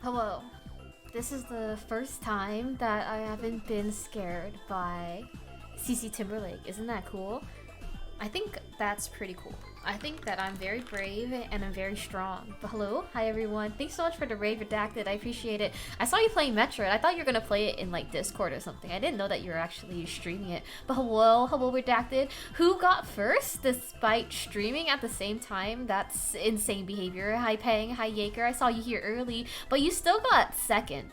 Hello. This is the first time that I haven't been scared by CC Timberlake. Isn't that cool? I think that's pretty cool. I think that I'm very brave and I'm very strong. But hello, hi everyone. Thanks so much for the raid redacted. I appreciate it. I saw you playing Metroid. I thought you were gonna play it in like Discord or something. I didn't know that you were actually streaming it. But hello redacted. Who got first despite streaming at the same time? That's insane behavior. Hi Peng, hi Jaeger. I saw you here early, but you still got second.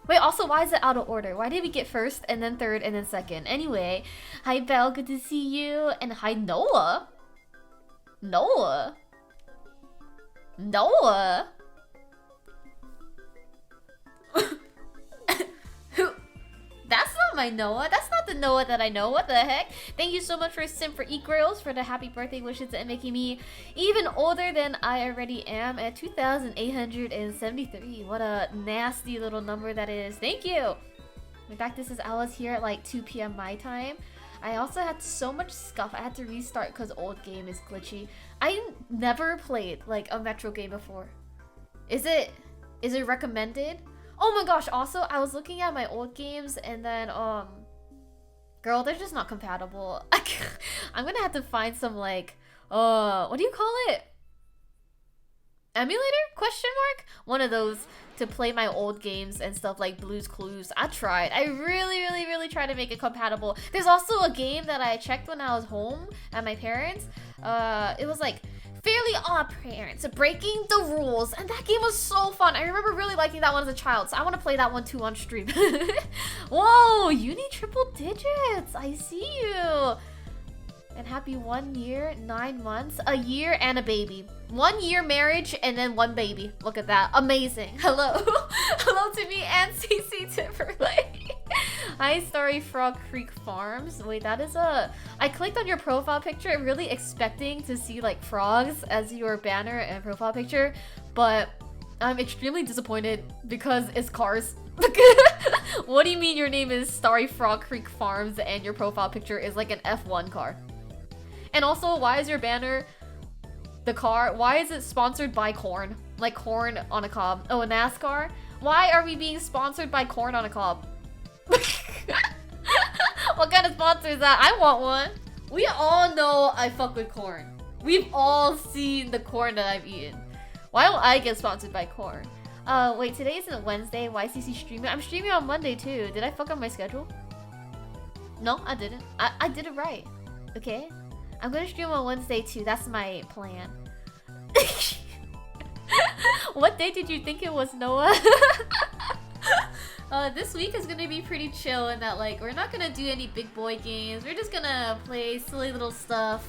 Wait, also, why is it out of order? Why did we get first, and then third, and then second? Anyway, hi Belle, good to see you. And hi Noah. Noah? Who? That's not my Noah. That's not the Noah that I know. What the heck? Thank you so much for Sim for Eat for the happy birthday wishes and making me even older than I already am at 2,873. What a nasty little number that is. Thank you. In fact, this is Alice here at like 2 p.m. my time. I also had so much scuff. I had to restart because old game is glitchy. I never played like a Metro game before. Is it recommended? Oh my gosh, also I was looking at my old games and then girl, they're just not compatible. I'm gonna have to find some like what do you call it? Emulator? Question mark? One of those to play my old games and stuff like Blue's Clues. I tried. I really tried to make it compatible. There's also a game that I checked when I was home at my parents'. It was like Fairly Odd Parents, Breaking the Rules, and that game was so fun. I remember really liking that one as a child, so I want to play that one too on stream. Whoa, you need triple digits. I see you. And happy 1 year, 9 months, a year, and a baby. 1 year marriage and then 1 baby. Look at that. Amazing. Hello. Hello to me and CC Timberlake. Hi, Starry Frog Creek Farms. Wait, that is a... I clicked on your profile picture really expecting to see like frogs as your banner and profile picture, but I'm extremely disappointed because it's cars. What do you mean your name is Starry Frog Creek Farms and your profile picture is like an F1 car? And also, why is your banner, the car, why is it sponsored by corn? Like corn on a cob. Oh, a NASCAR? Why are we being sponsored by corn on a cob? What kind of sponsor is that? I want one. We all know I fuck with corn. We've all seen the corn that I've eaten. Why don't I get sponsored by corn? Wait, today isn't Wednesday. Why CC streaming? I'm streaming on Monday too. Did I fuck up my schedule? No, I didn't. I did it right. Okay? I'm gonna stream on Wednesday too. That's my plan. What day did you think it was, Noah? This week is gonna be pretty chill in that like we're not gonna do any big boy games. We're just gonna play silly little stuff.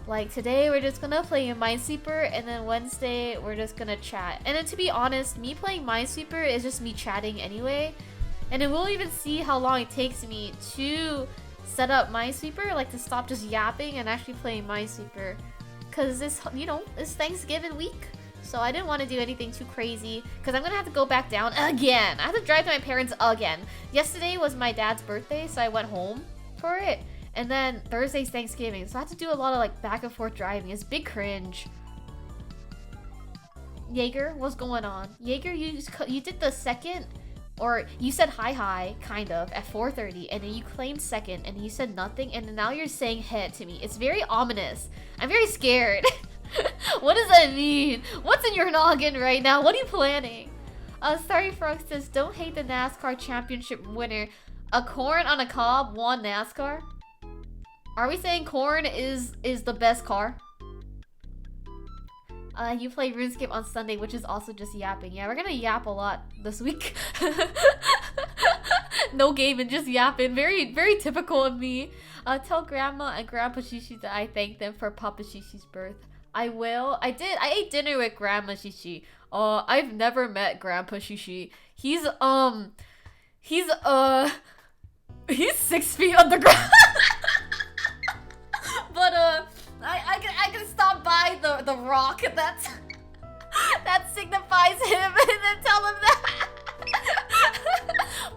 Like today we're just gonna play Minesweeper, and then Wednesday we're just gonna chat. And then to be honest, me playing Minesweeper is just me chatting anyway. And then we'll even see how long it takes me to set up Minesweeper, like to stop just yapping and actually playing Minesweeper. Cause this, you know, it's Thanksgiving week. So I didn't want to do anything too crazy because I'm gonna have to go back down again. I have to drive to my parents again. Yesterday was my dad's birthday, so I went home for it. And then Thursday's Thanksgiving, so I have to do a lot of like back and forth driving. It's big cringe. Jaeger, what's going on? Jaeger, you did the second, or you said hi, kind of, at 4:30, and then you claimed second, and you said nothing, and now you're saying head to me. It's very ominous. I'm very scared. What does that mean? What's in your noggin right now? What are you planning? Starry Frog says, don't hate the NASCAR championship winner. A corn on a cob won NASCAR? Are we saying corn is the best car? You play RuneScape on Sunday, which is also just yapping. Yeah, we're gonna yap a lot this week. No game and just yapping. Very typical of me. Tell Grandma and Grandpa Shishi that I thank them for Papa Shishi's birth. I will. I ate dinner with Grandma Shishi. I've never met Grandpa Shishi. He's 6 feet underground. But I can stop by the rock that signifies him and then tell him that.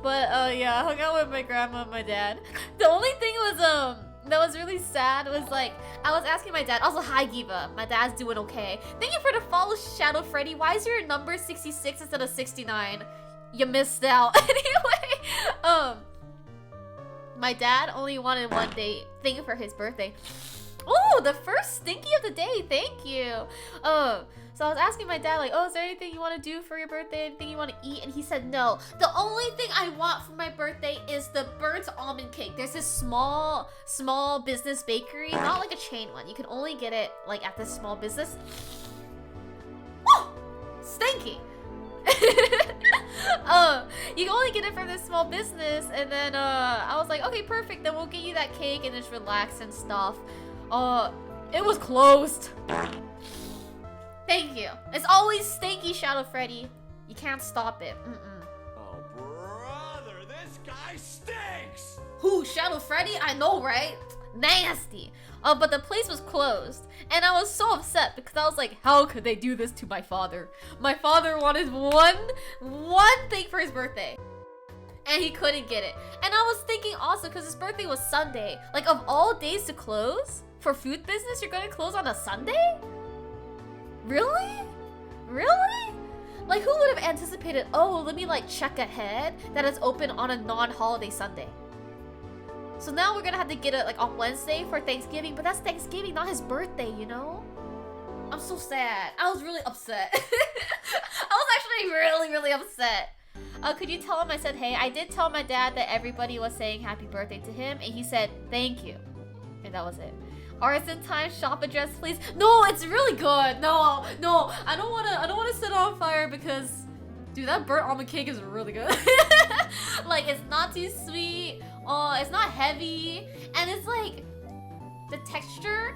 But yeah, I hung out with my grandma and my dad. The only thing was that was really sad was like, I was asking my dad, also hi Giva, my dad's doing okay. Thank you for the follow, Shadow Freddy. Why is your number 66 instead of 69? You missed out. Anyway, my dad only wanted one date. Thank you for his birthday. Oh, the first stinky of the day. Thank you. So I was asking my dad like, oh, is there anything you want to do for your birthday? Anything you want to eat? And he said no. The only thing I want for my birthday is the burnt almond cake. There's this small business bakery, not like a chain one. You can only get it like at this small business. Oh, stinky. You can only get it from this small business, and then I was like, okay, perfect. Then we'll get you that cake and just relax and stuff. It was closed. Thank you. It's always stinky, Shadow Freddy. You can't stop it. Oh, brother, this guy stinks! Who, Shadow Freddy? I know, right? Nasty. But the place was closed. And I was so upset because I was like, how could they do this to my father? My father wanted one thing for his birthday. And he couldn't get it. And I was thinking also, because his birthday was Sunday. Like, of all days to close, for food business, you're gonna close on a Sunday? Really? Really? Like, who would have anticipated, oh, let me like check ahead that it's open on a non-holiday Sunday? So now we're gonna have to get it like on Wednesday for Thanksgiving, but that's Thanksgiving, not his birthday, you know? I'm so sad. I was really upset. I was actually really upset. Could you tell him I said hey? I did tell my dad that everybody was saying happy birthday to him, and he said thank you. And that was it. Arson time shop address, please. No, it's really good. No, I don't wanna set it on fire because, dude, that burnt almond cake is really good. Like, it's not too sweet. It's not heavy, and it's like the texture.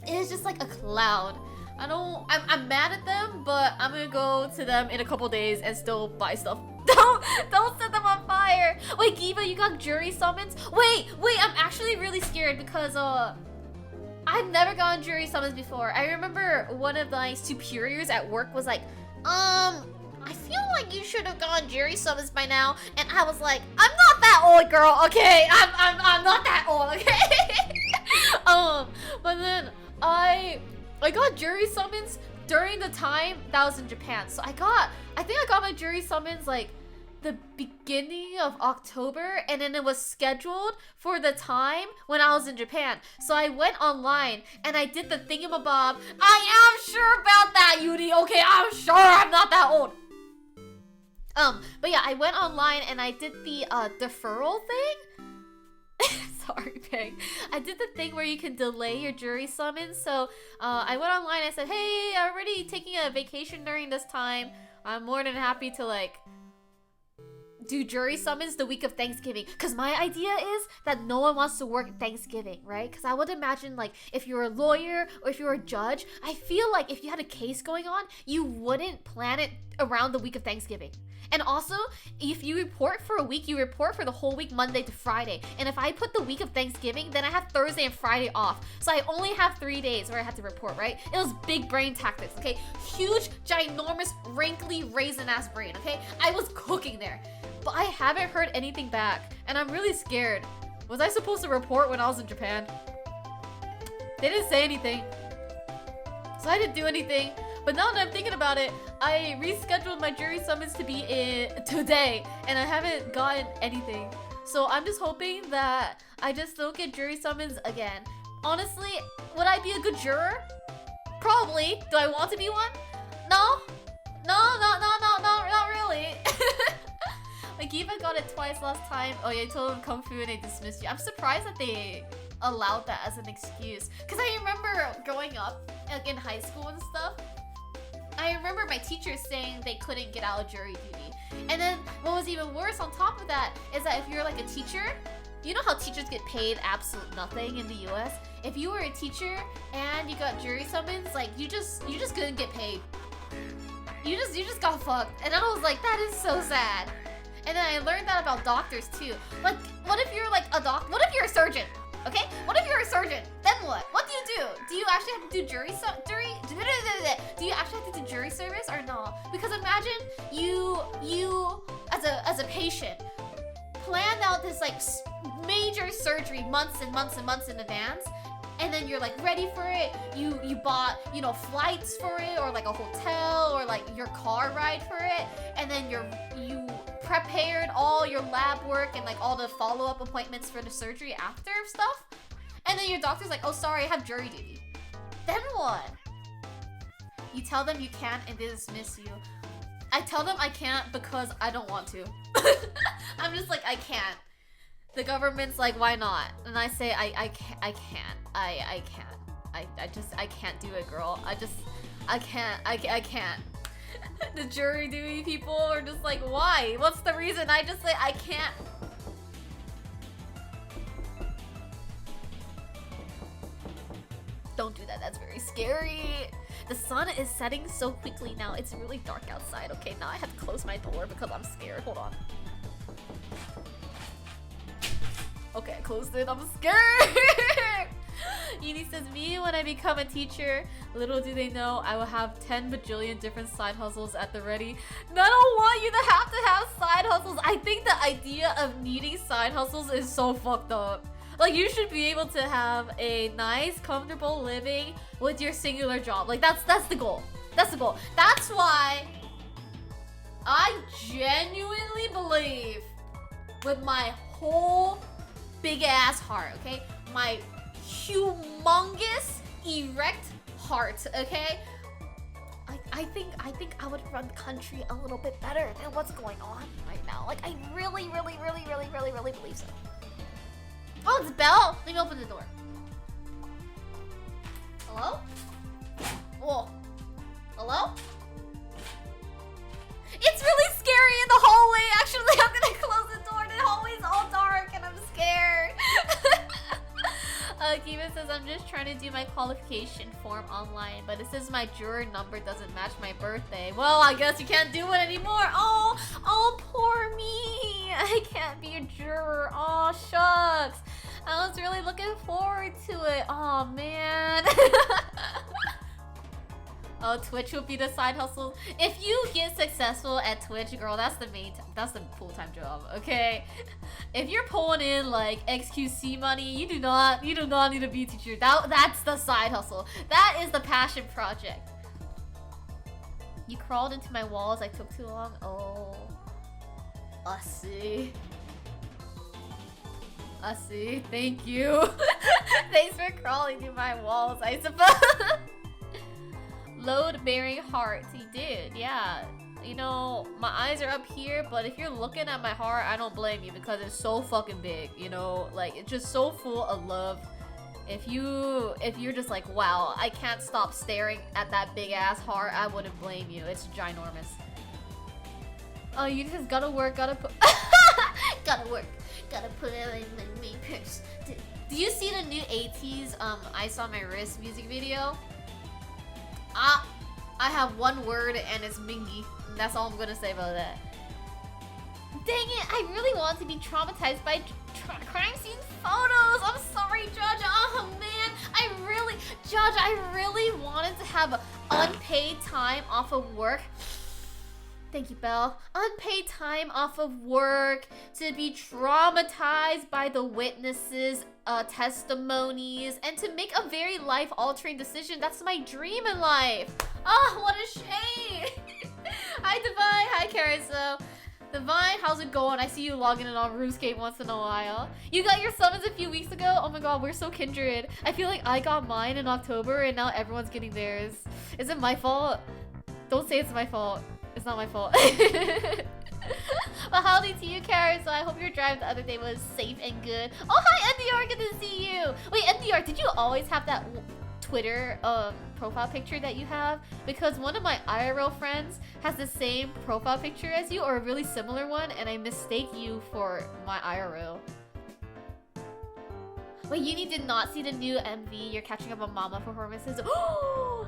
It is just like a cloud. I'm mad at them, but I'm gonna go to them in a couple days and still buy stuff. Don't set them on fire. Wait, Giva, you got jury summons? Wait, I'm actually really scared because I've never gotten jury summons before. I remember one of my superiors at work was like, I feel like you should have gotten jury summons by now. And I was like, I'm not that old, girl, okay? I'm not that old, okay? But then I got jury summons during the time that I was in Japan. So I think I got my jury summons like the beginning of October, and then it was scheduled for the time when I was in Japan. So I went online and I did the thingamabob. I am sure about that, Yuri, okay? I'm sure I'm not that old. But yeah, I went online and I did the deferral thing. Sorry, Peg. I did the thing where you can delay your jury summons. So I went online and I said, hey, I'm already taking a vacation during this time. I'm more than happy to like do jury summons the week of Thanksgiving. Because my idea is that no one wants to work Thanksgiving, right? Because I would imagine like if you're a lawyer or if you're a judge, I feel like if you had a case going on, you wouldn't plan it around the week of Thanksgiving. And also, if you report for a week, you report for the whole week, Monday to Friday. And if I put the week of Thanksgiving, then I have Thursday and Friday off. So I only have 3 days where I have to report, right? It was big brain tactics, okay? Huge, ginormous, wrinkly, raisin-ass brain, okay? I was cooking there. But I haven't heard anything back, and I'm really scared. Was I supposed to report when I was in Japan? They didn't say anything. So I didn't do anything. But now that I'm thinking about it, I rescheduled my jury summons to be in today, and I haven't gotten anything. So I'm just hoping that I just don't get jury summons again. Honestly, would I be a good juror? Probably. Do I want to be one? No, not really. Like, Eva got it twice last time. Oh yeah, I told them Kung Fu and they dismissed you. I'm surprised that they allowed that as an excuse. Because I remember growing up, like in high school and stuff, I remember my teachers saying they couldn't get out of jury duty. And then what was even worse on top of that is that if you're like a teacher, you know how teachers get paid absolute nothing in the US? If you were a teacher and you got jury summons, like you just couldn't get paid. You just got fucked. And I was like, that is so sad. And then I learned that about doctors too. Like, what if you're like a what if you're a surgeon? Okay? What if you're a surgeon? Then what? What do you do? Do you actually have to do do you actually have to do jury service or no? Because imagine you as a patient planned out this like major surgery months and months and months in advance. And then you're like ready for it. You bought, you know, flights for it, or like a hotel, or like your car ride for it. And then you prepared all your lab work and like all the follow-up appointments for the surgery after stuff. And then your doctor's like, oh sorry, I have jury duty. Then what? You tell them you can't and they dismiss you. I tell them I can't because I don't want to. I'm just like, I can't. The government's like, why not? And I say, I can't. I can't do it, girl. I can't. The jury duty people are just like, why? What's the reason? I just say, I can't. Don't do that, that's very scary. The sun is setting so quickly now. It's really dark outside. Okay, now I have to close my door because I'm scared. Hold on. Okay, I closed it. I'm scared. Uni says, me when I become a teacher, little do they know I will have 10 bajillion different side hustles at the ready. No, I don't want you to have side hustles. I think the idea of needing side hustles is so fucked up. Like, you should be able to have a nice, comfortable living with your singular job. Like, that's the goal. That's the goal. That's why I genuinely believe with my whole big ass heart, okay? My humongous, erect heart, okay? I think I would run the country a little bit better than what's going on right now. Like, I really believe so. Oh, it's Belle! Let me open the door. Hello? Whoa. Hello? It's really scary in the hallway. Actually, I'm gonna close the door. The hallway's all dark and I'm scared. Kiva says, I'm just trying to do my qualification form online, but it says my juror number doesn't match my birthday. Well, I guess you can't do it anymore. Oh, poor me. I can't be a juror. Oh, shucks. I was really looking forward to it. Oh, man. Oh, Twitch will be the side hustle. If you get successful at Twitch, girl, that's the full-time job, okay? If you're pulling in like XQC money, you do not need to be a teacher. That's the side hustle. That is the passion project. You crawled into my walls. I took too long. Oh, I see. Thank you. Thanks for crawling through my walls, I suppose. Load-bearing heart. He did, yeah. You know, my eyes are up here, but if you're looking at my heart, I don't blame you because it's so fucking big, you know? Like, it's just so full of love. If you're just like, wow, I can't stop staring at that big-ass heart, I wouldn't blame you. It's ginormous. Oh, you just gotta work, gotta put... gotta work. Gotta put it in my main purse. Do you see the new 80s Ice on My Wrist music video? I have one word and it's Mingy. That's all I'm gonna say about that. Dang it, I really want to be traumatized by crime scene photos. I'm sorry, Judge. Oh man, Judge, I really wanted to have unpaid time off of work. Thank you, Belle. Unpaid time off of work to be traumatized by the witnesses' testimonies and to make a very life-altering decision. That's my dream in life. Oh, what a shame. Hi, Divine. Hi, Carousel. Divine, how's it going? I see you logging in on RuneScape once in a while. You got your summons a few weeks ago? Oh my god, we're so kindred. I feel like I got mine in October and now everyone's getting theirs. Is it my fault? Don't say it's my fault. It's not my fault. Well, howdy to you, Karen. So I hope your drive the other day was safe and good. Oh, hi, NDR. Good to see you. Wait, NDR, did you always have that Twitter profile picture that you have? Because one of my IRL friends has the same profile picture as you, or a really similar one, and I mistake you for my IRL. Wait, Uni did not see the new MV. You're catching up on Mama performances. Oh,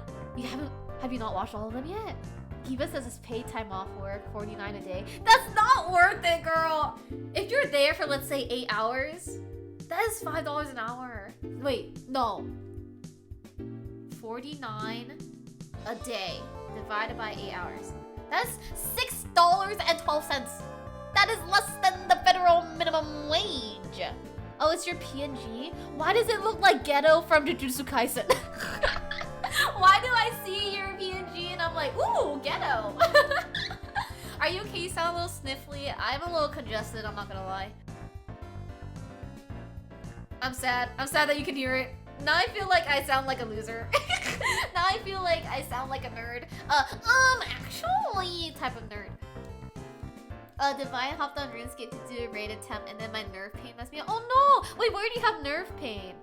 have you not watched all of them yet? Kiva says it's paid time off work, 49 a day. That's not worth it, girl! If you're there for, let's say, 8 hours, that is $5 an hour. Wait, no. 49 a day divided by 8 hours. That's $6.12. That is less than the federal minimum wage. Oh, it's your PNG? Why does it look like Ghetto from Jujutsu Kaisen? Why do I see your PNG and I'm like, ooh, Ghetto? Are you okay? You sound a little sniffly. I'm a little congested, I'm not gonna lie. I'm sad. I'm sad that you can hear it. Now I feel like I sound like a loser. Now I feel like I sound like a nerd. Actually, type of nerd. Divine hopped on RuneScape to do a raid attempt and then my nerve pain messed me up. Oh no! Wait, where do you have nerve pain?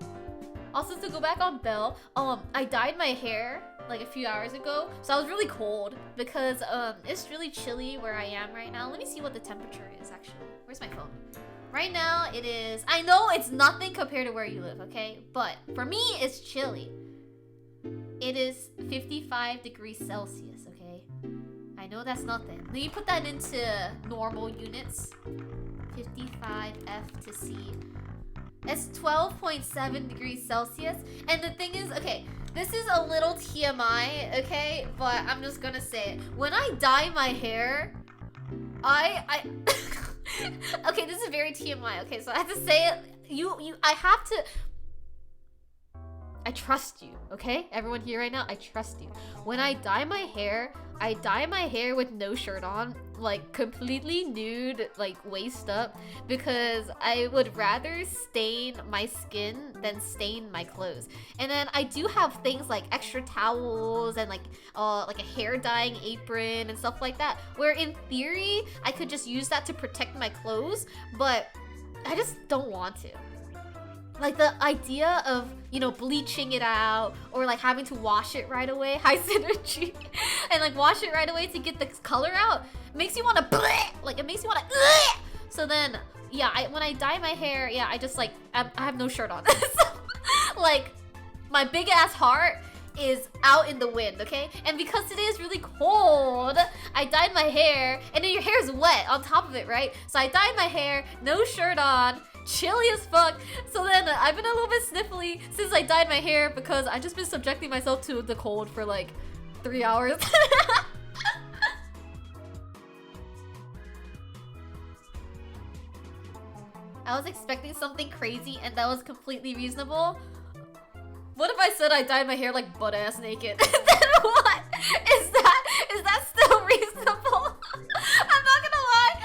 Also, to go back on Belle, I dyed my hair like a few hours ago, so I was really cold because it's really chilly where I am right now. Let me see what the temperature is actually. Where's my phone? Right now it is, I know it's nothing compared to where you live, okay? But for me, it's chilly. It is 55 degrees Celsius, okay? I know that's nothing. Let me put that into normal units. 55 F to C. It's 12.7 degrees Celsius. And the thing is, okay, this is a little TMI, okay? But I'm just gonna say it. When I dye my hair, I okay, this is very TMI, okay? So I have to say it. I have to... I trust you, okay? Everyone here right now, I trust you. When I dye my hair with no shirt on, like completely nude, like waist up, because I would rather stain my skin than stain my clothes. And then I do have things like extra towels and like a hair dyeing apron and stuff like that, where in theory, I could just use that to protect my clothes, but I just don't want to. Like the idea of, you know, bleaching it out or like having to wash it right away, high synergy, and like wash it right away to get the color out makes you want to like it makes you want to. So then, yeah, when I dye my hair, yeah, I just like I have no shirt on, so, like my big ass heart is out in the wind, okay? And because today is really cold, I dyed my hair, and then your hair is wet on top of it, right? So I dyed my hair, no shirt on, chilly as fuck. So then I've been a little bit sniffly since I dyed my hair because I've just been subjecting myself to the cold for like 3 hours. I was expecting something crazy and that was completely reasonable. What if I said I dyed my hair like butt ass naked? Then what? Is that still reasonable? I'm not gonna lie.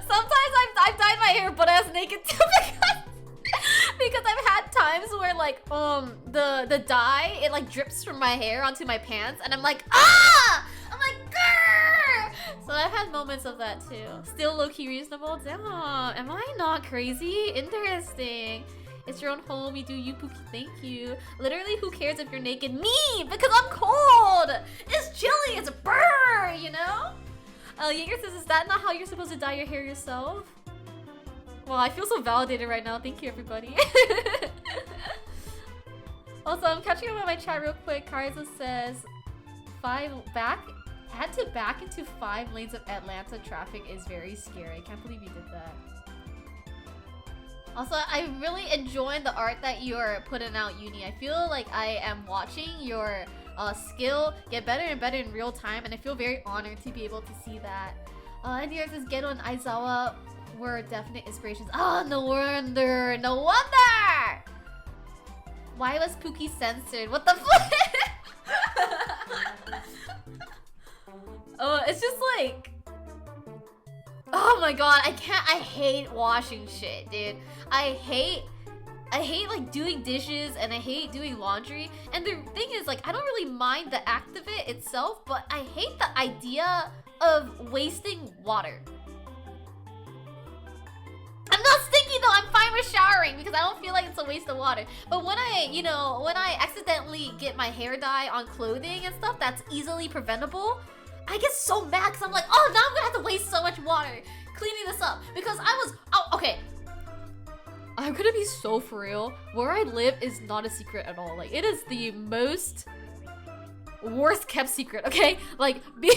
Sometimes I've dyed my hair butt ass naked too because I've had times where like the dye it like drips from my hair onto my pants and I'm like ah! I'm like grrr! So I've had moments of that too. Still low-key reasonable. Damn, am I not crazy? Interesting. It's your own home, you do you, Pookie, thank you. Literally, who cares if you're naked? Me! Because I'm cold! It's chilly, it's a burr, you know? Jaeger says, is that not how you're supposed to dye your hair yourself? Well, I feel so validated right now. Thank you, everybody. Also, I'm catching up on my chat real quick. Kaizo says, had to back into 5 lanes of Atlanta traffic is very scary. I can't believe you did that. Also, I'm really enjoying the art that you're putting out, Uni. I feel like I am watching your skill get better and better in real time, and I feel very honored to be able to see that. And yours is Geto and Aizawa were definite inspirations. Oh, no wonder! No wonder! Why was Pookie censored? What the fuck? Oh, it's just like... Oh my god, I hate washing shit, dude. I hate like doing dishes and I hate doing laundry. And the thing is like, I don't really mind the act of it itself, but I hate the idea of wasting water. I'm not stinky though, I'm fine with showering because I don't feel like it's a waste of water. But when I accidentally get my hair dye on clothing and stuff that's easily preventable, I get so mad because I'm like, oh, now I'm gonna have to waste so much water cleaning this up because okay. I'm gonna be so for real. Where I live is not a secret at all. Like, it is the most worst kept secret, okay? Like, we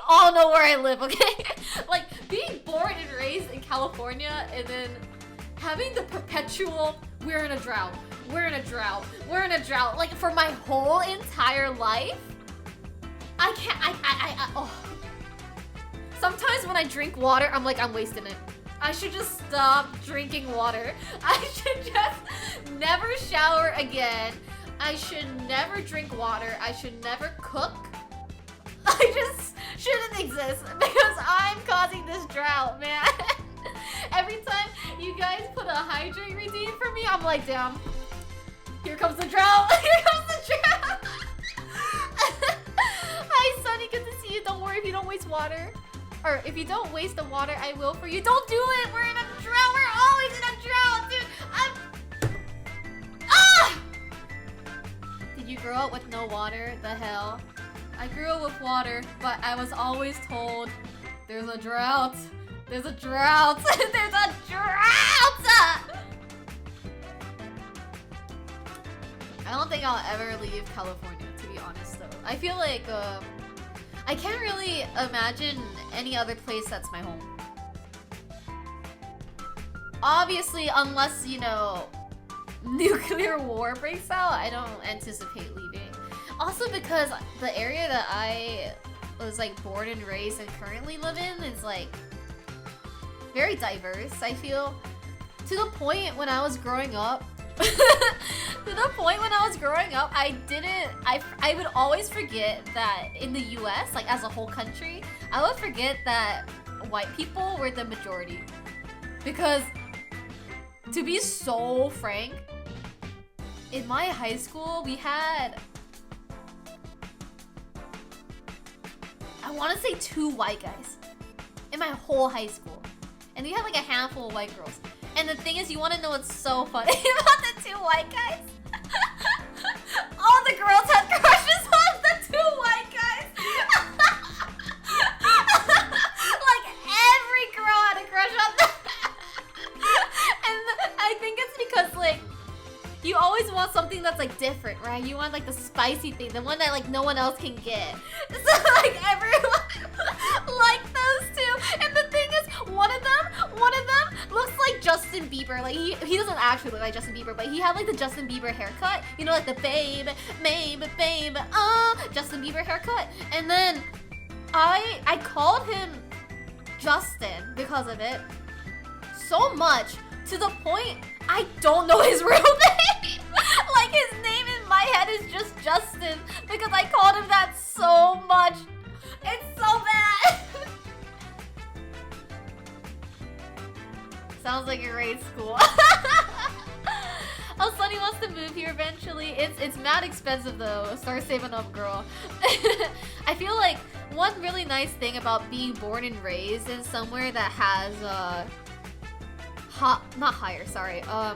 all know where I live, okay? Like, being born and raised in California and then having the perpetual, we're in a drought, we're in a drought, we're in a drought, like for my whole entire life. I can't, oh. Sometimes when I drink water, I'm like, I'm wasting it. I should just stop drinking water. I should just never shower again. I should never drink water. I should never cook. I just shouldn't exist because I'm causing this drought, man. Every time you guys put a hydrate routine for me, I'm like, damn. Here comes the drought. Here comes the drought. Hi, Sunny. Good to see you. Don't worry if you don't waste water. Or if you don't waste the water, I will for you. Don't do it. We're in a drought. We're always in a drought, dude. Did you grow up with no water? The hell? I grew up with water, but I was always told there's a drought. There's a drought. There's a drought. I don't think I'll ever leave California, to be honest, though. I feel like I can't really imagine any other place that's my home. Obviously, unless, you know, nuclear war breaks out, I don't anticipate leaving. Also because the area that I was like born and raised and currently live in is like very diverse, I feel. To the point when I was growing up, I would always forget that in the US, like as a whole country, I would forget that white people were the majority. Because, to be so frank, in my high school, we had, I want to say 2 white guys in my whole high school. And we had like a handful of white girls. And the thing is, you want to know what's so funny about the 2 white guys? All the girls had crushes on the 2 white guys. Like every girl had a crush on them. And I think it's because like you always want something that's like different, right? You want like the spicy thing, the one that like no one else can get. So like everyone liked those 2. And the thing is, one of them looks like Justin Bieber. Like he doesn't actually look like Justin Bieber, but he had like the Justin Bieber haircut. You know, like the babe, Justin Bieber haircut. And then I called him Justin because of it so much, to the point I don't know his real name. Like his name in my head is just Justin because I called him that so much. It's so bad. Sounds like a grade school. Oh, Sunny wants to move here eventually. It's mad expensive though. Start saving up, girl. I feel like one really nice thing about being born and raised in somewhere that has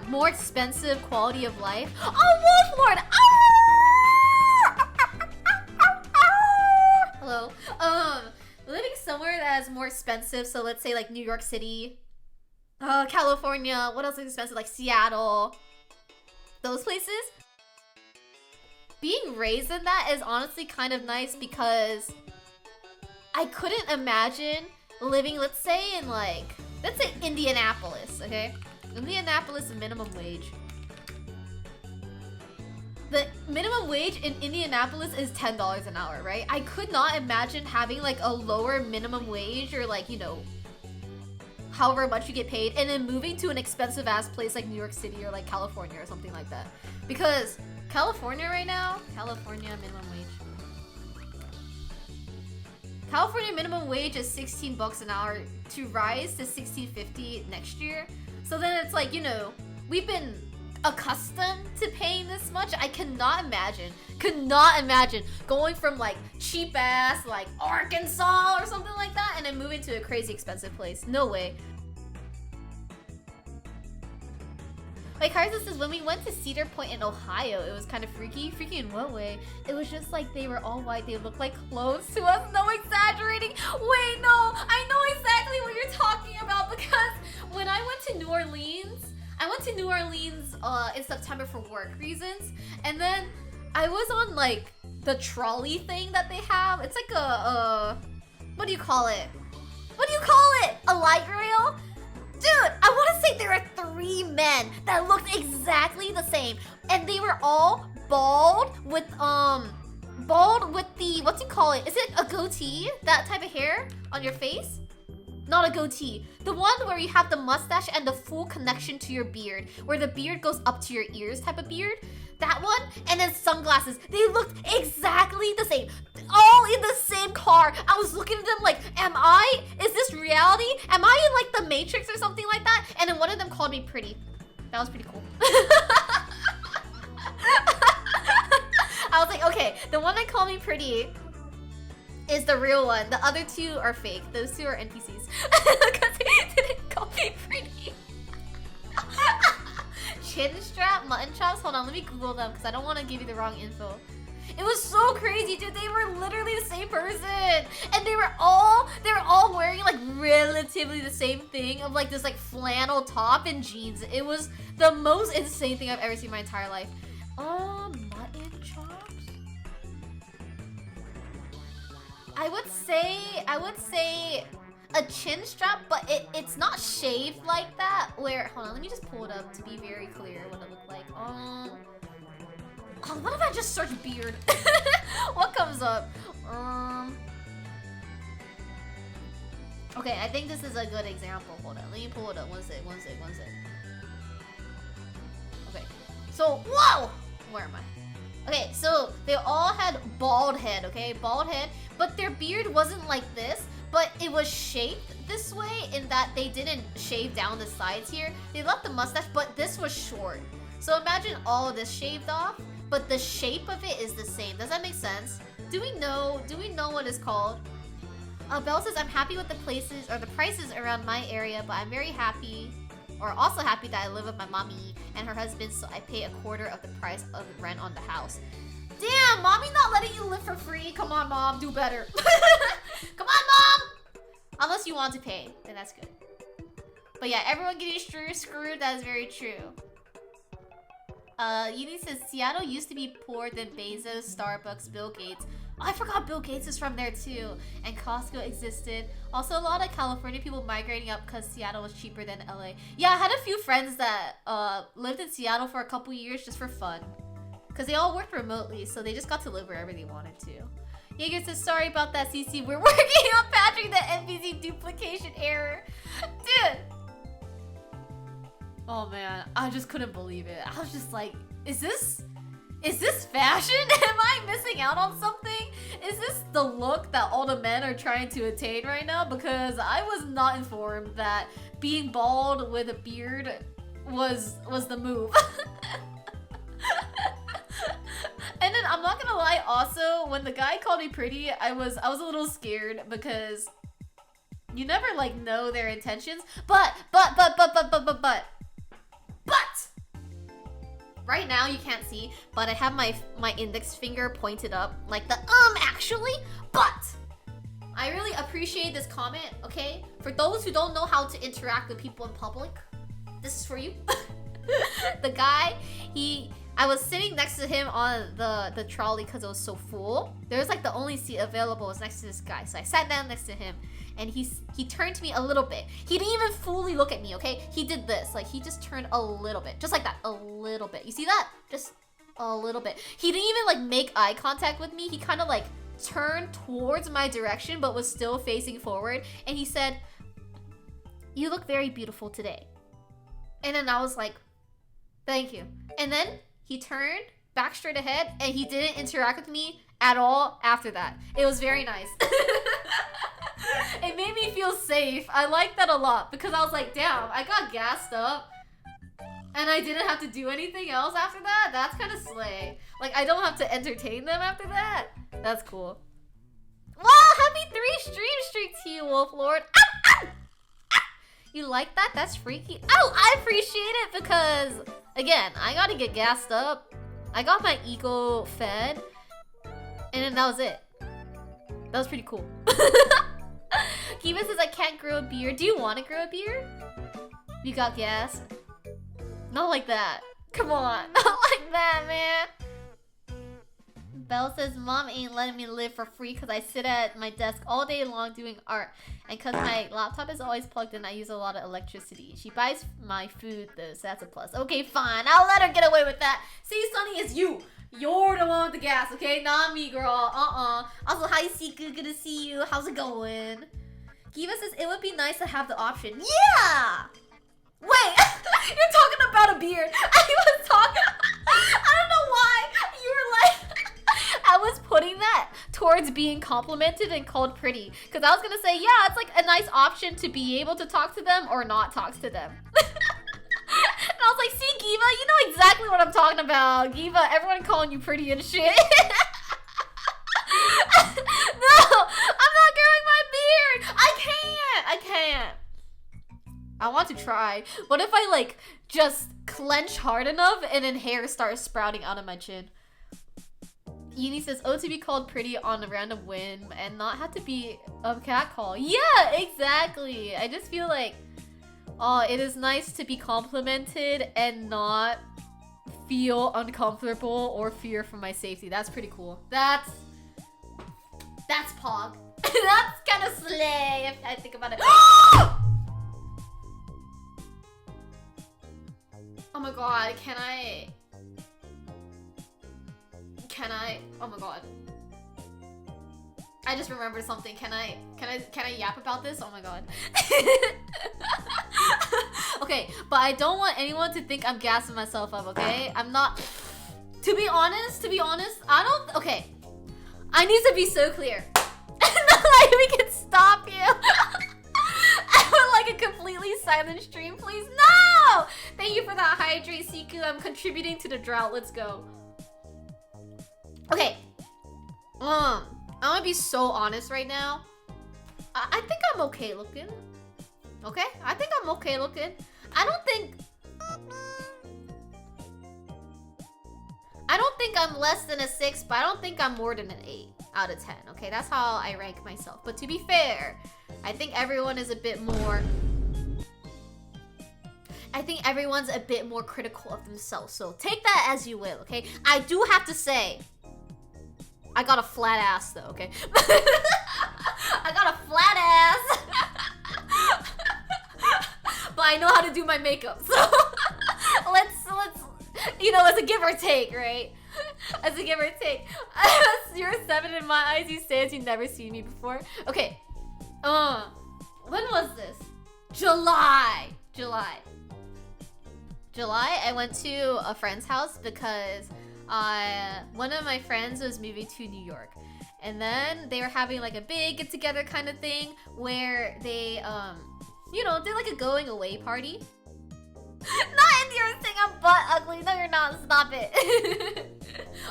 more expensive quality of life. Oh, Wolf Lord! Hello. Living somewhere that is more expensive, so let's say like New York City, California, what else is expensive? Like Seattle, those places. Being raised in that is honestly kind of nice because I couldn't imagine living, let's say Indianapolis, okay? Indianapolis minimum wage. The minimum wage in Indianapolis is $10 an hour, right? I could not imagine having like a lower minimum wage or like, you know, however much you get paid and then moving to an expensive ass place like New York City or like California or something like that. Because California right now, California minimum wage is 16 bucks an hour to rise to $16.50 next year. So then it's like, you know, we've been accustomed to paying this much. I could not imagine going from like cheap ass like Arkansas or something like that and then moving to a crazy expensive place. No way. Like Carson says, when we went to Cedar Point in Ohio, it was kind of freaky. Freaky in what way? It was just like they were all white. They looked like clothes to us. No exaggerating. Wait, no. I know exactly what you're talking about because when I went to New Orleans, in September for work reasons. And then I was on like the trolley thing that they have. It's like a what do you call it? A light rail? Dude, I want to say there are 3 men that looked exactly the same. And they were all bald with the, what do you call it? Is it a goatee? That type of hair on your face? Not a goatee. The one where you have the mustache and the full connection to your beard. Where the beard goes up to your ears type of beard. That one. And then sunglasses. They looked exactly the same. All in the same car. I was looking at them like, is this reality? Am I in like the Matrix or something like that? And then one of them called me pretty. That was pretty cool. I was like, okay, the one that called me pretty is the real one. The other two are fake. Those two are NPCs. Because they didn't call me pretty. Chin strap, mutton chops. Hold on, let me Google them because I don't want to give you the wrong info. It was so crazy, dude. They were literally the same person, and they were all wearing like relatively the same thing of like this like flannel top and jeans. It was the most insane thing I've ever seen in my entire life. Mutton chops. I would say a chin strap, but it's not shaved like that. Where, hold on, let me just pull it up to be very clear what it looked like. What if I just search beard? What comes up? Okay, I think this is a good example. Hold on, let me pull it up. One sec. Okay, so, whoa! Where am I? Okay, so they all had bald head, okay? Bald head, but their beard wasn't like this, but it was shaped this way in that they didn't shave down the sides here. They left the mustache, but this was short. So imagine all of this shaved off, but the shape of it is the same. Does that make sense? Do we know what it's called? Belle says, I'm happy with the places or the prices around my area, but I'm very happy, or also happy that I live with my mommy and her husband, so I pay a quarter of the price of the rent on the house. Damn, mommy not letting you live for free. Come on, mom, do better. Come on, mom! Unless you want to pay, then that's good. But yeah, everyone getting screwed, that is very true. Yuni says, Seattle used to be poorer than Bezos, Starbucks, Bill Gates. Oh, I forgot Bill Gates is from there too. And Costco existed. Also, a lot of California people migrating up because Seattle was cheaper than LA. Yeah, I had a few friends that lived in Seattle for a couple years just for fun. Because they all worked remotely, so they just got to live wherever they wanted to. Jaeger says, sorry about that, CC. We're working on patching the NPC duplication error. Dude! Oh man, I just couldn't believe it. I was just like, is this fashion? Am I missing out on something? Is this the look that all the men are trying to attain right now? Because I was not informed that being bald with a beard was the move. And then I'm not gonna lie, also, when the guy called me pretty, I was a little scared because you never like know their intentions. But right now you can't see, but I have my index finger pointed up like the actually, but I really appreciate this comment, okay? For those who don't know how to interact with people in public, this is for you. The guy, I was sitting next to him on the trolley because it was so full. There was like the only seat available was next to this guy. So I sat down next to him and he turned to me a little bit. He didn't even fully look at me, okay? He did this. Like he just turned a little bit. Just like that. A little bit. You see that? Just a little bit. He didn't even like make eye contact with me. He kind of like turned towards my direction but was still facing forward. And he said, "You look very beautiful today." And then I was like, "Thank you." And then he turned back straight ahead and he didn't interact with me at all after that. It was very nice. It made me feel safe. I like that a lot because I was like, damn, I got gassed up and I didn't have to do anything else after that. That's kind of slay. Like, I don't have to entertain them after that. That's cool. Wow, happy 3 stream streak to you, Wolf Lord. Ow, ow, ow. You like that? That's freaky. Oh, I appreciate it because, again, I gotta get gassed up. I got my ego fed. And then that was it. That was pretty cool. Kiva says, I can't grow a beard. Do you want to grow a beard? You got gassed? Not like that. Come on. Not like that, man. Belle says, Mom ain't letting me live for free because I sit at my desk all day long doing art. And because my laptop is always plugged in, I use a lot of electricity. She buys my food though, so that's a plus. Okay, fine. I'll let her get away with that. See, Sunny, it's you. You're the one with the gas, okay? Not me, girl. Also, hi, Siku. Good to see you. How's it going? Giva says it would be nice to have the option. Yeah! Wait, you're talking about a beard. I was talking, I don't know why you were like, I was putting that towards being complimented and called pretty. Because I was going to say, yeah, it's like a nice option to be able to talk to them or not talk to them. And I was like, see, Giva, you know exactly what I'm talking about. Giva, everyone calling you pretty and shit. No, I'm not growing my beard. I can't. I want to try. What if I like just clench hard enough and then hair starts sprouting out of my chin? Uni says, oh, to be called pretty on a random whim and not have to be a catcall. Yeah, exactly. I just feel like, oh, it is nice to be complimented and not feel uncomfortable or fear for my safety. That's pretty cool. That's pog. That's kind of slay if I think about it. Oh my god, can I? Oh my god. I just remembered something. Can I yap about this? Oh my god. Okay, but I don't want anyone to think I'm gassing myself up, okay? I'm not. To be honest, I don't. Okay. I need to be so clear. Not like we can stop you. I would like a completely silent stream, please. No! Thank you for that hydrate, Siku. I'm contributing to the drought. Let's go. Okay. I'm gonna be so honest right now. I think I'm okay looking. Okay? I think I'm okay looking. I don't think I'm less than a 6, but I don't think I'm more than an 8 out of 10. Okay, that's how I rank myself. But to be fair, I think everyone is a bit more... I think everyone's a bit more critical of themselves. So take that as you will, okay? I do have to say, I got a flat ass though, okay? I got a flat ass. But I know how to do my makeup, so let's you know, as a give or take, right? As a give or take. You're a 7 in my eyes. You say as you never seen me before. Okay. When was this? July. I went to a friend's house because one of my friends was moving to New York. And then they were having like a big get together kind of thing where they you know, did like a going away party. Not in your saying I'm butt ugly. No, you're not. Stop it.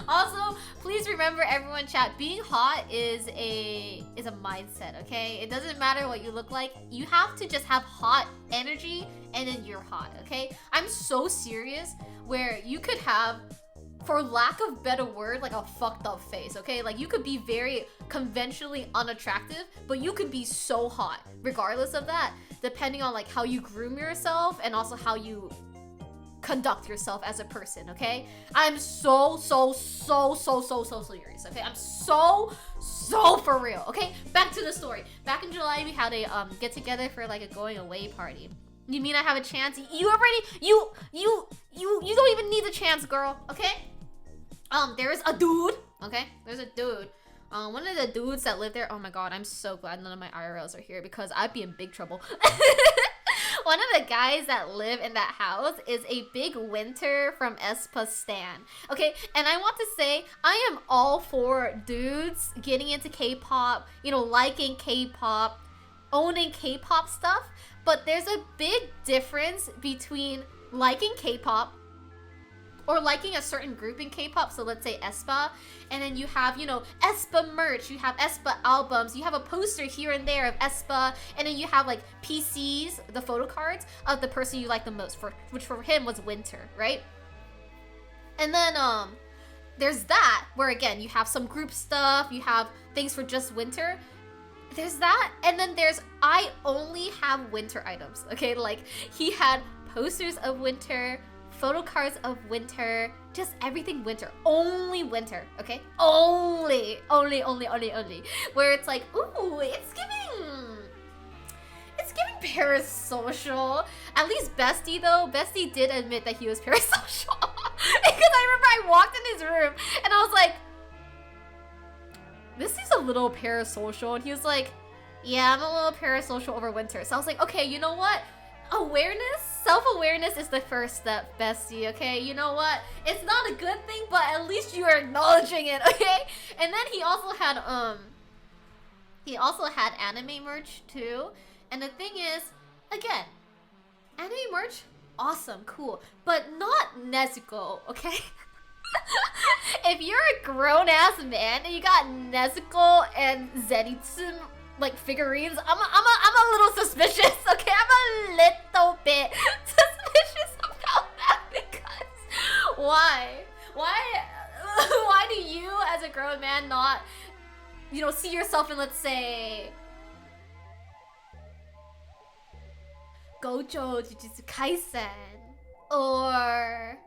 Also, please remember, everyone, chat. Being hot is a mindset. Okay, it doesn't matter what you look like. You have to just have hot energy, and then you're hot. Okay, I'm so serious. Where you could have, for lack of better word, like a fucked up face. Okay, like you could be very conventionally unattractive, but you could be so hot, regardless of that. Depending on like how you groom yourself and also how you conduct yourself as a person, okay? I'm so serious, okay? I'm so for real, okay? Back to the story. Back in July, we had a get together for like a going away party. You mean I have a chance? You don't even need a chance, girl, okay? There's a dude, okay? There's a dude. One of the dudes that live there, oh my god, I'm so glad none of my IRLs are here because I'd be in big trouble. One of the guys that live in that house is a big winter from Espa stan. Okay, and I want to say, I am all for dudes getting into K-pop, you know, liking K-pop, owning K-pop stuff, but there's a big difference between liking K-pop or liking a certain group in K-pop, so let's say Aespa, and then you have, you know, Aespa merch, you have Aespa albums, you have a poster here and there of Aespa, and then you have like PCs, the photo cards of the person you like the most, which for him was Winter, right? And then there's that, where again, you have some group stuff, you have things for just Winter. There's that, and then there's, I only have Winter items, okay? Like, he had posters of Winter, photo cards of Winter, just everything Winter, only Winter, okay? Only. Where it's like, ooh, it's giving parasocial. At least Bestie though, Bestie did admit that he was parasocial. Because I remember I walked in his room and I was like, this is a little parasocial, and he was like, Yeah, I'm a little parasocial over winter. So I was like, okay, you know what? Awareness, self-awareness is the first step, bestie, okay? You know what? It's not a good thing, but at least you are acknowledging it, okay? And then he also had anime merch too. And the thing is, again, anime merch, awesome, cool, but not Nezuko, okay? If you're a grown-ass man and you got Nezuko and Zenitsu like figurines, I'm a little suspicious, okay? I'm a little bit suspicious about that because why do you as a grown man not, you know, see yourself in, let's say, Gojo Jujutsu Kaisen, or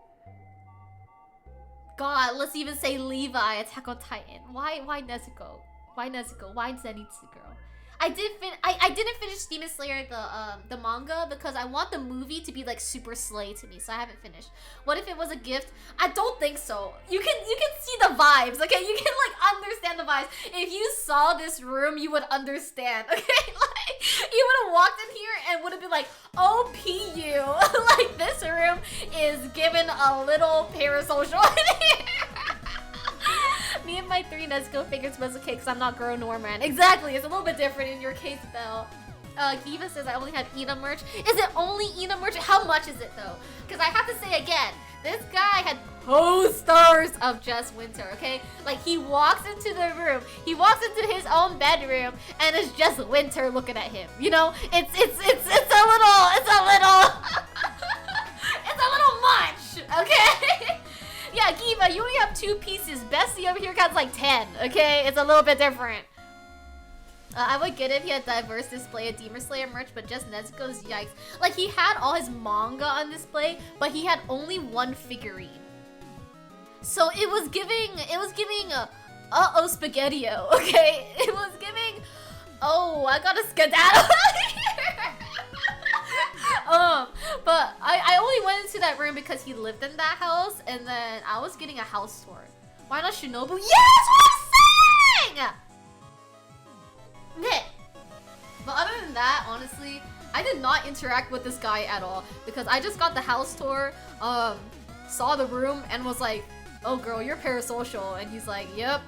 God, let's even say Levi, Attack on Titan. Why Nezuko? Why Nezuko? Why Zenitsu girl? I didn't finish Demon Slayer the manga because I want the movie to be like super slay to me, so I haven't finished. What if it was a gift? I don't think so. You can see the vibes, okay? You can like understand the vibes. If you saw this room, you would understand, okay? Like you would have walked in here and would have been like, OPU. Like this room is given a little parasocial in here. Me and my 3 Nezuko figures was okay because I'm not girl nor man. Exactly, it's a little bit different in your case, Belle. Kiva says I only have Ina merch. Is it only Ina merch? How much is it though? Because I have to say again, this guy had posters of Just Winter, okay? Like he walks into the room, he walks into his own bedroom, and it's Just Winter looking at him. You know, it's a little, it's a little much, okay? Yeah, Kiva, you only have 2 pieces. Bestie over here got like 10, okay? It's a little bit different. I would get it if he had diverse display of Demon Slayer merch, but just Nezuko's, yikes. Like, he had all his manga on display, but he had only 1 figurine. So it was giving uh-oh spaghetti-o, okay? It was giving, oh, I gotta skedaddle here. But I only went into that room because he lived in that house, and then I was getting a house tour. Why not Shinobu? Yes, what I'm saying! Okay. But other than that, honestly, I did not interact with this guy at all because I just got the house tour, saw the room, and was like, oh girl, you're parasocial, and he's like, yep.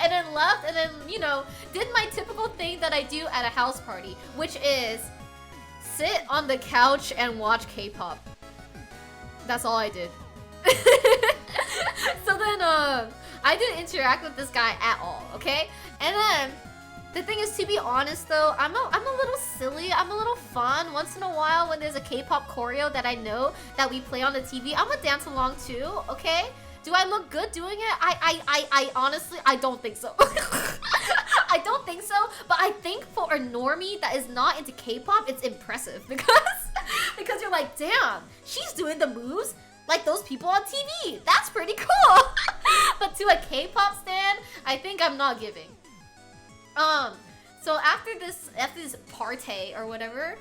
And then left, and then, you know, did my typical thing that I do at a house party, which is sit on the couch and watch K-pop. That's all I did. So then, I didn't interact with this guy at all, okay? And then, the thing is, to be honest though, I'm a little silly, I'm a little fun. Once in a while, when there's a K-pop choreo that I know that we play on the TV, I'm gonna dance along too, okay? Do I look good doing it? I honestly, I don't think so. I don't think so, but I think for a normie that is not into K-pop, it's impressive because you're like, damn, she's doing the moves like those people on TV. That's pretty cool. But to a K-pop stan, I think I'm not giving. So after this party or whatever,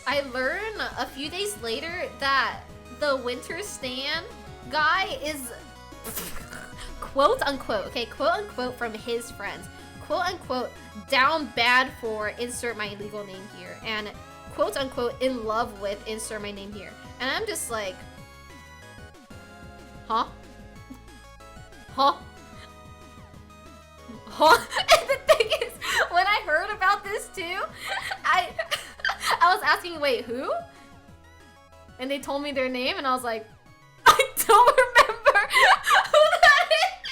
I learned a few days later that the winter stan guy is quote unquote, okay, quote unquote from his friends, quote unquote down bad for insert my legal name here, and quote unquote in love with insert my name here. And I'm just like, huh? Huh? And the thing is, when I heard about this too, I was asking, wait, who? And they told me their name, and I was like, I don't remember who that is.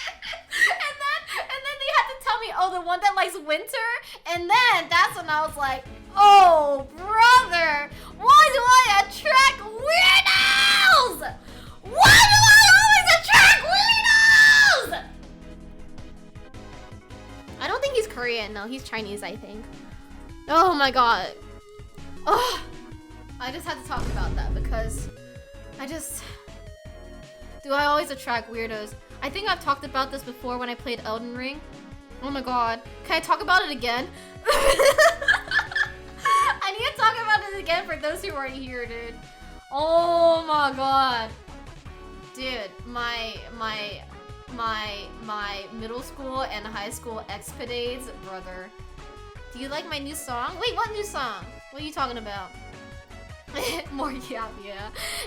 And then they had to tell me, oh, the one that likes winter. And then that's when I was like, oh, brother, why do I attract weirdos? Why do I always attract weirdos? I don't think he's Korean. No, he's Chinese, I think. Oh my god. Oh, I just had to talk about that because do I always attract weirdos? I think I've talked about this before when I played Elden Ring. Oh my god. Can I talk about it again? I need to talk about it again for those who aren't here, dude. Oh my god. Dude, my my middle school and high school expedites, brother. Do you like my new song? Wait, what new song? What are you talking about? More yeah.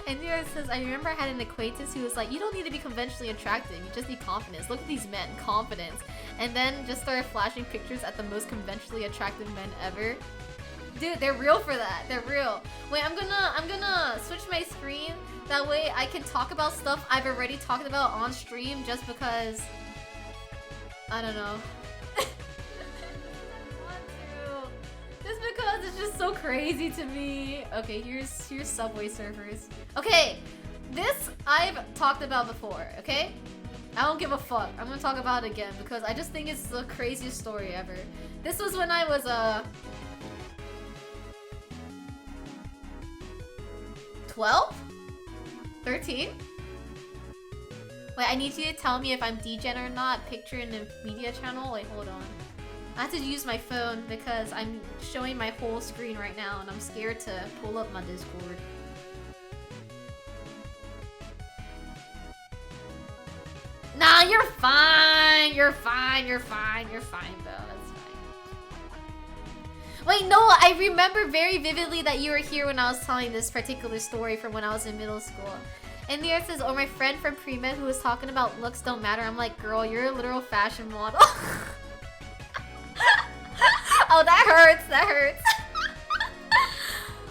And here it says, I remember I had an acquaintance who was like, you don't need to be conventionally attractive, you just need confidence. Look at these men, confidence. And then just started flashing pictures at the most conventionally attractive men ever. Dude, they're real for that. They're real. Wait, I'm gonna switch my screen. That way I can talk about stuff I've already talked about on stream just because I don't know. Just because it's just so crazy to me. Okay, here's Subway Surfers. Okay, this I've talked about before, okay? I don't give a fuck. I'm gonna talk about it again because I just think it's the craziest story ever. This was when I was 12? 13? Wait, I need you to tell me if I'm degen or not. Picture in the media channel? Wait, hold on. I have to use my phone because I'm showing my whole screen right now and I'm scared to pull up my Discord. Nah, you're fine. You're fine, bro. That's fine. Wait, no, I remember very vividly that you were here when I was telling this particular story from when I was in middle school. And there it says, oh, my friend from pre-med who was talking about looks don't matter. I'm like, girl, you're a literal fashion model. Oh, that hurts.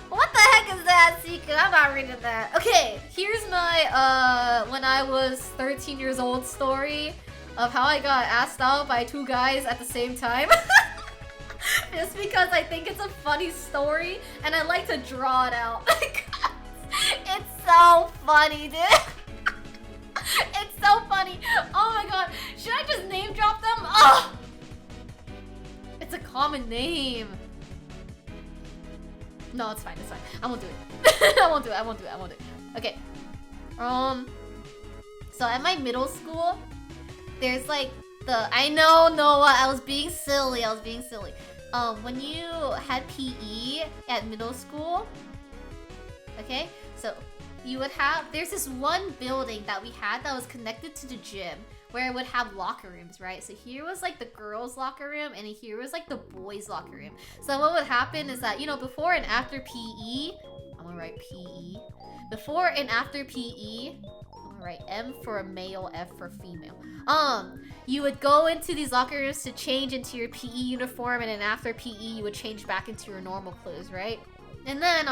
What the heck is that, Seeker? I'm not reading that. Okay, here's my, when I was 13 years old story of how I got asked out by 2 guys at the same time. Just because I think it's a funny story, and I like to draw it out. It's so funny, dude. It's so funny. Oh my god. Should I just name drop them? Oh! It's a common name. No, it's fine. I won't do it. I won't do it. Okay. So at my middle school, there's like I know, Noah, I was being silly. When you had PE at middle school, okay? So you would have, there's this one building that we had that was connected to the gym where it would have locker rooms, right? So here was like the girls' locker room and here was like the boys' locker room. So what would happen is that, you know, before and after PE, I'm gonna write PE. Before and after PE, I'm gonna write M for male, F for female. You would go into these locker rooms to change into your PE uniform, and then after PE, you would change back into your normal clothes, right? And then,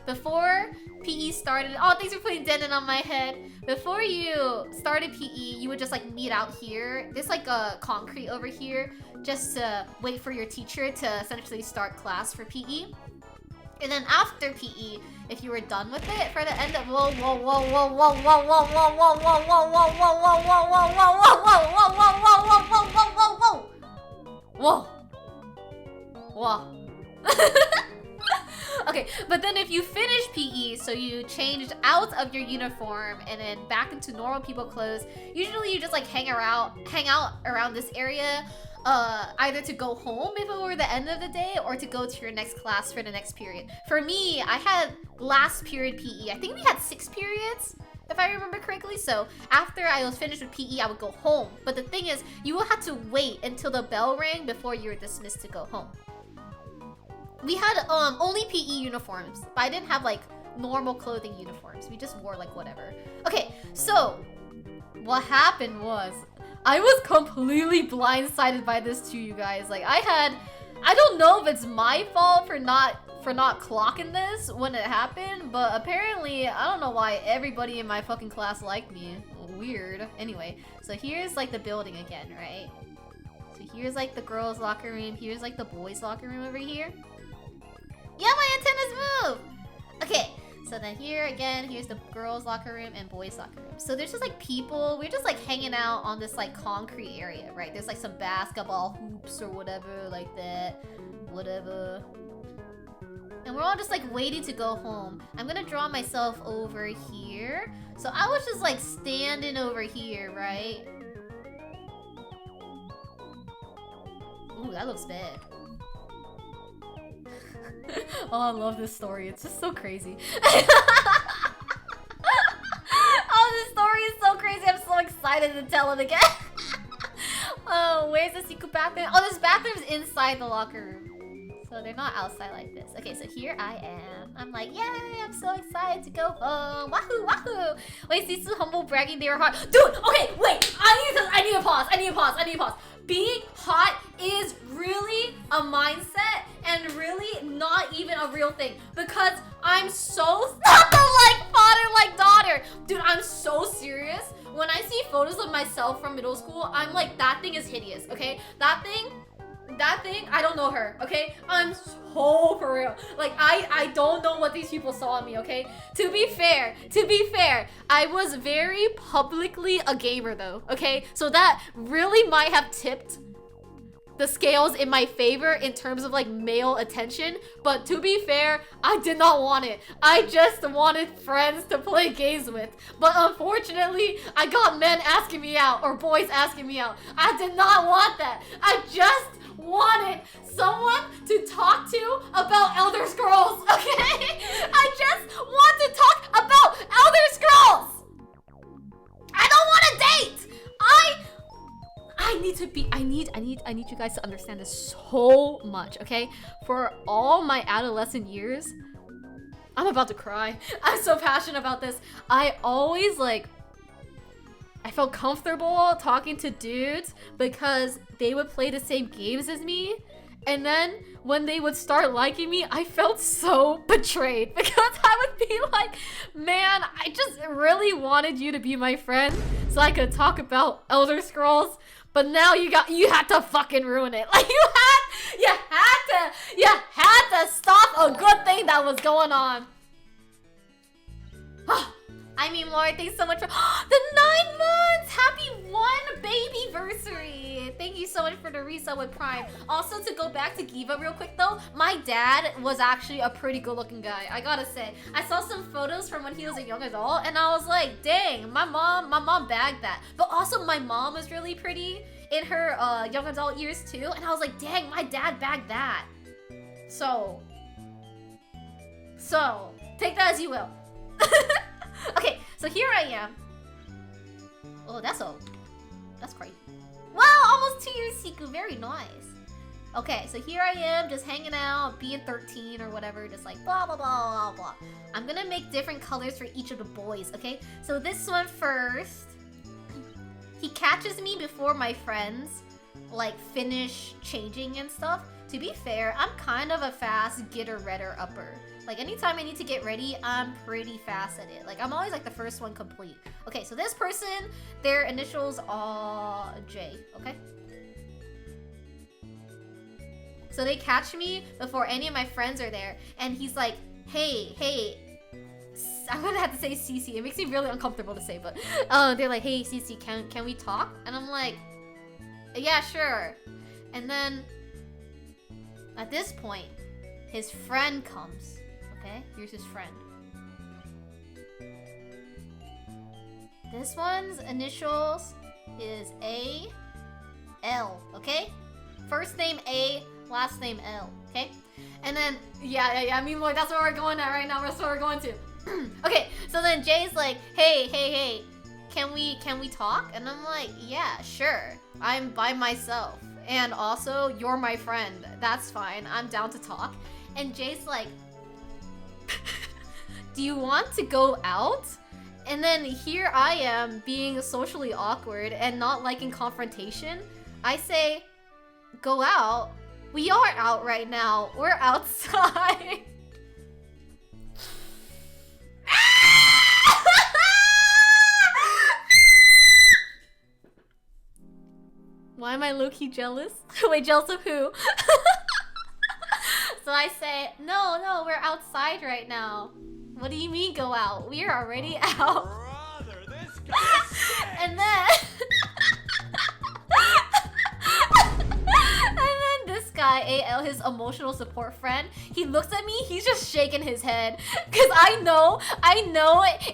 before PE started, oh, thanks for putting Denon on my head. Before you started PE, you would just like meet out here. There's like a concrete over here just to wait for your teacher to essentially start class for PE. And then after PE, if you were done with it for the end of Okay, but then if you finish PE, so you changed out of your uniform and then back into normal people clothes, usually you just like hang out around this area, either to go home if it were the end of the day or to go to your next class for the next period. For me, I had last period PE. I think we had 6 periods, if I remember correctly. So after I was finished with PE, I would go home. But the thing is, you will have to wait until the bell rang before you were dismissed to go home. We had only PE uniforms, but I didn't have like normal clothing uniforms. We just wore like whatever. Okay, so what happened was I was completely blindsided by this too, you guys. Like I don't know if it's my fault for not clocking this when it happened, but apparently I don't know why everybody in my fucking class liked me. Weird. Anyway, so here's like the building again, right? So here's like the girls' locker room. Here's like the boys' locker room over here. Yeah, my antennas move! Okay, so then here again, here's the girls' locker room and boys' locker room. So there's just like people, we're just like hanging out on this like concrete area, right? There's like some basketball hoops or whatever like that. Whatever. And we're all just like waiting to go home. I'm gonna draw myself over here. So I was just like standing over here, right? Ooh, that looks bad. Oh, I love this story. It's just so crazy. Oh, this story is so crazy. I'm so excited. excited to tell it again. Oh, where's the secret bathroom? Oh, this bathroom's inside the locker room. So they're not outside like this. Okay, so here I am. I'm like, yay, I'm so excited to go home. Wahoo, wahoo. Wait, these two humble bragging they were hot. Dude, okay, wait. I need to pause. Being hot is really a mindset and really not even a real thing. Because I'm so like father, like daughter. Dude, I'm so serious. When I see photos of myself from middle school, I'm like, that thing is hideous, okay? That thing, I don't know her, okay? I'm so for real. Like, I don't know what these people saw in me, okay? To be fair, I was very publicly a gamer though, okay? So that really might have tipped the scales in my favor in terms of like male attention, but to be fair, I did not want it. I just wanted friends to play games with. But unfortunately, I got men asking me out or boys asking me out. I did not want that. I just wanted someone to talk to about Elder Scrolls, okay? I just want to talk about Elder Scrolls. I don't want to date. I need you guys to understand this so much, okay? For all my adolescent years, I'm about to cry. I'm so passionate about this. I always I felt comfortable talking to dudes because they would play the same games as me. And then when they would start liking me, I felt so betrayed because I would be like, man, I just really wanted you to be my friend so I could talk about Elder Scrolls. But now you had to fucking ruin it. Like you had to stop a good thing that was going on. I mean, Lord, thanks so much for the 9 months! Happy 1 baby-versary! Thank you so much for the resub with Prime. Also, to go back to Giva real quick though, my dad was actually a pretty good-looking guy, I gotta say. I saw some photos from when he was a young adult, and I was like, dang, my mom bagged that. But also, my mom was really pretty in her young adult years too, and I was like, dang, my dad bagged that. So, take that as you will. Okay, so here I am. Oh, that's crazy. Wow, almost 2 years, Siku. Very nice. Okay, so here I am, just hanging out, being 13 or whatever, just like blah, blah, blah, blah, blah. I'm gonna make different colors for each of the boys, okay? So this one first. He catches me before my friends, like, finish changing and stuff. To be fair, I'm kind of a fast getter-redder upper. Like, anytime I need to get ready, I'm pretty fast at it. Like, I'm always, like, the first one complete. Okay, so this person, their initials are J, okay? So they catch me before any of my friends are there, and he's like, hey, I'm gonna have to say CC. It makes me really uncomfortable to say, but they're like, hey, CC, can we talk? And I'm like, yeah, sure. And then, at this point, his friend comes. Okay, here's his friend. This one's initials is A-L, okay? First name A, last name L, okay? And then, yeah, I mean, like, that's where we're going at right now. That's where we're going to. Okay, so then Jay's like, hey, can we talk? And I'm like, yeah, sure. I'm by myself. And also, you're my friend. That's fine. I'm down to talk. And Jay's like, do you want to go out? And then here I am being socially awkward and not liking confrontation. I say, go out? We are out right now. We're outside. Why am I low-key jealous? Wait, jealous of who? So I say, no, we're outside right now. What do you mean go out? We are already out. Brother, this guy And then... and then this guy, AL, his emotional support friend, he looks at me, he's just shaking his head. Because I know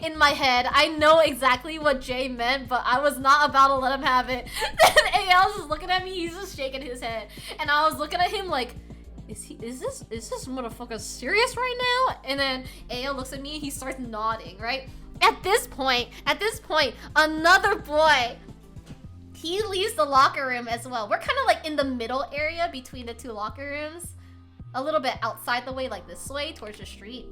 in my head, I know exactly what Jay meant, but I was not about to let him have it. Then AL's just looking at me, he's just shaking his head. And I was looking at him like, is this motherfucker serious right now? And then AL looks at me, he starts nodding, right? At this point, another boy, he leaves the locker room as well. We're kind of like in the middle area between the two locker rooms. A little bit outside the way, like this way, towards the street.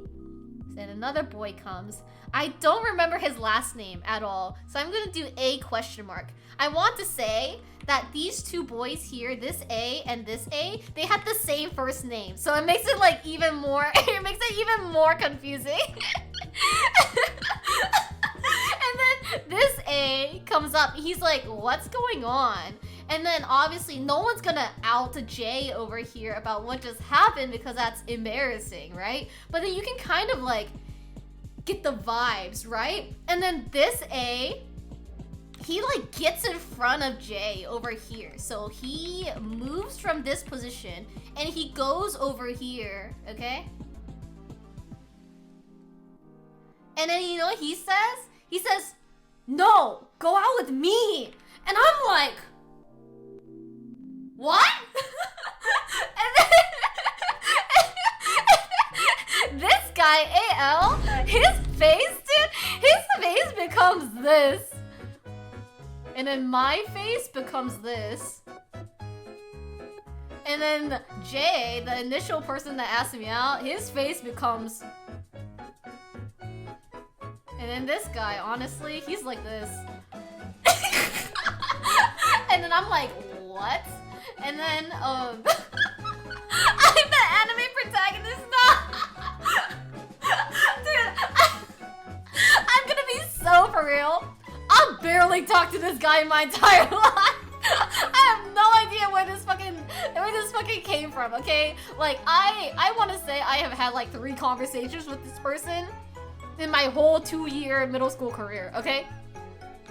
Then another boy comes. I don't remember his last name at all, so I'm gonna do A question mark. I want to say that these two boys here, this A and this A, they had the same first name, so it makes it like even more, it makes it even more confusing. And then this A comes up, he's like, what's going on? And then obviously no one's gonna out to Jay over here about what just happened because that's embarrassing, right? But then you can kind of like get the vibes, right? And then this A, he like gets in front of Jay over here. So he moves from this position and he goes over here, okay? And then you know what he says? He says, no, go out with me. And I'm like, what? And then this guy, AL, his face, dude, his face becomes this. And then my face becomes this. And then Jay, the initial person that asked me out, his face becomes... And then this guy, honestly, he's like this. And then I'm like, what? And then, I'm the anime protagonist now. Dude, I'm gonna be so for real. I've barely talked to this guy in my entire life. I have no idea where this fucking came from, okay? Like, I want to say I have had like 3 conversations with this person in my whole 2-year middle school career, okay?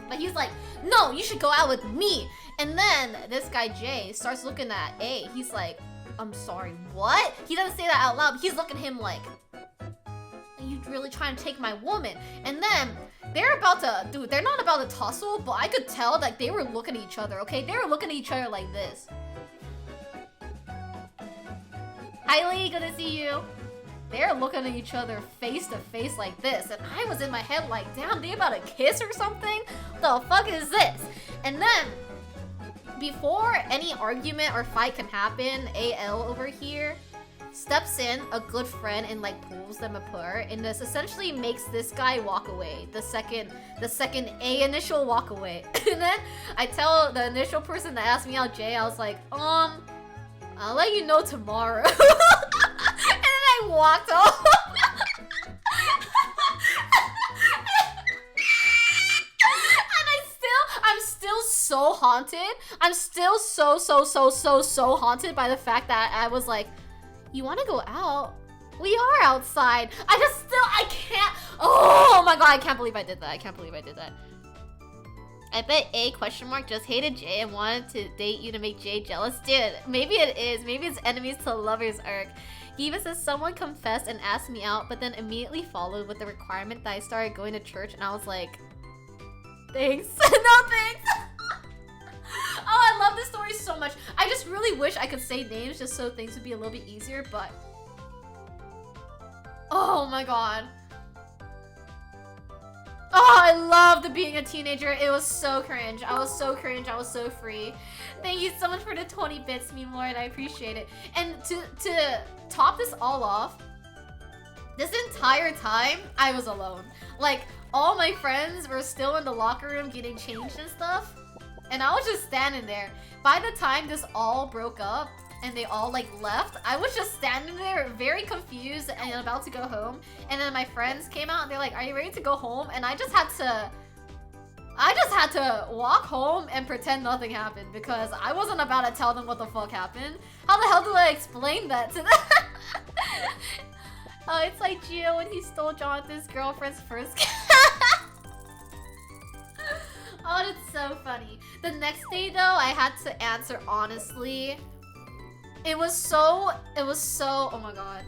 But he's like, no, you should go out with me. And then this guy Jay starts looking at A. He's like, I'm sorry, what? He doesn't say that out loud. He's looking at him like, are you really trying to take my woman? And then they're about to, dude, they're not about to tussle, but I could tell that they were looking at each other, okay? They were looking at each other like this. Hi Lee, good to see you. They're looking at each other face to face like this, and I was in my head like, damn, they about to kiss or something? What the fuck is this? And then, before any argument or fight can happen, AL over here steps in, a good friend, and like pulls them apart, and this essentially makes this guy walk away. The second A initial walk away. And then I tell the initial person that asked me out, Jay, I was like, I'll let you know tomorrow. And then I walked off. I'm still so haunted. I'm still so haunted by the fact that I was like, you want to go out? We are outside. I can't. Oh my god, I can't believe I did that. I bet A question mark just hated Jay and wanted to date you to make Jay jealous. Dude, maybe it is. Maybe it's enemies to lovers arc. He even says someone confessed and asked me out, but then immediately followed with the requirement that I started going to church, and I was like, thanks. No thanks. Oh, I love this story so much. I just really wish I could say names just so things would be a little bit easier, but... Oh my god. Oh, I loved being a teenager. It was so cringe. I was so cringe. I was so free. Thank you so much for the 20 bits, Meme Lord. I appreciate it. And to top this all off, this entire time, I was alone. Like, all my friends were still in the locker room getting changed and stuff. And I was just standing there. By the time this all broke up, and they all like left, I was just standing there very confused and about to go home. And then my friends came out and they're like, are you ready to go home? And I just had to walk home and pretend nothing happened because I wasn't about to tell them what the fuck happened. How the hell do I explain that to them? Oh, it's like Gio when he stole Jonathan's girlfriend's first Oh, that's so funny. The next day though, I had to answer honestly. It was so, oh my god.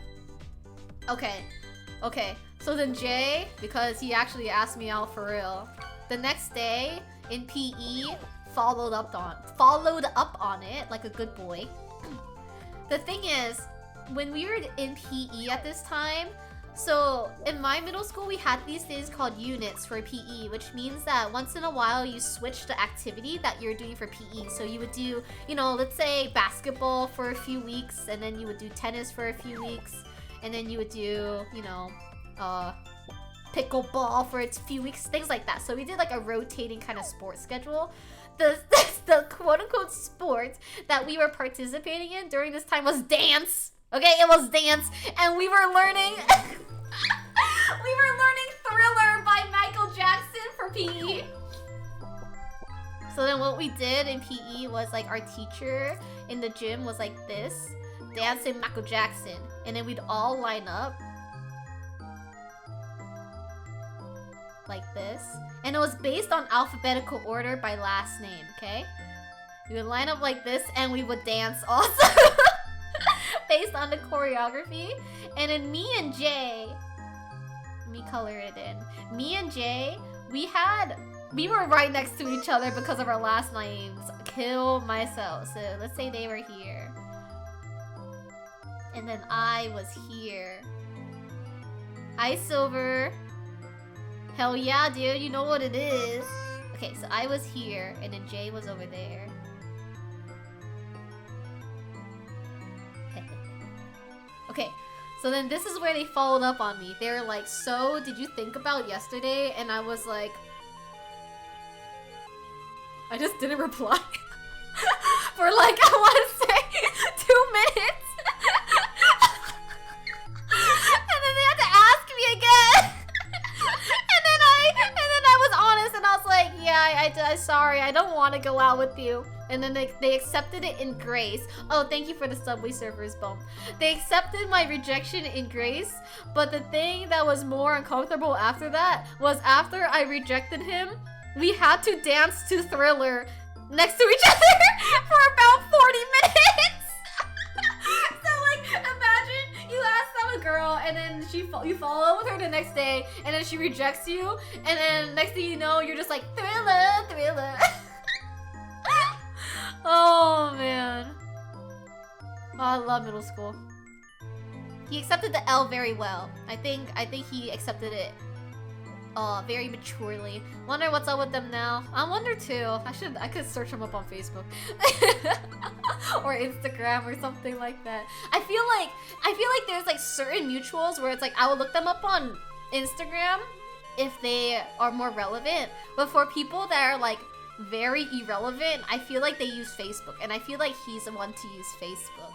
Okay. So then Jay, because he actually asked me out for real, the next day in PE, followed up on it like a good boy. The thing is, when we were in PE at this time, so in my middle school we had these things called units for PE, which means that once in a while you switch the activity that you're doing for PE. So you would do, you know, let's say basketball for a few weeks, and then you would do tennis for a few weeks, and then you would do, you know, pickleball for a few weeks, things like that. So we did like a rotating kind of sports schedule. The quote-unquote sport that we were participating in during this time was dance. Okay, it was dance, and we were learning we were learning Thriller by Michael Jackson for PE. So then what we did in PE was like our teacher in the gym was like this, dancing Michael Jackson, and then we'd all line up like this, and it was based on alphabetical order by last name, okay? We would line up like this and we would dance also based on the choreography. And then me and Jay, let me color it in. Me and Jay, we were right next to each other because of our last names. Kill myself. So let's say they were here. And then I was here. Hi, Silver. Hell yeah, dude, you know what it is. Okay, so I was here, and then Jay was over there. Okay, so then this is where they followed up on me. They were like, so, did you think about yesterday? And I was like... I just didn't reply. For like, I want to say, 2 minutes. And then they had to ask me again. And then I was honest and I was like, yeah, I'm sorry, I don't want to go out with you. And then they accepted it in grace. Oh, thank you for the Subway Surfers bump. They accepted my rejection in grace, but the thing that was more uncomfortable after that was after I rejected him, we had to dance to Thriller next to each other for about 40 minutes. So like, imagine you ask out a girl and then you follow up with her the next day and then she rejects you, and then next thing you know, you're just like, Thriller, Thriller. Oh man. Oh, I love middle school. He accepted the L very well. I think he accepted it very maturely. Wonder what's up with them now. I wonder too. I could search them up on Facebook. Or Instagram or something like that. I feel like there's like certain mutuals where it's like I would look them up on Instagram if they are more relevant. But for people that are like very irrelevant, I feel like they use Facebook, and I feel like he's the one to use Facebook.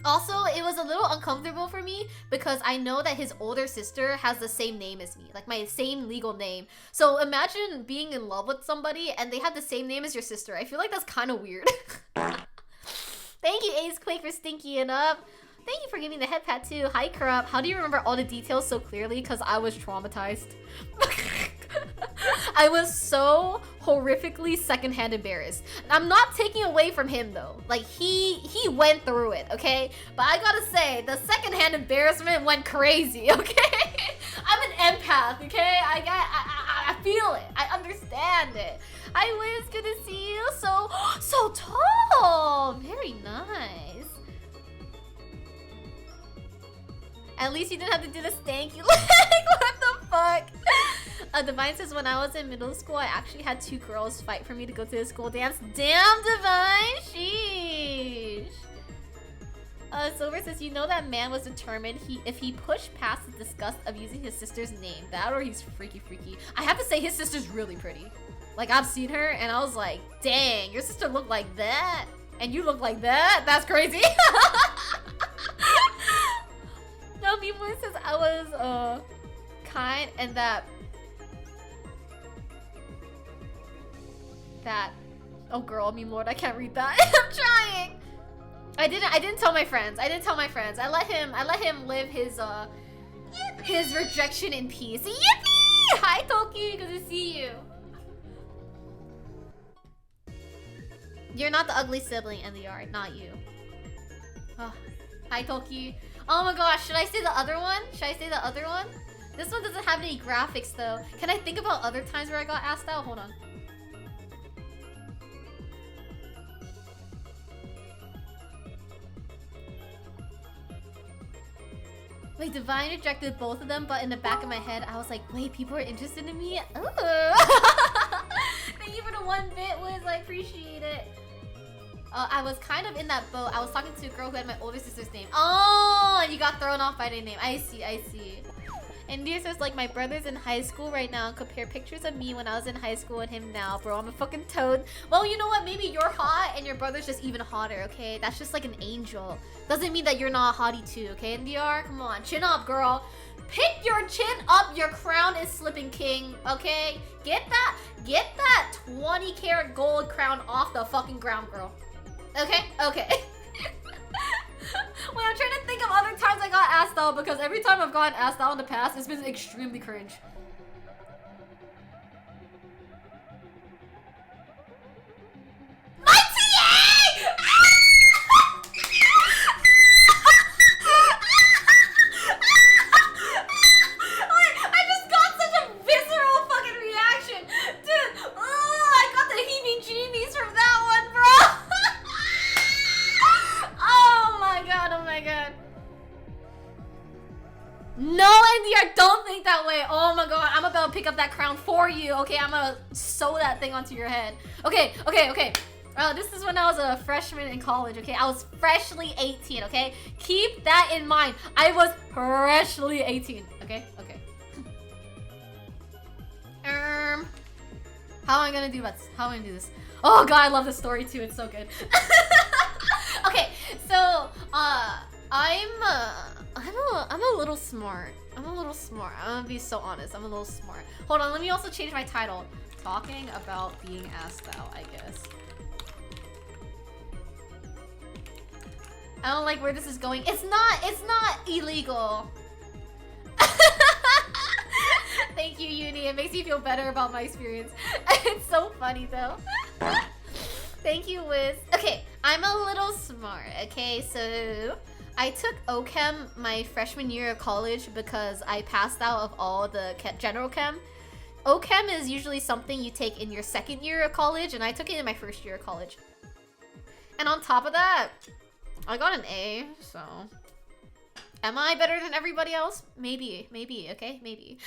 Also, it was a little uncomfortable for me because I know that his older sister has the same name as me, like my same legal name. So imagine being in love with somebody and they have the same name as your sister. I feel like that's kind of weird. Thank you, Ace Quake, for stinking up. Thank you for giving the head pat too. Hi, Corrupt. How do you remember all the details so clearly? Because I was traumatized. I was so horrifically secondhand embarrassed. I'm not taking away from him though. Like he went through it, okay? But I gotta say, the secondhand embarrassment went crazy, okay? I'm an empath, okay? I feel it. I understand it. Hi, Wiz, good to see you. So tall. Very nice. At least you didn't have to do the stanky leg. What the fuck? Divine says, when I was in middle school, I actually had 2 girls fight for me to go to the school dance. Damn, Divine! Sheesh. Silver says, you know that man was determined if he pushed past the disgust of using his sister's name. That or he's freaky. I have to say, his sister's really pretty. Like, I've seen her, and I was like, dang, your sister looked like that, and you look like that? That's crazy. No, Mimo says, I was, kind, and that oh girl, I mean lord, I can't read that. I'm trying. I didn't tell my friends. I let him live his rejection in peace. Yippee! Hi Toki, good to see you. You're not the ugly sibling in the yard, not you. Oh, hi Toki. Oh my gosh, should I say the other one? This one doesn't have any graphics though. Can I think about other times where I got asked out? Hold on. Wait, Divine rejected both of them, but in the back of my head, I was like, wait, people are interested in me? Ooh. Thank you for the 1 bit, Wiz. I appreciate it. I was kind of in that boat. I was talking to a girl who had my older sister's name. Oh, and you got thrown off by their name. I see, I see. And Dear says, like, my brother's in high school right now. Compare pictures of me when I was in high school and him now. Bro, I'm a fucking toad. Well, you know what? Maybe you're hot and your brother's just even hotter, okay? That's just like an angel. Doesn't mean that you're not a hottie too, okay, NDR? Come on, chin up, girl. Pick your chin up. Your crown is slipping, king, okay? Get that 20 karat gold crown off the fucking ground, girl. Okay? Okay. Wait, I'm trying to think of other times I got asked out because every time I've gotten asked out in the past, it's been extremely cringe. My TA! I just got such a visceral fucking reaction. Dude, I got the heebie-jeebies from that one, bro. Oh my god, oh my god. No, NDR, don't think that way. Oh my god, I'm about to pick up that crown for you, okay? I'm gonna sew that thing onto your head. Okay. This is when I was a freshman in college, okay? I was freshly 18, okay? Keep that in mind. I was freshly 18, okay? How am I gonna do this? How am I gonna do this? Oh god, I love this story too. It's so good. Okay, so I'm a little smart. I'm gonna be so honest. I'm a little smart. Hold on, let me also change my title. Talking about being asked out, I guess. I don't like where this is going. It's not illegal. Thank you, Uni. It makes me feel better about my experience. It's so funny though. Thank you, Wiz. Okay, I'm a little smart. Okay, so I took OChem my freshman year of college because I passed out of all the general chem. OChem is usually something you take in your second year of college, and I took it in my first year of college. And on top of that, I got an A, so... Am I better than everybody else? Maybe, okay? Maybe.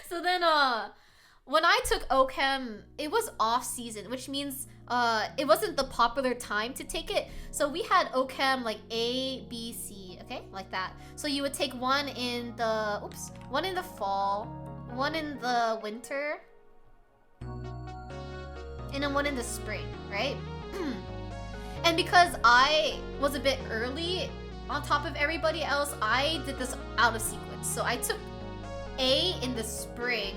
So then, when I took OChem, it was off-season, which means it wasn't the popular time to take it. So we had OChem like A, B, C, okay? Like that. So you would take one in the... Oops. One in the fall, one in the winter, and then one in the spring, right? And because I was a bit early on top of everybody else, I did this out of sequence. So I took A in the spring,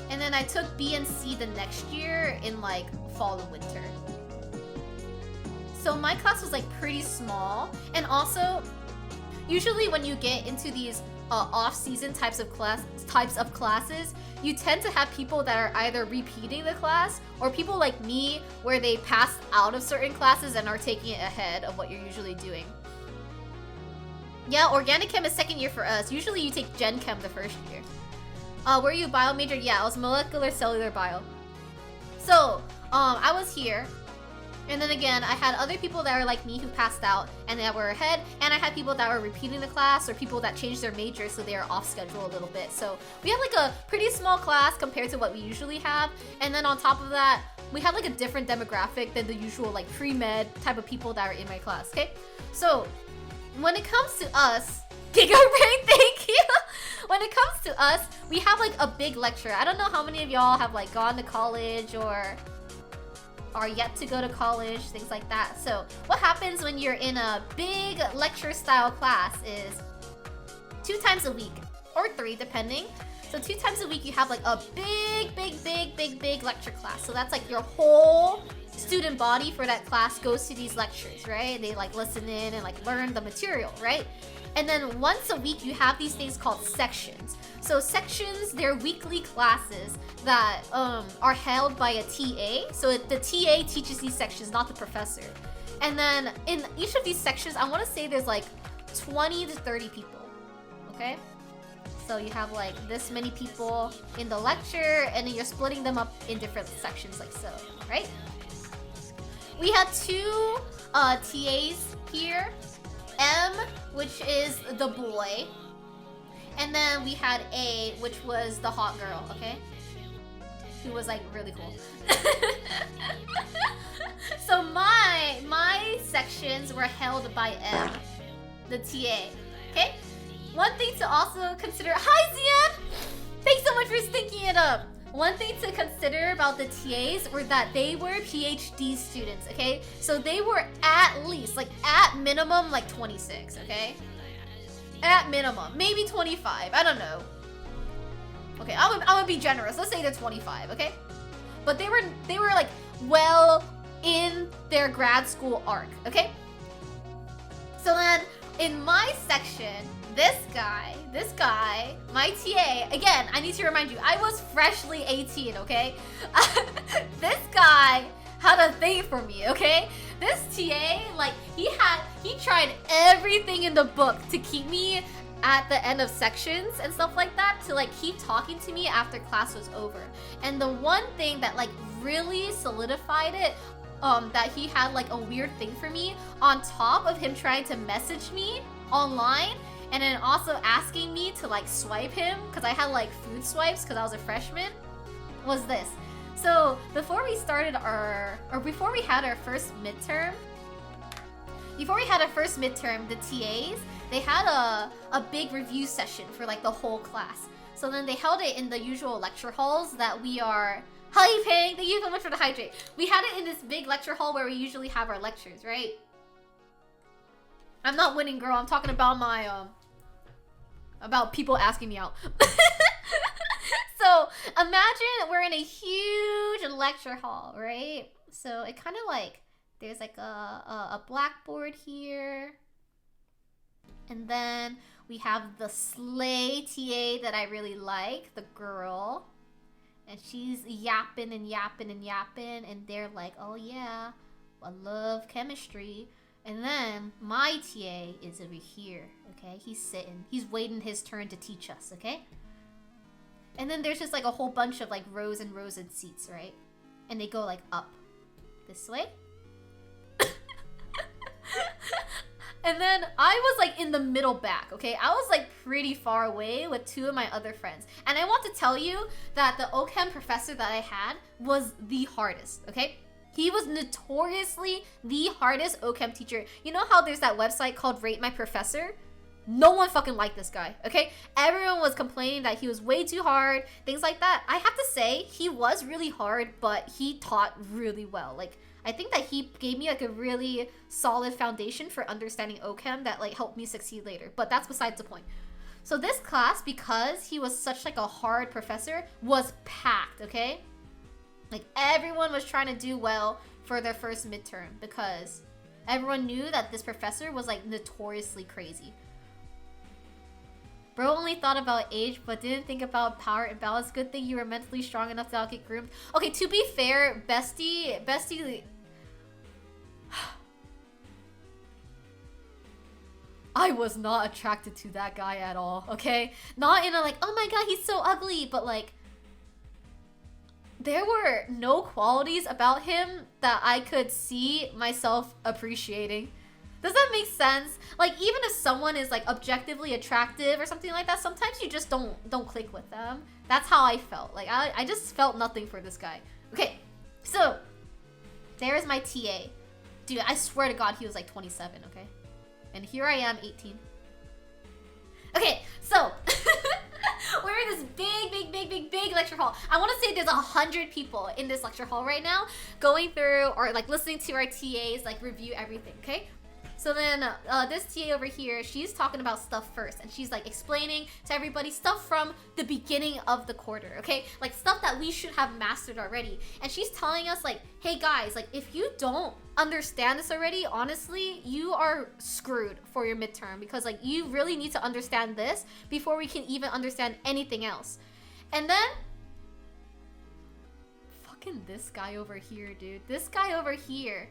and then I took B and C the next year in like fall and winter. So my class was like pretty small, and also usually when you get into these off-season types of classes, you tend to have people that are either repeating the class or people like me where they passed out of certain classes and are taking it ahead of what you're usually doing. Yeah, organic chem is second year for us. Usually you take gen chem the first year. Were you bio major? Yeah, I was molecular cellular bio. So, I was here. And then again, I had other people that are like me who passed out and that were ahead, and I had people that were repeating the class or people that changed their major so they are off schedule a little bit. So we had like a pretty small class compared to what we usually have. And then on top of that, we had like a different demographic than the usual like pre-med type of people that are in my class, okay? So when it comes to us, Giga Brain, thank you! When it comes to us, we have like a big lecture. I don't know how many of y'all have like gone to college or are yet to go to college, things like that. So what happens when you're in a big lecture style class is 2 times a week, or 3 depending. So 2 times a week you have like a big lecture class. So that's like your whole student body for that class goes to these lectures, right? They like listen in and like learn the material, right? And then once a week you have these things called sections. So sections, they're weekly classes that are held by a TA. So the TA teaches these sections, not the professor. And then in each of these sections, I want to say there's like 20 to 30 people, okay? So you have like this many people in the lecture, and then you're splitting them up in different sections like so, right? We had 2 TAs here. M, which is the boy. And then we had A, which was the hot girl, okay? Who was like really cool. So my sections were held by M, the TA, okay? One thing to also consider, hi Zian! Thanks so much for stinking it up. One thing to consider about the TAs were that they were PhD students, okay? So they were at least, like at minimum, like 26, okay? At minimum, maybe 25, I don't know. Okay, I'm gonna be generous, let's say they're 25, okay? But they were like well in their grad school arc, okay? So then, in my section, this guy, my TA, again, I need to remind you, I was freshly 18, okay? This guy had a thing for me, okay? This TA, like, he tried everything in the book to keep me at the end of sections and stuff like that, to like keep talking to me after class was over. And the one thing that like really solidified it, that he had like a weird thing for me, on top of him trying to message me online, and then also asking me to like swipe him, because I had like food swipes because I was a freshman, was this. So before we started before we had our first midterm, the TAs, they had a big review session for like the whole class. So then they held it in the usual lecture halls that we are... Hi Ping, thank you so much for the hydrate. We had it in this big lecture hall where we usually have our lectures, right? I'm not winning, girl. I'm talking about my, about people asking me out. So imagine we're in a huge lecture hall, right? So it kind of like, there's like a blackboard here. And then we have the slay TA that I really like, the girl. And she's yapping and yapping and yapping. And they're like, oh yeah, I love chemistry. And then my TA is over here, okay? He's sitting. He's waiting his turn to teach us, okay? And then there's just like a whole bunch of like rows and rows of seats, right? And they go like up this way. And then I was like in the middle back, okay? I was like pretty far away with two of my other friends. And I want to tell you that the OChem professor that I had was the hardest, okay? He was notoriously the hardest OChem teacher. You know how there's that website called Rate My Professor? No one fucking liked this guy, okay? Everyone was complaining that he was way too hard, things like that. I have to say, he was really hard, but he taught really well. Like, I think that he gave me like a really solid foundation for understanding OChem that like helped me succeed later. But that's besides the point. So this class, because he was such like a hard professor, was packed, okay? Like everyone was trying to do well for their first midterm because everyone knew that this professor was like notoriously crazy. Bro only thought about age but didn't think about power and balance. Good thing you were mentally strong enough to not get groomed. Okay, to be fair, bestie... I was not attracted to that guy at all, okay? Not in a like, oh my god, he's so ugly, but like... There were no qualities about him that I could see myself appreciating. Does that make sense? Like, even if someone is like objectively attractive or something like that, sometimes you just don't click with them. That's how I felt. Like, I just felt nothing for this guy. Okay, so there's my TA. Dude, I swear to God, he was like 27, okay? And here I am, 18. Okay, so we're in this big lecture hall. I want to say there's 100 people in this lecture hall right now going through or like listening to our TAs like review everything, okay? So then this TA over here, she's talking about stuff first, and she's like explaining to everybody stuff from the beginning of the quarter, okay? Like stuff that we should have mastered already. And she's telling us like, hey guys, like if you don't understand this already, honestly, you are screwed for your midterm because like you really need to understand this before we can even understand anything else. And then fucking this guy over here, dude. This guy over here.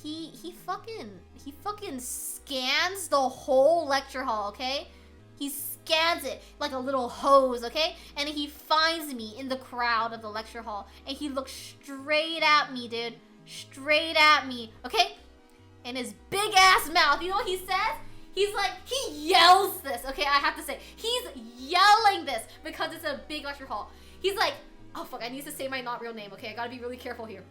He fucking scans the whole lecture hall, okay? He scans it like a little hose, okay? And he finds me in the crowd of the lecture hall, and he looks straight at me, dude. Straight at me, okay? in his big ass mouth. You know what he says? He's like, he yells this, okay? I have to say, he's yelling this because it's a big lecture hall. He's like, oh fuck, I need to say my not real name, okay? I gotta be really careful here.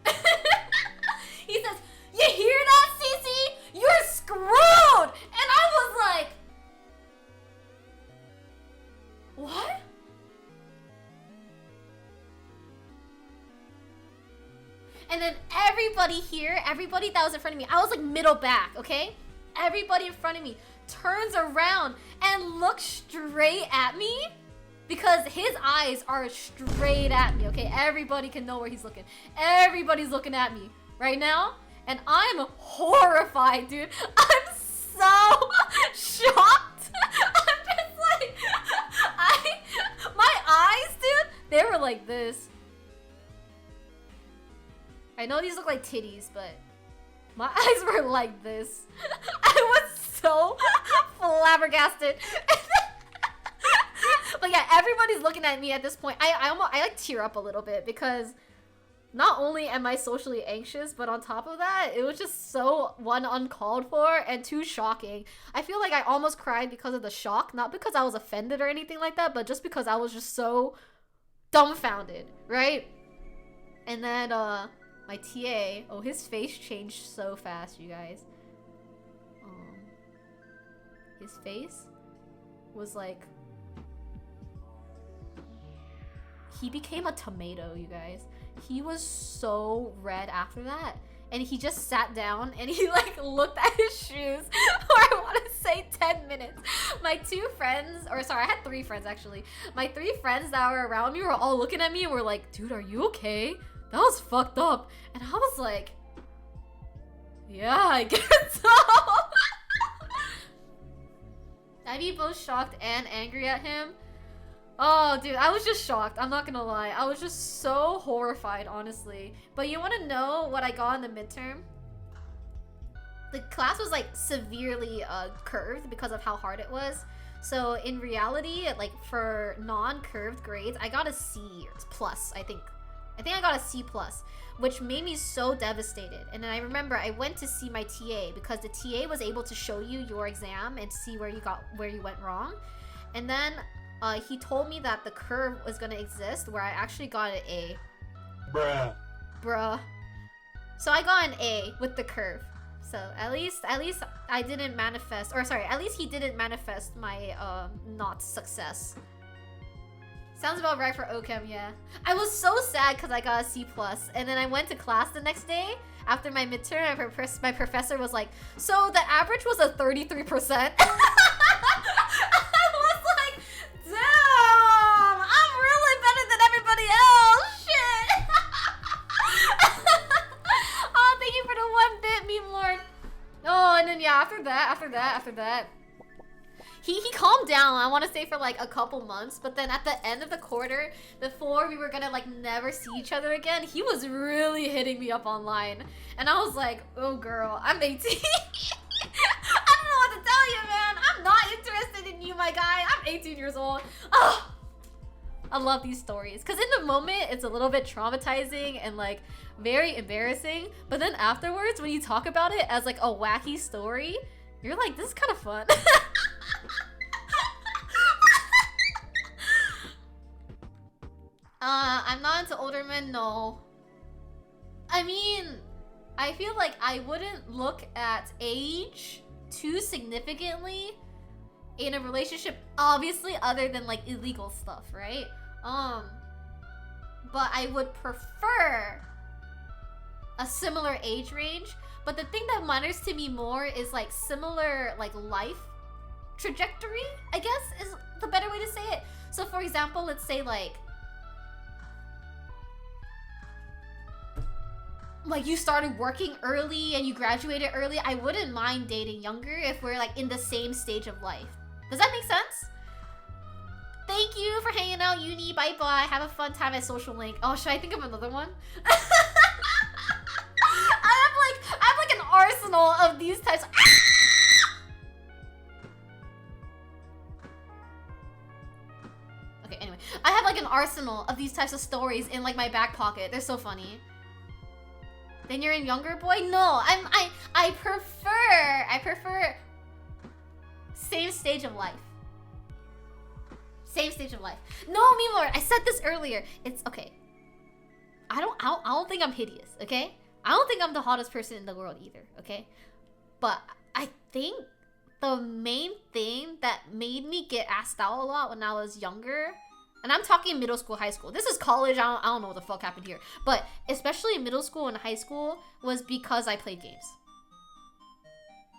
He says, you hear that, Cece? You're screwed! And I was like, what? And then everybody here, everybody that was in front of me, I was like middle back, okay? Everybody in front of me turns around and looks straight at me because his eyes are straight at me, okay? Everybody can know where he's looking. Everybody's looking at me right now, and I'm horrified, dude. I'm so shocked. I'm just like, my eyes, dude, they were like this. I know these look like titties, but my eyes were like this. I was so flabbergasted. But yeah, everybody's looking at me at this point. I like tear up a little bit because not only am I socially anxious, but on top of that, it was just so, one, uncalled for, and two, shocking. I feel like I almost cried because of the shock, not because I was offended or anything like that, but just because I was just so dumbfounded, right? And then, my TA, oh, his face changed so fast, you guys. His face was like, he became a tomato, you guys. He was so red after that. And he just sat down and he like looked at his shoes for, I want to say, 10 minutes. My two friends, or sorry, I had 3 friends actually. My 3 friends that were around me were all looking at me and were like, dude, are you okay? That was fucked up. And I was like, yeah, I guess so. I'd be both shocked and angry at him. Oh, dude, I was just shocked. I'm not gonna lie. I was just so horrified, honestly. But you wanna know what I got in the midterm? The class was like severely curved because of how hard it was. So in reality, like for non-curved grades, I got a C plus, I think. I think I got a C plus, which made me so devastated. And then I remember I went to see my TA because the TA was able to show you your exam and see where you went wrong. And then he told me that the curve was gonna exist where I actually got an A. Bruh. So I got an A with the curve. So at least I didn't manifest, or sorry, at least he didn't manifest my not success. Sounds about right for OChem, yeah. I was so sad because I got a C+, and then I went to class the next day after my midterm, and my professor was like, so the average was a 33%. I was like, damn, I'm really better than everybody else, shit. Oh, thank you for the 1 bit, meme lord. Oh, and then yeah, after that. He calmed down, I want to say, for like a couple months, but then at the end of the quarter, before we were gonna like never see each other again, he was really hitting me up online. And I was like, oh girl, I'm 18. I don't know what to tell you, man. I'm not interested in you, my guy. I'm 18 years old. Oh, I love these stories. Because in the moment, it's a little bit traumatizing and like very embarrassing. But then afterwards, when you talk about it as like a wacky story, you're like, this is kind of fun. I'm not into older men, no. I mean, I feel like I wouldn't look at age too significantly in a relationship, obviously, other than like illegal stuff, right? But I would prefer a similar age range. But the thing that matters to me more is like similar like life trajectory, I guess is the better way to say it. So for example, let's say like you started working early and you graduated early. I wouldn't mind dating younger if we're like in the same stage of life. Does that make sense? Thank you for hanging out, Uni. Bye bye. Have a fun time at Social Link. Oh, should I think of another one? I have like an arsenal of these types. Okay, anyway, I have like an arsenal of these types of stories in like my back pocket. They're so funny. Then you're a younger boy? No, I prefer same stage of life. Same stage of life. No, meme lord, I said this earlier. It's okay. I don't think I'm hideous, okay? I don't think I'm the hottest person in the world either, okay? But I think the main thing that made me get asked out a lot when I was younger, and I'm talking middle school, high school. This is college, I don't know what the fuck happened here. But especially in middle school and high school was because I played games.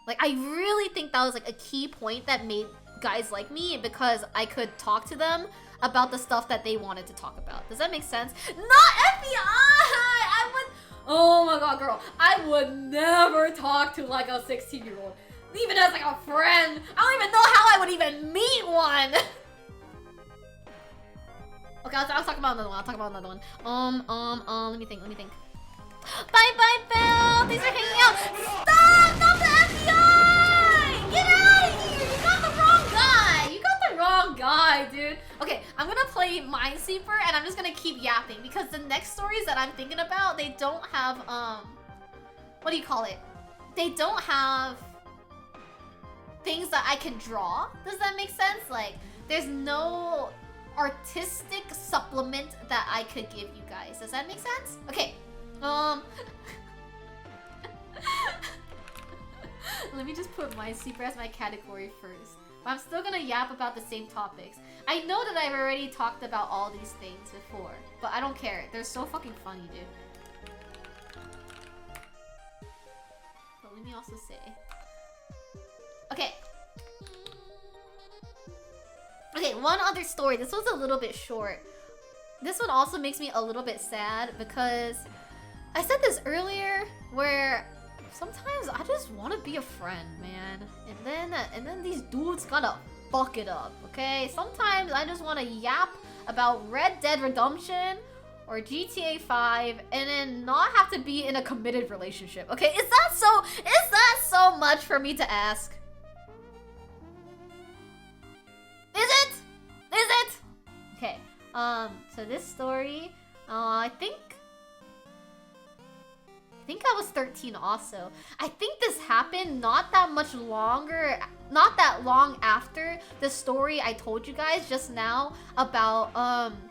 Like, I really think that was like a key point that made guys like me, because I could talk to them about the stuff that they wanted to talk about. Does that make sense? Not FBI! I would... Oh my god, girl. I would never talk to like a 16-year-old. Even as like a friend. I don't even know how I would even meet one. Okay, I'll talk about another one. Let me think. Bye, Phil! Thanks for hanging out! Stop! Not the FBI! Get out of here! You got the wrong guy, dude. Okay, I'm gonna play Minesweeper and I'm just gonna keep yapping because the next stories that I'm thinking about, they don't have, what do you call it? They don't have things that I can draw. Does that make sense? Like, there's no artistic supplement that I could give you guys. Does that make sense? Okay. Let me just put Minesweeper as my category first. But I'm still gonna yap about the same topics. I know that I've already talked about all these things before, but I don't care. They're so fucking funny, dude. But let me also say... Okay. Okay, one other story. This was a little bit short. This one also makes me a little bit sad because I said this earlier where sometimes I just want to be a friend, man. And then these dudes gotta fuck it up, okay? Sometimes I just want to yap about Red Dead Redemption or GTA 5 and then not have to be in a committed relationship, okay? Is that so much for me to ask? Is it? Okay. So this story, I think I was 13 also. I think this happened not that long after the story I told you guys just now about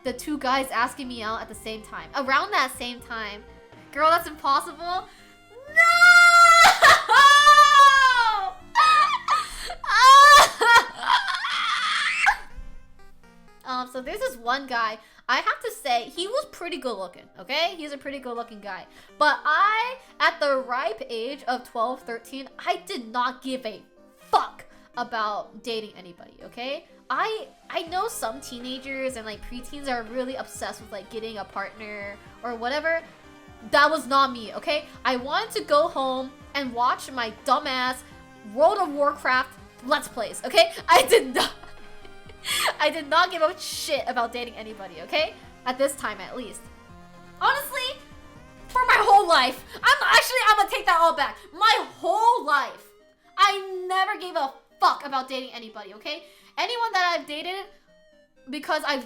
the two guys asking me out at the same time. Around that same time. Girl, that's impossible. No! So there's this one guy, I have to say, he was pretty good looking, okay? He's a pretty good looking guy. But I, at the ripe age of 12, 13, I did not give a fuck about dating anybody, okay? I know some teenagers and like preteens are really obsessed with like getting a partner or whatever. That was not me, okay? I wanted to go home and watch my dumbass World of Warcraft Let's Plays, okay? I did not give a shit about dating anybody, okay? At this time, at least. Honestly, for my whole life, I'm gonna take that all back. My whole life, I never gave a fuck about dating anybody, okay? Anyone that I've dated, because I've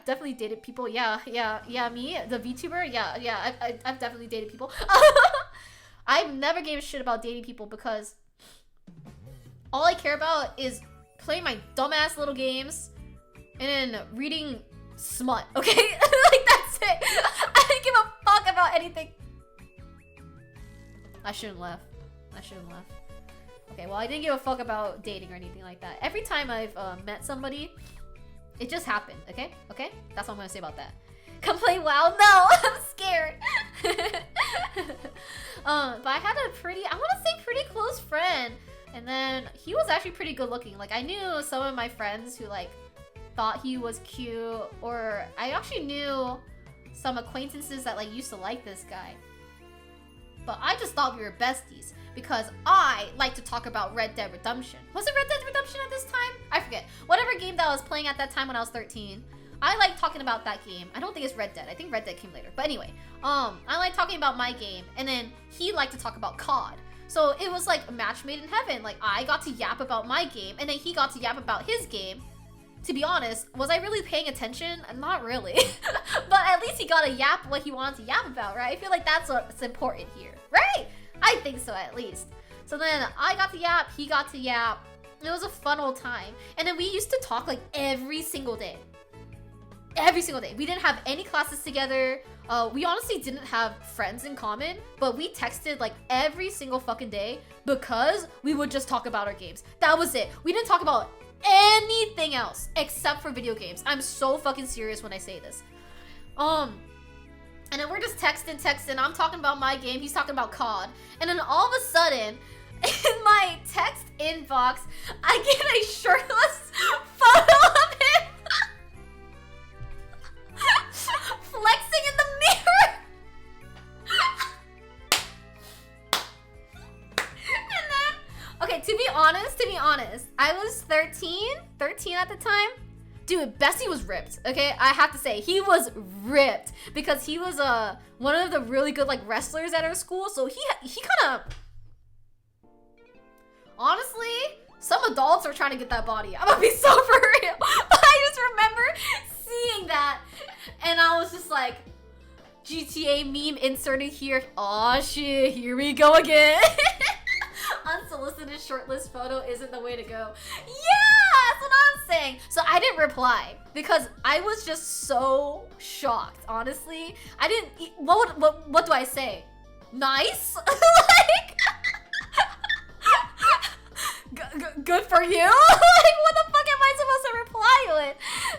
definitely dated people. Yeah, me, the VTuber. Yeah, I've definitely dated people. I've never gave a shit about dating people because all I care about is playing my dumbass little games and then reading smut, okay? Like, that's it. I didn't give a fuck about anything. I shouldn't laugh. Okay, well, I didn't give a fuck about dating or anything like that. Every time I've met somebody, it just happened, okay? Okay? That's what I'm gonna say about that. Come play WoW? No! I'm scared! But I had a pretty, I wanna say pretty close friend. And then he was actually pretty good looking. Like, I knew some of my friends who like thought he was cute, or I actually knew some acquaintances that like used to like this guy. But I just thought we were besties because I like to talk about Red Dead Redemption. Was it Red Dead Redemption at this time? I forget. Whatever game that I was playing at that time when I was 13. I like talking about that game. I don't think it's Red Dead. I think Red Dead came later. But anyway, I like talking about my game, and then he liked to talk about COD. So it was like a match made in heaven. Like, I got to yap about my game, and then he got to yap about his game. to be honest, was I really paying attention? Not really. But at least he got to yap what he wanted to yap about, right? I feel like that's what's important here, right? I think so, at least. So then I got to yap, he got to yap. It was a fun old time. And then we used to talk like every single day. Every single day. We didn't have any classes together. We honestly didn't have friends in common, but we texted like every single fucking day because we would just talk about our games. That was it. We didn't talk about anything else except for video games. I'm so fucking serious when I say this. And then we're just texting. I'm talking about my game. He's talking about COD. And then all of a sudden, in my text inbox, I get a shirtless photo of him flexing in the mirror. And then, okay, to be honest, I was 13 at the time. Dude, Bessie was ripped, okay? I have to say, he was ripped because he was one of the really good like wrestlers at our school. So he kind of, honestly, some adults are trying to get that body. I'm gonna be so for real. But I just remember seeing that, and I was just like, GTA meme inserted here. Aw shit, here we go again. Unsolicited shirtless photo isn't the way to go. Yeah, that's what I'm saying. So I didn't reply because I was just so shocked. Honestly, I didn't. What do I say? Nice, like. Good for you. Like, what the fuck am I supposed to reply with?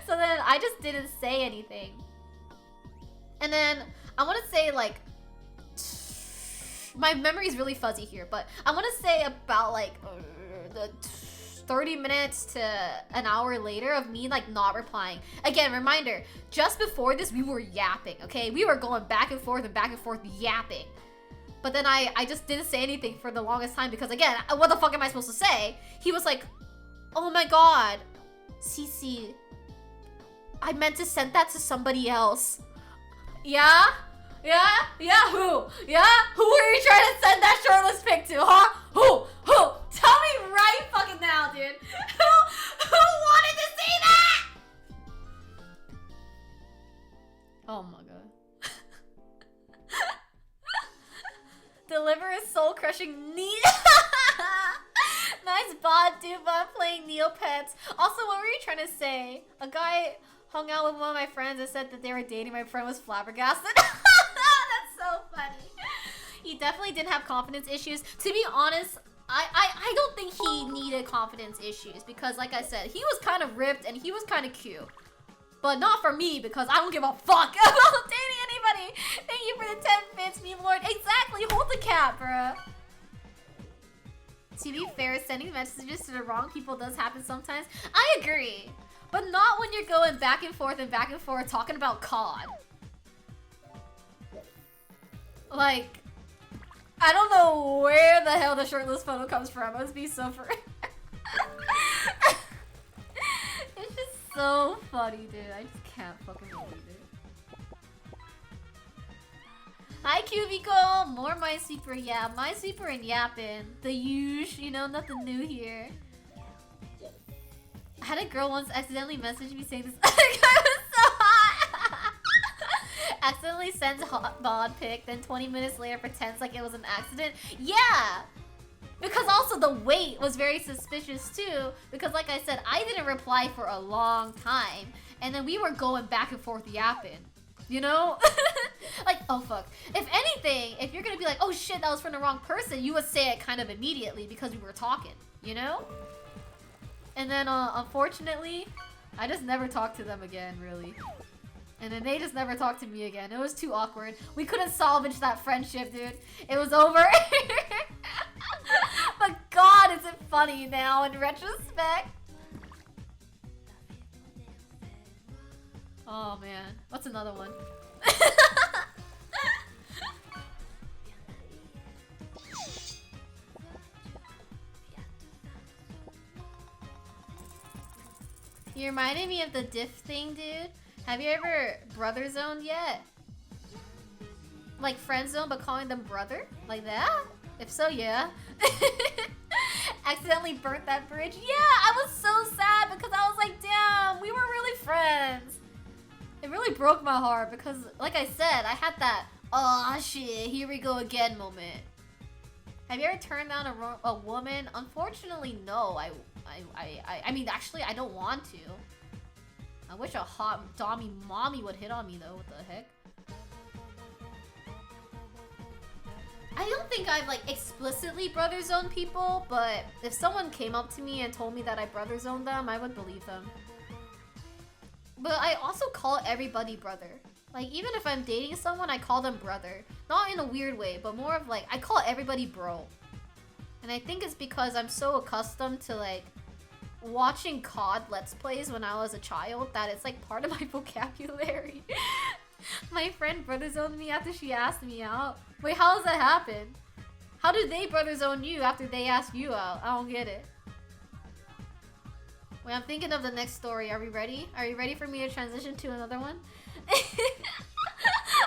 So then I just didn't say anything. And then I want to say like. My memory is really fuzzy here, but I want to say about like the 30 minutes to an hour later of me like not replying. Again, reminder, just before this we were yapping, okay? We were going back and forth yapping. But then I just didn't say anything for the longest time because again, what the fuck am I supposed to say? He was like, oh my god, Cece, I meant to send that to somebody else. Yeah? Yeah? Yeah, who? Yeah? Who are you trying to send that shirtless pic to, huh? Who? Tell me right fucking now, dude. Who wanted to see that? Oh my god. Deliver a soul-crushing knee. Nice bod, dude, but I'm playing Neopets. Also, what were you trying to say? A guy hung out with one of my friends and said that they were dating. My friend was flabbergasted. That's so funny. He definitely didn't have confidence issues. To be honest, I don't think he needed confidence issues because, like I said, he was kind of ripped and he was kind of cute. But not for me because I don't give a fuck about dating anybody. Thank you for the 10 bits, meme lord. Exactly, hold the cap, bruh. To be fair, sending messages to the wrong people does happen sometimes. I agree. But not when you're going back and forth talking about COD. Like, I don't know where the hell the shirtless photo comes from. Let's be so for It's just so funny, dude. I just can't fucking believe it. Hi, Cubicle! More Minesweeper, yeah. Minesweeper and yapping. The usual, you know, nothing new here. I had a girl once accidentally message me saying this other guy was so hot. Accidentally sends hot bod pic, then 20 minutes later pretends like it was an accident. Yeah! Because also the wait was very suspicious too. Because like I said, I didn't reply for a long time. And then we were going back and forth yapping. You know? Like, oh fuck. If anything, if you're gonna be like, oh shit, that was from the wrong person, you would say it kind of immediately because we were talking. You know? And then, unfortunately, I just never talked to them again, really. And then they just never talked to me again. It was too awkward. We couldn't salvage that friendship, dude. It was over. But God, is it funny now in retrospect? Oh man, what's another one? You reminded me of the diff thing, dude. Have you ever brother zoned yet? Like friend zone, but calling them brother? Like that? If so, yeah. accidentally burnt that bridge. Yeah, I was so sad because I was like, damn, we were really friends. It really broke my heart because, like I said, I had that, oh shit, here we go again moment. Have you ever turned down a woman? Unfortunately, no. I mean, actually, I don't want to. I wish a hot dommy mommy would hit on me though. What the heck? I don't think I've like explicitly brother zoned people, but if someone came up to me and told me that I brother zoned them, I would believe them. But I also call everybody brother. Like, even if I'm dating someone, I call them brother. Not in a weird way, but more of like, I call everybody bro. And I think it's because I'm so accustomed to like watching COD Let's Plays when I was a child that it's like part of my vocabulary. My friend brother zoned me after she asked me out. Wait, how does that happen? How do they brother zone you after they ask you out? I don't get it. Wait, I'm thinking of the next story. Are we ready? Are you ready for me to transition to another one?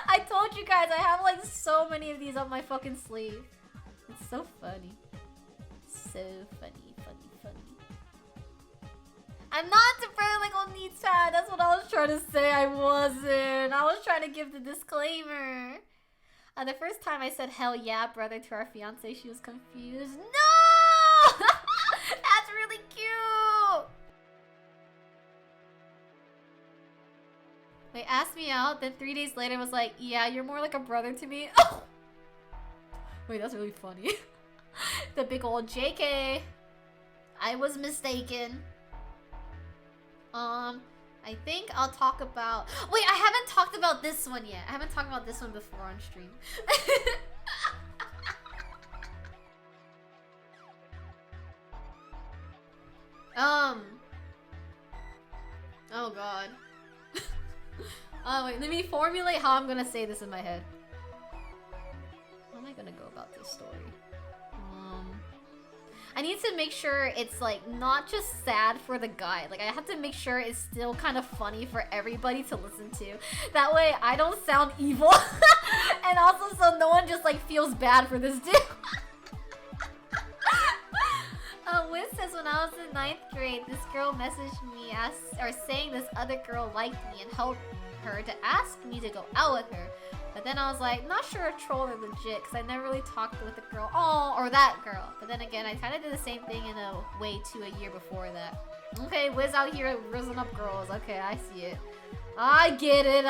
I told you guys I have like so many of these up my fucking sleeve. It's so funny. So funny. I'm not super like Onita. That's what I was trying to say. I wasn't. I was trying to give the disclaimer. The first time I said hell yeah, brother, to our fiance, she was confused. No! That's really cute! They asked me out, then 3 days later was like, yeah, you're more like a brother to me. Oh! Wait, that's really funny. The big old JK. I was mistaken. I think I'll talk about... Wait, I haven't talked about this one yet. I haven't talked about this one before on stream. Oh god. Wait, let me formulate how I'm gonna say this in my head. How am I gonna go about this story? I need to make sure it's like not just sad for the guy. Like I have to make sure it's still kind of funny for everybody to listen to. That way I don't sound evil. And also so no one just like feels bad for this dude. Wiz says when I was in 9th grade, this girl messaged me saying this other girl liked me and helped her to ask me to go out with her. But then I was like, not sure if troll or legit, because I never really talked with the girl, or that girl. But then again, I kind of did the same thing in a way to a year before that. Okay, Wiz out here rizzing up girls. Okay, I see it. I get it.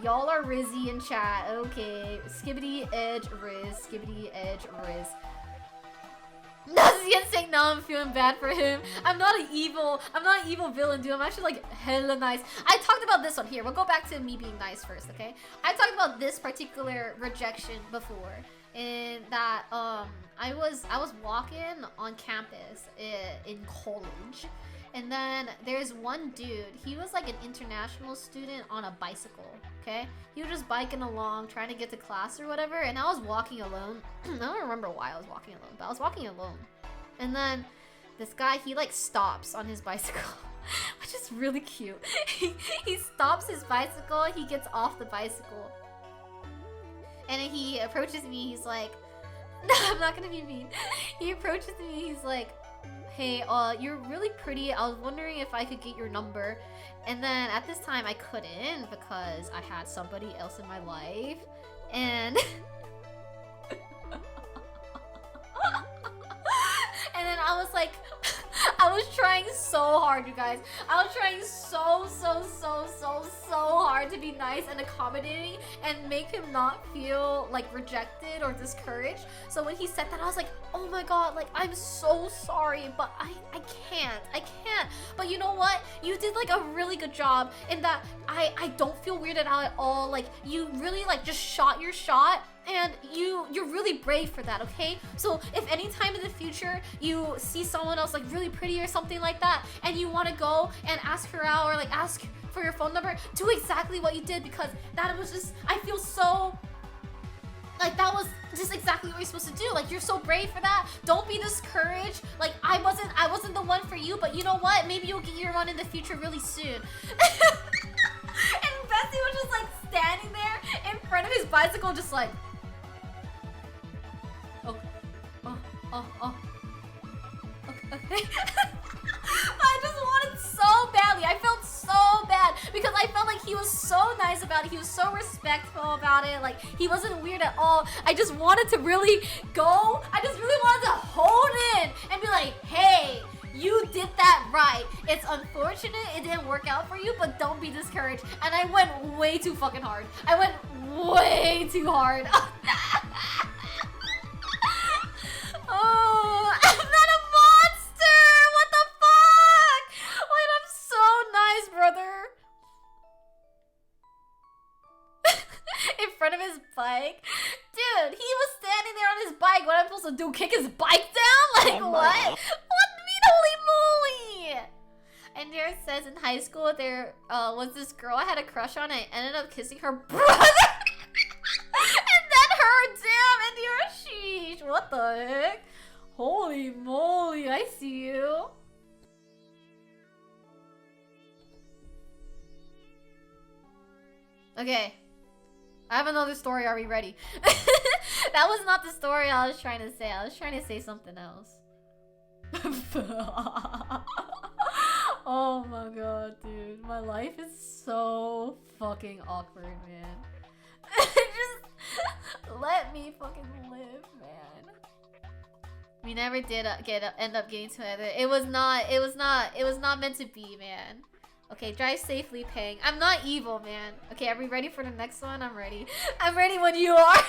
Y'all are Rizzy in chat. Okay, skibbity edge Riz, skibbity edge Riz. Nazian saying no, I'm feeling bad for him. I'm not an evil villain, dude. I'm actually like hella nice. I talked about this one here. We'll go back to me being nice first, okay? I talked about this particular rejection before. In that I was walking on campus in college. And then there's one dude, he was like an international student on a bicycle, okay? He was just biking along, trying to get to class or whatever, and I was walking alone. I don't remember why I was walking alone, but I was walking alone. And then this guy, he like stops on his bicycle, which is really cute. He stops his bicycle, he gets off the bicycle. And then he approaches me, he's like, no, I'm not gonna be mean. He approaches me, he's like, hey, you're really pretty. I was wondering if I could get your number. And then at this time I couldn't because I had somebody else in my life. And and then I was like, I was trying so hard, you guys. I was trying so hard to be nice and accommodating and make him not feel like rejected or discouraged. So when he said that, I was like, oh my god, like I'm so sorry, but I can't. But you know what? You did like a really good job in that I don't feel weirded out at all. Like you really like just shot your shot. And you're really brave for that, okay? So if any time in the future you see someone else like really pretty or something like that, and you want to go and ask her out or like ask for your phone number, do exactly what you did, because that was just, I feel so like that was just exactly what you're supposed to do. Like you're so brave for that. Don't be discouraged. Like I wasn't the one for you, but you know what? Maybe you'll get your one in the future really soon. And Bessie was just like standing there in front of his bicycle, just like. Okay? I just wanted so badly. I felt so bad because I felt like he was so nice about it. He was so respectful about it. Like, he wasn't weird at all. I just wanted to really go. I just really wanted to hold in and be like, hey, you did that right. It's unfortunate it didn't work out for you, but don't be discouraged. And I went way too fucking hard. I went way too hard. Oh, I'm not a monster! What the fuck? Wait, I'm so nice, brother. In front of his bike? Dude, he was standing there on his bike. What am I supposed to do? Kick his bike down? Like, what? What mean, holy moly? And there it says in high school there was this girl I had a crush on. I ended up kissing her brother. And then her, damn, and your sheesh. What the heck? Holy moly, I see you. Okay. I have another story. Are we ready? That was not the story I was trying to say. I was trying to say something else. Oh my god, dude. My life is so fucking awkward, man. Just let me fucking live, man. We never did end up getting together. It was not meant to be, man. Okay, drive safely, Peng. I'm not evil, man. Okay, are we ready for the next one? I'm ready. I'm ready when you are.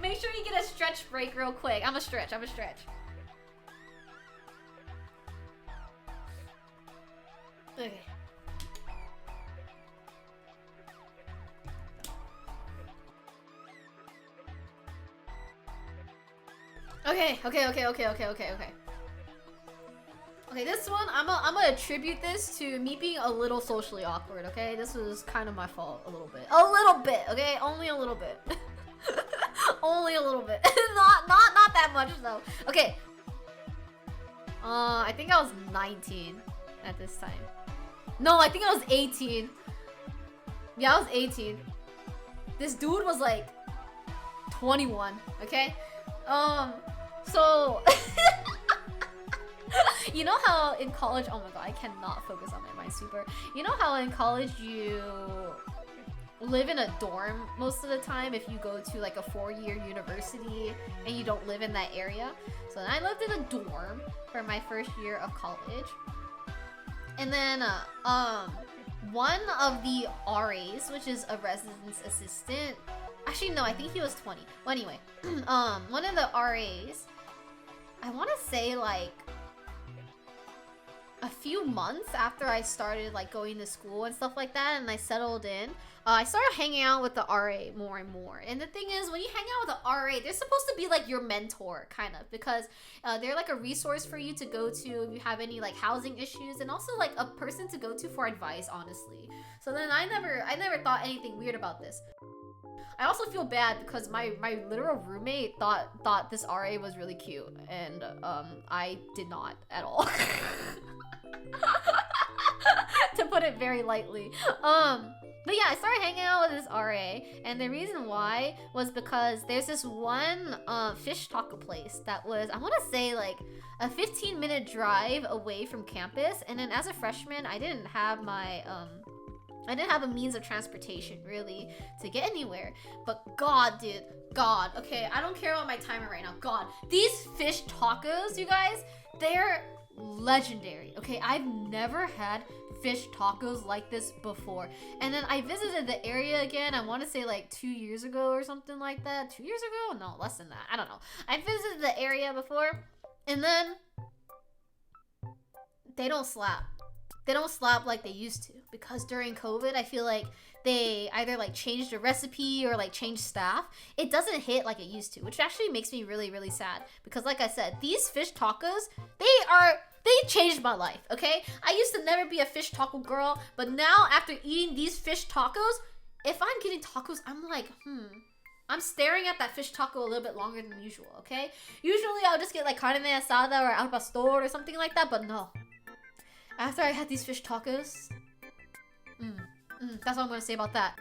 Make sure you get a stretch break real quick. I'm a stretch. Okay. Okay, this one, I'm gonna attribute this to me being a little socially awkward, okay? This was kind of my fault a little bit. A little bit, okay? Only a little bit. Only a little bit. not that much though. Okay. I think I was 19 at this time. No, I think I was 18. Yeah, I was 18. This dude was like 21, okay? So you know how in college, oh my god, I cannot focus on my Minesweeper. You know how in college you live in a dorm most of the time if you go to like a 4-year university and you don't live in that area? So then I lived in a dorm for my first year of college. And then one of the RAs, which is a residence assistant, actually no, I think he was 20. Well, anyway, one of the RAs, I want to say like a few months after I started like going to school and stuff like that and I settled in, I started hanging out with the RA more and more. And the thing is, when you hang out with the RA, they're supposed to be like your mentor, kind of, because they're like a resource for you to go to if you have any like housing issues, and also like a person to go to for advice, honestly. So then I never thought anything weird about this. I also feel bad because my literal roommate thought this RA was really cute, and I did not at all. To put it very lightly. But yeah, I started hanging out with this RA, and the reason why was because there's this one fish taco place that was, I want to say, like a 15-minute drive away from campus. And then as a freshman, I didn't have a means of transportation really to get anywhere. But god, dude, god, okay, I don't care about my timer right now. God, these fish tacos, you guys, they're legendary. Okay, I've never had fish tacos like this before. And then I visited the area again, I want to say like 2 years ago or something like that. 2 years ago? No, less than that. I don't know. I visited the area before, and then they don't slap. They don't slap like they used to, because during COVID, I feel like they either like changed the recipe or like changed staff. It doesn't hit like it used to, which actually makes me really, really sad, because like I said, these fish tacos, they changed my life, okay? I used to never be a fish taco girl, but now after eating these fish tacos, if I'm getting tacos, I'm like, I'm staring at that fish taco a little bit longer than usual, okay? Usually I'll just get like carne asada or al pastor or something like that, but no. After I had these fish tacos, that's all I'm gonna say about that.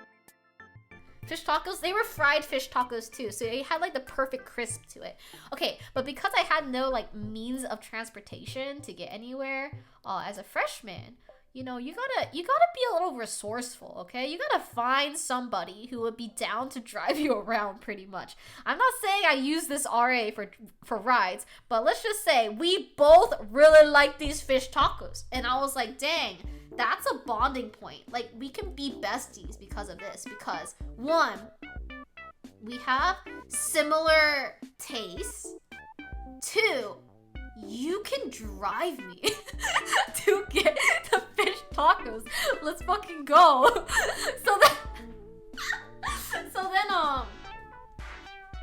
fish tacos, they were fried fish tacos too, so they had like the perfect crisp to it. Okay, but because I had no like means of transportation to get anywhere as a freshman, you know, you gotta be a little resourceful, okay? You gotta find somebody who would be down to drive you around, pretty much. I'm not saying I use this RA for rides, but let's just say we both really like these fish tacos, and I was like, dang, that's a bonding point. Like, we can be besties because of this. Because one, we have similar tastes. Two, you can drive me to get the fish tacos. Let's fucking go. So then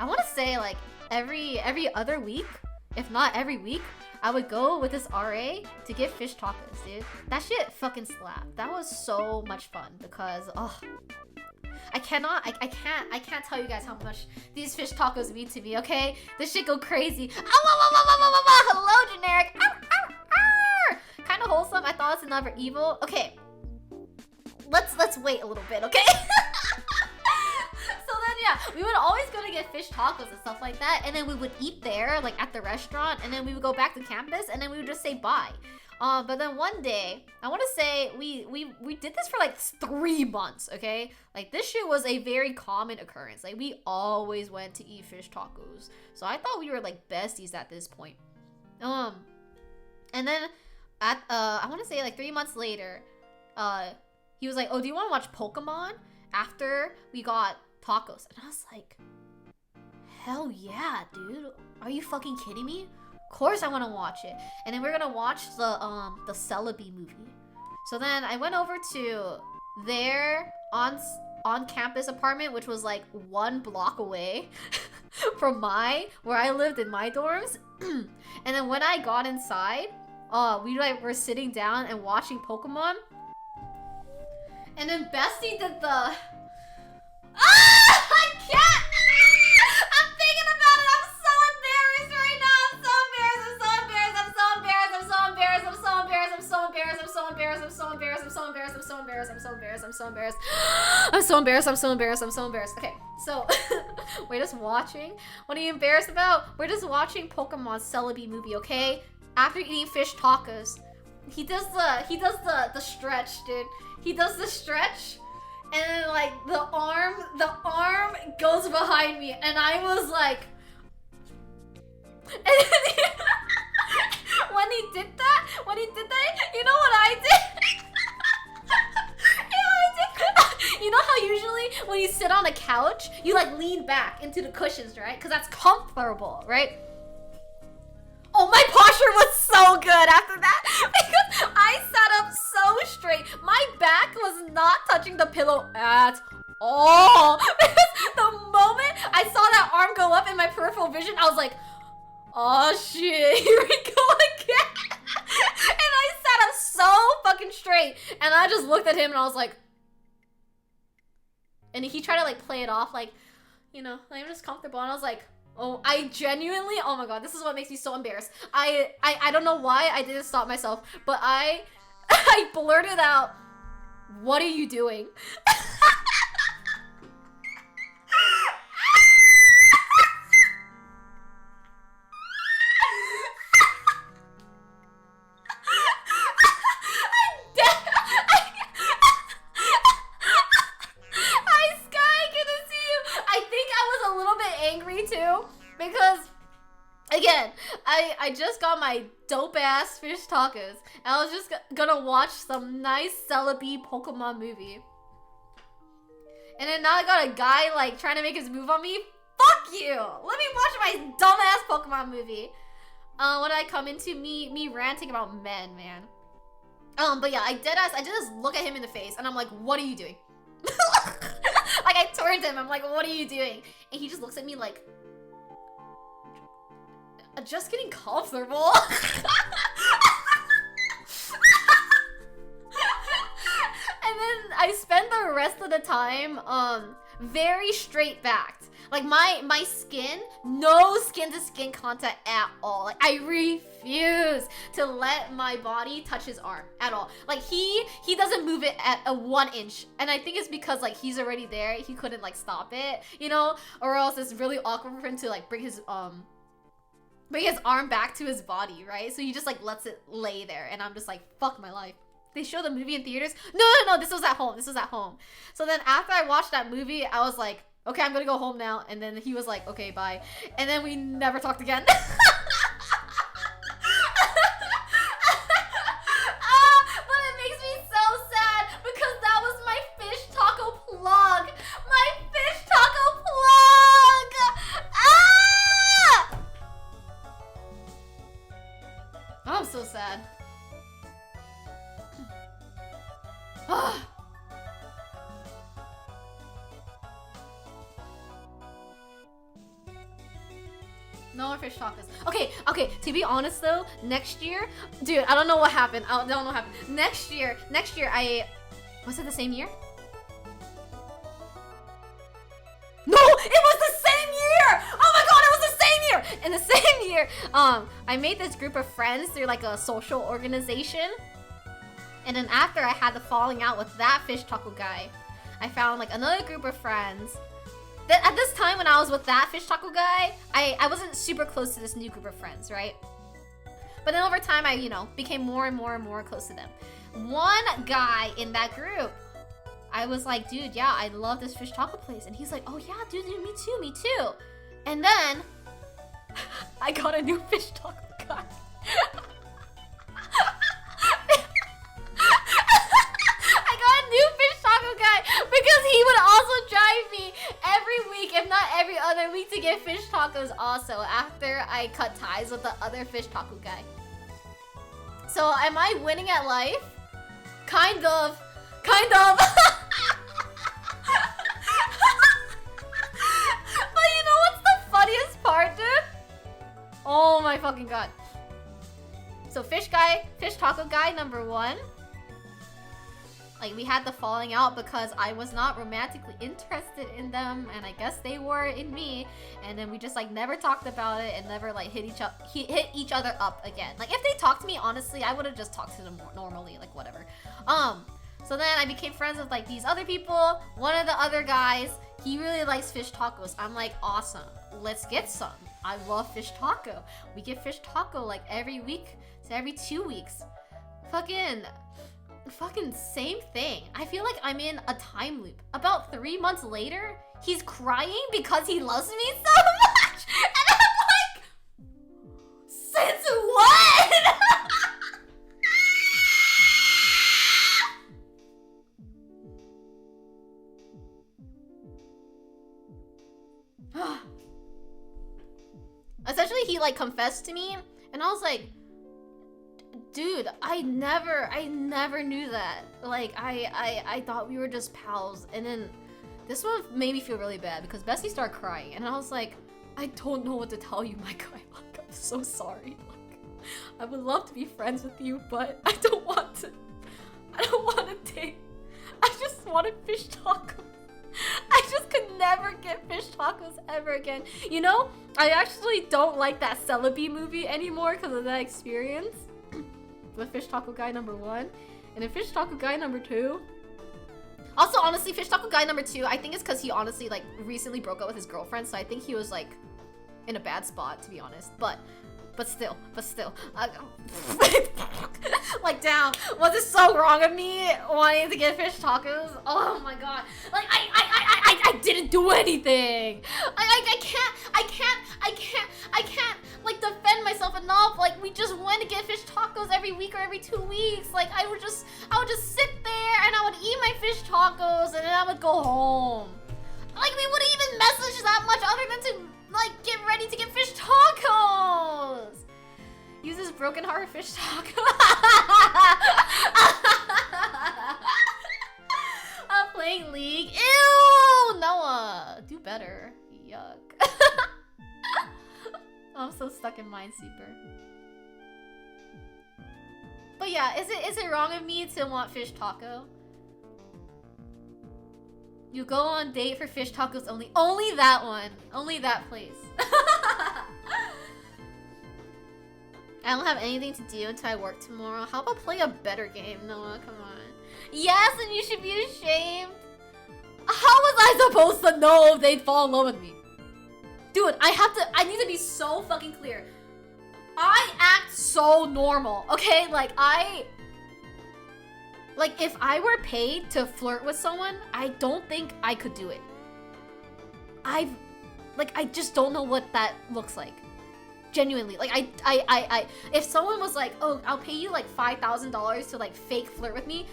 I want to say like every other week, if not every week, I would go with this RA to get fish tacos, dude. That shit fucking slapped. That was so much fun because I can't tell you guys how much these fish tacos mean to me, okay? This shit go crazy. Hello, generic. Kind of wholesome. I thought it's another evil. Okay. Let's wait a little bit, okay? So then, yeah, we would always go to get fish tacos and stuff like that, and then we would eat there, like at the restaurant, and then we would go back to campus, and then we would just say bye. But then one day, I want to say we did this for like 3 months, okay? Like, this shit was a very common occurrence. Like, we always went to eat fish tacos. So I thought we were like besties at this point. And then at I want to say like 3 months later, he was like, "Oh, do you want to watch Pokemon after we got tacos?" And I was like, "Hell yeah, dude. Are you fucking kidding me? Of course I want to watch it." And then we're gonna watch the Celebi movie. So then I went over to their on-campus apartment, which was like 1 block away from where I lived in my dorms. And then when I got inside, we like were sitting down and watching Pokemon. And then Bestie did the I can't! I'm thinking about it. I'm so embarrassed right now. I'm so embarrassed. I'm so embarrassed. I'm so embarrassed. I'm so embarrassed. I'm so embarrassed. I'm so embarrassed. I'm so embarrassed. I'm so embarrassed. I'm so embarrassed. I'm so embarrassed. I'm so embarrassed. I'm so embarrassed. I'm so embarrassed. I'm so embarrassed. I'm so embarrassed. Okay, so we're just watching. What are you embarrassed about? We're just watching Pokemon Celebi movie, okay? After eating fish tacos, he does the stretch, dude. He does the stretch. And then, like, the arm goes behind me, and I was like, and then when he did that, you know what I did? You know how usually when you sit on a couch, you like lean back into the cushions, right? Because that's comfortable, right? Oh, my posture was so good after that because I sat up so straight. My back was not touching the pillow at all. Because the moment I saw that arm go up in my peripheral vision, I was like, oh shit, here we go again. And I sat up so fucking straight, and I just looked at him and I was like, and he tried to like play it off like, you know, like, I'm just comfortable, and I was like, oh, I genuinely, oh my god, this is what makes me so embarrassed. I don't know why I didn't stop myself, but I blurted out, "What are you doing?" Because, again, I just got my dope-ass fish tacos, and I was just gonna watch some nice Celebi Pokemon movie. And then now I got a guy, like, trying to make his move on me. Fuck you! Let me watch my dumbass Pokemon movie. When I come into me ranting about men, man. But yeah, I did just look at him in the face, and I'm like, "What are you doing?" Like, I turned to him, I'm like, "What are you doing?" And he just looks at me like, "Just getting comfortable." And then I spent the rest of the time very straight backed. Like my skin, no skin to skin contact at all. Like I refuse to let my body touch his arm at all. Like he doesn't move it at a 1 inch, and I think it's because like he's already there. He couldn't like stop it, you know, or else it's really awkward for him to like bring his arm back to his body, right? So he just like lets it lay there, and I'm just like, fuck my life. They show the movie in theaters? No, this was at home. So then after I watched that movie, I was like, okay, I'm gonna go home now. And then he was like, okay, bye. And then we never talked again. But it makes me so sad because that was my fish taco plug. My fish taco plug! Ah! Oh, I'm so sad. No more fish tacos. Okay, to be honest though, next year, dude, I don't know what happened. I don't know what happened. Next year, was it the same year? No, it was the same year! Oh my god, it was the same year! In the same year, I made this group of friends through like a social organization. And then after I had the falling out with that fish taco guy, I found like another group of friends. At this time when I was with that fish taco guy, I wasn't super close to this new group of friends, right? But then over time, I, you know, became more and more close to them. One guy in that group, I was like, dude, yeah, I love this fish taco place. And he's like, oh yeah, dude, me too. And then, I got a new fish taco guy. Because he would also drive me every week, if not every other week, to get fish tacos also after I cut ties with the other fish taco guy. So am I winning at life? Kind of. But you know what's the funniest part, dude? Oh my fucking god. So fish taco guy number 1. Like, we had the falling out because I was not romantically interested in them, and I guess they were in me. And then we just like never talked about it and never like hit each other up again. Like, if they talked to me, honestly, I would have just talked to them normally, like whatever. So then I became friends with like these other people. One of the other guys, he really likes fish tacos. I'm like, awesome, let's get some. I love fish taco. We get fish taco like every week to every 2 weeks. Fucking same thing. I feel like I'm in a time loop. About 3 months later, he's crying because he loves me so much. And I'm like, since when? Essentially, he like confessed to me, and I was like, dude, I never knew that. Like, I thought we were just pals. And then this one made me feel really bad because Bessie started crying, and I was like, I don't know what to tell you, my guy. Like, I'm so sorry. Like, I would love to be friends with you, but I don't want to date. I just wanted fish tacos. I just could never get fish tacos ever again. You know, I actually don't like that Celebi movie anymore because of that experience. With fish taco guy number 1 and then fish taco guy number 2. Also, honestly, fish taco guy number 2, I think it's because he honestly like recently broke up with his girlfriend, so I think he was like in a bad spot, to be honest. But still, like, damn, was it so wrong of me wanting to get fish tacos? Oh my god, like I didn't do anything. I can't like defend myself enough. Like, we just went to get fish tacos every week or every 2 weeks. Like, I would just sit there and I would eat my fish tacos and then I would go home. Like, we wouldn't even message that much other than to like get ready to get fish tacos. Use this broken heart fish taco. I'm playing League. Ew, Noah, do better. Yuck. I'm so stuck in Minesweeper. But yeah, is it wrong of me to want fish taco? You go on date for fish tacos only. Only that one. Only that place. I don't have anything to do until I work tomorrow. How about play a better game, Noah? Come on. Yes, and you should be ashamed. How was I supposed to know if they'd fall in love with me? Dude, I need to be so fucking clear. I act so normal, okay? Like, if I were paid to flirt with someone, I don't think I could do it. I just don't know what that looks like. Genuinely, like, if someone was like, oh, I'll pay you like $5,000 to like fake flirt with me,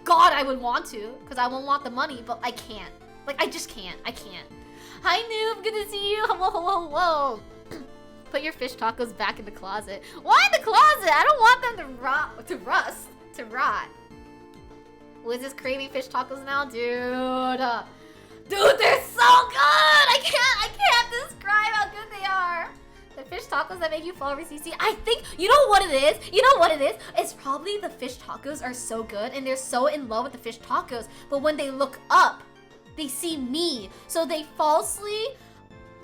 God, I would want to, because I won't want the money, but I can't. Like, I just can't. I can't. Hi, Noob, good to see you. Hello, hello, hello. Put your fish tacos back in the closet. Why in the closet? I don't want them to rot. Was this craving fish tacos now, dude? Dude, they're so good. I can't describe how good they are. The fish tacos that make you fall over CC. I think, you know what it is? It's probably the fish tacos are so good and they're so in love with the fish tacos. But when they look up, they see me. So they falsely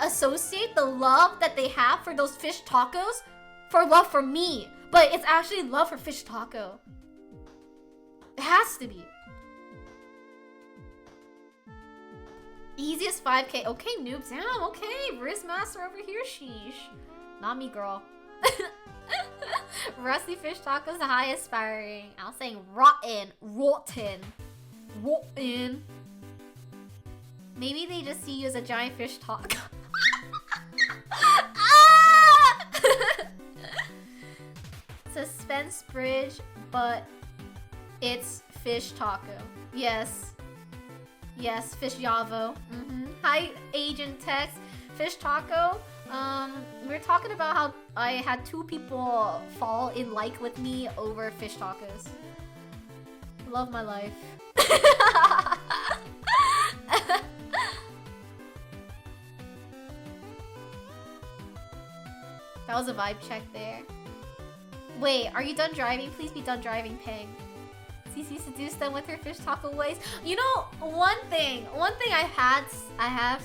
associate the love that they have for those fish tacos for love for me. But it's actually love for fish taco. It has to be. Easiest 5K. Okay, noobs. Damn, okay. Riz Master over here, sheesh. Not me, girl. Rusty fish tacos, the high aspiring. I was saying rotten. Maybe they just see you as a giant fish taco. Ah! Suspense bridge, but it's fish taco. Yes. Yes, fish yavo. Hi, Agent Tex. Fish taco. We were talking about how I had 2 people fall in like with me over fish tacos. Love my life. That was a vibe check there. Wait, are you done driving? Please be done driving, Peng. CC seduced them with her fish taco ways. You know, one thing I have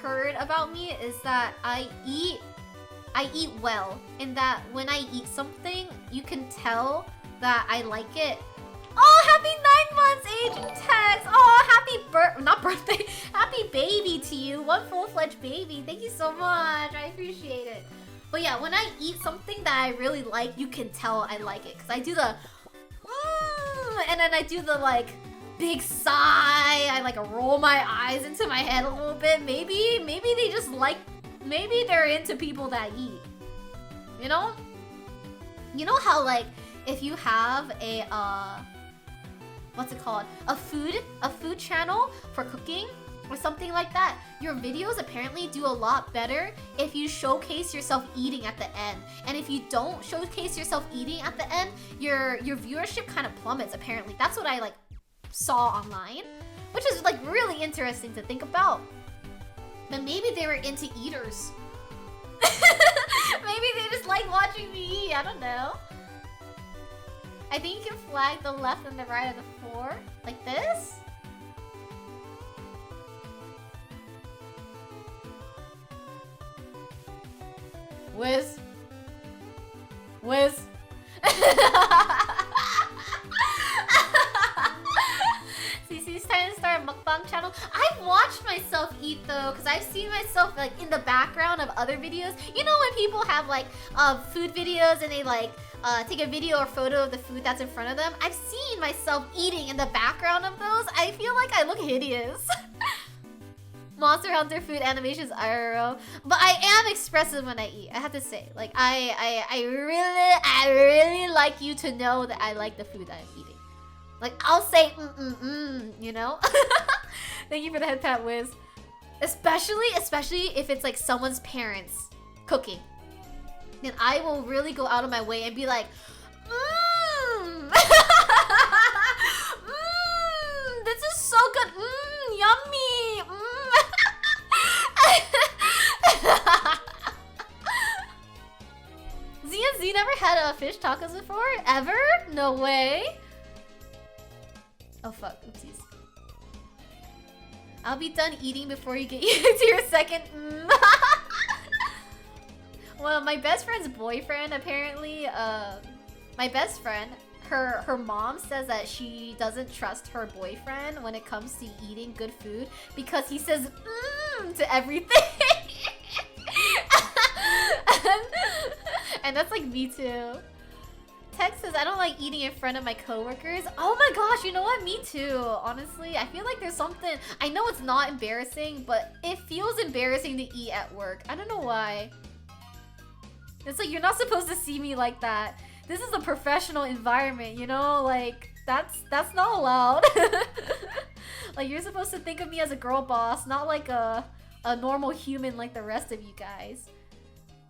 heard about me is that I eat well, in that when I eat something, you can tell that I like it. Oh, happy 9 months, Agent Tex. Oh, happy happy baby to you. 1 full-fledged baby. Thank you so much. I appreciate it. But yeah, when I eat something that I really like, you can tell I like it. Because I do the... and then I do the, like, big sigh. I, like, roll my eyes into my head a little bit. Maybe they just like... Maybe they're into people that eat. You know? You know how, like, if you have a, what's it called? A food channel for cooking? Or something like that. Your videos apparently do a lot better if you showcase yourself eating at the end. And if you don't showcase yourself eating at the end, your viewership kind of plummets apparently. That's what I like saw online, which is like really interesting to think about. But maybe they were into eaters. Maybe they just like watching me eat. I don't know. I think you can flag the left and the right of the 4 like this. Wiz. CC's time to start a mukbang channel. I've watched myself eat though, because I've seen myself like in the background of other videos. You know when people have like food videos and they like take a video or photo of the food that's in front of them? I've seen myself eating in the background of those. I feel like I look hideous. Monster Hunter food animations IRL, but I am expressive when I eat. I have to say, like I really like you to know that I like the food that I'm eating. Like I'll say you know. Thank you for the head pat, Wiz. Especially if it's like someone's parents cooking, then I will really go out of my way and be like, this is so good, yummy. Z never had fish tacos before? Ever? No way. Oh fuck, oopsies. I'll be done eating before you get to your second. Well, my best friend's boyfriend apparently, my best friend, her mom says that she doesn't trust her boyfriend when it comes to eating good food because he says to everything. And that's like me too. Tex says, I don't like eating in front of my coworkers. Oh my gosh, you know what? Me too. Honestly, I feel like there's something. I know it's not embarrassing, but it feels embarrassing to eat at work. I don't know why. It's like you're not supposed to see me like that. This is a professional environment, you know? Like that's not allowed. Like you're supposed to think of me as a girl boss, not like a normal human like the rest of you guys.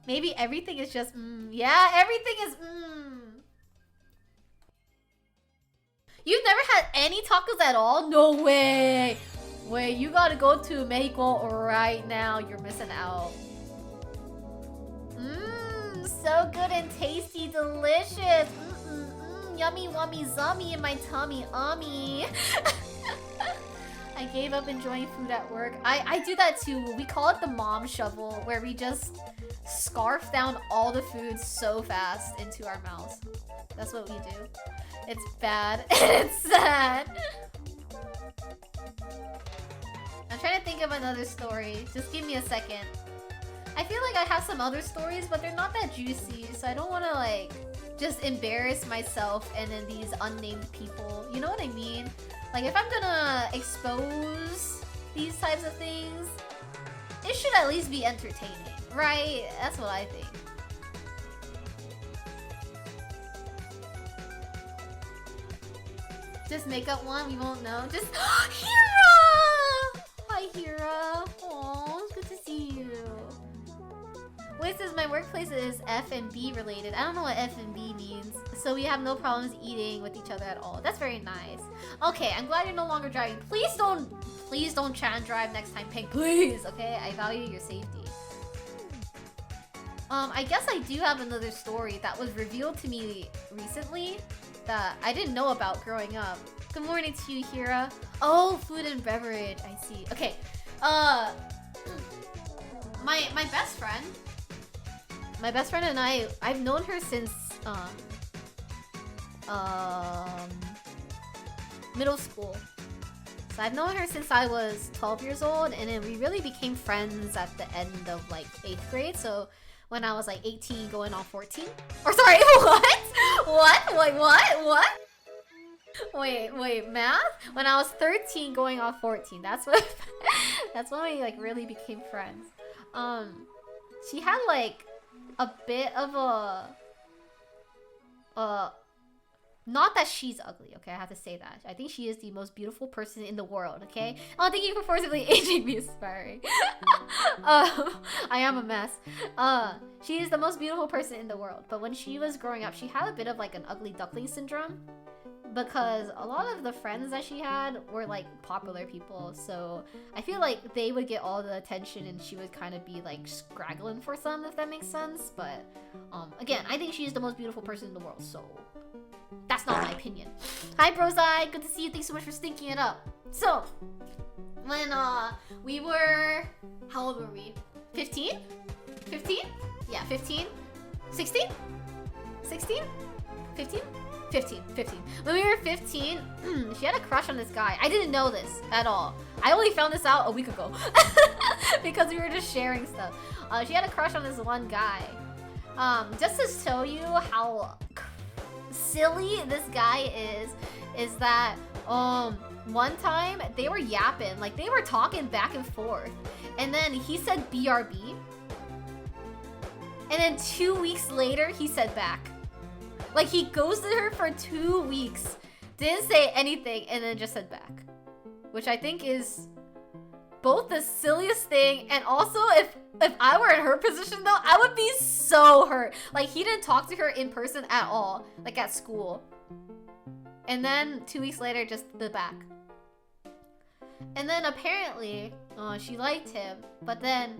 Maybe everything is just yeah, everything is You've never had any tacos at all? No way! Wait, you gotta go to Mexico right now. You're missing out. So good and tasty, delicious. Yummy, wummy, zummy in my tummy, ummy. I gave up enjoying food at work. I do that too. We call it the mom shovel, where we just scarf down all the food so fast into our mouths. That's what we do. It's bad. It's sad. I'm trying to think of another story. Just give me a second. I feel like I have some other stories, but they're not that juicy, so I don't want to like just embarrass myself and then these unnamed people. You know what I mean? Like if I'm gonna expose these types of things, it should at least be entertaining, right? That's what I think. Just make up one, we won't know. Just Hira! Hi Hira. Aw, it's good to see you. Wait, says my workplace is F&B related. I don't know what F&B means. So we have no problems eating with each other at all. That's very nice. Okay, I'm glad you're no longer driving. Please don't chat and drive next time, Pink. Please, okay? I value your safety. I guess I do have another story that was revealed to me recently that I didn't know about growing up. Good morning to you, Hira. Oh, food and beverage. I see. Okay. My best friend. My best friend and I've known her since middle school. So I've known her since I was 12 years old, and then we really became friends at the end of like 8th grade. So when I was like 18 going on 14. Or sorry, what? What? Wait, what? Wait, math? When I was 13 going on 14. That's when we like really became friends. She had like a bit of a not that she's ugly, okay? I have to say that. I think she is the most beautiful person in the world, okay? Oh, thank you for forcibly aging me, aspiring. I am a mess. She is the most beautiful person in the world. But when she was growing up, she had a bit of like an ugly duckling syndrome. Because a lot of the friends that she had were like popular people. So I feel like they would get all the attention and she would kind of be like scraggling for some, if that makes sense. But again, I think she's the most beautiful person in the world. So that's not my opinion. Hi, Brozai. Good to see you. Thanks so much for stinking it up. So, when we were... How old were we? 15? 15? Yeah, 15? 16? 16? 15? 15. When we were 15, she had a crush on this guy. I didn't know this at all. I only found this out a week ago. Because we were just sharing stuff. She had a crush on this one guy. Just to show you how silly this guy is that one time they were yapping, like they were talking back and forth, and then he said BRB, and then 2 weeks later he said back. Like he ghosted her for 2 weeks, didn't say anything, and then just said back, which I think is both the silliest thing, and also if I were in her position though, I would be so hurt. Like he didn't talk to her in person at all, like at school. And then 2 weeks later, just the back. And then apparently, she liked him, but then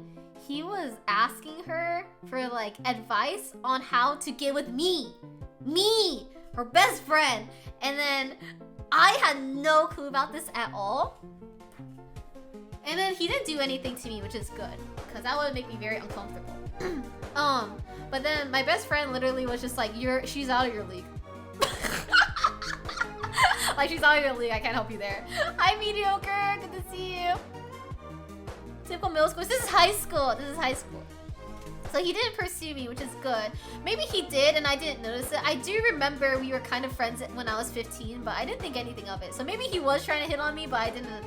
he was asking her for like advice on how to get with me, her best friend. And then I had no clue about this at all. And then he didn't do anything to me, which is good, because that would make me very uncomfortable. But then my best friend literally was just like, she's out of your league. Like, she's out of your league, I can't help you there. Hi, Mediocre, good to see you. Typical middle school. This is high school. This is high school. So he didn't pursue me, which is good. Maybe he did and I didn't notice it. I do remember we were kind of friends when I was 15, but I didn't think anything of it. So maybe he was trying to hit on me, but I didn't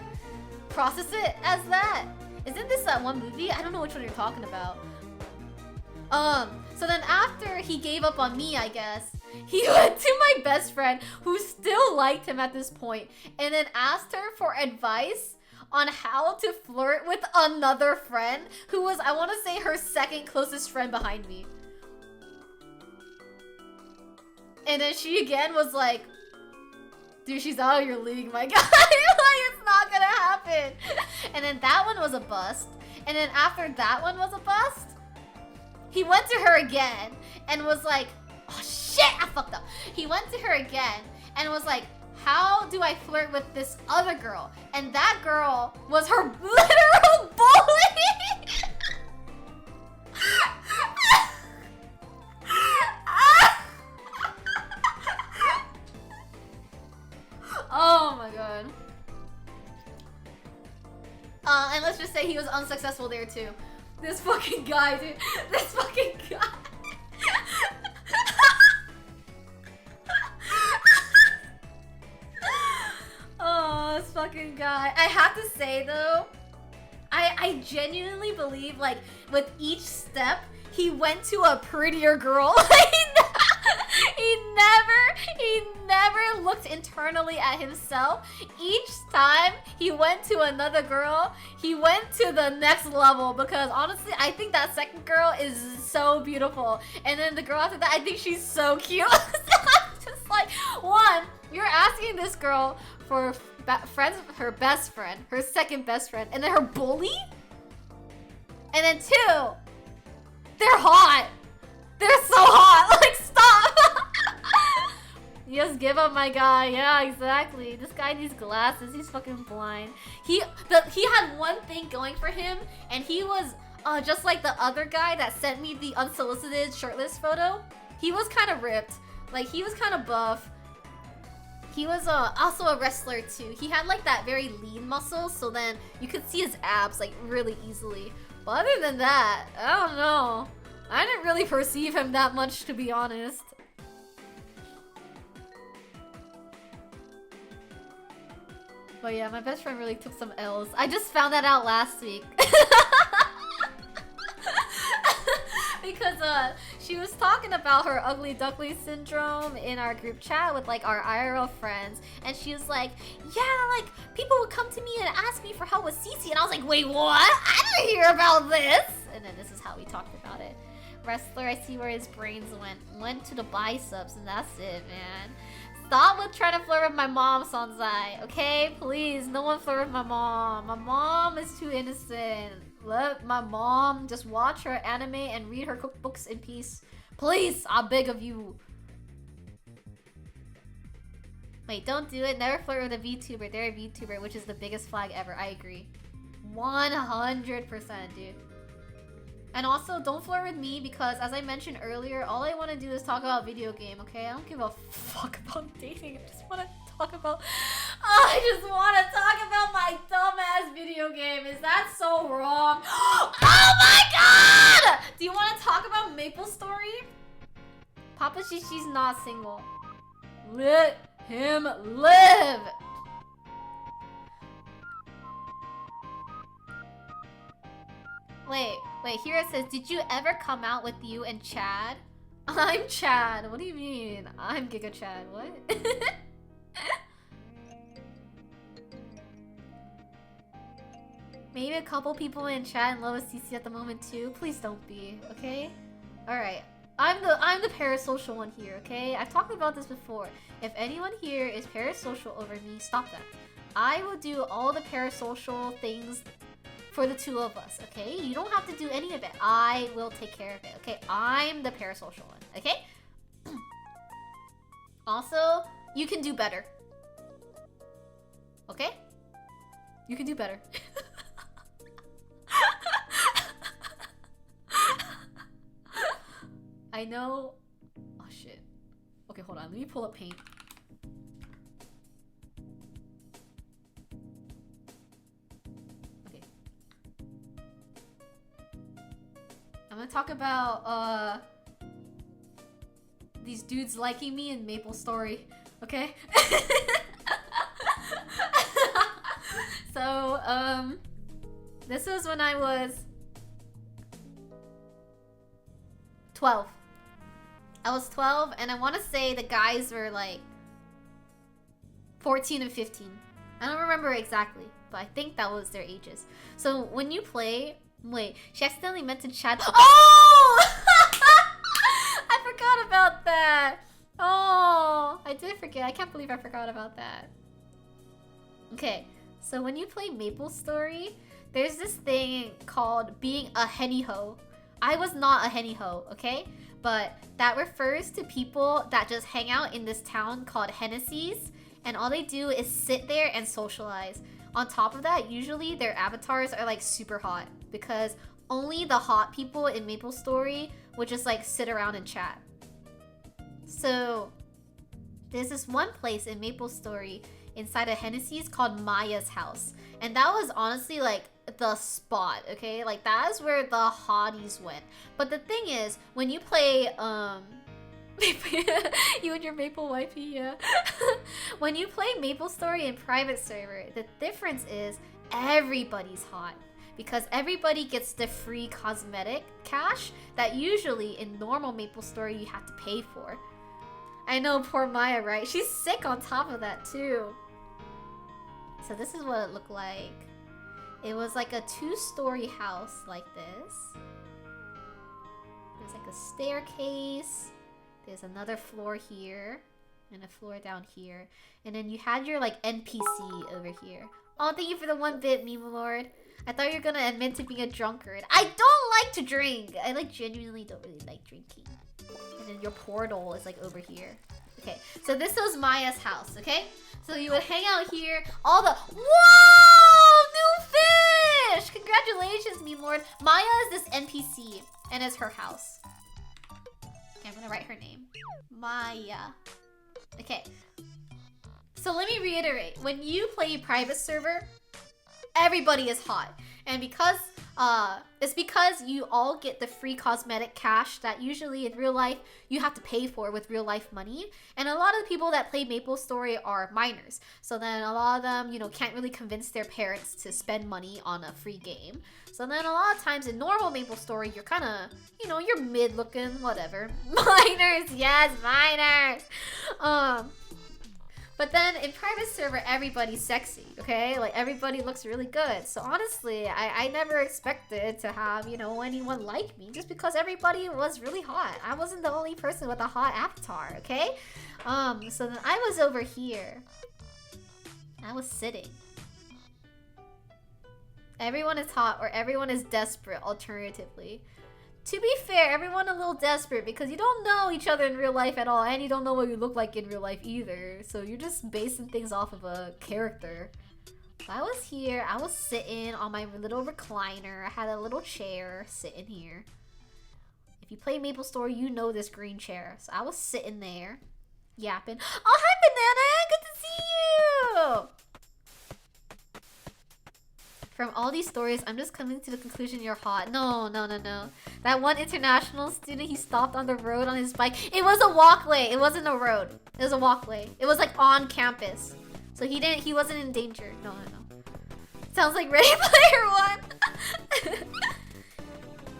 process it as that. Isn't this that one movie? I don't know which one you're talking about. So then after he gave up on me, I guess, he went to my best friend, who still liked him at this point, and then asked her for advice on how to flirt with another friend who was, I want to say, her second closest friend behind me. And then she again was like, dude, she's out of your league, my guy. Like, it's not gonna happen. And then that one was a bust. And then after that one was a bust, he went to her again and was like, oh shit, I fucked up. He went to her again and was like, how do I flirt with this other girl? And that girl was her literal bully. Oh my god. And let's just say he was unsuccessful there too. This fucking guy, dude. This fucking guy. Oh, this fucking guy. I have to say though, I genuinely believe, like, with each step, he went to a prettier girl. He never looked internally at himself. Each time he went to another girl, he went to the next level, because honestly, I think that second girl is so beautiful. And then the girl after that, I think she's so cute. So I'm just like, one, you're asking this girl for friends with her best friend, her second best friend, and then her bully? And then two, they're hot. They're so hot. Like, stop. Just give up, my guy. Yeah, exactly. This guy needs glasses. He's fucking blind. He had one thing going for him, and he was just like the other guy that sent me the unsolicited shirtless photo. He was kind of ripped. Like, he was kind of buff. He was also a wrestler too. He had like that very lean muscle, so then you could see his abs like really easily. But other than that, I don't know. I didn't really perceive him that much, to be honest. But yeah, my best friend really took some L's. I just found that out last week. Because she was talking about her ugly duckling syndrome in our group chat with like our IRL friends, and she was like, yeah, like people would come to me and ask me for help with CC, and I was like, wait, what? I didn't hear about this. And then this is how we talked about it. Wrestler, I see where his brains went to the biceps, and that's it, man. Stop with trying to flirt with my mom, Sanzai, okay? Please, no one flirt with my mom. My mom is too innocent. Let my mom just watch her anime and read her cookbooks in peace. Please, I beg of you. Wait, don't do it. Never flirt with a VTuber. They're a VTuber, which is the biggest flag ever. I agree. 100%, dude. And also, don't flirt with me because, as I mentioned earlier, all I want to do is talk about video game, okay? I don't give a fuck about dating. I just want to talk about... I just want to talk about my dumbass video game. Is that so wrong? Oh my god! Do you want to talk about Maple Story? Papa Shishi's not single. Let him live! Wait, here it says, did you ever come out with you and Chad? I'm Chad. What do you mean? I'm Giga Chad. What? Maybe a couple people in chat and love with CC at the moment too. Please don't be, okay? Alright. I'm the parasocial one here, okay? I've talked about this before. If anyone here is parasocial over me, stop that. I will do all the parasocial things for the two of us, okay? You don't have to do any of it. I will take care of it, okay? I'm the parasocial one, okay? Also, you can do better. Okay? You can do better. I know. Oh shit. Okay, hold on. Let me pull up paint. Okay. I'm gonna talk about these dudes liking me in MapleStory. Okay. So this was when I was 12. I was 12, and I want to say the guys were like 14 and 15. I don't remember exactly, but I think that was their ages. So when you play, wait, she accidentally meant to chat. Oh! I forgot about that. Oh, I did forget. I can't believe I forgot about that. Okay, so when you play MapleStory, there's this thing called being a henny ho. I was not a henny ho, okay? But that refers to people that just hang out in this town called Hennessy's, and all they do is sit there and socialize. On top of that, usually their avatars are like super hot because only the hot people in MapleStory would just like sit around and chat. So there's this one place in MapleStory inside of Hennessy's called Maya's house, and that was honestly like the spot, okay? Like that's where the hotties went. But the thing is, when you play you and your Maple wifey, yeah. When you play MapleStory in private server, the difference is everybody's hot because everybody gets the free cosmetic cash that usually in normal MapleStory you have to pay for. I know, poor Maya, right? She's sick on top of that too. So this is what it looked like. It was like a 2-story house like this. There's like a staircase. There's another floor here. And a floor down here. And then you had your like NPC over here. Oh, thank you for the 1-bit, Meme Lord. I thought you were gonna admit to being a drunkard. I don't like to drink. I like genuinely don't really like drinking. And then your portal is like over here. Okay, so this was Maya's house, okay? So you would hang out here, all the— Whoa! New fish! Congratulations, Meme Lord. Maya is this NPC, and it's her house. Okay, I'm gonna write her name. Maya. Okay. So let me reiterate. When you play private server, everybody is hot. And because it's because you all get the free cosmetic cash that usually in real life you have to pay for with real life money. And a lot of the people that play MapleStory are minors. So then a lot of them, you know, can't really convince their parents to spend money on a free game. So then a lot of times in normal MapleStory, you're kind of, you know, you're mid looking, whatever. Minors, yes, minors. But then in private server, everybody's sexy, okay? Like everybody looks really good. So honestly, I never expected to have, you know, anyone like me just because everybody was really hot. I wasn't the only person with a hot avatar, okay? So then I was over here. I was sitting. Everyone is hot or everyone is desperate, alternatively. To be fair, everyone a little desperate because you don't know each other in real life at all, and you don't know what you look like in real life either. So you're just basing things off of a character. So I was here, I was sitting on my little recliner. I had a little chair sitting here. If you play MapleStory, you know this green chair. So I was sitting there, yapping. Oh, hi, Banana! Good to see you! From all these stories, I'm just coming to the conclusion you're hot. No, no, no, no. That one international student, he stopped on the road on his bike. It was a walkway. It wasn't a road. It was a walkway. It was like on campus. So he wasn't in danger. No, no, no. Sounds like Ready Player One.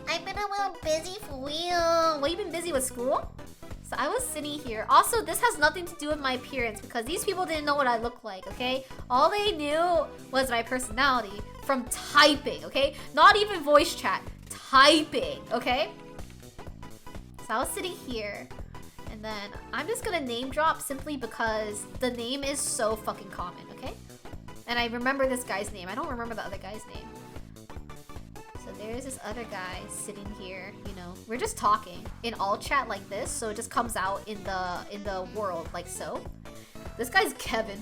I've been a little busy for real. Well, you been busy with school? So I was sitting here. Also, this has nothing to do with my appearance because these people didn't know what I looked like, okay? All they knew was my personality from typing, okay? Not even voice chat. Typing, okay? So I was sitting here. And then I'm just gonna name drop simply because the name is so fucking common, okay? And I remember this guy's name. I don't remember the other guy's name. So there's this other guy sitting here, you know. We're just talking in all chat like this, so it just comes out in the world like so. This guy's Kevin.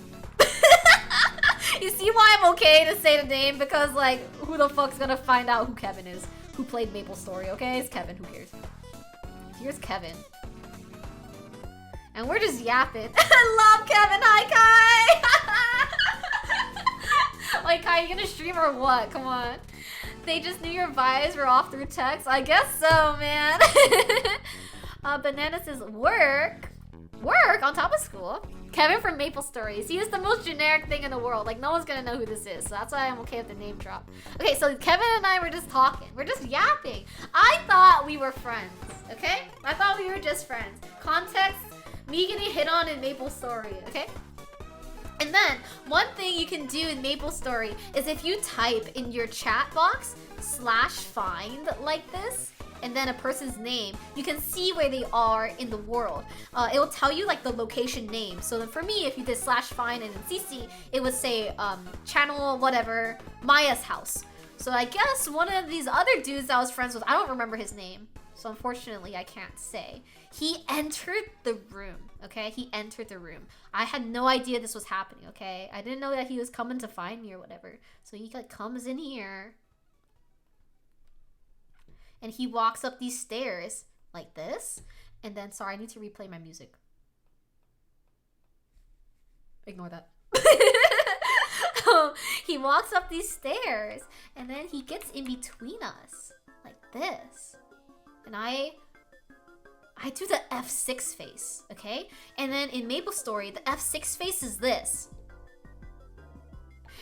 You see why I'm okay to say the name? Because like, who the fuck's gonna find out who Kevin is? Who played MapleStory, okay? It's Kevin, who cares? If here's Kevin. And we're just yapping. I love Kevin. Hi, Kai! Like, Kai, you gonna stream or what? Come on. They just knew your vibes were off through text? I guess so, man. Banana says, work? Work on top of school? Kevin from Maple Stories. He is the most generic thing in the world. Like, no one's gonna know who this is. So that's why I'm okay with the name drop. Okay, so Kevin and I were just talking. We're just yapping. I thought we were friends, okay? I thought we were just friends. Context, me getting hit on in Maple Story, okay? And then, one thing you can do in Maple Story is if you type in your chat box /find like this, and then a person's name, you can see where they are in the world. It will tell you like the location name. So then for me, if you did /find and then CC, it would say channel whatever, Maya's house. So I guess one of these other dudes that I was friends with, I don't remember his name. So unfortunately, I can't say. He entered the room, okay? He entered the room. I had no idea this was happening, okay? I didn't know that he was coming to find me or whatever. So he like comes in here. And he walks up these stairs like this. And then, sorry, I need to replay my music. Ignore that. He walks up these stairs. And then he gets in between us. Like this. And I do the F6 face, okay? And then in Maple Story, the F6 face is this.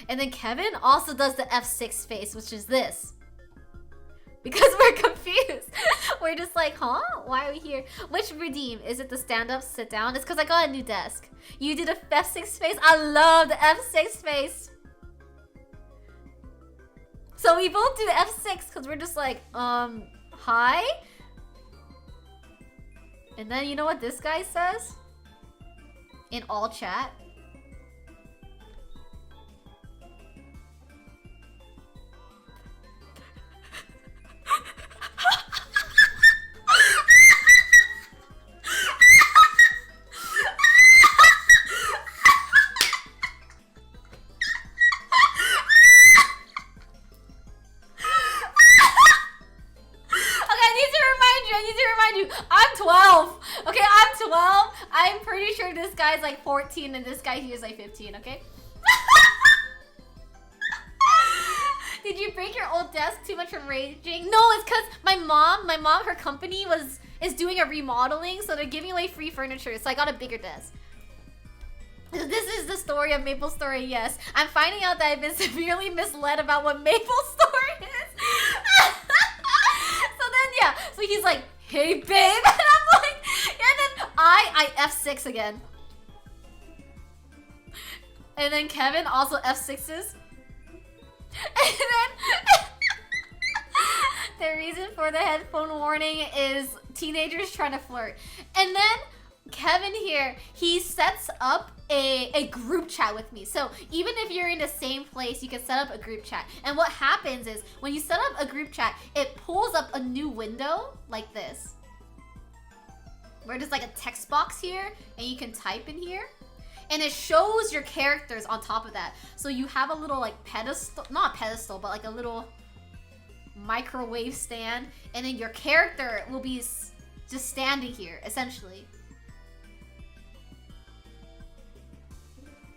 And then Kevin also does the F6 face, which is this. Because we're confused. We're just like, huh? Why are we here? Which redeem? Is it the stand up, sit down? It's because I got a new desk. You did a F6 face? I love the F6 face. So we both do the F6 because we're just like, hi? And then you know what this guy says? In all chat. I'm 12. Okay, I'm 12. I'm pretty sure this guy's like 14 and this guy here is like 15, okay? Did you break your old desk too much from raging? No, it's because my mom, her company is doing a remodeling, so they're giving away free furniture, so I got a bigger desk. This is the story of Maple Story, yes. I'm finding out that I've been severely misled about what Maple Story is. So then, yeah, so he's like, hey, babe. And I'm like, and then I F6 again. And then Kevin also F6s. And then the reason for the headphone warning is teenagers trying to flirt. And then Kevin here, he sets up a group chat with me. So even if you're in the same place, you can set up a group chat. And what happens is when you set up a group chat, it pulls up a new window like this. Where there's like a text box here and you can type in here. And it shows your characters on top of that. So you have a little like pedestal, not pedestal, but like a little microwave stand. And then your character will be just standing here, essentially.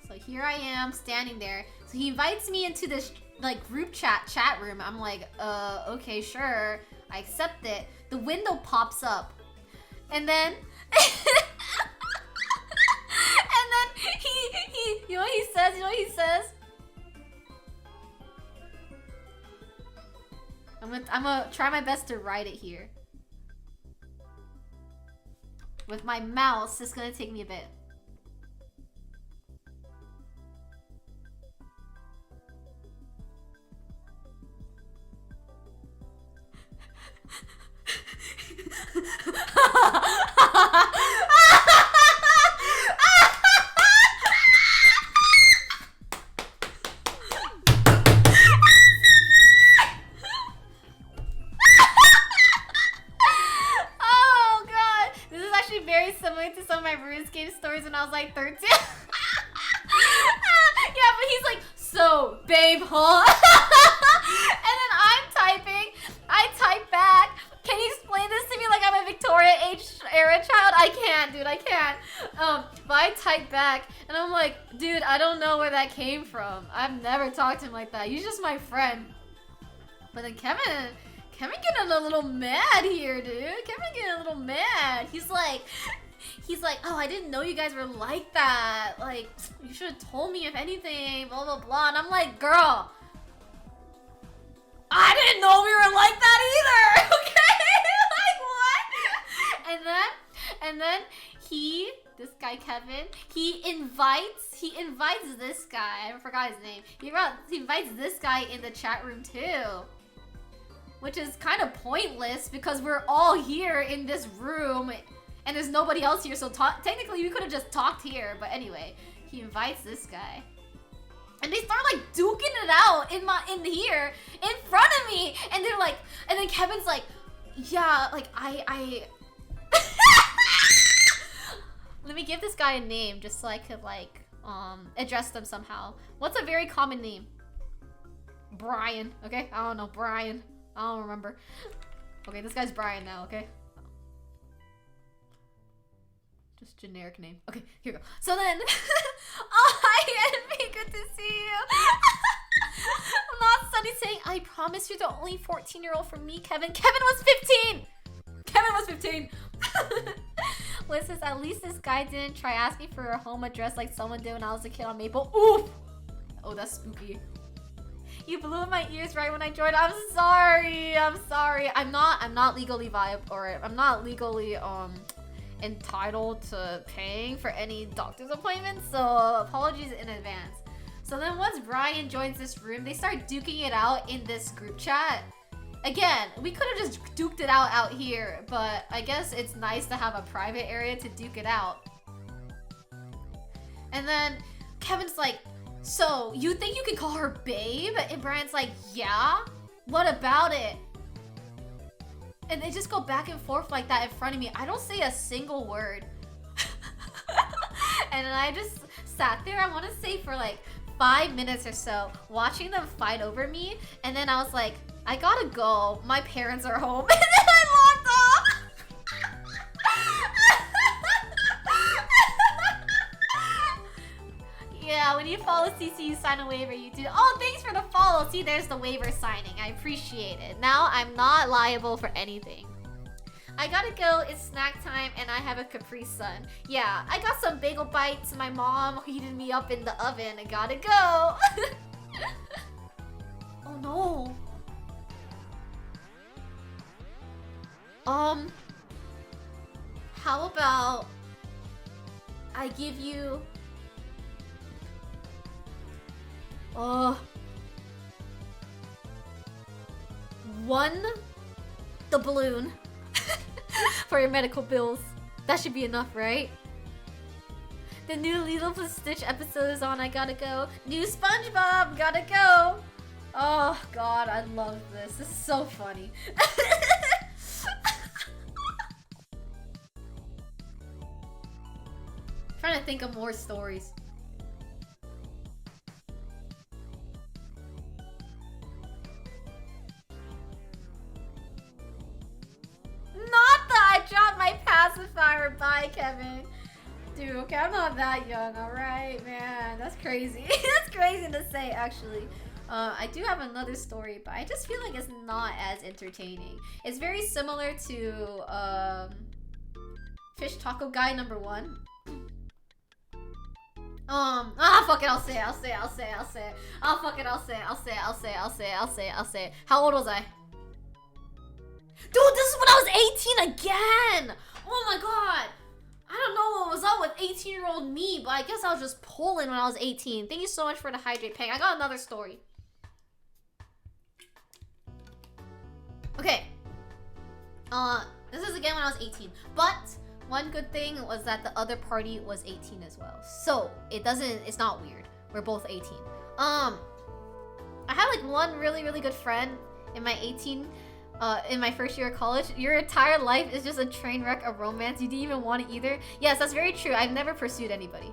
So here I am standing there. So he invites me into this like group chat room. I'm like, okay, sure. I accept it. The window pops up. And then and then he you know what he says? You know what he says? I'm gonna try my best to write it here. With my mouse, it's gonna take me a bit. Oh god, this is actually very similar to some of my RuneScape stories when I was like 13. Yeah, but he's like, so babe, huh? And then I'm typing, I type back, can you explain this to me like I'm a Victoria Age era child. I can't, dude. I can't. But I typed back, and I'm like, dude, I don't know where that came from. I've never talked to him like that. He's just my friend. But then Kevin getting a little mad here, dude. Kevin getting a little mad. He's like, oh, I didn't know you guys were like that. Like, you should have told me if anything, blah, blah, blah. And I'm like, girl, I didn't know we were like that either, okay? Like, what? And then this guy Kevin, he invites this guy, I forgot his name. He invites this guy in the chat room too. Which is kind of pointless because we're all here in this room and there's nobody else here, so technically we could have just talked here. But anyway, he invites this guy. And they start like duking it out in here in front of me. And they're like, and then Kevin's like, yeah, like I let me give this guy a name just so I could like address them somehow. What's a very common name? Brian, okay? I don't know, Brian. I don't remember. Okay, this guy's Brian now, okay? Just generic name. Okay, here we go. So then, oh, hi, Envy, good to see you. I'm not Sunny saying, I promise you're the only 14-year-old for me, Kevin. Kevin was 15! Kevin was 15! Liz says, at least this guy didn't try asking for a home address like someone did when I was a kid on Maple. Ooh! Oh, that's spooky. You blew in my ears right when I joined. I'm sorry. I'm not legally I'm not legally entitled to paying for any doctor's appointments, so apologies in advance. So then once Brian joins this room, they start duking it out in this group chat. Again, we could have just duked it out here, but I guess it's nice to have a private area to duke it out. And then Kevin's like, so, you think you can call her babe? And Brian's like, yeah? What about it? And they just go back and forth like that in front of me. I don't say a single word. And I just sat there, I want to say for like 5 minutes or so, watching them fight over me. And then I was like, I gotta go. My parents are home. And then I logged off. Yeah, when you follow CC, you sign a waiver. You do. Oh, thanks for the follow. See, there's the waiver signing. I appreciate it. Now I'm not liable for anything. I gotta go. It's snack time, and I have a Capri Sun. Yeah, I got some bagel bites. My mom heated me up in the oven. I gotta go. Oh no. How about I give you one doubloon for your medical bills. That should be enough, right? The new Lilo + Stitch episode is on. I gotta go. New SpongeBob, gotta go. Oh god, I love this. This is so funny. Trying to think of more stories. Not that I dropped my pacifier. Bye, Kevin. Dude, okay, I'm not that young, alright, man. That's crazy. That's crazy to say, actually. I do have another story, but I just feel like it's not as entertaining. It's very similar to Fish Taco Guy number 1. Fuck it, I'll say it. Oh, fuck it, I'll say it. How old was I? Dude, this is when I was 18 again! Oh my god! I don't know what was up with 18-year-old me, but I guess I was just pulling when I was 18. Thank you so much for the hydrate peg. I got another story. Okay. This is again when I was 18. But one good thing was that the other party was 18 as well. So it's not weird. We're both 18. I had like one really, really good friend in my in my first year of college. Your entire life is just a train wreck of romance. You didn't even want it either. Yes, that's very true. I've never pursued anybody.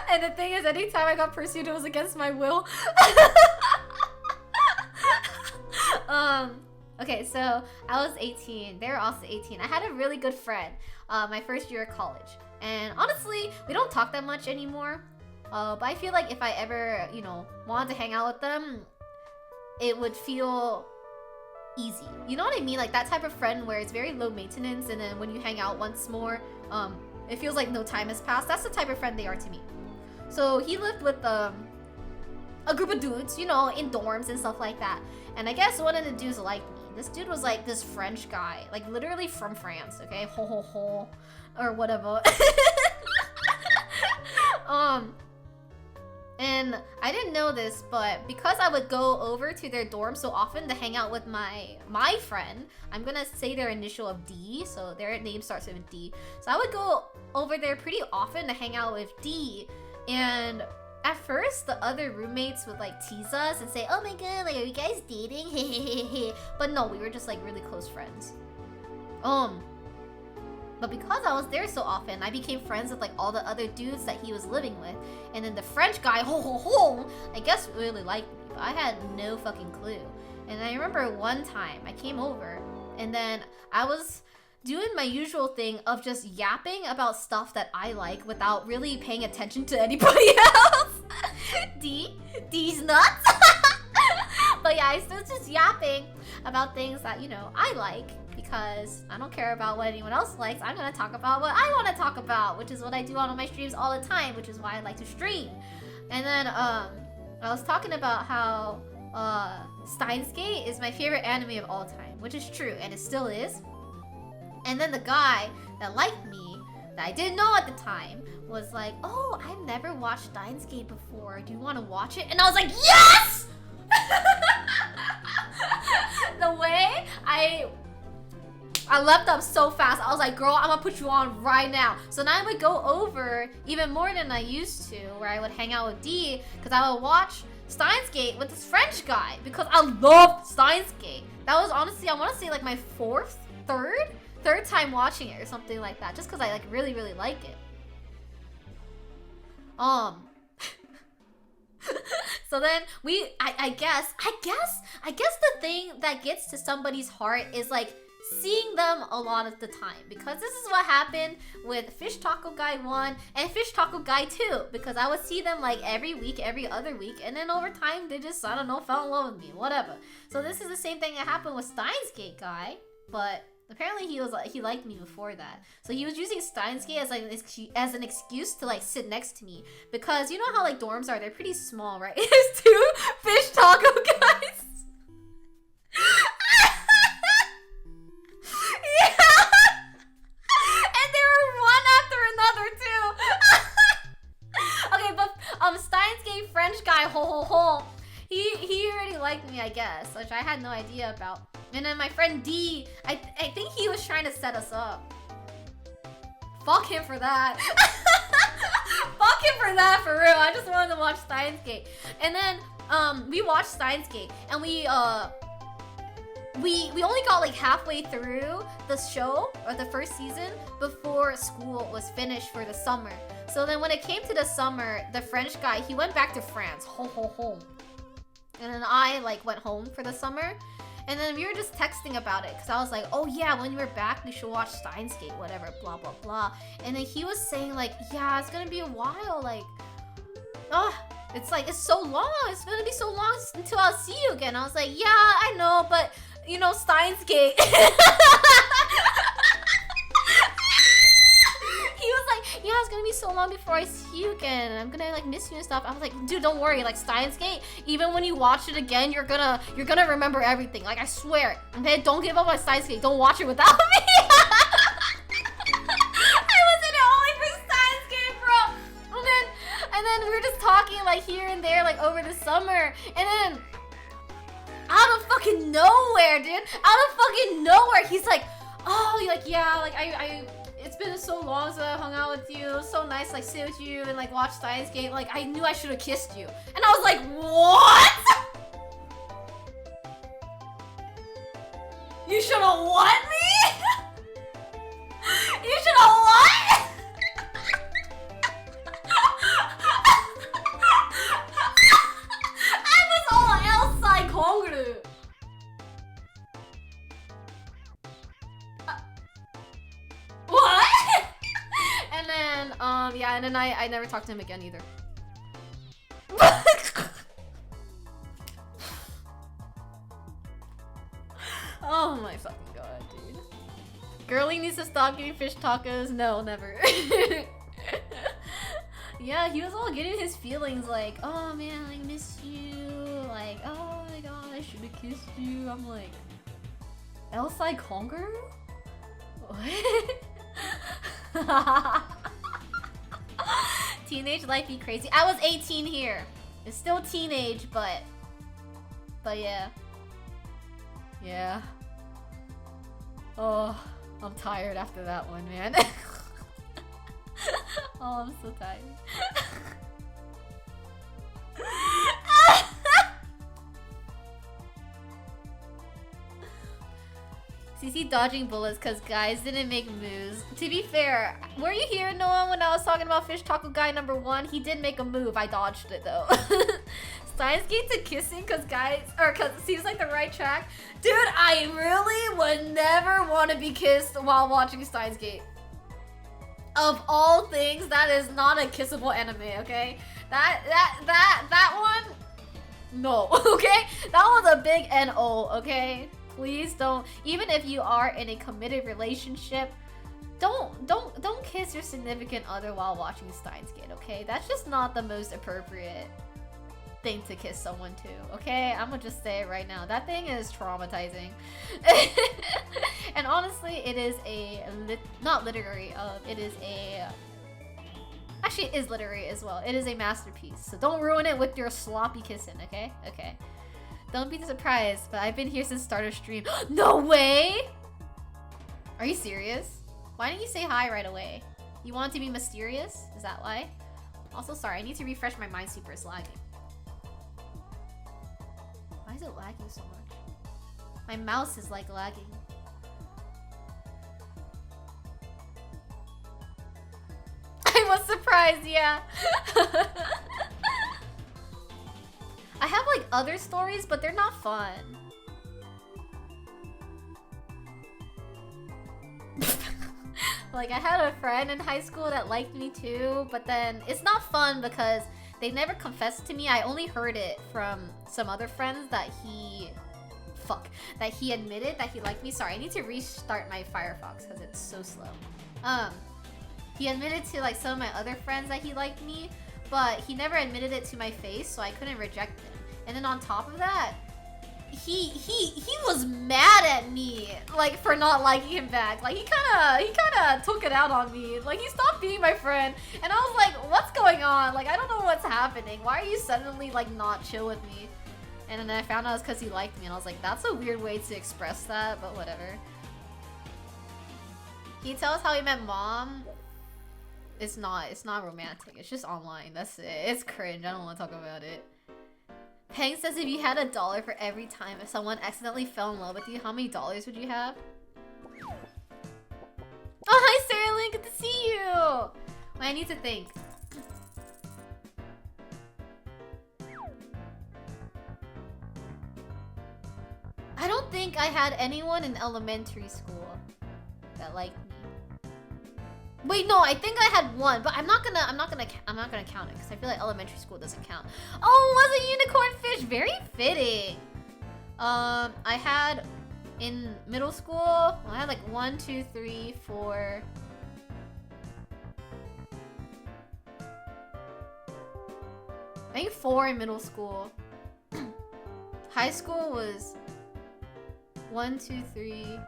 And the thing is, anytime I got pursued, it was against my will. Okay, so I was 18. They were also 18. I had a really good friend, my first year of college. And honestly, we don't talk that much anymore. But I feel like if I ever, wanted to hang out with them, it would feel easy. You know what I mean? Like that type of friend where it's very low maintenance, and then when you hang out once more, it feels like no time has passed. That's the type of friend they are to me. So he lived with a group of dudes, in dorms and stuff like that. And I guess one of the dudes liked me. This dude was like this French guy, like literally from France, okay? Ho ho ho, or whatever. And I didn't know this, but because I would go over to their dorm so often to hang out with my friend, I'm gonna say their initial of D, so their name starts with D. So I would go over there pretty often to hang out with D, and at first the other roommates would like tease us and say, "Oh my god, like are you guys dating?" But no, we were just like really close friends. But because I was there so often, I became friends with like all the other dudes that he was living with. And then the French guy, I guess really liked me, but I had no fucking clue. And I remember one time I came over and then I was doing my usual thing of just yapping about stuff that I like without really paying attention to anybody else. D's nuts. But yeah, I was just yapping about things that, I like. Because I don't care about what anyone else likes. I'm gonna talk about what I want to talk about, which is what I do on all my streams all the time, which is why I like to stream. And then I was talking about how Steins Gate is my favorite anime of all time, which is true, and it still is. And then the guy that liked me, that I didn't know at the time, was like, "Oh, I've never watched Steins Gate before. Do you want to watch it?" And I was like, "Yes!" The way I leapt up so fast. I was like, "Girl, I'm gonna put you on right now." So now I would go over even more than I used to, where I would hang out with D, because I would watch Steins Gate with this French guy, because I loved Steins Gate. That was honestly, I want to say like my third time watching it or something like that, just because I like really, really like it. So then I guess the thing that gets to somebody's heart is like seeing them a lot of the time, because this is what happened with Fish Taco Guy 1 and Fish Taco Guy 2, because I would see them like every week, every other week, and then over time they just, I don't know, fell in love with me, whatever. So this is the same thing that happened with Steins Gate Guy, but apparently he liked me before that. So he was using Steins Gate as an excuse to like sit next to me, because you know how like dorms are, they're pretty small, right? There's 2 Fish Taco Guys. And they were one after another too. Okay, but Steins Gate French guy, he already liked me, I guess, which I had no idea about. And then my friend D, I think he was trying to set us up. Fuck him for that. Fuck him for that, for real. I just wanted to watch Steins Gate. And then we watched Steins Gate, and we only got like halfway through the show, or the first season, before school was finished for the summer. So then when it came to the summer, the French guy, he went back to France. And then I like went home for the summer. And then we were just texting about it, because I was like, "Oh yeah, when you're back, we should watch Steins Gate, whatever, blah, blah, blah." And then he was saying like, "Yeah, it's gonna be a while, like, it's like, it's so long, it's gonna be so long until I'll see you again." I was like, "Yeah, I know, but, Steins Gate." He was like, "Yeah, it's gonna be so long before I see you again, and I'm gonna like miss you and stuff." I was like, "Dude, don't worry, like Steins Gate, even when you watch it again, you're gonna remember everything. Like, I swear. Okay, don't give up on Steins Gate. Don't watch it without me." I was in it only for Steins Gate, bro. And then we were just talking like here and there, like over the summer, and then out of fucking nowhere, dude, he's like, "Oh, like, yeah, like I it's been so long since I hung out with you. It was so nice, like, sit with you and like watch Steins Gate. Like, I knew I should have kissed you." And I was like, "What? You should have what me? You should have what?" I was all outside Kongru. Yeah, and then I never talked to him again either. Oh my fucking god, dude. Girlie needs to stop getting fish tacos. No, never. Yeah, he was all getting his feelings like, oh man, I miss you. Like, oh my god, I should have kissed you. I'm like, Elsai Conger? What? Teenage life be crazy. I was 18 here. It's still teenage, but yeah. Yeah. Oh, I'm tired after that one, man. Oh, I'm so tired. CC dodging bullets because guys didn't make moves. To be fair, were you here, Noah, when I was talking about Fish Taco Guy number 1? He did make a move. I dodged it though. Steins Gate to kissing because guys, or because it seems like the right track. Dude, I really would never want to be kissed while watching Steins Gate. Of all things, that is not a kissable anime, okay? That one, no, okay? That was a big NO, okay? Please don't. Even if you are in a committed relationship, don't kiss your significant other while watching Steins Gate, okay? That's just not the most appropriate thing to kiss someone to, okay? I'm gonna just say it right now. That thing is traumatizing. And honestly, it is a not literary. It is a actually it is literary as well. It is a masterpiece. So don't ruin it with your sloppy kissing, okay? Okay. Don't be surprised, but I've been here since start of stream. No way! Are you serious? Why didn't you say hi right away? You want to be mysterious? Is that why? Also, sorry, I need to refresh my Minesweeper. It's lagging. Why is it lagging so much? My mouse is like lagging. I was surprised, yeah. I have like other stories, but they're not fun. Like I had a friend in high school that liked me too, but then it's not fun because they never confessed to me. I only heard it from some other friends that he admitted that he liked me. Sorry, I need to restart my Firefox because it's so slow. He admitted to like some of my other friends that he liked me, but he never admitted it to my face, so I couldn't reject him. And then on top of that, he was mad at me, like, for not liking him back. Like, he kinda took it out on me. Like, he stopped being my friend. And I was like, what's going on? Like, I don't know what's happening. Why are you suddenly, like, not chill with me? And then I found out it's because he liked me. And I was like, that's a weird way to express that, but whatever. Can you tell us how he met Mom? It's not romantic. It's just online. That's it. It's cringe. I don't want to talk about it. Peng says if you had $1 for every time if someone accidentally fell in love with you, how many dollars would you have? Oh, hi Sarah Lynn, good to see you! Wait, I need to think. I don't think I had anyone in elementary school that liked me. Wait, no, I think I had one, but I'm not gonna count it because I feel like elementary school doesn't count. Oh, it was a unicorn fish, very fitting. I had in middle school, I had like 1, 2, 3, 4. I think 4 in middle school. High school was 1, 2, 3.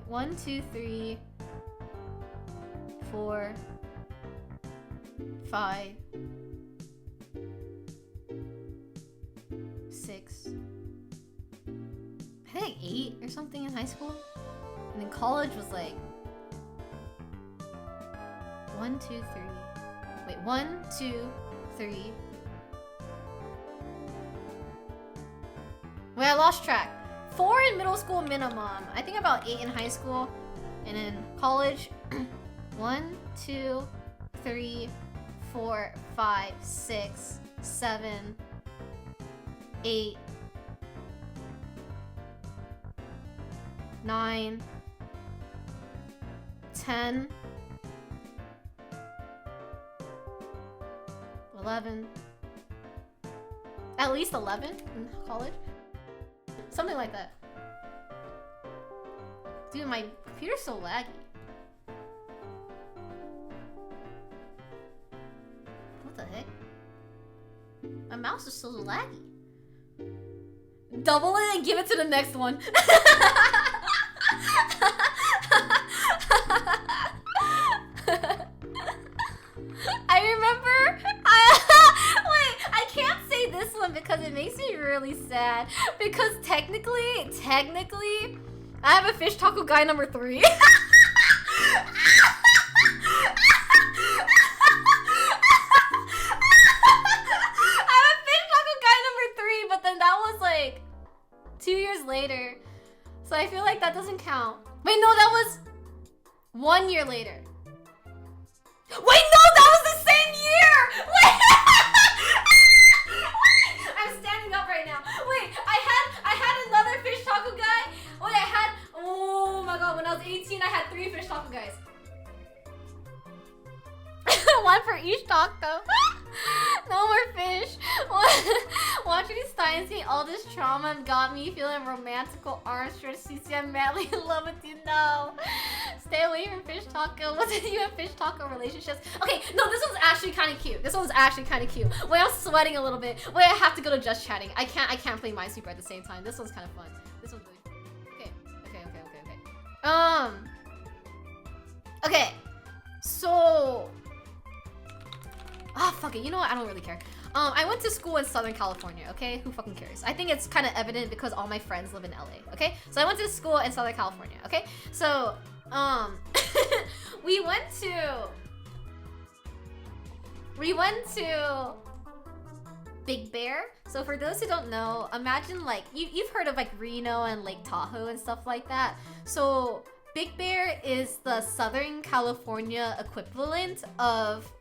1, 2, 3, 4, 5, 6. I think like 8 or something in high school. And then college was like 1, 2, 3. Wait, 1, 2, 3. Wait, I lost track. 4 in middle school minimum. I think about 8 in high school. And in college, 1, 2, 3, 4, 5, 6, 7, 8, 9, 10, 11. At least 11 in college. Something like that. Dude, my computer's so laggy. What the heck? My mouse is so laggy. Double it and give it to the next one. I remember. Wait, I can't say this one because it makes me really sad. Because technically, I have a fish taco guy number 3. But then that was like 2 years later. So I feel like that doesn't count. Wait, no, that was 1 year later. Wait, no, that was the same year! Wait! I'm standing up right now. Wait, I had another fish taco guy. Wait, oh my god, when I was 18, I had 3 fish taco guys. 1 for each taco. No more fish. Watching Steins eat all this trauma got me feeling romantical arms stretched. CC, I'm madly in love with you. No. Stay away from fish taco. Wasn't you in fish taco relationships? Okay, no, this one's actually kind of cute. Wait, I'm sweating a little bit. Wait, I have to go to just chatting. I can't play Minesweeper at the same time. This one's kind of fun. This one's really fun. Okay. So. Ah, fuck it. You know what? I don't really care. I went to school in Southern California, okay? Who fucking cares? I think it's kind of evident because all my friends live in LA, okay? So I went to school in Southern California, okay? So, we went to Big Bear. So for those who don't know, imagine like, you've heard of like Reno and Lake Tahoe and stuff like that. So Big Bear is the Southern California equivalent of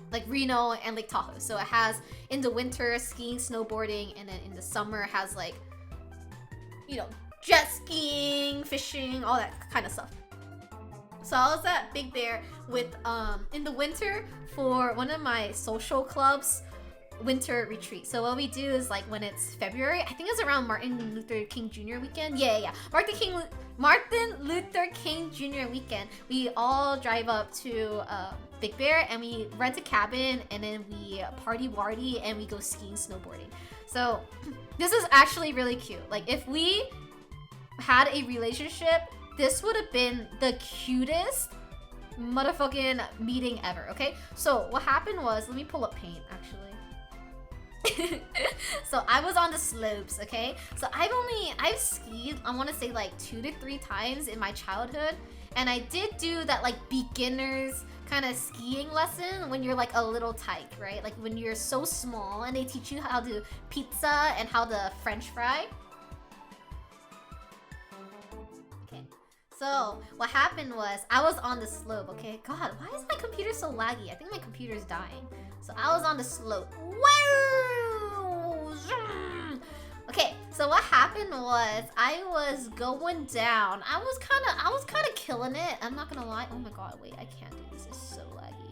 like Reno and Lake Tahoe. So it has in the winter skiing, snowboarding, and then in the summer it has like, you know, jet skiing, fishing, all that kind of stuff. So I was at Big Bear with in the winter for one of my social clubs winter retreat. So what we do is like when it's February, I think it's around Martin Luther King Jr. weekend. Yeah. Martin Luther King Jr. weekend. We all drive up to Big Bear and we rent a cabin and then we party warty and we go skiing, snowboarding. So this is actually really cute. Like if we had a relationship, this would have been the cutest motherfucking meeting ever, okay? So what happened was, let me pull up paint actually. So I was on the slopes, okay? So I've skied, I want to say like 2 to 3 times in my childhood. And I did do that like beginners kind of skiing lesson when you're like a little tyke, right? Like when you're so small and they teach you how to do pizza and how to French fry. Okay, so what happened was I was on the slope, okay? God, why is my computer so laggy? I think my computer's dying. So I was on the slope. Whoa! Okay, so what happened was I was going down. I was kind of killing it. I'm not gonna lie. Oh my god, wait, I can't do this. It's so laggy.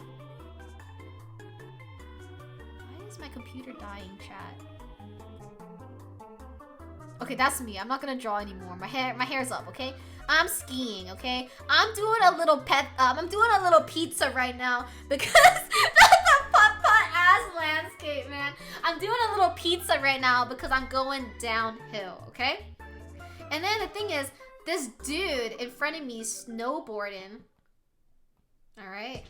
Why is my computer dying, chat? Okay, that's me. I'm not gonna draw anymore. My hair's up, okay? I'm skiing, okay? I'm doing a little pizza right now because the putt-putt ass landscape, man. I'm doing a little pizza right now because I'm going downhill, okay? And then the thing is, this dude in front of me is snowboarding. Alright?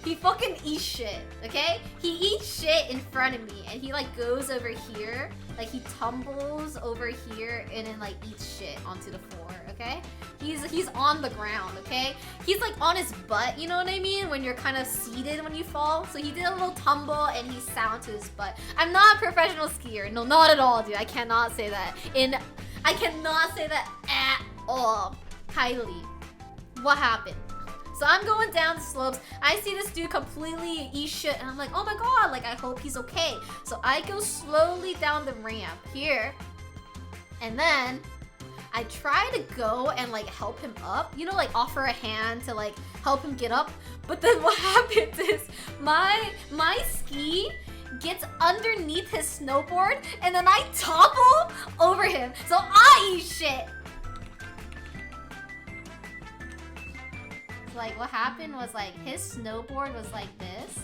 He fucking eats shit, okay? He eats shit in front of me and he like goes over here, like he tumbles over here and then like eats shit onto the floor, okay? He's on the ground, okay? He's like on his butt, you know what I mean? When you're kind of seated when you fall. So he did a little tumble and he sat onto his butt. I'm not a professional skier. No, not at all, dude. I cannot say that. I cannot say that at all. Kylie, what happened? So I'm going down the slopes. I see this dude completely eat shit and I'm like, oh my god, like I hope he's okay. So I go slowly down the ramp here. And then I I try to go and like help him up, you know, like offer a hand to like help him get up. But then what happens is my ski gets underneath his snowboard and then I topple over him. So I eat shit. Like what happened was like his snowboard was like this.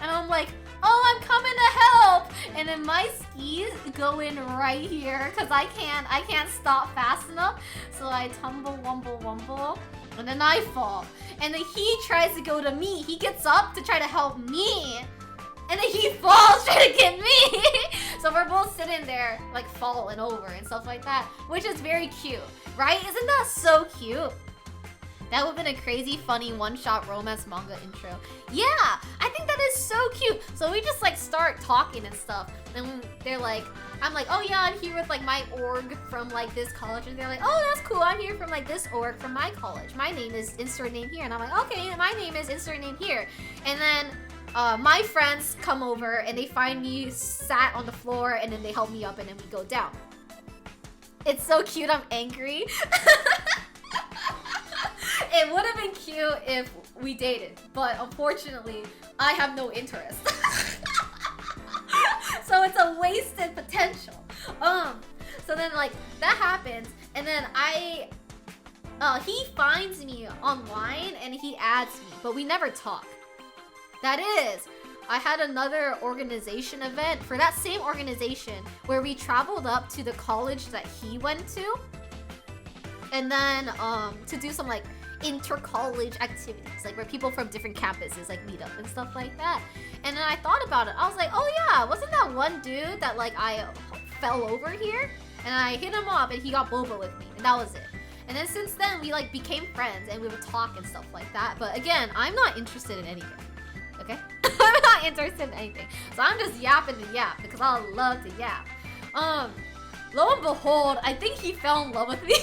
And I'm like, oh, I'm coming to help. And then my skis go in right here because I can't stop fast enough. So I tumble, wumble, wumble, and then I fall. And then he tries to go to me. He gets up to try to help me. And then he falls trying to get me. So we're both sitting there like falling over and stuff like that, which is very cute, right? Isn't that so cute? That would have been a crazy, funny one-shot romance manga intro. Yeah, I think that is so cute. So we just like start talking and stuff. And they're like, I'm like, oh yeah, I'm here with like my org from like this college. And they're like, oh, that's cool. I'm here from like this org from my college. My name is insert name here. And I'm like, okay, my name is insert name here. And then my friends come over and they find me sat on the floor and then they help me up and then we go down. It's so cute. I'm angry. It would have been cute if we dated, but unfortunately, I have no interest. So it's a wasted potential. So then like that happens, and then he finds me online and he adds me, but we never talk. That is, I had another organization event for that same organization where we traveled up to the college that he went to, and then to do some like inter-college activities, like where people from different campuses like meet up and stuff like that. And then I thought about it. I was like, oh yeah, wasn't that one dude that like I fell over here? And I hit him up and he got boba with me, and that was it. And then since then we like became friends and we would talk and stuff like that. But again, I'm not interested in anything. Okay? I'm not interested in anything. So I'm just yapping to yap because I love to yap. Lo and behold, I think he fell in love with me.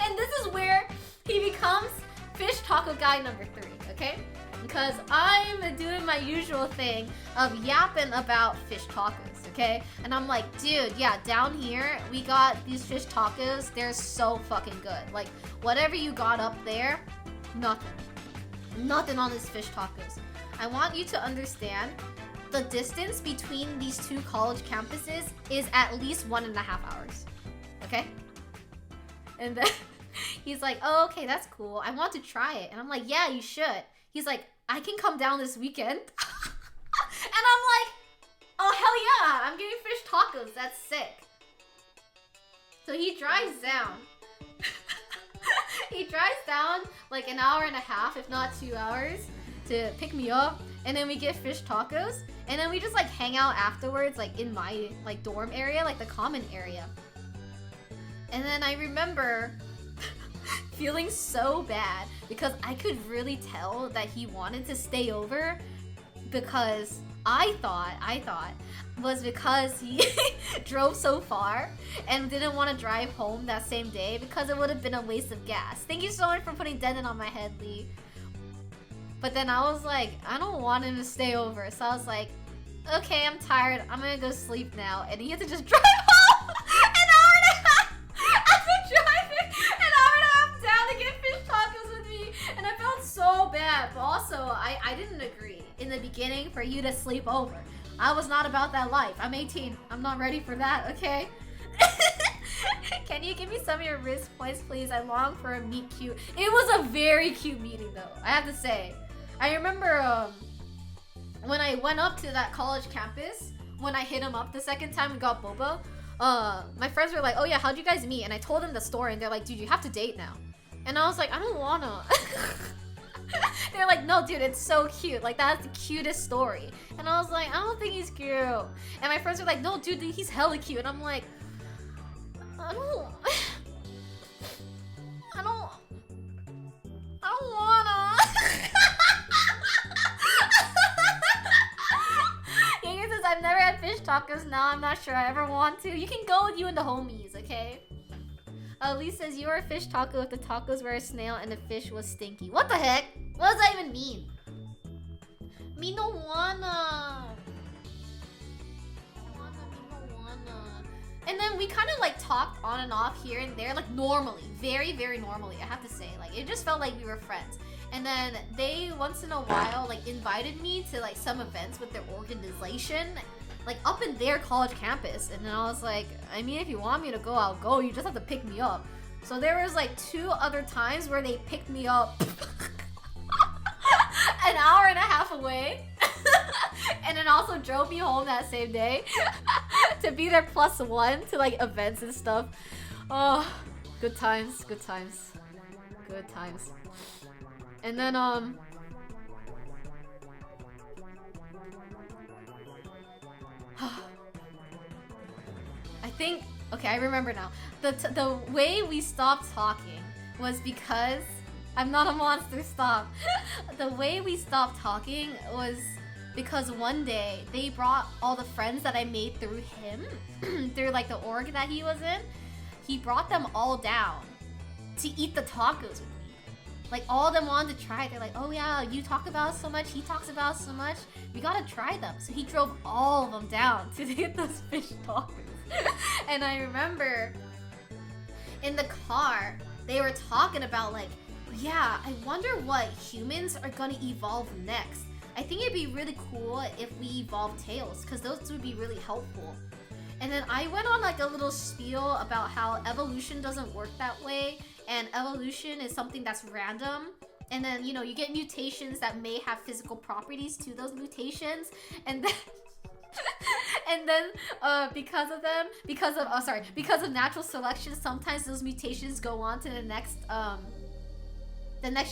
And this is where he becomes fish taco guy number 3, okay? Because I'm doing my usual thing of yapping about fish tacos, okay? And I'm like, dude, yeah, down here, we got these fish tacos. They're so fucking good. Like, whatever you got up there, nothing. Nothing on these fish tacos. I want you to understand the distance between these two college campuses is at least 1.5 hours, okay? And then he's like, oh, okay, that's cool. I want to try it. And I'm like, yeah, you should. He's like, I can come down this weekend. And I'm like, oh, hell yeah. I'm getting fish tacos. That's sick. So he drives down. He drives down like 1.5 hours, if not 2 hours, to pick me up. And then we get fish tacos. And then we just like hang out afterwards, like in my like dorm area, like the common area. And then I remember feeling so bad because I could really tell that he wanted to stay over because I thought was because he drove so far and didn't want to drive home that same day because it would have been a waste of gas. Thank you so much for putting Denon on my head, Lee. But then I was like, I don't want him to stay over. So I was like, okay, I'm tired. I'm gonna go sleep now. And he had to just drive home an hour and a half after driving an hour and a half down to get fish tacos with me. And I felt so bad. But also, I didn't agree in the beginning for you to sleep over. I was not about that life. I'm 18. I'm not ready for that, okay? Can you give me some of your wrist points, please? I long for a meet cute. It was a very cute meeting, though, I have to say. I remember when I went up to that college campus, when I hit him up the second time and got boba, my friends were like, oh yeah, how'd you guys meet? And I told them the story, and they're like, dude, you have to date now. And I was like, I don't wanna. They're like, no, dude, it's so cute. Like, that's the cutest story. And I was like, I don't think he's cute. And my friends were like, no, dude, he's hella cute. And I'm like, I don't wanna. Jaeger says, I've never had fish tacos. Now I'm not sure I ever want to. You can go with you and the homies, okay? Lee says, you were a fish taco if the tacos were a snail and the fish was stinky. What the heck? What does that even mean? Me no wanna. And then we kind of like talked on and off here and there, like normally, very, very normally, I have to say. Like it just felt like we were friends. And then they once in a while like invited me to like some events with their organization, like up in their college campus. And then I was like, I mean, if you want me to go, I'll go. You just have to pick me up. So there was like 2 other times where they picked me up an hour and a half away. And then also drove me home that same day to be there +1 to like events and stuff. Oh, good times, good times, good times. And then I think, okay, I remember now. The way we stopped talking was because I'm not a monster, stop. The way we stopped talking was because one day they brought all the friends that I made through him, through like the org that he was in. He brought them all down to eat the tacos with me. Like all of them wanted to try. They're like, oh yeah, you talk about it so much, he talks about it so much. We gotta try them. So he drove all of them down to get those fish tacos. And I remember in the car, they were talking about like, yeah, I wonder what humans are gonna evolve next. I think it'd be really cool if we evolved tails, because those would be really helpful. And then I went on like a little spiel about how evolution doesn't work that way, and evolution is something that's random. And then, you know, you get mutations that may have physical properties to those mutations, and then and then because of natural selection, sometimes those mutations go on to the next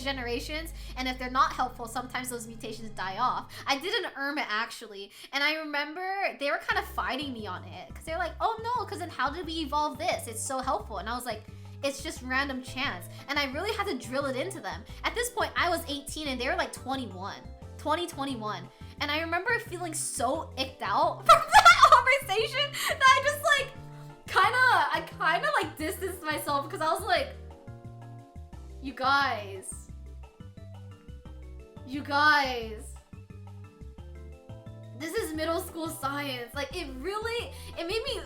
generations, and if they're not helpful, sometimes those mutations die off. I did an Irma actually, and I remember they were kind of fighting me on it because they're like, oh no, because then how did we evolve this? It's so helpful. And I was like, it's just random chance. And I really had to drill it into them. At this point, I was 18 and they were like 21. And I remember feeling so icked out from that conversation that I just like kind of like distanced myself because I was like, You guys, this is middle school science. Like it made me,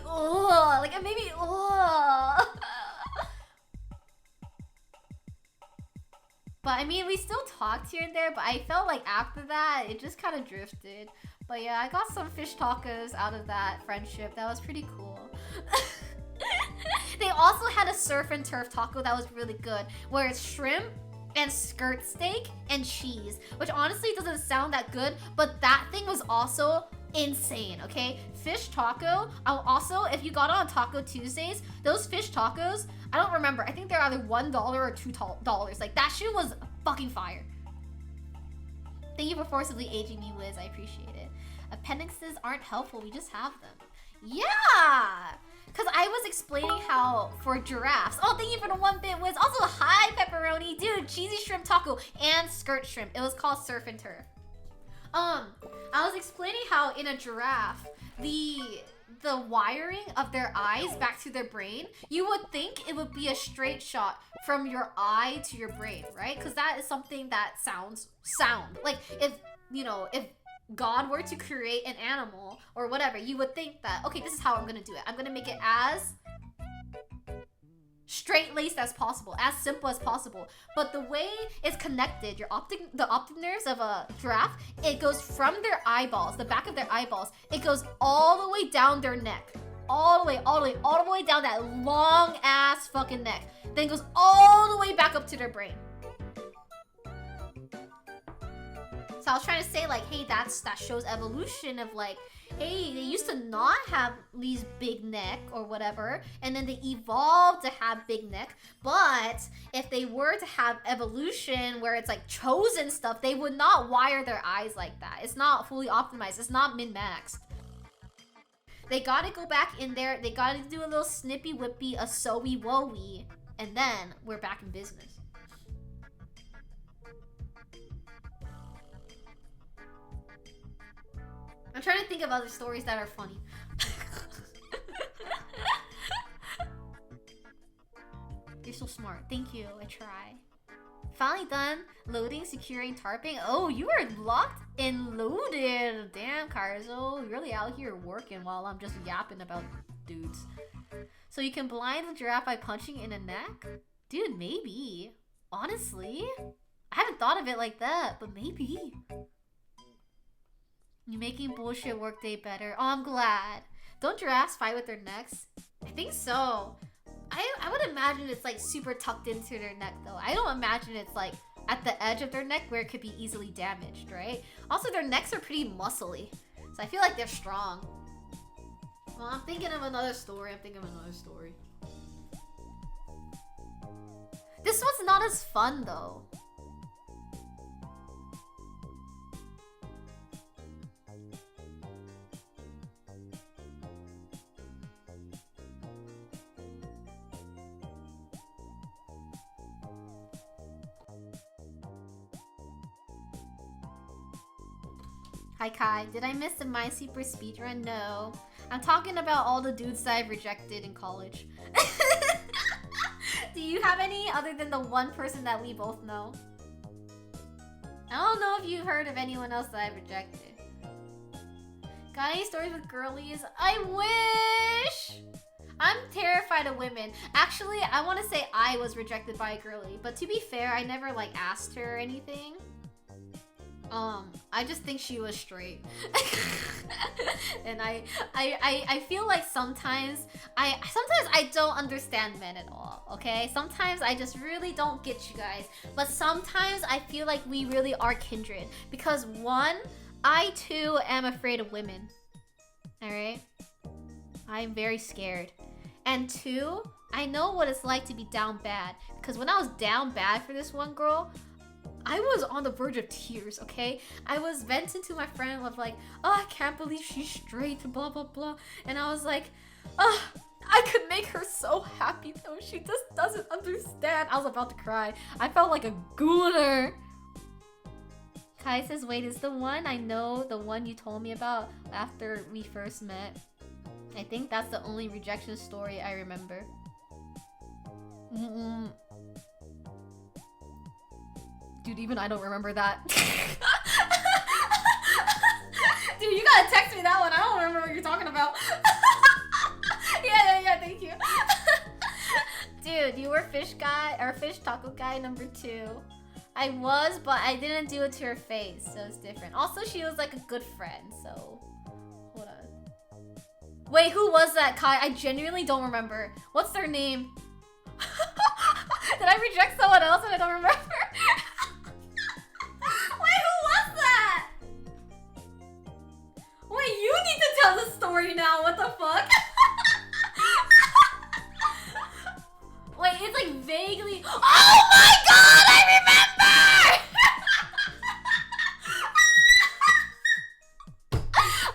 But I mean, we still talked here and there, but I felt like after that, it just kind of drifted. But yeah, I got some fish tacos out of that friendship. That was pretty cool. They also had a surf and turf taco that was really good, where it's shrimp and skirt steak and cheese, which honestly doesn't sound that good, but that thing was also insane, okay? Fish taco, also, if you got on Taco Tuesdays, those fish tacos, I don't remember, I think they're either $1 or $2. Like, that shit was fucking fire. Thank you for forcibly aging me, Wiz, I appreciate it. Appendixes aren't helpful, we just have them. Yeah! Because I was explaining how for giraffes. Oh, thank you for the 1-bit Wiz. Also, hi, pepperoni. Dude, cheesy shrimp taco and skirt shrimp. It was called surf and turf. I was explaining how in a giraffe, the wiring of their eyes back to their brain, you would think it would be a straight shot from your eye to your brain, right? Because that is something that sounds sound. Like, if God were to create an animal or whatever, you would think that, okay, this is how I'm gonna do it. I'm gonna make it as straight-laced as possible, as simple as possible. But the way it's connected, the optic nerves of a giraffe, it goes from their eyeballs, the back of their eyeballs, it goes all the way down their neck. All the way down that long-ass fucking neck. Then it goes all the way back up to their brain. So I was trying to say like, hey, that shows evolution of like, hey, they used to not have these big neck or whatever, and then they evolved to have big neck. But if they were to have evolution where it's like chosen stuff, they would not wire their eyes like that. It's not fully optimized. It's not min-maxed. They gotta go back in there. They gotta do a little snippy whippy, a sowy woey, and then we're back in business. I'm trying to think of other stories that are funny. You're so smart. Thank you. I try. Finally done loading, securing, tarping. Oh, you are locked and loaded. Damn, Carzo. You're really out here working while I'm just yapping about dudes. So you can blind the giraffe by punching in the neck? Dude, maybe. Honestly? I haven't thought of it like that, but maybe. You're making bullshit workday better. Oh, I'm glad. Don't giraffes fight with their necks? I think so. I would imagine it's like super tucked into their neck though. I don't imagine it's like at the edge of their neck where it could be easily damaged, right? Also, their necks are pretty muscly. So I feel like they're strong. Well, I'm thinking of another story. This one's not as fun though. Hi Kai, did I miss the My Super speedrun? No. I'm talking about all the dudes that I've rejected in college. Do you have any other than the one person that we both know? I don't know if you've heard of anyone else that I've rejected. Got any stories with girlies? I wish! I'm terrified of women. Actually, I want to say I was rejected by a girly, but to be fair, I never like asked her or anything. I just think she was straight. And I feel like sometimes I don't understand men at all, okay? Sometimes I just really don't get you guys. But sometimes I feel like we really are kindred. Because one, I too am afraid of women. Alright? I'm very scared. And two, I know what it's like to be down bad. Because when I was down bad for this one girl, I was on the verge of tears, okay? I was venting to my friend of like, oh, I can't believe she's straight, blah, blah, blah. And I was like, oh, I could make her so happy though. She just doesn't understand. I was about to cry. I felt like a gooner. Kai says, wait, is the one I know the one you told me about after we first met? I think that's the only rejection story I remember. Dude, even I don't remember that. Dude, you gotta text me that one. I don't remember what you're talking about. Yeah, thank you. Dude, you were fish guy, or fish taco guy number 2. I was, but I didn't do it to her face, so it's different. Also, she was like a good friend, so... Hold on. Wait, who was that, Kai? I genuinely don't remember. What's their name? Did I reject someone else and I don't remember? Wait, you need to tell the story now, what the fuck? Wait, it's like vaguely... Oh my god, I remember!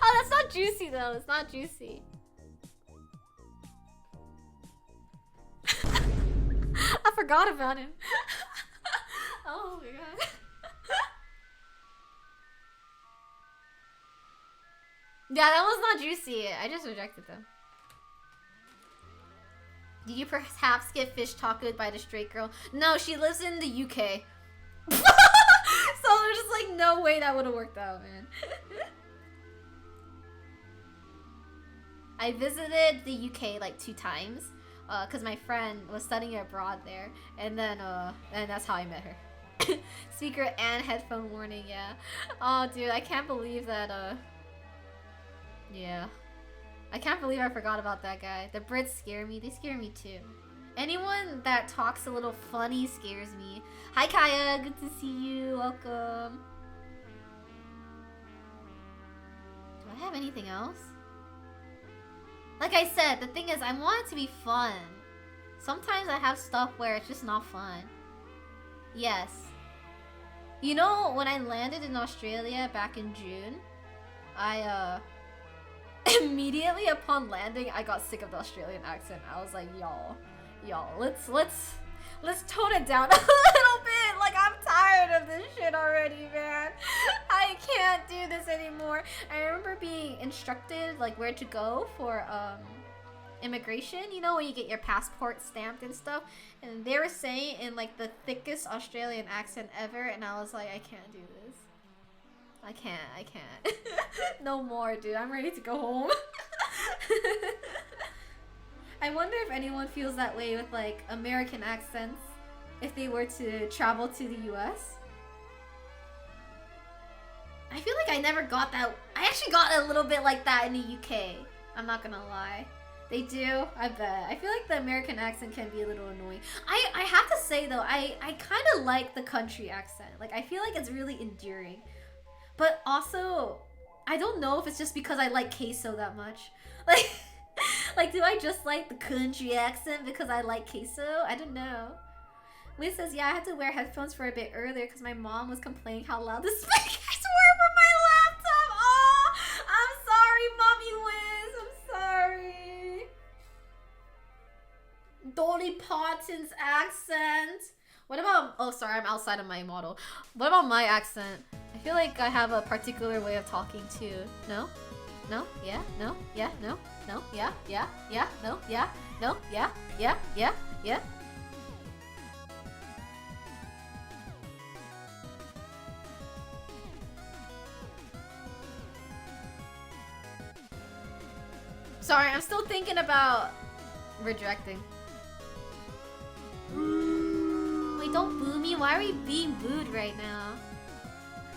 Oh, that's not juicy though, it's not juicy. I forgot about him. Oh my god. Yeah, that was not juicy. I just rejected them. Did you perhaps get fish tacoed by the straight girl? No, she lives in the UK. So there's just like no way that would have worked out, man. I visited the UK like 2 times. Cause my friend was studying abroad there. And then and that's how I met her. Speaker and headphone warning, yeah. Oh dude, I can't believe that yeah. I can't believe I forgot about that guy. The Brits scare me. They scare me too. Anyone that talks a little funny scares me. Hi Kaya, good to see you. Welcome. Do I have anything else? Like I said, the thing is I want it to be fun. Sometimes I have stuff where it's just not fun. Yes. You know, when I landed in Australia back in June, I immediately upon landing, I got sick of the Australian accent. I was like, y'all, let's tone it down a little bit. Like, I'm tired of this shit already, man. I can't do this anymore. I remember being instructed, like, where to go for, immigration, you know, when you get your passport stamped and stuff. And they were saying in, like, the thickest Australian accent ever, and I was like, I can't do this. I can't. No more, dude. I'm ready to go home. I wonder if anyone feels that way with like American accents if they were to travel to the US. I feel like I never got that. I actually got a little bit like that in the UK. I'm not gonna lie. They do? I bet. I feel like the American accent can be a little annoying. I have to say though, I kind of like the country accent. Like I feel like it's really endearing. But also, I don't know if it's just because I like queso that much. Like, like do I just like the country accent because I like queso? I don't know. Liz says, yeah, I had to wear headphones for a bit earlier because my mom was complaining how loud the speakers were from my laptop. Oh, I'm sorry, Mommy Liz. I'm sorry. Dolly Parton's accent. What about, oh sorry, I'm outside of my model. What about my accent? I feel like I have a particular way of talking too. No? No? Yeah? No? Yeah? No? No? Yeah? Yeah? Yeah? No? Yeah? No? Yeah? Yeah? Yeah? Yeah? Sorry, I'm still thinking about rejecting. Wait, don't boo me. Why are we being booed right now?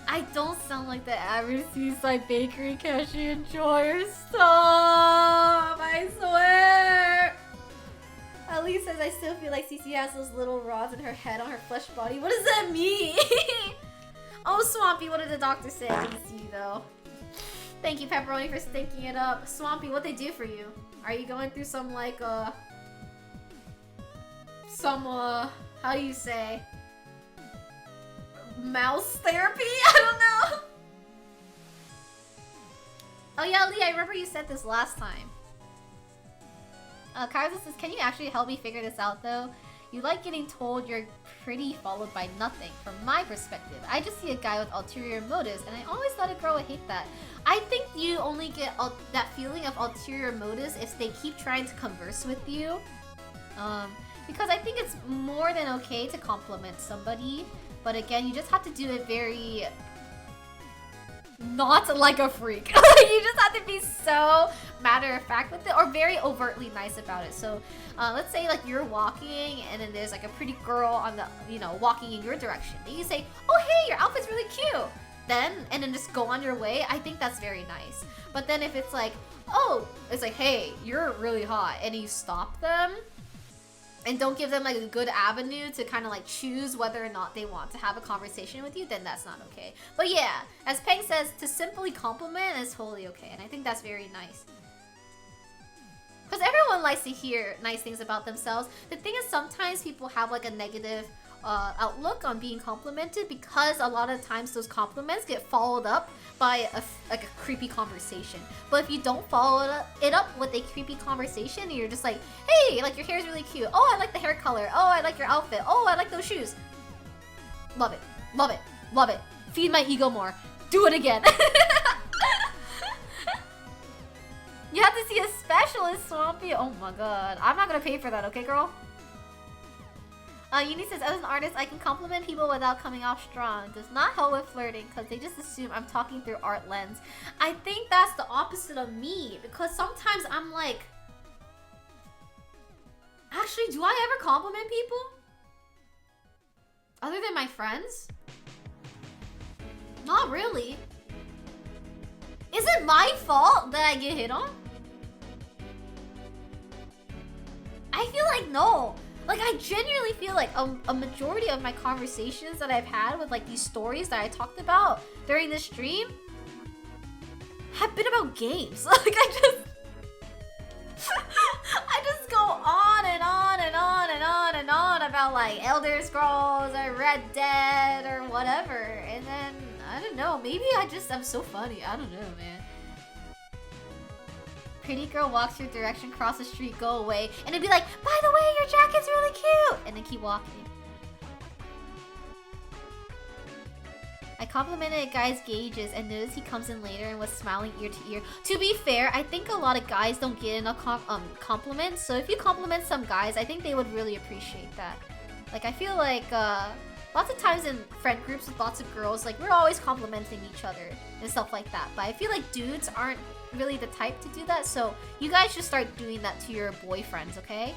I don't sound like the average seaside bakery cashier enjoyer. Stop! I swear! Elise says, I still feel like Cece has those little rods in her head on her flesh body. What does that mean? Oh, Swampy, what did the doctor say? I didn't see you though. Thank you, Pepperoni, for stinking it up. Swampy, what they do for you? Are you going through some, like, how do you say? Mouse therapy? I don't know. Oh yeah, Lee, I remember you said this last time. Carlos says, can you actually help me figure this out, though? You like getting told you're pretty followed by nothing. From my perspective, I just see a guy with ulterior motives, and I always thought a girl would hate that. I think you only get that feeling of ulterior motives if they keep trying to converse with you. Because I think it's more than okay to compliment somebody, but again, you just have to do it very... not like a freak. You just have to be so matter-of-fact with it, or very overtly nice about it. So, let's say like you're walking, and then there's like a pretty girl on the, you know, walking in your direction. And you say, oh hey, your outfit's really cute. And then just go on your way. I think that's very nice. But then if it's like, oh, it's like, hey, you're really hot, and you stop them, and don't give them like a good avenue to kind of like choose whether or not they want to have a conversation with you, then that's not okay. But yeah, as Peng says, to simply compliment is totally okay, and I think that's very nice. Because everyone likes to hear nice things about themselves. The thing is, sometimes people have like a negative outlook on being complimented because a lot of times those compliments get followed up by a creepy conversation. But if you don't follow it up with a creepy conversation, and you're just like, hey, like your hair is really cute. Oh, I like the hair color. Oh, I like your outfit. Oh, I like those shoes. Love it. Love it. Love it. Feed my ego more. Do it again. You have to see a specialist, Swampy. Oh my god. I'm not gonna pay for that, okay, girl? Uni says, as an artist, I can compliment people without coming off strong. Does not help with flirting because they just assume I'm talking through art lens. I think that's the opposite of me, because sometimes I'm like, actually, do I ever compliment people? Other than my friends? Not really. Is it my fault that I get hit on? I feel like no. Like, I genuinely feel like a majority of my conversations that I've had with, like, these stories that I talked about during this stream have been about games. Like, I just go on and on and on and on and on about, like, Elder Scrolls or Red Dead or whatever. And then, I don't know, maybe I'm so funny. I don't know, man. Pretty girl walks your direction, cross the street, go away, and it'd be like, by the way, your jacket's really cute, and then keep walking. I complimented a guy's gauges and noticed he comes in later and was smiling ear to ear. To be fair, I think a lot of guys don't get enough compliments, so if you compliment some guys, I think they would really appreciate that. Like, I feel like, lots of times in friend groups with lots of girls, like, we're always complimenting each other and stuff like that, but I feel like dudes aren't really the type to do that, so you guys should start doing that to your boyfriends, okay?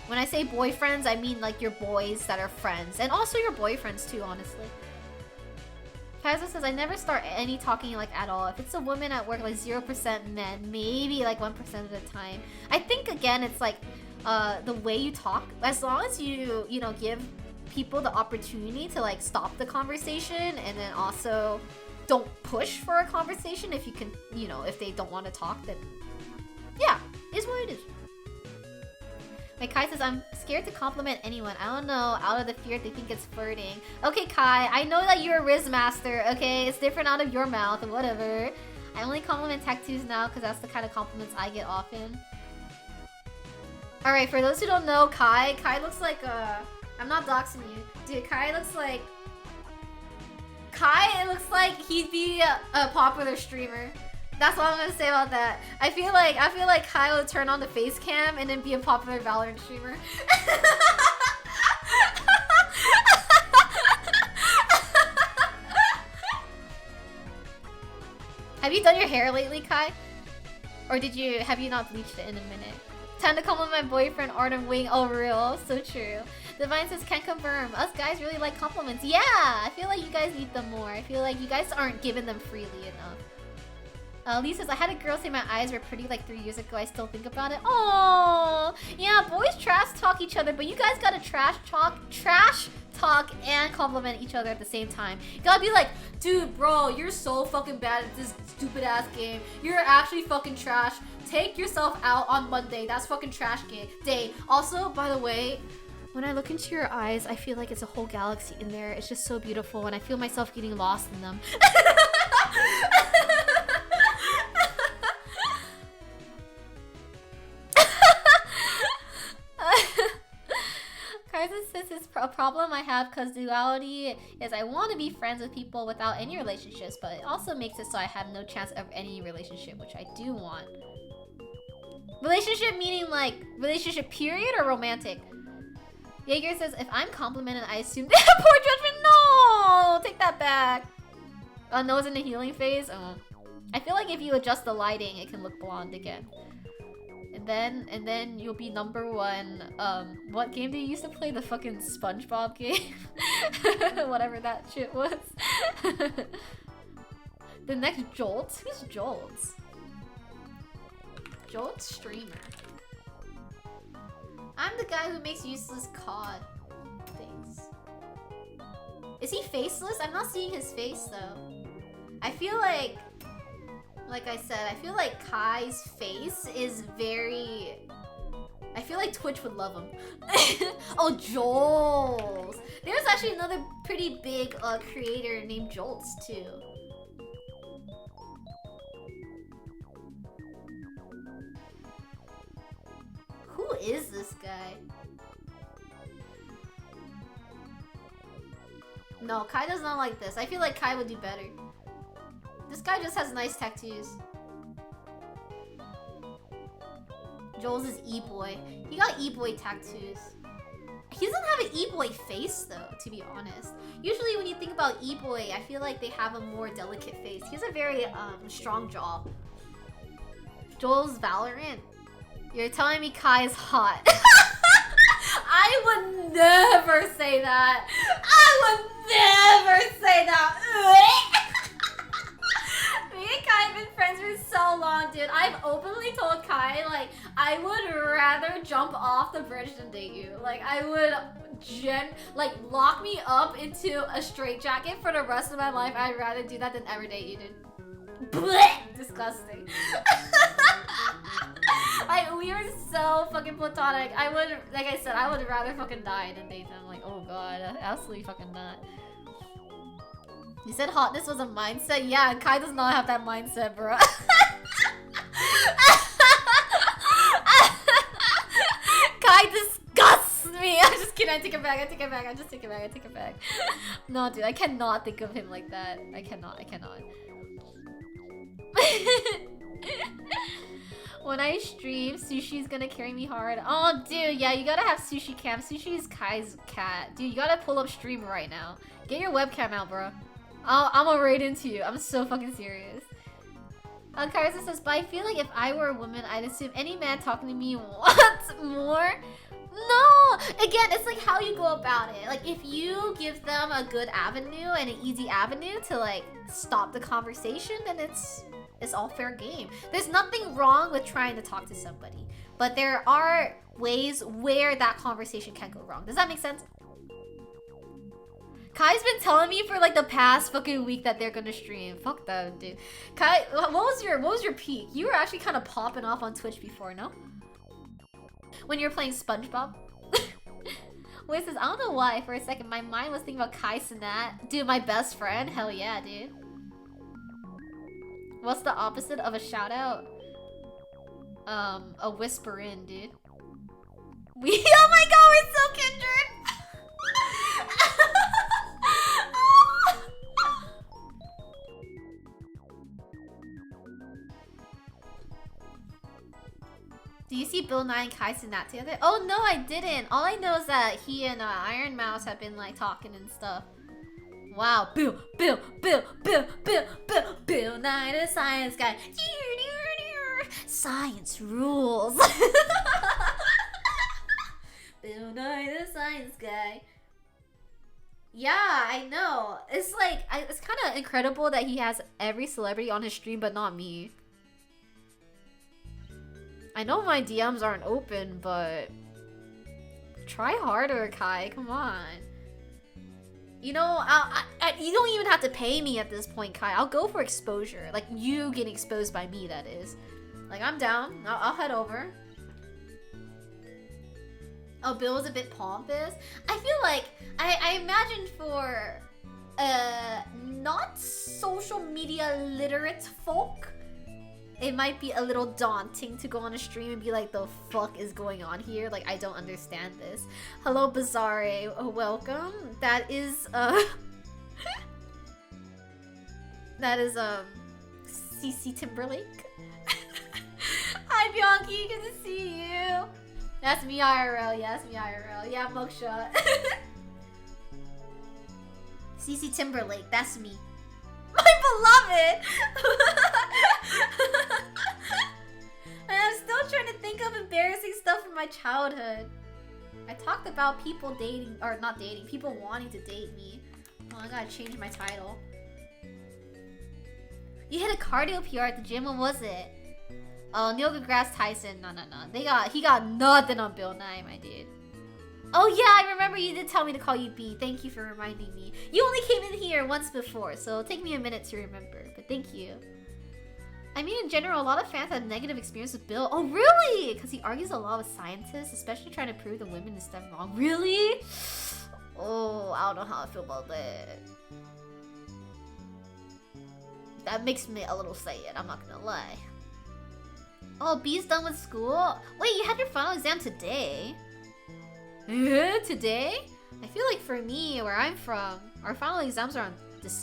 When I say boyfriends, I mean like your boys that are friends. And also your boyfriends too, honestly. Kaiser says, I never start any talking like at all. If it's a woman at work, like 0% men, maybe like 1% of the time. I think again, it's like the way you talk. As long as you know, give people the opportunity to like stop the conversation, and then also don't push for a conversation if you can, you know, if they don't want to talk, then yeah, is what it is. Like Kai says, I'm scared to compliment anyone. I don't know, out of the fear they think it's flirting. Okay, Kai, I know that you're a Riz master, okay? It's different out of your mouth, whatever. I only compliment tattoos now because that's the kind of compliments I get often. Alright, for those who don't know, Kai looks like I'm not doxing you. Dude, Kai looks like he'd be a popular streamer. That's what I'm gonna say about that. I feel like Kai would turn on the face cam and then be a popular Valorant streamer. Have you done your hair lately, Kai? Or have you not bleached it in a minute? Time to compliment my boyfriend, Artem Wing. Oh, real. So true. Divine says, can't confirm. Us guys really like compliments. Yeah! I feel like you guys need them more. I feel like you guys aren't giving them freely enough. Lee says, I had a girl say my eyes were pretty like 3 years ago. I still think about it. Oh, yeah, boys trash talk each other, but you guys gotta trash talk and compliment each other at the same time. You gotta be like, dude, bro, you're so fucking bad at this stupid ass game. You're actually fucking trash. Take yourself out on Monday. That's fucking trash day. Also, by the way, when I look into your eyes, I feel like it's a whole galaxy in there. It's just so beautiful, and I feel myself getting lost in them. Carson says it's a problem I have because duality is I want to be friends with people without any relationships, but it also makes it so I have no chance of any relationship, which I do want. Relationship meaning like relationship period or romantic? Jaeger says, if I'm complimented, I assume they have poor judgment. No! Take that back. Nose in the healing phase? Oh. I feel like if you adjust the lighting, it can look blonde again. And then you'll be #1. What game did you used to play? The fucking SpongeBob game? Whatever that shit was. The next Jolt? Who's Jolt? Jolt streamer. I'm the guy who makes useless COD things. Is he faceless? I'm not seeing his face though. I feel like I said, I feel like Kai's face is very... I feel like Twitch would love him. Oh, Jolts! There's actually another pretty big creator named Jolts too. Who is this guy? No, Kai does not like this. I feel like Kai would do better. This guy just has nice tattoos. Joel's is E-boy. He got E-boy tattoos. He doesn't have an E-boy face though, to be honest. Usually when you think about E-boy, I feel like they have a more delicate face. He has a very strong jaw. Joel's Valorant. You're telling me Kai is hot. I would never say that. I would never say that. Me and Kai have been friends for so long, dude. I've openly told Kai, like, I would rather jump off the bridge than date you. Like, I would lock me up into a straitjacket for the rest of my life. I'd rather do that than ever date you, dude. Blech! Disgusting. Like, we were so fucking platonic. I would, like I said, I would rather fucking die than date them. Like, oh god, absolutely fucking not. You said hotness was a mindset? Yeah, Kai does not have that mindset, bro. Kai disgusts me. I'm just kidding. I take it back. I take it back. I just take it back. I take it back. No, dude, I cannot think of him like that. I cannot. I cannot. When I stream, Sushi's gonna carry me hard. Oh, dude, yeah, you gotta have Sushi Cam. Sushi is Kai's cat. Dude, you gotta pull up stream right now. Get your webcam out, bro. I'm gonna raid into you. I'm so fucking serious. Carson says, but I feel like if I were a woman, I'd assume any man talking to me wants more. No! Again, it's like how you go about it. Like, if you give them a good avenue and an easy avenue to, like, stop the conversation, then it's all fair game. There's nothing wrong with trying to talk to somebody. But there are ways where that conversation can go wrong. Does that make sense? Kai's been telling me for like the past fucking week that they're gonna stream. Fuck them, dude. Kai, what was your peak? You were actually kind of popping off on Twitch before, no? When you were playing SpongeBob? Wait, says, I don't know why, for a second, my mind was thinking about Kai Cenat. Dude, my best friend? Hell yeah, dude. What's the opposite of a shout out? A whisper in, dude. Oh my god, we're so kindred! Do you see Bill Nye and Kai Cenat together? Oh no, I didn't. All I know is that he and Iron Mouse have been like talking and stuff. Wow, Bill Nye the Science Guy. Science rules. Bill Nye the Science Guy. Yeah, I know. It's like, it's kind of incredible that he has every celebrity on his stream, but not me. I know my DMs aren't open, but try harder, Kai. Come on. You know, you don't even have to pay me at this point, Kai. I'll go for exposure. Like, you getting exposed by me, that is. Like, I'm down. I'll head over. Oh, Bill was a bit pompous. I feel like, I imagine for not social media literate folk, it might be a little daunting to go on a stream and be like, the fuck is going on here? Like, I don't understand this. Hello, Bizarre. Welcome. That is, that is, CC Timberlake. Hi, Bianchi. Good to see you. That's me IRL. Yeah, that's me IRL. Yeah, mugshot. CC Timberlake. That's me. My beloved! And I'm still trying to think of embarrassing stuff from my childhood. I talked about people dating, or not dating, people wanting to date me. Oh, I gotta change my title. You hit a cardio PR at the gym, what was it? Oh, Neil deGrasse Tyson, no. He got nothing on Bill Nye, my dude. Oh yeah, I remember you did tell me to call you B. Thank you for reminding me. You only came in here once before, so it'll take me a minute to remember, but thank you. I mean, in general, a lot of fans have negative experience with Bill. Oh, really? Because he argues a lot with scientists, especially trying to prove the women is them wrong. Really? Oh, I don't know how I feel about that. That makes me a little sad, I'm not gonna lie. Oh, B's done with school? Wait, you had your final exam today? Today? I feel like for me, where I'm from, our final exams are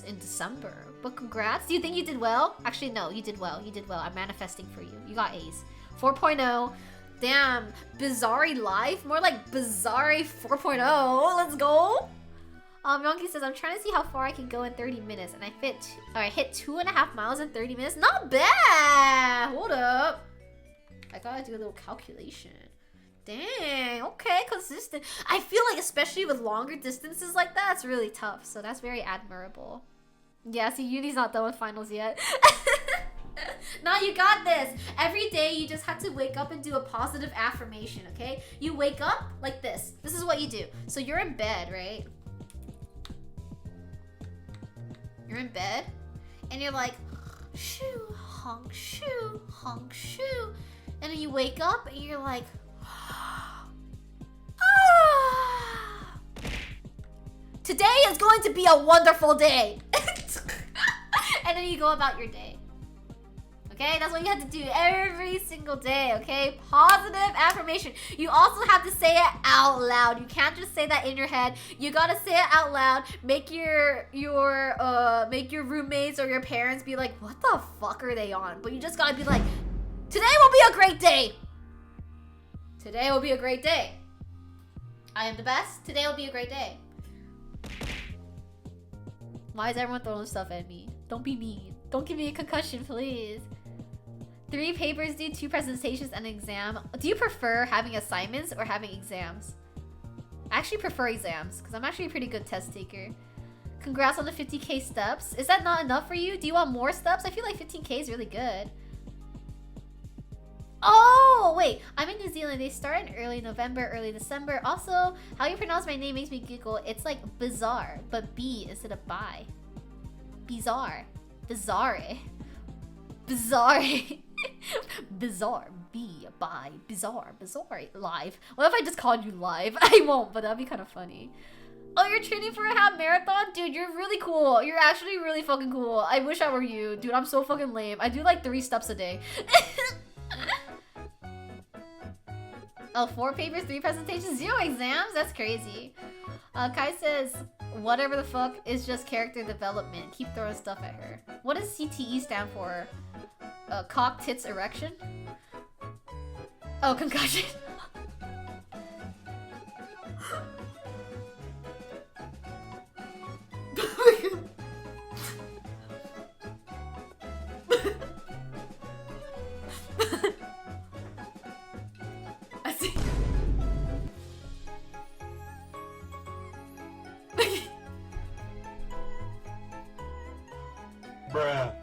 in December. But congrats. Do you think you did well? Actually, no, you did well. You did well. I'm manifesting for you. You got A's. 4.0. Damn. Bizarre life? More like Bizarre 4.0. Let's go. Yonki says, I'm trying to see how far I can go in 30 minutes. And I hit 2.5 miles in 30 minutes. Not bad. Hold up. I gotta do a little calculation. Dang, okay, consistent. I feel like especially with longer distances like that, it's really tough. So that's very admirable. Yeah, see, Uni's not done with finals yet. No, you got this. Every day you just have to wake up and do a positive affirmation, okay? You wake up like this. This is what you do. So you're in bed, right? You're in bed and you're like, shoo, honk, shoo, honk, shoo. And then you wake up and you're like, today is going to be a wonderful day. And then you go about your day. Okay, that's what you have to do every single day, okay? Positive affirmation. You also have to say it out loud. You can't just say that in your head. You gotta say it out loud. Make your roommates or your parents be like, what the fuck are they on? But you just gotta be like, today will be a great day. Today will be a great day. I am the best. Today will be a great day. Why is everyone throwing stuff at me? Don't be mean. Don't give me a concussion, please. 3 papers due, 2 presentations, and an exam. Do you prefer having assignments or having exams? I actually prefer exams because I'm actually a pretty good test taker. Congrats on the 50k steps. Is that not enough for you? Do you want more steps? I feel like 15k is really good. Oh, wait. I'm in New Zealand. They start in early November, early December. Also, how you pronounce my name makes me giggle. It's like bizarre, but B instead of bi. Bizarre. Bizarre. Bizarre. Bizarre. B. Bi. Bizarre. Bizarre. Live. What if I just called you live? I won't, but that'd be kind of funny. Oh, you're training for a half marathon? Dude, you're really cool. You're actually really fucking cool. I wish I were you. Dude, I'm so fucking lame. I do like 3 steps a day. Oh, 4 papers, 3 presentations, 0 exams? That's crazy. Kai says, whatever the fuck is just character development. Keep throwing stuff at her. What does CTE stand for? Cock, tits, erection? Oh, concussion. I see. Bruh.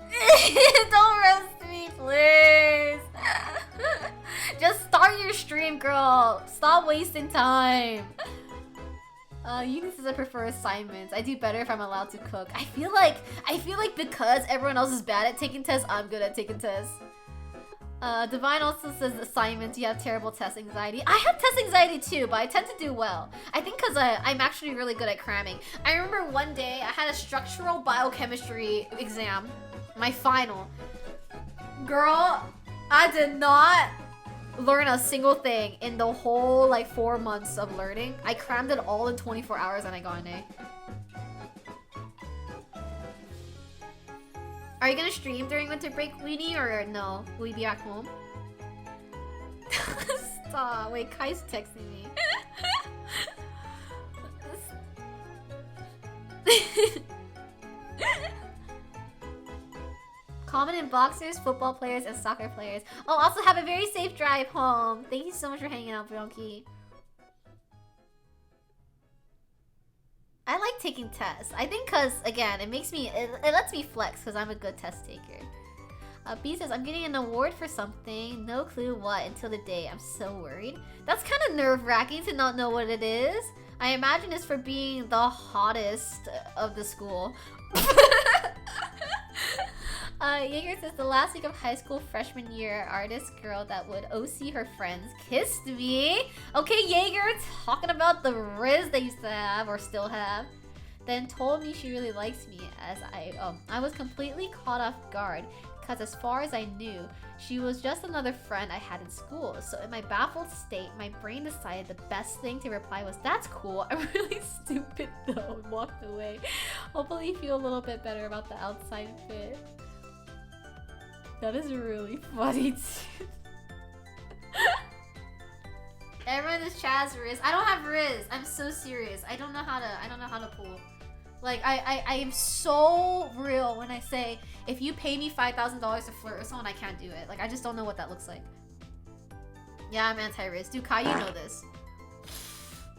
Don't roast me, please. Just start your stream, girl. Stop wasting time. Eunice says I prefer assignments. I do better if I'm allowed to cook. I feel like because everyone else is bad at taking tests, I'm good at taking tests. Divine also says assignments. You have terrible test anxiety. I have test anxiety too, but I tend to do well. I think because I'm actually really good at cramming. I remember one day I had a structural biochemistry exam, my final. Girl, I did not learn a single thing in the whole like 4 months of learning. I crammed it all in 24 hours and I got an A. Are you gonna stream during winter break, Weenie, or no? Will you be back home? Stop. Wait, Kai's texting me. Common in boxers, football players, and soccer players. Oh, also have a very safe drive home. Thank you so much for hanging out, Bronchi. I like taking tests. I think because, again, it makes me, it lets me flex because I'm a good test taker. B says, I'm getting an award for something. No clue what until the day. I'm so worried. That's kind of nerve-wracking to not know what it is. I imagine it's for being the hottest of the school. Jaeger says, the last week of high school freshman year, artist girl that would OC her friends kissed me. Okay, Jaeger, talking about the riz they used to have or still have. Then told me she really likes me as I was completely caught off guard because as far as I knew, she was just another friend I had in school. So in my baffled state, my brain decided the best thing to reply was, that's cool. I'm really stupid though, and walked away. Hopefully you feel a little bit better about the outside fit. That is really funny too. Everyone in this chat has Riz. I don't have Riz. I'm so serious. I don't know how to pull. Like I am so real when I say if you pay me $5,000 to flirt with someone, I can't do it. Like I just don't know what that looks like. Yeah, I'm anti-Riz. Dude, Kai, you know this.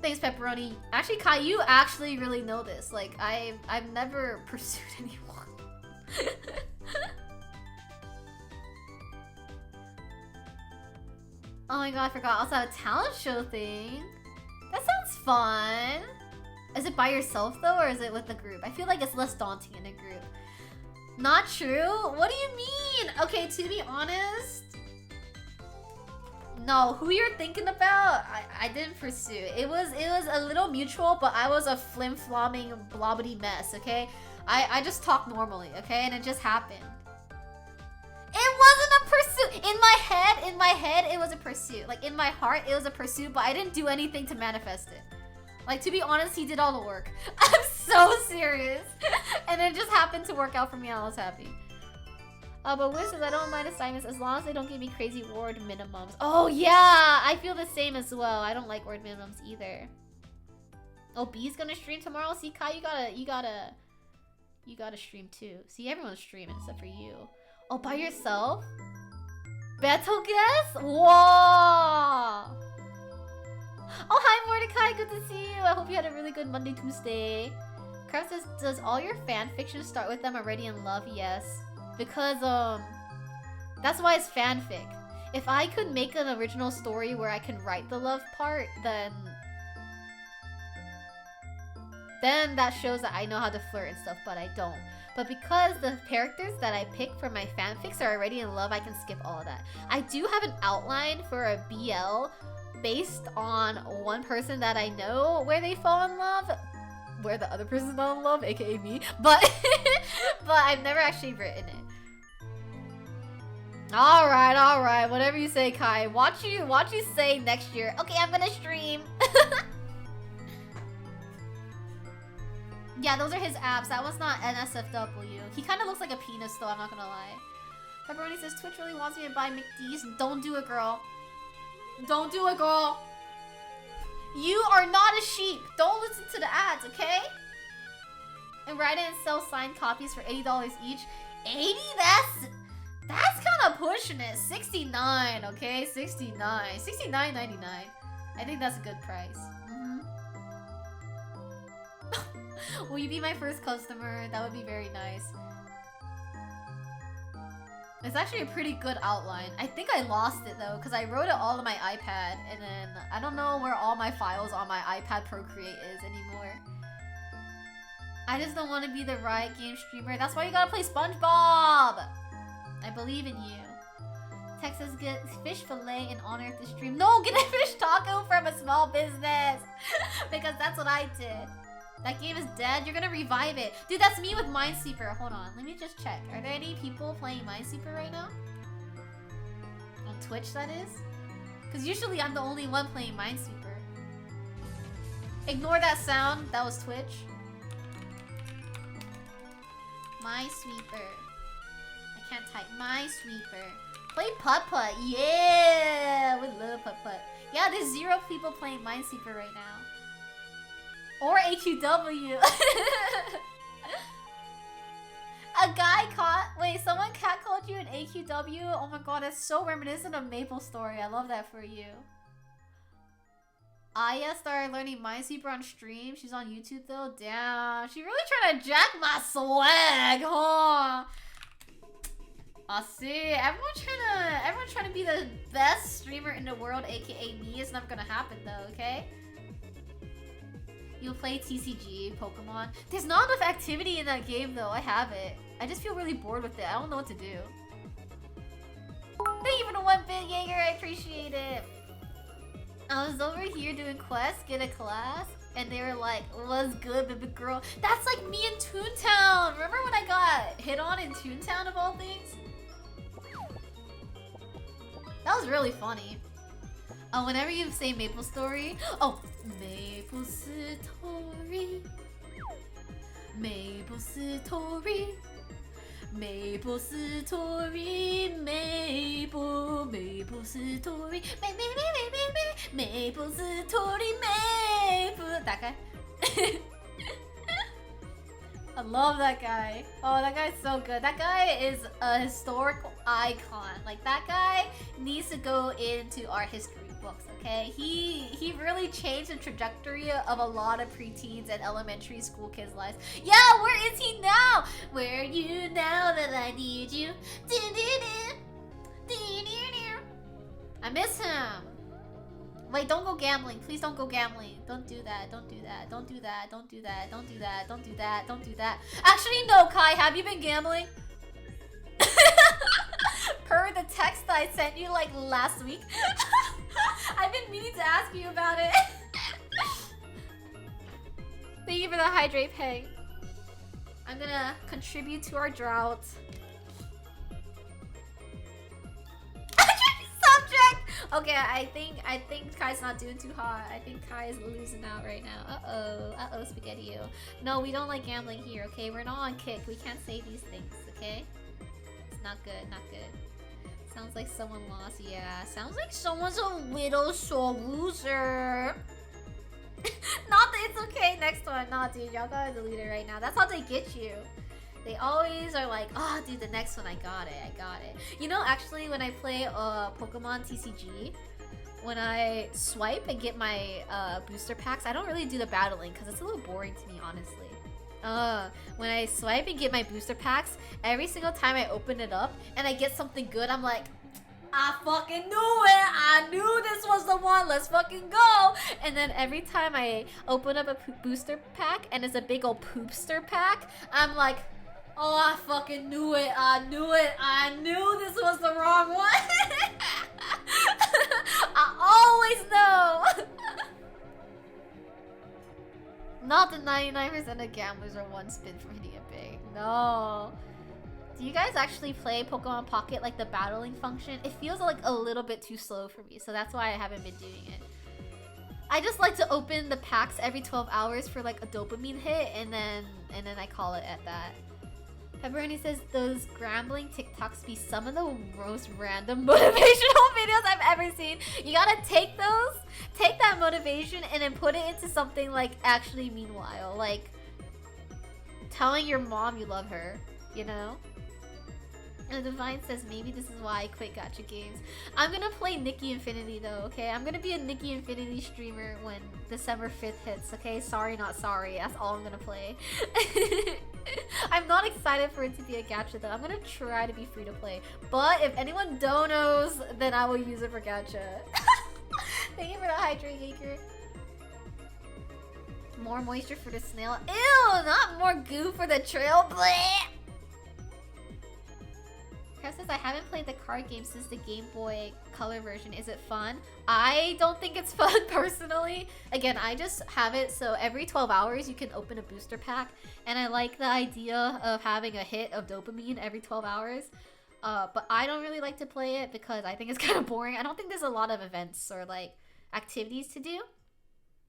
Thanks, Pepperoni. Actually, Kai, you actually really know this. Like I've never pursued anyone. Oh my god, I forgot. I also have a talent show thing. That sounds fun. Is it by yourself though, or is it with the group? I feel like it's less daunting in a group. Not true? What do you mean? Okay, to be honest, no. Who you're thinking about, I didn't pursue. It was a little mutual, but I was a flim-flomming blobbity mess. Okay, I just talked normally. Okay, and it just happened. It wasn't a pursuit. In my head, it was a pursuit. Like, in my heart, it was a pursuit, but I didn't do anything to manifest it. Like, to be honest, he did all the work. I'm so serious. And it just happened to work out for me, and I was happy. But Wiz says, I don't mind assignments as long as they don't give me crazy word minimums. Oh, yeah! I feel the same as well. I don't like word minimums either. Oh, B's gonna stream tomorrow? See, Kai, you gotta stream too. See, everyone's streaming except for you. Oh, by yourself? Battle guess? Whoa! Oh, hi Mordecai, good to see you. I hope you had a really good Monday, Tuesday. Kraft says, does all your fan fiction start with them already in love? Yes. Because, that's why it's fanfic. If I could make an original story where I can write the love part, then that shows that I know how to flirt and stuff, but I don't. But because the characters that I pick for my fanfics are already in love, I can skip all of that. I do have an outline for a BL based on one person that I know where they fall in love, where the other person's not in love, aka me, but but I've never actually written it. Alright, whatever you say, Kai. Watch you say next year, okay, I'm gonna stream. Yeah, those are his abs. That one's not NSFW. He kind of looks like a penis though, I'm not gonna lie. Pepperoni says, Twitch really wants me to buy McD's. Don't do it, girl. Don't do it, girl. You are not a sheep. Don't listen to the ads, okay? And write it and sell signed copies for $80 each. 80? That's kind of pushing it. 69, okay? 69. 69.99. I think that's a good price. Will you be my first customer? That would be very nice. It's actually a pretty good outline. I think I lost it though, because I wrote it all on my iPad, and then I don't know where all my files on my iPad Procreate is anymore. I just don't want to be the Riot Game streamer. That's why you gotta play SpongeBob! I believe in you. Texas, get fish fillet in honor of the stream. No, get a fish taco from a small business! Because that's what I did. That game is dead. You're gonna revive it. Dude, that's me with Minesweeper. Hold on. Let me just check. Are there any people playing Minesweeper right now? On Twitch, that is? Because usually I'm the only one playing Minesweeper. Ignore that sound. That was Twitch. Minesweeper. I can't type. Minesweeper. Play Putt-Putt. Yeah! We love Putt-Putt. Yeah, there's 0 people playing Minesweeper right now. Or AQW. A guy caught. Wait, someone catcalled you in AQW? Oh my god, that's so reminiscent of Maple Story. I love that for you. Aya started learning Minesweeper on stream. She's on YouTube though. Damn. She really trying to jack my swag, huh? I see. Everyone trying to be the best streamer in the world, aka me. It's never gonna happen though, okay? You'll play TCG, Pokemon. There's not enough activity in that game though. I have it. I just feel really bored with it. I don't know what to do. Thank you for the 1-bit, Jaeger. I appreciate it. I was over here doing quests, get a class, and they were like, what's good, baby girl? That's like me in Toontown. Remember when I got hit on in Toontown of all things? That was really funny. Oh, whenever you say Maple Story, oh, Maple Story, Maple Story, Maple Story, Maple Story, Maple Story, Maple. That guy. I love that guy. Oh, that guy's so good. That guy is a historical icon. Like, that guy needs to go into art history books, okay? He really changed the trajectory of a lot of preteens and elementary school kids' lives. Yeah, where is he now? Where are you now that I need you? I miss him. Wait, don't go gambling. Please don't go gambling. Don't do that. Don't do that. Don't do that. Don't do that. Don't do that. Don't do that. Don't do that. Actually, no, Kai. Have you been gambling? Per the text that I sent you like last week. I've been meaning to ask you about it. Thank you for the hydrate peg. I'm gonna contribute to our drought. Subject! Okay, I think Kai's not doing too hot. I think Kai is losing out right now. Uh-oh, Spaghetti-O. No, we don't like gambling here, okay? We're not on Kick. We can't say these things, okay? It's not good, not good. Sounds like someone lost. Yeah, sounds like someone's a little sore loser. Not that it's okay. Next one. Nah, dude, y'all gotta delete it right now. That's how they get you. They always are like, oh, dude, the next one, I got it. You know, actually, when I play Pokemon TCG, when I swipe and get my booster packs, I don't really do the battling because it's a little boring to me, honestly. When I swipe and get my booster packs, every single time I open it up and I get something good, I'm like, I fucking knew it! I knew this was the one! Let's fucking go! And then every time I open up a booster pack and it's a big old poopster pack, I'm like, oh, I fucking knew it! I knew it! I knew this was the wrong one! I always know! Not the 99% of gamblers are one spin from hitting a big. No. Do you guys actually play Pokemon Pocket like the battling function? It feels like a little bit too slow for me, so that's why I haven't been doing it. I just like to open the packs every 12 hours for like a dopamine hit, and then I call it at that. Pepperoni says those grambling TikToks be some of the most random motivational videos I've ever seen. You gotta take that motivation and then put it into something like actually meanwhile, like telling your mom you love her, you know? And Divine says maybe this is why I quit gacha games. I'm gonna play Nikki Infinity though, okay? I'm gonna be a Nikki Infinity streamer when December 5th hits, okay? Sorry, not sorry. That's all I'm gonna play. I'm not excited for it to be a gacha though. I'm gonna try to be free to play. But if anyone donos, then I will use it for gacha. Thank you for the hydrate, Yaker. More moisture for the snail. Ew, not more goo for the trail. Bleh. Says I haven't played the card game since the Game Boy Color version. Is it fun? I don't think it's fun personally. Again, I just have it so every 12 hours you can open a booster pack, and I like the idea of having a hit of dopamine every 12 hours. But I don't really like to play it because I think it's kind of boring. I don't think there's a lot of events or like activities to do.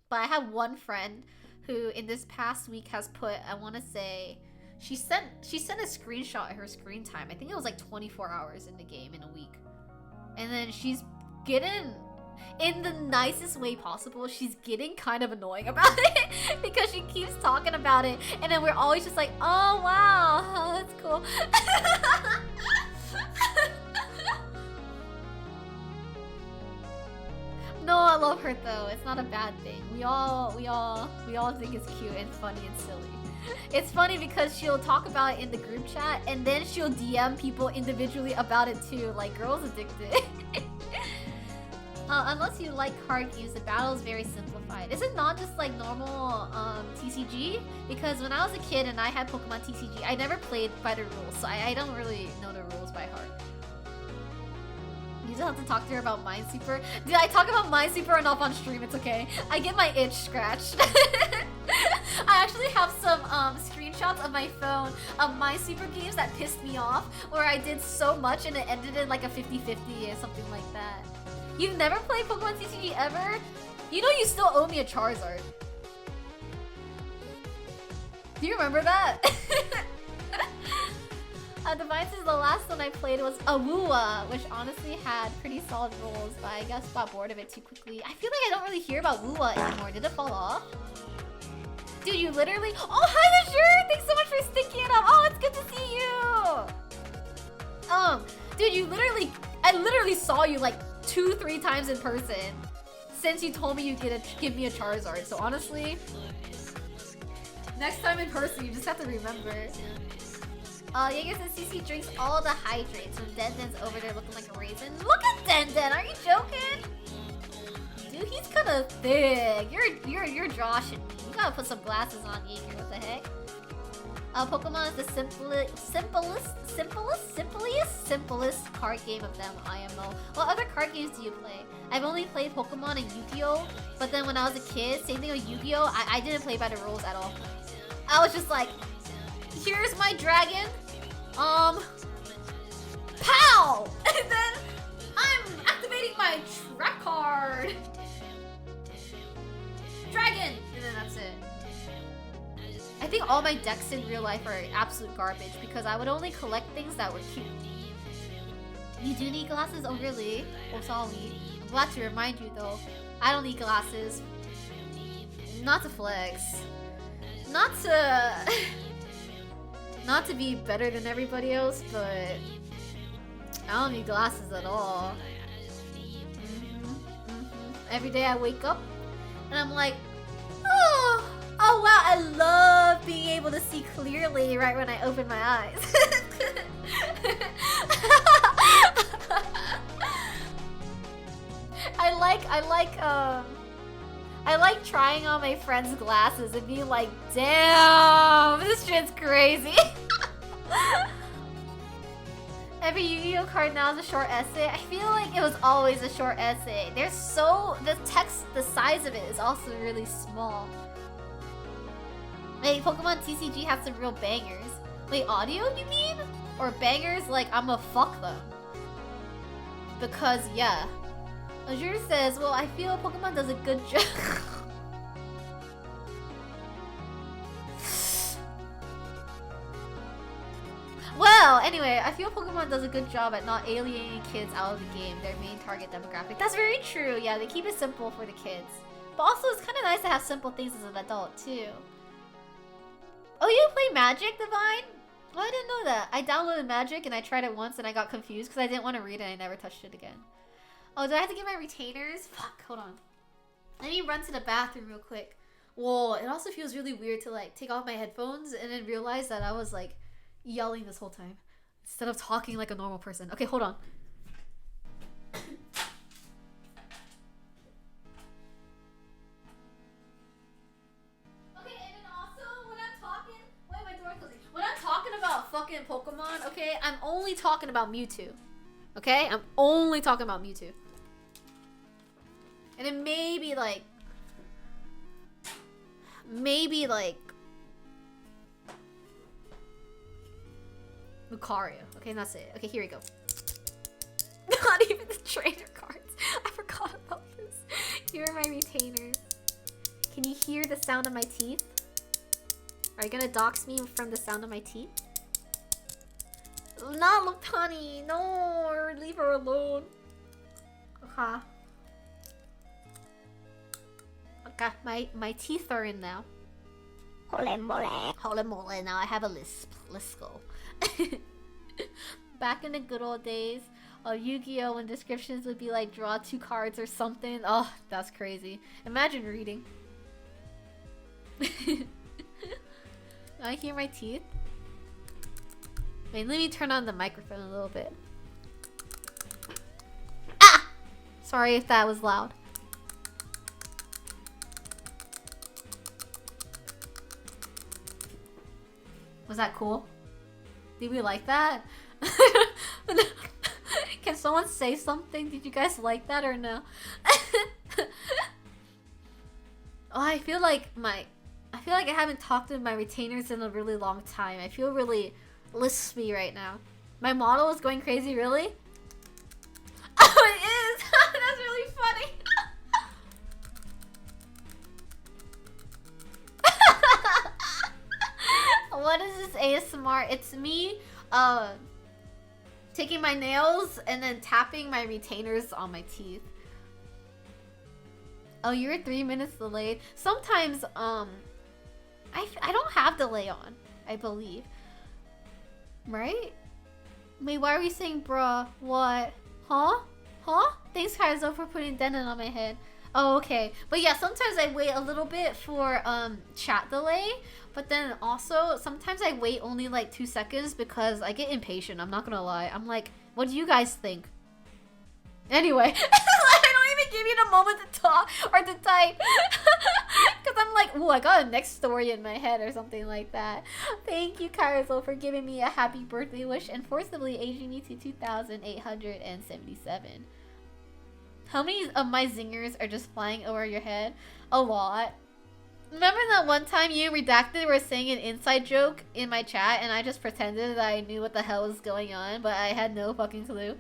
But I have one friend who in this past week has put, I want to say, she sent a screenshot of her screen time. I think it was like 24 hours in the game in a week. And then she's getting, in the nicest way possible, she's getting kind of annoying about it because she keeps talking about it. And then we're always just like, oh wow, oh, that's cool. No, I love her though. It's not a bad thing. We all think it's cute and funny and silly. It's funny because she'll talk about it in the group chat and then she'll DM people individually about it too. Like, girls addicted. Unless you like card games, the battle is very simplified. Is it not just like normal TCG? Because when I was a kid and I had Pokemon TCG, I never played by the rules, so I don't really know the rules by heart. You just have to talk to her about Minesweeper. Did I talk about Minesweeper enough on stream? It's okay. I get my itch scratched. I actually have some screenshots of my phone of Minesweeper games that pissed me off, where I did so much and it ended in like a 50-50 or something like that. You've never played Pokemon TCG ever? You know you still owe me a Charizard. Do you remember that? Devices, the last one I played was Awua, which honestly had pretty solid rules, but I guess got bored of it too quickly. I feel like I don't really hear about Awua anymore. Did it fall off? Dude, you literally... Oh, hi, Azure! Thanks so much for sticking it up! Oh, it's good to see you! Dude, you literally... I literally saw you like 2-3 times in person since you told me you'd give me a Charizard. So honestly, next time in person, you just have to remember. Jaeger says CC drinks all the hydrates when Denden's over there looking like a raisin. Look at Denden! Are you joking? Dude, he's kind of thick. You're joshing me. You gotta put some glasses on, Jaeger. What the heck? Pokemon is the simplest card game of them, IMO. What other card games do you play? I've only played Pokemon and Yu-Gi-Oh! But then when I was a kid, same thing with Yu-Gi-Oh! I didn't play by the rules at all. I was just like, here's my dragon. Pow! And then I'm activating my trap card. Dragon! And then that's it. I think all my decks in real life are absolute garbage because I would only collect things that were cute. You do need glasses? Oh really? Oh sorry. I'm glad to remind you though. I don't need glasses. Not to flex. Not to Not to be better than everybody else, but I don't need glasses at all. Every day I wake up and I'm like, oh wow, I love being able to see clearly right when I open my eyes. I like trying on my friends' glasses and being like, damn, this shit's crazy. Every Yu-Gi-Oh card now is a short essay. I feel like it was always a short essay. The text, the size of it is also really small. Hey, Pokemon TCG has some real bangers. Wait, audio you mean? Or bangers like I'ma fuck them? Because yeah. Azure says, well, I feel Pokemon does a good job. Well, anyway, I feel Pokemon does a good job at not alienating kids out of the game, their main target demographic. That's very true, yeah, they keep it simple for the kids. But also, it's kind of nice to have simple things as an adult, too. Oh, you play Magic, Divine? Oh, I didn't know that. I downloaded Magic and I tried it once and I got confused because I didn't want to read it and I never touched it again. Oh, do I have to get my retainers? Fuck, hold on. Let me run to the bathroom real quick. Whoa, it also feels really weird to like take off my headphones and then realize that I was like yelling this whole time instead of talking like a normal person. Okay, hold on. Okay, and then also when I'm talking, why am I door closing? When I'm talking about fucking Pokemon, okay, I'm only talking about Mewtwo. Okay, I'm only talking about Mewtwo. And then maybe like Lucario. Okay, and that's it. Okay, here we go. Not even the trainer cards. I forgot about this. Here are my retainers. Can you hear the sound of my teeth? Are you gonna dox me from the sound of my teeth? Not Lutani! No! Leave her alone. Okay. Okay, my teeth are in now. Holy moly, now I have a lisp. Let's go. Back in the good old days, Yu-Gi-Oh! When descriptions would be like, draw 2 cards or something. Oh, that's crazy. Imagine reading. I hear my teeth. Wait, let me turn on the microphone a little bit. Ah! Sorry if that was loud. Was that cool? Did we like that? Can someone say something? Did you guys like that or no? Oh, I feel like I haven't talked to my retainers in a really long time. I feel really lispy right now. My model is going crazy, really? Oh, it is! That's really funny! What is this ASMR? It's me, taking my nails and then tapping my retainers on my teeth. Oh, you're 3 minutes delayed. Sometimes, I don't have delay on, I believe. Right? Wait, why are we saying bruh? What? Huh? Huh? Thanks, Kaizo, for putting Denon on my head. Oh, okay. But yeah, sometimes I wait a little bit for chat delay. But then also, sometimes I wait only like 2 seconds because I get impatient. I'm not gonna lie. I'm like, what do you guys think? Anyway, I don't even give you the moment to talk or to type. Because I'm like, ooh, I got a next story in my head or something like that. Thank you, Kaizo, for giving me a happy birthday wish and forcibly aging me to 2,877. How many of my zingers are just flying over your head? A lot. Remember that one time you and Redacted were saying an inside joke in my chat and I just pretended that I knew what the hell was going on, but I had no fucking clue?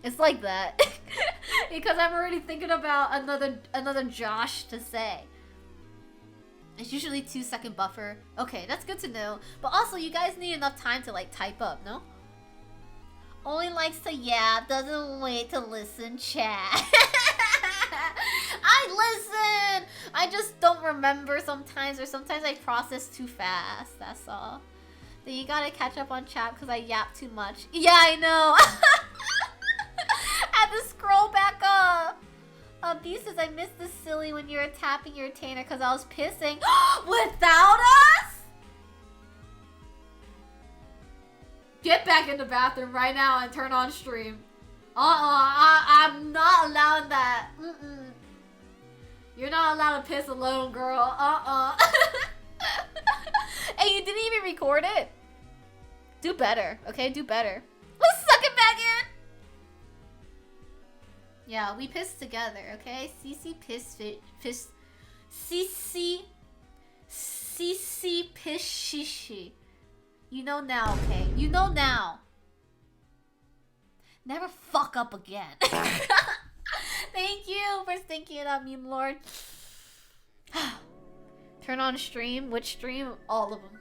It's like that. Because I'm already thinking about another Josh to say. It's usually 2-second buffer. Okay, that's good to know. But also, you guys need enough time to like type up, no? Only likes to yap, doesn't wait to listen chat. I listen! I just don't remember sometimes, or sometimes I process too fast, that's all. Then you gotta catch up on chat because I yap too much. Yeah, I know. I had to scroll back up. B says I missed the silly when you were tapping your retainer because I was pissing. Without us? Get back in the bathroom right now and turn on stream. I'm not allowed that. You're not allowed to piss alone, girl. Hey, you didn't even record it? Do better, okay? Do better. Let's suck it back in! Yeah, we pissed together, okay? CC piss CC piss shishi. You know now, okay? You know now. Never fuck up again. Thank you for stinking it up, meme lord. Turn on stream. Which stream? All of them.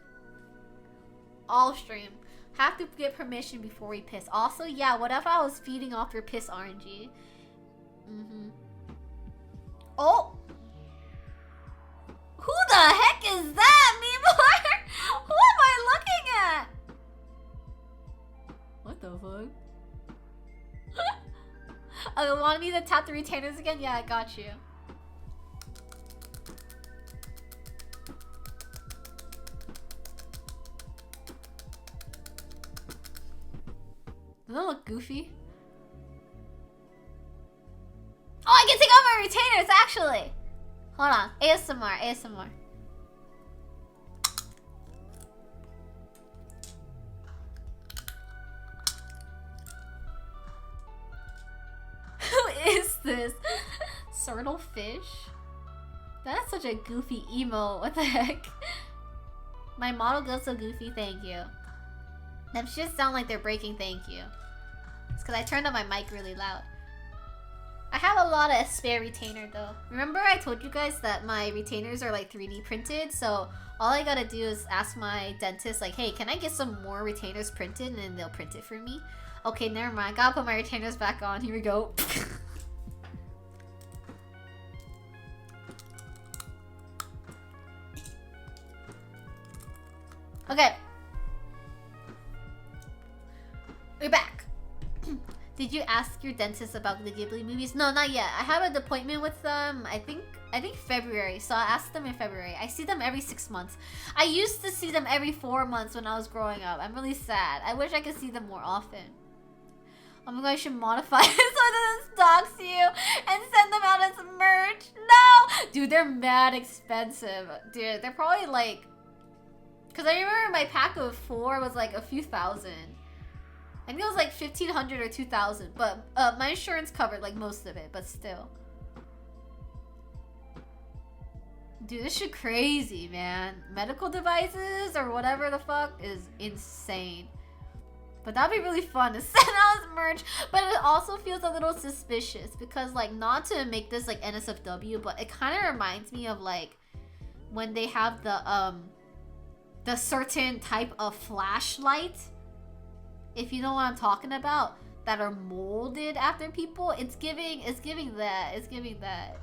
All stream. Have to get permission before we piss. Also, yeah, what if I was feeding off your piss RNG? Oh! Who the heck is that, meme lord? Who am I looking at? What the fuck? Oh, want me to tap the retainers again? Yeah, I got you. Does that look goofy? Oh, I can take off my retainers, actually! Hold on. ASMR, ASMR. Who is this? Turtle fish? That's such a goofy emo. What the heck? My model goes so goofy, thank you. Them shits sound like they're breaking, thank you. It's because I turned on my mic really loud. I have a lot of spare retainer though. Remember I told you guys that my retainers are like 3D printed, so all I gotta do is ask my dentist like, hey, can I get some more retainers printed, and then they'll print it for me. Okay, never mind. Gotta put my retainers back on. Here we go. Okay. We're back. Did you ask your dentist about the Ghibli movies? No, not yet. I have an appointment with them. I think February. So I asked them in February. I see them every 6 months. I used to see them every 4 months when I was growing up. I'm really sad. I wish I could see them more often. Oh my god, I should modify it so it doesn't dox you and send them out as merch. No! Dude, they're mad expensive. Dude, they're probably like... Because I remember my pack of 4 was like a few thousand. I think it was like 1,500 or 2,000, but my insurance covered like most of it, but still. Dude, this shit crazy, man. Medical devices or whatever the fuck is insane. But that'd be really fun to send out as merch, but it also feels a little suspicious because like, not to make this like NSFW, but it kind of reminds me of like when they have the certain type of flashlight, if you know what I'm talking about, that are molded after people. It's giving that.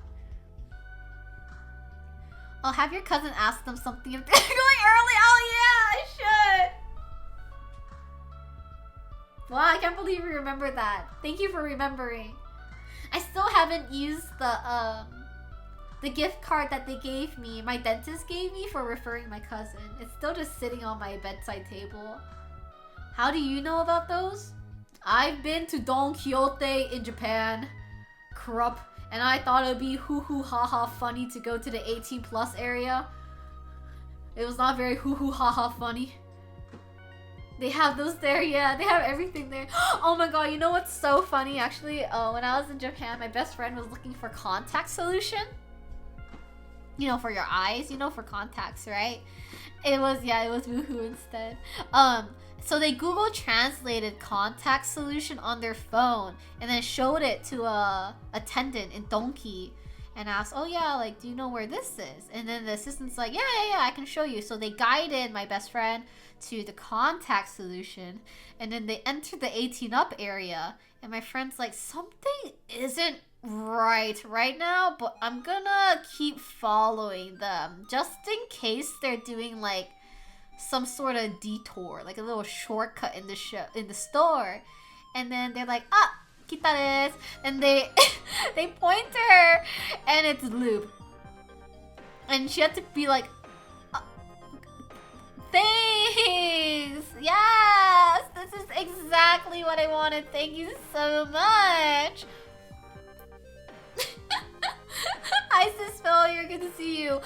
I'll have your cousin ask them something if they're going early. Oh yeah, I should. Wow, I can't believe you remember that. Thank you for remembering. I still haven't used the gift card that they gave me, my dentist gave me for referring my cousin. It's still just sitting on my bedside table. How do you know about those? I've been to Don Quixote in Japan, Krupp, and I thought it would be hoo hoo ha ha funny to go to the 18+ area. It was not very hoo hoo ha ha funny. They have those there, yeah, they have everything there. Oh my god, you know what's so funny actually? When I was in Japan, my best friend was looking for contact solution. You know, for your eyes, you know, for contacts, right? It was woohoo instead. So they Google translated contact solution on their phone and then showed it to a attendant in Donki and asked, oh yeah, like, do you know where this is? And then the assistant's like, yeah, I can show you. So they guided my best friend to the contact solution, and then they entered the 18 up area, and my friend's like, something isn't right now, but I'm gonna keep following them just in case they're doing like some sort of detour, like a little shortcut in the store, and then they're like, ah, kita desu, and they they point to her, and it's lube, and she had to be like, thanks, yes, this is exactly what I wanted. Thank you so much. Hi sis failure, good to see you.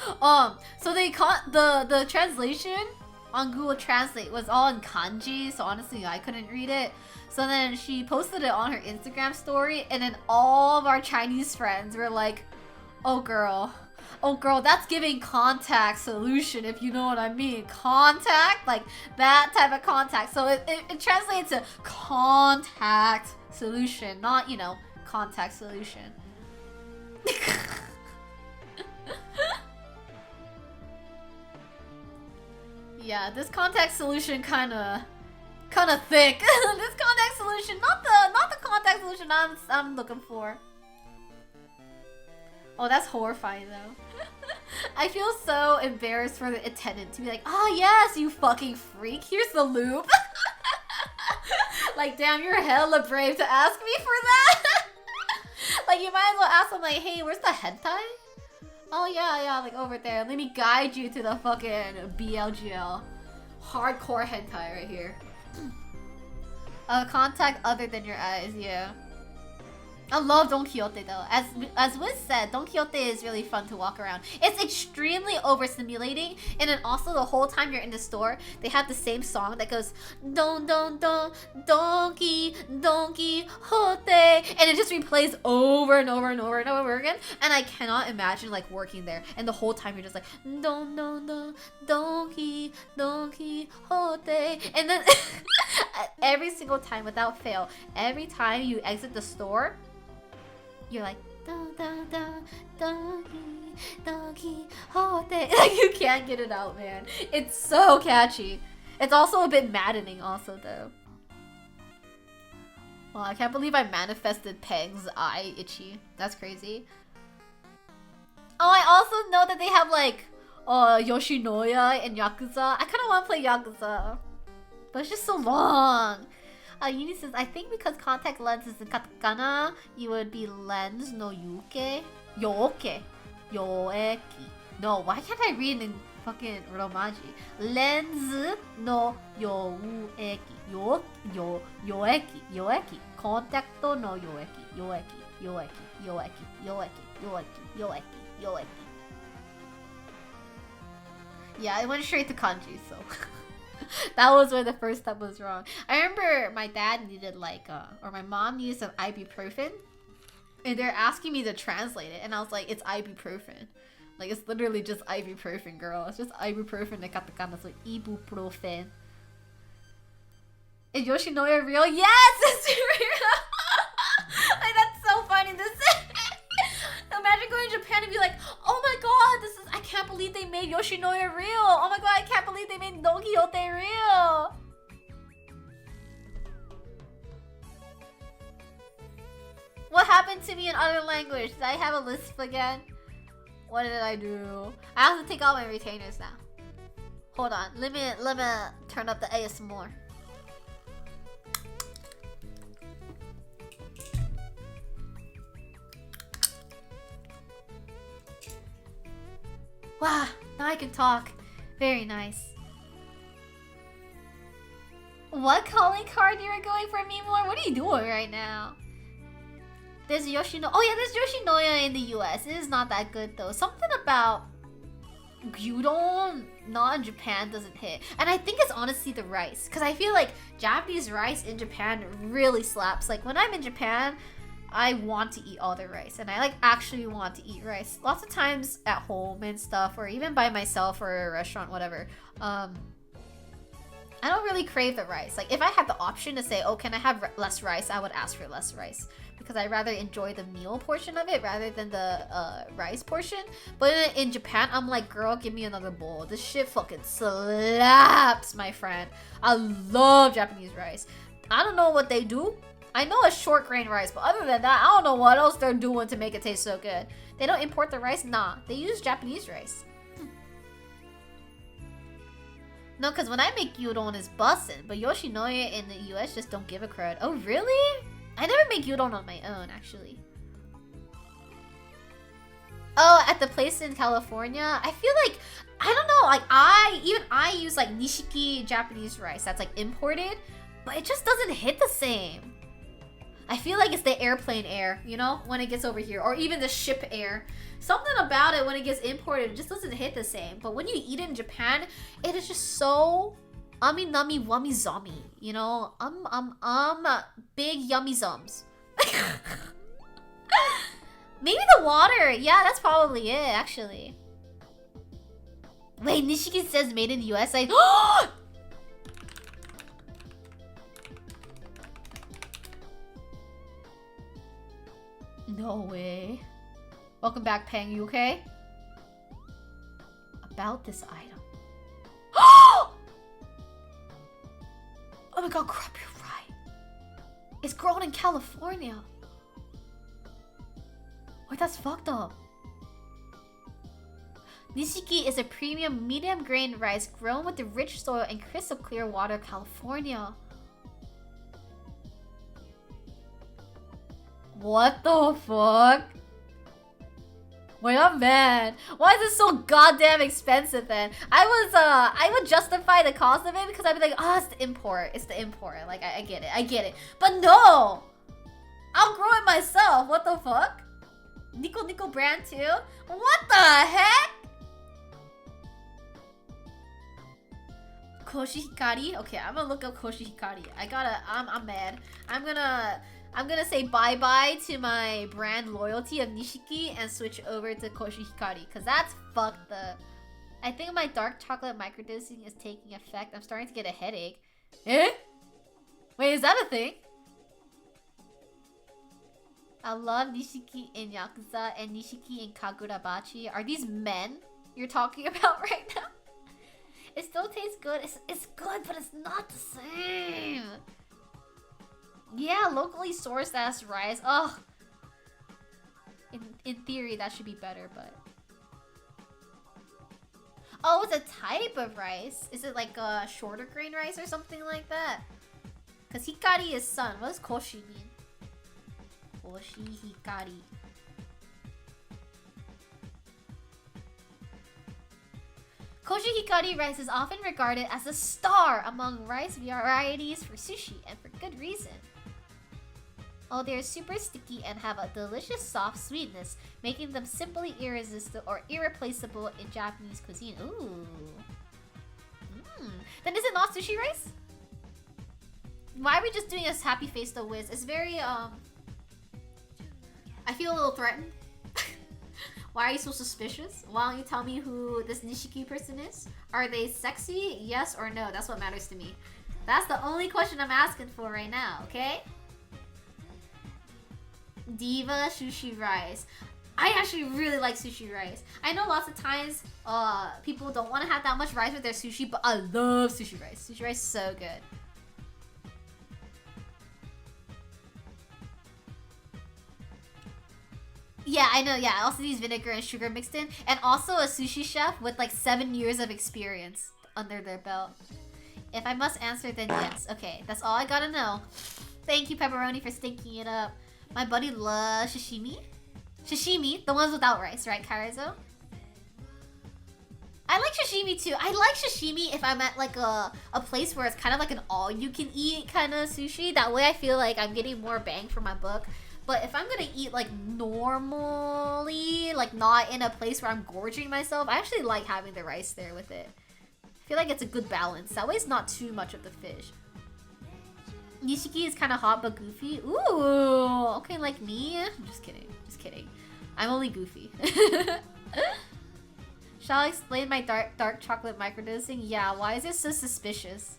So they the translation on Google Translate was all in kanji, so honestly I couldn't read it. So then she posted it on her Instagram story, and then all of our Chinese friends were like, oh girl, that's giving contact solution, if you know what I mean. Contact, like that type of contact. So it translates to contact solution, not, you know, contact solution. Yeah, this contact solution kind of thick. This contact solution, not the contact solution I'm looking for. Oh, that's horrifying though. I feel so embarrassed for the attendant to be like, oh yes, you fucking freak, here's the lube. Like, damn, you're hella brave to ask me for that. Like, you might as well ask them like, hey, where's the hentai? Oh yeah, like over there. Let me guide you to the fucking BLGL. Hardcore hentai right here. Contact other than your eyes, yeah. I love Don Quixote though. As Wiz said, Don Quixote is really fun to walk around. It's extremely overstimulating, and then also the whole time you're in the store, they have the same song that goes Don Quixote, and it just replays over and over and over and over again. And I cannot imagine like working there, and the whole time you're just like Don Quixote, and then every single time without fail, every time you exit the store, you're like, Don Quixote. Like, you can't get it out, man. It's so catchy. It's also a bit maddening also, though. Well, I can't believe I manifested Peg's eye itchy. That's crazy. Oh, I also know that they have, like, Yoshinoya and Yakuza. I kind of want to play Yakuza, but it's just so long. Uni says, I think because contact lens is in katakana, you would be lens no yuke. Yoke. Yoeki. No, why can't I read in fucking Romaji? Lens no yoeki. Yoeki. Contact no yoeki. Yoeki. Yeah, I went straight to kanji, so... That was where the first step was wrong. I remember my dad needed like, or my mom needed some ibuprofen, and they're asking me to translate it, and I was like, it's ibuprofen. Like, it's literally just ibuprofen, girl. It's just ibuprofen de katakana, so ibuprofen. Is Yoshinoya real? Yes, it's real! Like, that's so funny to say. Imagine going to Japan and be like, oh my god, I can't believe they made Yoshinoya real. Oh my god, I can't believe they made Don Quixote real. What happened to me in other language? Did I have a lisp again? What did I do? I have to take out my retainers now. Hold on, let me turn up the ASMR. Wow, now I can talk. Very nice. What calling card you are going for, Mimor? What are you doing right now? There's Yoshinoya. Oh yeah, there's Yoshinoya in the US. It is not that good though. Something about gyudon, not in Japan, doesn't hit. And I think it's honestly the rice. Because I feel like Japanese rice in Japan really slaps. Like when I'm in Japan, I want to eat all the rice, and I like actually want to eat rice. Lots of times at home and stuff, or even by myself or a restaurant, whatever. I don't really crave the rice. Like if I had the option to say, oh, can I have less rice, I would ask for less rice, because I rather enjoy the meal portion of it rather than the rice portion. But in Japan, I'm like, girl, give me another bowl. This shit fucking slaps, my friend. I love Japanese rice. I don't know what they do. I know it's short grain rice, but other than that, I don't know what else they're doing to make it taste so good. They don't import the rice? Nah, they use Japanese rice. No, because when I make gyudon, it's bussin', but Yoshinoya in the US just don't give a crud. Oh, really? I never make gyudon on my own, actually. Oh, at the place in California, I feel like, I don't know, like I use like nishiki Japanese rice that's like imported, but it just doesn't hit the same. I feel like it's the airplane air, you know, when it gets over here, or even the ship air. Something about it when it gets imported, it just doesn't hit the same. But when you eat it in Japan, it is just so ummy nummy wummy zummy, you know, big yummy zums. Maybe the water. Yeah, that's probably it, actually. Wait, Nishiki says made in the US. Like, no way. Welcome back, Pang. You okay? About this item. Oh my god, crap, you're right. It's grown in California. Wait, that's fucked up. Nishiki is a premium medium grain rice grown with the rich soil and crystal clear water of California. What the fuck? Wait, I'm mad. Why is it so goddamn expensive then? I would justify the cost of it because I'd be like, oh, it's the import. It's the import. Like, I get it. I get it. But no! I'll grow it myself. What the fuck? Nico brand too? What the heck? Koshi Hikari? Okay, I'm gonna look up Koshi Hikari. I'm mad. I'm gonna say bye-bye to my brand loyalty of Nishiki and switch over to Koshi Hikari. Cause that's fucked up. I think my dark chocolate microdosing is taking effect. I'm starting to get a headache. Eh? Wait, is that a thing? I love Nishiki in Yakuza and Nishiki in Kagurabachi. Are these men you're talking about right now? It still tastes good. It's good, but it's not the same. Yeah, locally sourced ass rice. Ugh. In theory, that should be better, but... Oh, it's a type of rice. Is it like a shorter grain rice or something like that? Because Hikari is sun. What does Koshi mean? Koshi Hikari. Koshi Hikari rice is often regarded as a star among rice varieties for sushi, and for good reason. Oh, they're super sticky and have a delicious soft sweetness, making them simply irresistible or irreplaceable in Japanese cuisine. Ooh. Then is it not sushi rice? Why are we just doing a happy face though, Wiz? It's very, I feel a little threatened. Why are you so suspicious? Why don't you tell me who this Nishiki person is? Are they sexy? Yes or no? That's what matters to me. That's the only question I'm asking for right now, okay? Diva sushi rice. I actually really like sushi rice. I know lots of times people don't want to have that much rice with their sushi, but I love sushi rice. Sushi rice is so good. Yeah, I know, yeah. Also needs vinegar and sugar mixed in. And also a sushi chef with like 7 years of experience under their belt. If I must answer, then yes. Okay, that's all I gotta know. Thank you, Pepperoni, for stinking it up. My buddy loves sashimi. Sashimi, the ones without rice, right, Kaizo? I like sashimi too. I like sashimi if I'm at like a place where it's kind of like an all-you-can-eat kind of sushi. That way I feel like I'm getting more bang for my buck. But if I'm gonna eat like normally, like not in a place where I'm gorging myself, I actually like having the rice there with it. I feel like it's a good balance. That way it's not too much of the fish. Nishiki is kind of hot but goofy. Ooh, okay, like me? I'm just kidding. Just kidding. I'm only goofy. Shall I explain my dark chocolate microdosing? Yeah, why is it so suspicious?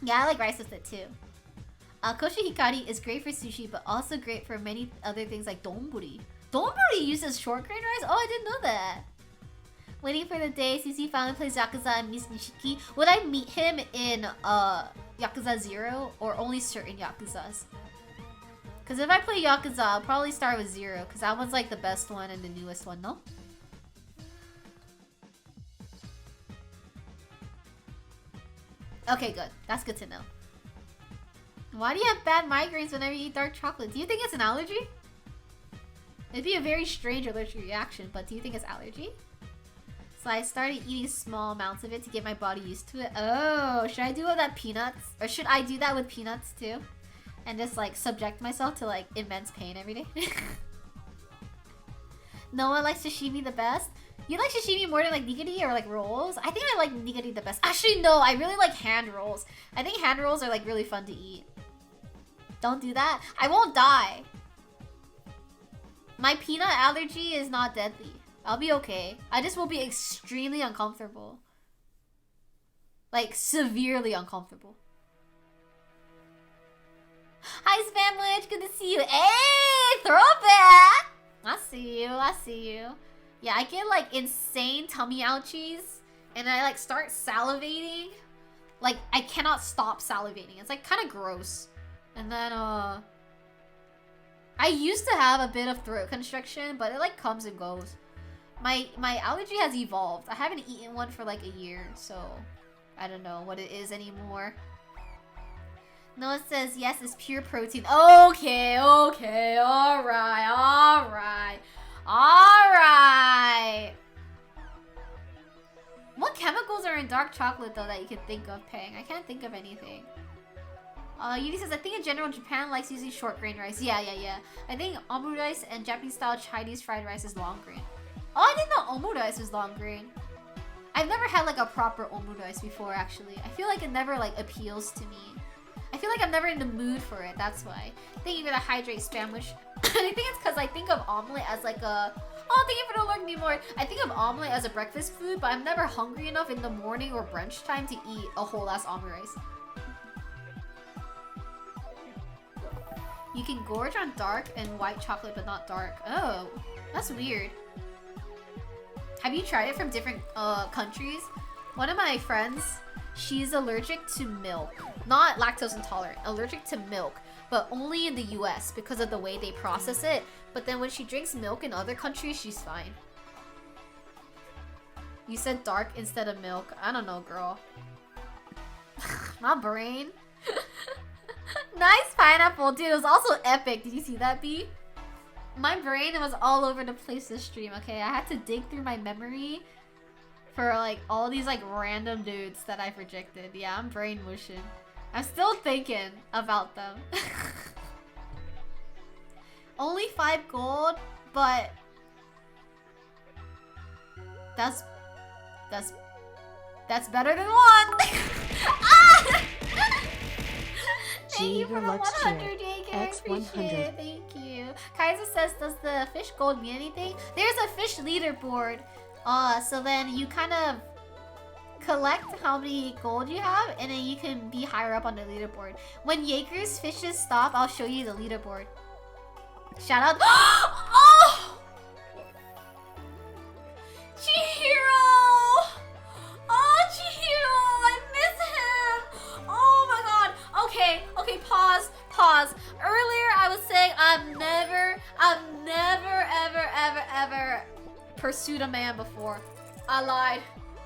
Yeah, I like rice with it too. Koshi Hikari is great for sushi, but also great for many other things like donburi. Donburi uses short grain rice? Oh, I didn't know that. Waiting for the day Sushi finally plays Yakuza and meets Nishiki. Would I meet him in Yakuza 0 or only certain Yakuzas? Because if I play Yakuza, I'll probably start with 0 because that one's like the best one and the newest one, no? Okay, good. That's good to know. Why do you have bad migraines whenever you eat dark chocolate? Do you think it's an allergy? It'd be a very strange allergic reaction, but do you think it's allergy? So I started eating small amounts of it to get my body used to it. Oh, should I do all that peanuts? Or should I do that with peanuts too? And just like subject myself to like immense pain every day? No one likes sashimi the best? You like sashimi more than like nigiri or like rolls? I think I like nigiri the best. Actually, no, I really like hand rolls. I think hand rolls are like really fun to eat. Don't do that. I won't die. My peanut allergy is not deadly. I'll be okay. I just will be extremely uncomfortable. Like, severely uncomfortable. Hi, Spamwich. Good to see you. Hey, throwback. I see you. I see you. Yeah, I get like insane tummy ouchies. And I like start salivating. Like, I cannot stop salivating. It's like kind of gross. And then, I used to have a bit of throat constriction, but it like comes and goes. My allergy has evolved. I haven't eaten one for like a year, so I don't know what it is anymore. Noah says, yes, it's pure protein. Okay, okay, alright, alright, alright. What chemicals are in dark chocolate, though, that you can think of, Pang? I can't think of anything. Yuri says, I think in general, Japan likes using short grain rice. Yeah. I think omurice and Japanese-style Chinese fried rice is long grain. Oh, I didn't know omurice was long grain. I've never had like a proper omurice before, actually. I feel like it never like appeals to me. I feel like I'm never in the mood for it, that's why. Thank you for the hydrate spamwish. I think it's because I think of omelet as like a... Oh, thank you for the learning me more. I think of omelet as a breakfast food, but I'm never hungry enough in the morning or brunch time to eat a whole ass omurice. You can gorge on dark and white chocolate, but not dark. Oh, that's weird. Have you tried it from different countries? One of my friends, she's allergic to milk. Not lactose intolerant, allergic to milk, but only in the US because of the way they process it. But then when she drinks milk in other countries, she's fine. You said dark instead of milk. I don't know, girl. My brain. Nice pineapple. Dude, it was also epic. Did you see that, B? My brain was all over the place this stream, okay? I had to dig through my memory for like all these like random dudes that I've rejected. Yeah, I'm brain mushing. I'm still thinking about them. Only 5 gold, but that's better than 1. Ah! Thank you for the 100 JK. I appreciate it. Thank you. Kaiser says, does the fish gold mean anything? There's a fish leaderboard. So then you kind of collect how many gold you have, and then you can be higher up on the leaderboard. When Jaeger's fishes stop, I'll show you the leaderboard. Shout out. Oh! Chihiro! Oh, Chihiro! I miss him! Oh my god. Okay, pause. Earlier I was saying I've never, ever pursued a man before. I lied.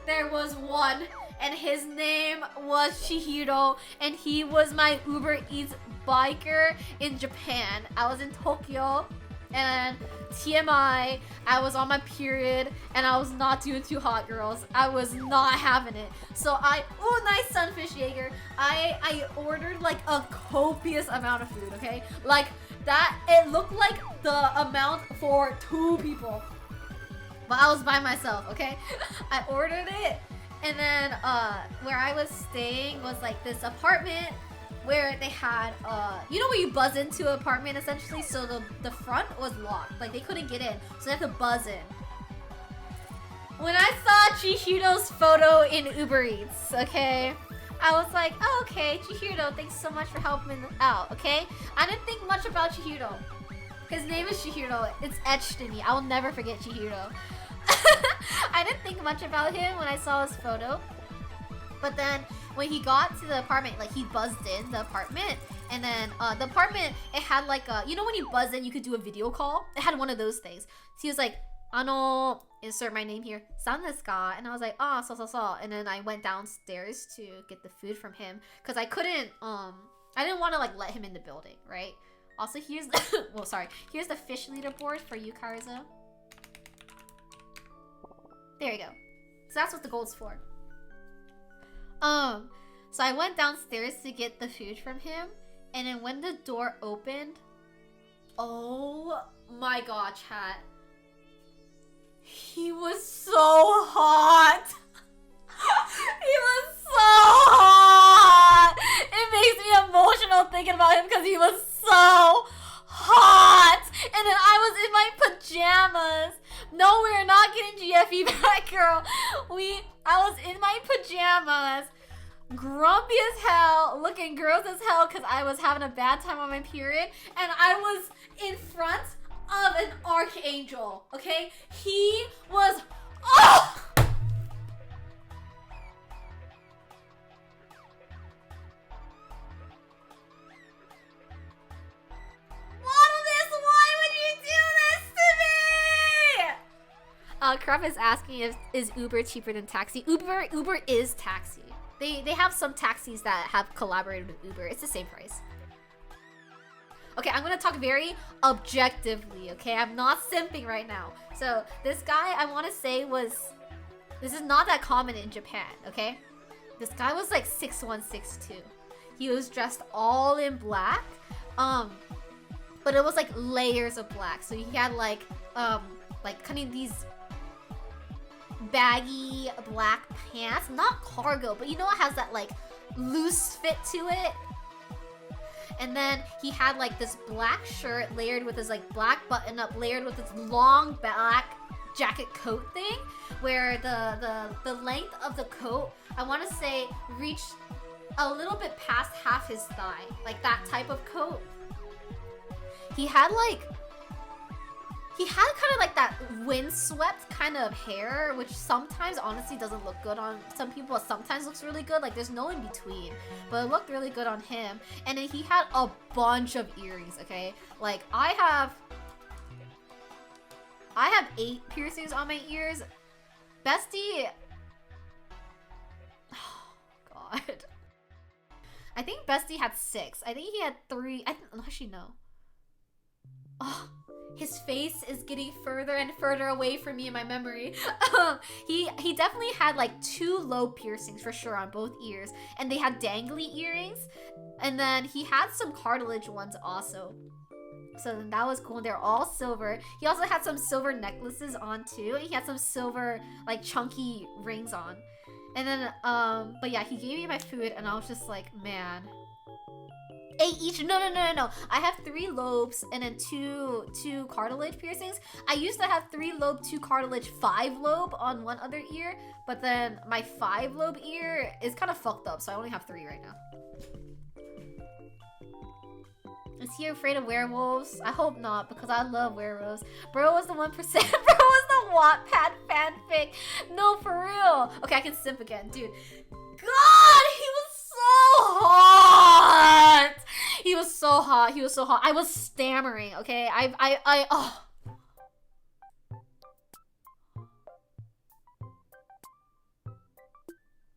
There was one, and his name was Chihiro, and he was my Uber Eats biker in Japan. I was in Tokyo, and TMI, I was on my period, and I was not doing too hot, girls. I was not having it. So oh, nice sunfish Jaeger. I ordered like a copious amount of food, okay? Like that, it looked like the amount for 2 people. But I was by myself, okay? I ordered it, and then where I was staying was like this apartment where they had, you know when you buzz into an apartment essentially? So the front was locked, like they couldn't get in, so they have to buzz in. When I saw Chihiro's photo in Uber Eats, okay? I was like, oh, okay, Chihiro, thanks so much for helping out, okay? I didn't think much about Chihiro. His name is Chihiro. It's etched in me. I will never forget Chihiro. I didn't think much about him when I saw his photo. But then when he got to the apartment, like he buzzed in the apartment. And then the apartment, it had like a, you know when you buzz in, you could do a video call? It had one of those things. So he was like, insert my name here, san desu ka? And I was like, ah, so. And then I went downstairs to get the food from him because I couldn't, I didn't want to like let him in the building, right? Also, here's the, well, sorry, here's the fish leaderboard for you, Karizo. There you go. So that's what the gold's for. So I went downstairs to get the food from him, and then when the door opened, oh my god, chat. He was so hot. He was so hot. It makes me emotional thinking about him because he was so hot. And then I was in my pajamas. No, we're not getting GFE back, girl. I was in my pajamas, grumpy as hell, looking gross as hell because I was having a bad time on my period, and I was in front of an archangel, okay? He was, oh! Why would you do this to me? Crap is asking if is Uber cheaper than taxi. Uber is taxi. They have some taxis that have collaborated with Uber. It's the same price. Okay, I'm gonna talk very objectively, okay? I'm not simping right now. So, this guy, I wanna say this is not that common in Japan, okay? This guy was like 6'1", 6'2". He was dressed all in black, but it was like layers of black. So he had like kind of these baggy black pants, not cargo, but you know it has that like loose fit to it. And then he had like this black shirt layered with his like black button up, layered with this long black jacket coat thing, where the length of the coat, I want to say, reached a little bit past half his thigh, like that type of coat. He had kind of like that windswept kind of hair, which sometimes honestly doesn't look good on some people. Sometimes looks really good. Like there's no in between, but it looked really good on him. And then he had a bunch of earrings. Okay, like I have 8 piercings on my ears. Bestie, oh god, I think Bestie had 6. I think he had 3. Actually no. Oh, his face is getting further and further away from me in my memory. He definitely had like 2 low piercings for sure on both ears, and they had dangly earrings, and then he had some cartilage ones also. So that was cool. They're all silver. He also had some silver necklaces on too. He had some silver like chunky rings on. And then but yeah, he gave me my food and I was just like, man. 8 each. No. I have 3 lobes and then 2 cartilage piercings. I used to have 3 lobe, 2 cartilage, 5 lobe on one other ear, but then my 5 lobe ear is kind of fucked up, so I only have 3 right now. Is he afraid of werewolves? I hope not, because I love werewolves. Bro was the 1%. Bro was the Wattpad fanfic. No, for real. Okay, I can simp again, dude. God, he was so hot. He was so hot. He was so hot. I was stammering. Okay, oh.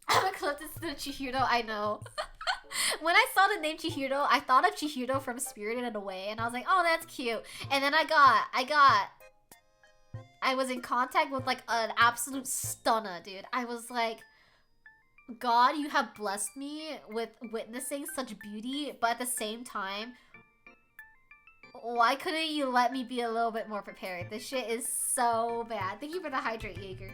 I'm gonna clip this to Chihiro. I know. When I saw the name Chihiro, I thought of Chihiro from Spirited Away, and I was like, oh, that's cute. And then I was in contact with like an absolute stunner, dude. I was like, God, you have blessed me with witnessing such beauty, but at the same time, why couldn't you let me be a little bit more prepared? This shit is so bad. Thank you for the hydrate, Jaeger.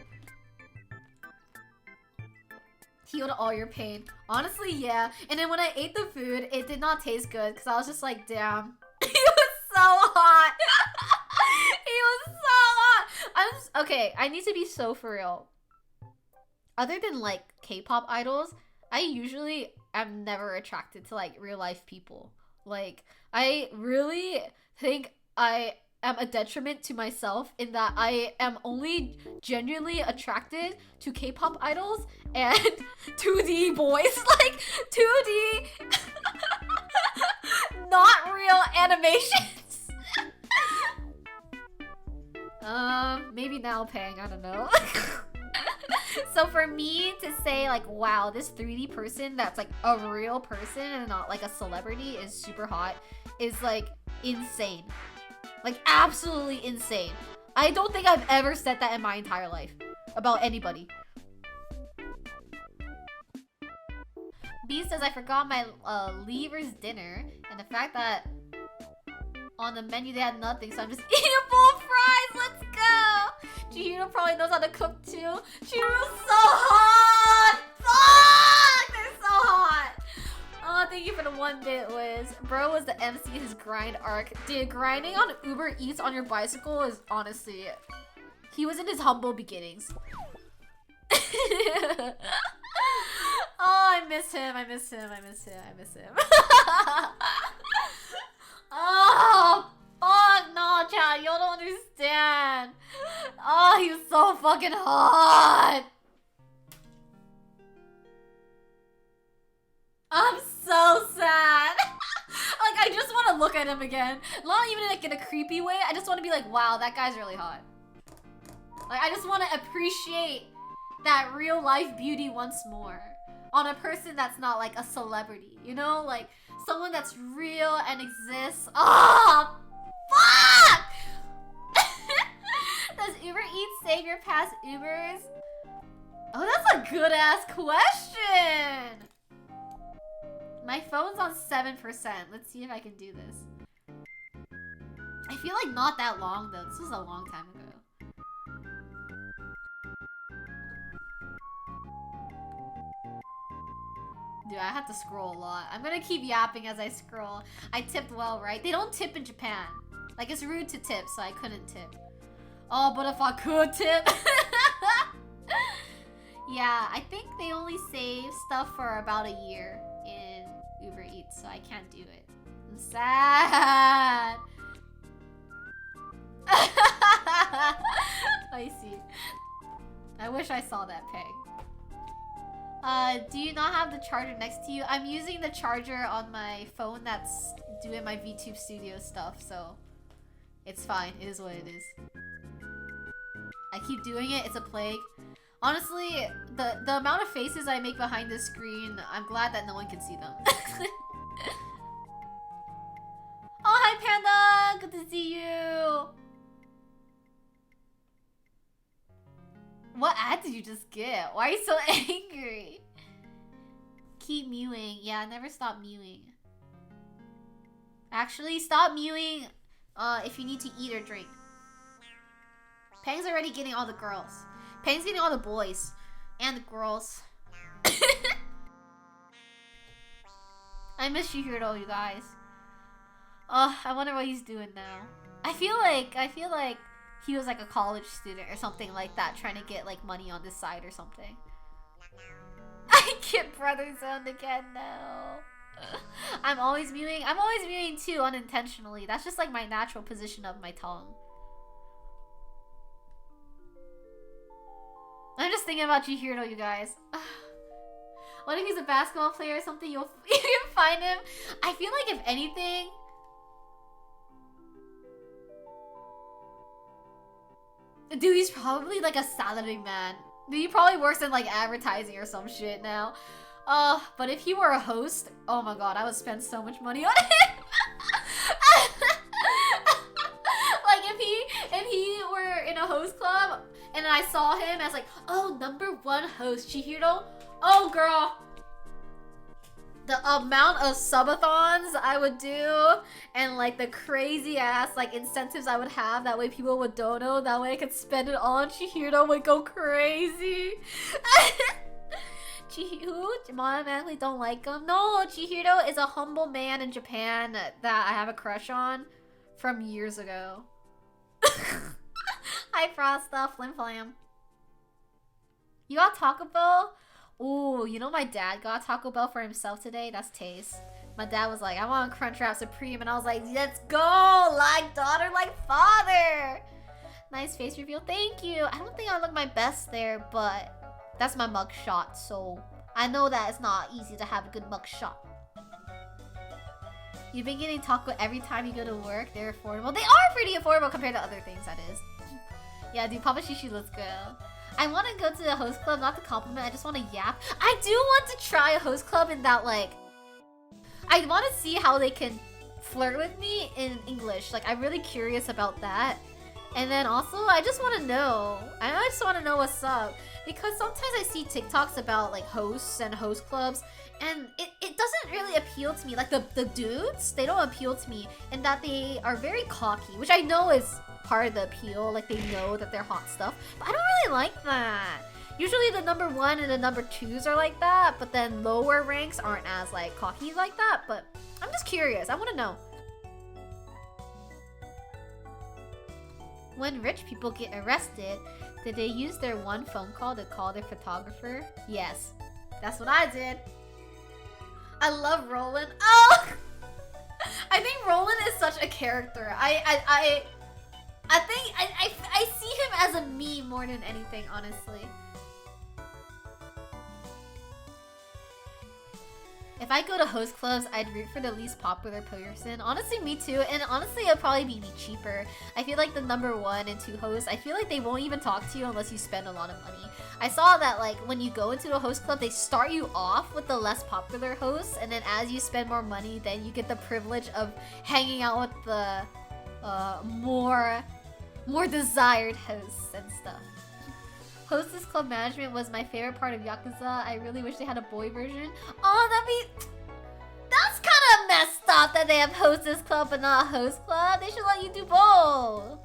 Healed all your pain. Honestly, yeah. And then when I ate the food, it did not taste good because I was just like, damn. He was so hot. He was so hot. Okay, I need to be so for real. Other than like K-pop idols, I usually am never attracted to like real life people. Like, I really think I am a detriment to myself in that I am only genuinely attracted to K-pop idols and 2D boys, like 2D not real animations. Maybe now, Pang. I don't know. So for me to say like, wow, this 3D person that's like a real person and not like a celebrity is super hot is like insane. Like absolutely insane. I don't think I've ever said that in my entire life about anybody. B says I forgot my lever's dinner and the fact that on the menu they had nothing, so I'm just eating a bowl of fries. Let's go. Chihiro probably knows how to cook too. Chihiro's so hot. Fuck, they're so hot. Oh, thank you for the 1-bit, Liz. Bro was the MC in his grind arc. Dude, grinding on Uber Eats on your bicycle is honestly... He was in his humble beginnings. Oh, I miss him. I miss him. I miss him. I miss him. Oh, fuck. No, chat. You don't understand. Oh, he was so fucking hot. I'm so sad. Like, I just want to look at him again. Not even like in a creepy way. I just want to be like, wow, that guy's really hot. Like, I just want to appreciate that real life beauty once more. On a person that's not like a celebrity, you know? Like, someone that's real and exists. Oh, fuck! Does Uber Eats save your past Ubers? Oh, that's a good ass question! My phone's on 7%. Let's see if I can do this. I feel like not that long though. This was a long time ago. Dude, I have to scroll a lot. I'm gonna keep yapping as I scroll. I tipped well, right? They don't tip in Japan. Like, it's rude to tip, so I couldn't tip. Oh, but if I could tip... Yeah, I think they only save stuff for about a year in Uber Eats, so I can't do it. I'm sad. I see. I wish I saw that peg. Do you not have the charger next to you? I'm using the charger on my phone that's doing my VTube Studio stuff, so it's fine. It is what it is. I keep doing it. It's a plague. Honestly, the amount of faces I make behind the screen, I'm glad that no one can see them. Oh, hi, Panda! Good to see you! What ad did you just get? Why are you so angry? Keep mewing. Yeah, never stop mewing. Actually, stop mewing if you need to eat or drink. Pang's already getting all the girls. Pang's getting all the boys. And the girls. I miss Chihiro, you guys. Oh, I wonder what he's doing now. I feel like he was like a college student or something like that, trying to get like money on this side or something. I get brother zoned again now. I'm always mewing. I'm always mewing too, unintentionally. That's just like my natural position of my tongue. I'm just thinking about Chihiro, you guys. What if he's a basketball player or something? You can find him. I feel like if anything... Dude, he's probably like a salary man. Dude, he probably works in like advertising or some shit now. But if he were a host, oh my god, I would spend so much money on him. Like if he were in a host club and I saw him as like, oh, #1 host Chihiro. Oh girl. The amount of subathons I would do and like the crazy ass like incentives I would have, that way people would dono, that way I could spend it on Chihiro would go crazy. Chihiro, automatically don't like him. No, Chihiro is a humble man in Japan that I have a crush on from years ago. Hi Frosta, Flim Flam. You got Taco Bell? Ooh, you know my dad got Taco Bell for himself today? That's taste. My dad was like, I want Crunchwrap Supreme, and I was like, let's go! Like daughter, like father! Nice face reveal, thank you! I don't think I look my best there, but that's my mug shot, so I know that it's not easy to have a good mug shot. You've been getting taco every time you go to work. They're affordable. They are pretty affordable compared to other things, that is. Yeah, dude, Papa Shishi, let's go. I want to go to a host club, not to compliment, I just want to yap. I do want to try a host club in that, like... I want to see how they can flirt with me in English. Like, I'm really curious about that. And then also, I just want to know. I just want to know what's up. Because sometimes I see TikToks about, like, hosts and host clubs, and it doesn't really appeal to me. Like, the dudes, they don't appeal to me, in that they are very cocky, which I know is part of the appeal. Like, they know that they're hot stuff. But I don't really like that. Usually the number 1 and the number 2s are like that, but then lower ranks aren't as, like, cocky like that. But I'm just curious. I want to know. When rich people get arrested, did they use their one phone call to call their photographer? Yes. That's what I did. I love Roland. Oh! I think Roland is such a character. I think I see him as a meme more than anything, honestly. If I go to host clubs, I'd root for the least popular person. Honestly, me too. And honestly, it'd probably be cheaper. I feel like the number 1 and 2 hosts, I feel like they won't even talk to you unless you spend a lot of money. I saw that, like, when you go into a host club, they start you off with the less popular hosts, and then as you spend more money, then you get the privilege of hanging out with the more desired hosts and stuff. Hostess Club Management was my favorite part of Yakuza. I really wish they had a boy version. Oh, that's kind of messed up that they have Hostess Club but not a Host Club. They should let you do both.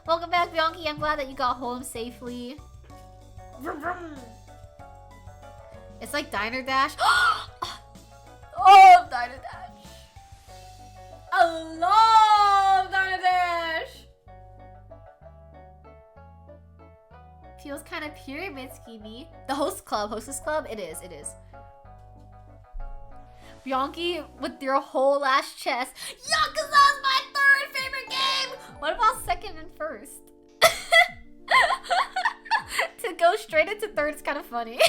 Welcome back, Bianchi. I'm glad that you got home safely. Vroom, vroom. It's like Diner Dash. Oh, Diner Dash. I love Diner Dash. Feels kind of pyramid schemey. The hostess club, it is. Bianchi with your whole ass chest. Yakuza's my 3rd favorite game! What about 2nd and 1st? To go straight into 3rd is kind of funny.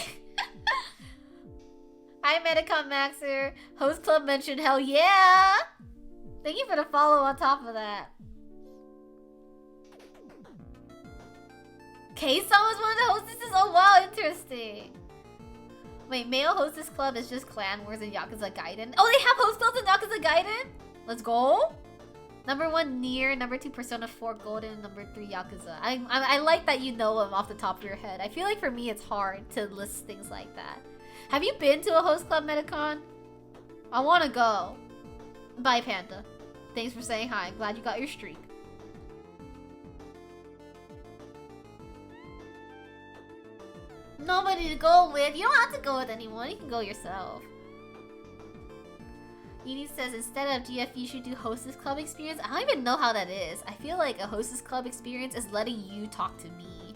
Hi, Medicom Maxer. Host club mentioned, hell yeah! Thank you for the follow on top of that. K-Song was one of the hostesses? Oh wow, interesting. Wait, male hostess club is just Clan Wars and Yakuza Gaiden. Oh, they have host clubs in Yakuza Gaiden? Let's go. Number 1 Nier, number 2 Persona 4 Golden, number 3 Yakuza. I like that you know them off the top of your head. I feel like for me it's hard to list things like that. Have you been to a host club, Metacon? I want to go. Bye, Panda. Thanks for saying hi. Glad you got your streak. Nobody to go with. You don't have to go with anyone. You can go yourself. Edie says instead of GF, you should do hostess club experience. I don't even know how that is. I feel like a hostess club experience is letting you talk to me.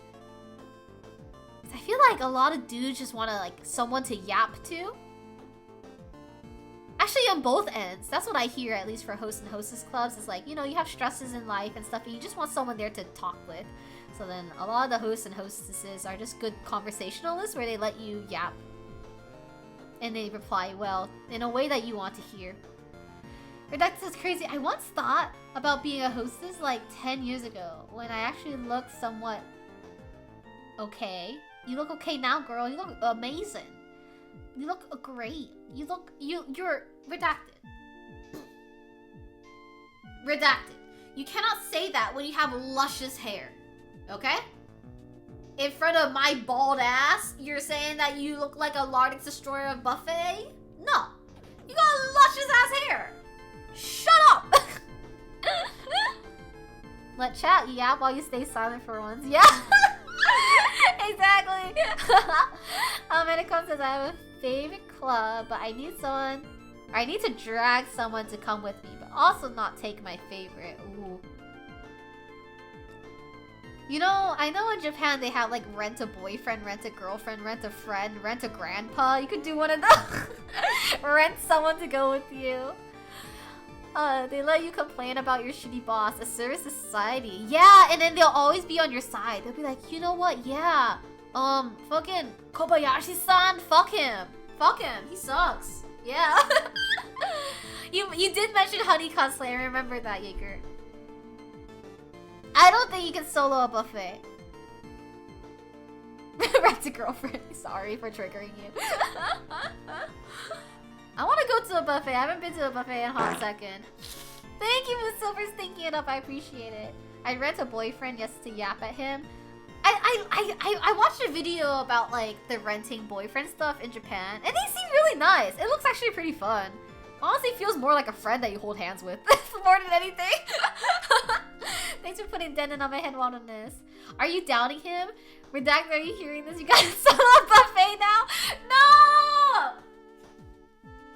I feel like a lot of dudes just want to like someone to yap to. Actually, on both ends. That's what I hear, at least for host and hostess clubs. Is like, you know, you have stresses in life and stuff, and you just want someone there to talk with. So then a lot of the hosts and hostesses are just good conversationalists where they let you yap. And they reply well, in a way that you want to hear. That's just crazy. I once thought about being a hostess like 10 years ago, when I actually looked somewhat okay. You look okay now, girl. You look amazing. You look great. You're redacted. Redacted. You cannot say that when you have luscious hair. Okay? In front of my bald ass, you're saying that you look like a Lardix Destroyer of Buffet? No. You got luscious ass hair. Shut up. Let chat yap while you stay silent for once. Yeah. Exactly. Medicom says I have a favorite club, but I need someone, or I need to drag someone to come with me, but also not take my favorite. Ooh. You know, I know in Japan they have like rent a boyfriend, rent a girlfriend, rent a friend, rent a grandpa. You could do one of those. Rent someone to go with you. They let you complain about your shitty boss. A service to society. Yeah, and then they'll always be on your side. They'll be like, you know what? Yeah, fucking Kobayashi-san, fuck him. Fuck him. He sucks. Yeah. You did mention honey cosplay. I remember that, Jaeger. I don't think you can solo a buffet. Rent a girlfriend. Sorry for triggering you. I want to go to a buffet. I haven't been to a buffet in a hot second. Thank you, Miss Silver's thinking it up. I appreciate it. I rent a boyfriend just to yap at him. I watched a video about like the renting boyfriend stuff in Japan, and they seem really nice. It looks actually pretty fun. Honestly, feels more like a friend that you hold hands with more than anything. Thanks for putting Denon on my head on this. Are you doubting him? Redact, are you hearing this? You guys sell a buffet now? No!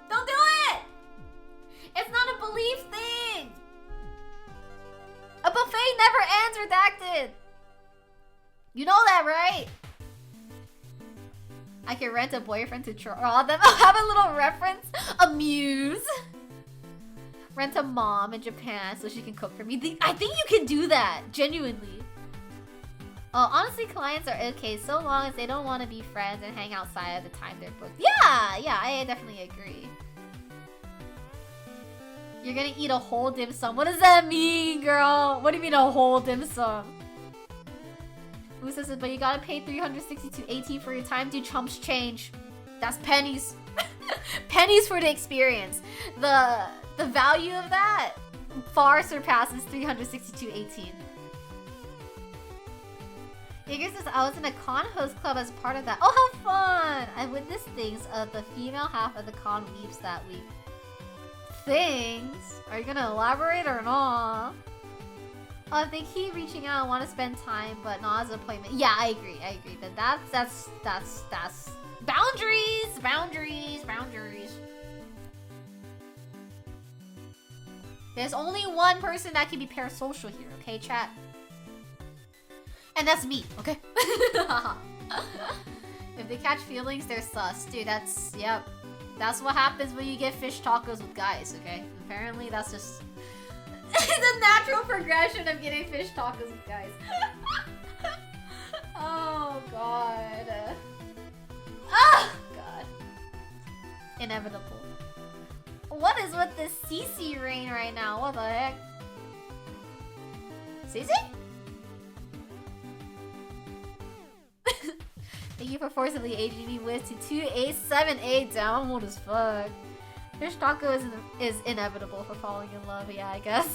Don't do it! It's not a belief thing! A buffet never ends, Redacted! You know that, right? I can rent a boyfriend to draw them. I'll have a little reference. Amuse. Rent a mom in Japan so she can cook for me. I think you can do that. Genuinely. Honestly, clients are okay so long as they don't want to be friends and hang outside of the time they're booked. Yeah, I definitely agree. You're gonna eat a whole dim sum. What does that mean, girl? What do you mean a whole dim sum? Who says it? But you gotta pay 362.18 for your time. Dude, chumps change. That's pennies. Pennies for the experience. The value of that far surpasses 362.18. Jaeger says, I was in a con host club as part of that. Oh, how fun! I witnessed things of the female half of the con weeps that week. Things? Are you gonna elaborate or not? Oh, if they keep reaching out and want to spend time, but not as an appointment. Yeah, I agree. That's boundaries. There's only one person that can be parasocial here, okay, chat? And that's me, okay? If they catch feelings, they're sus. Dude, yep. That's what happens when you get fish tacos with guys, okay? Apparently, that's just the natural progression of getting fish tacos with guys. Oh, God. Oh, God. Inevitable. What is with this CC rain right now? What the heck? CC? Thank you for forcibly aging me with to 2878 download as fuck. Fish taco is inevitable for falling in love, yeah, I guess.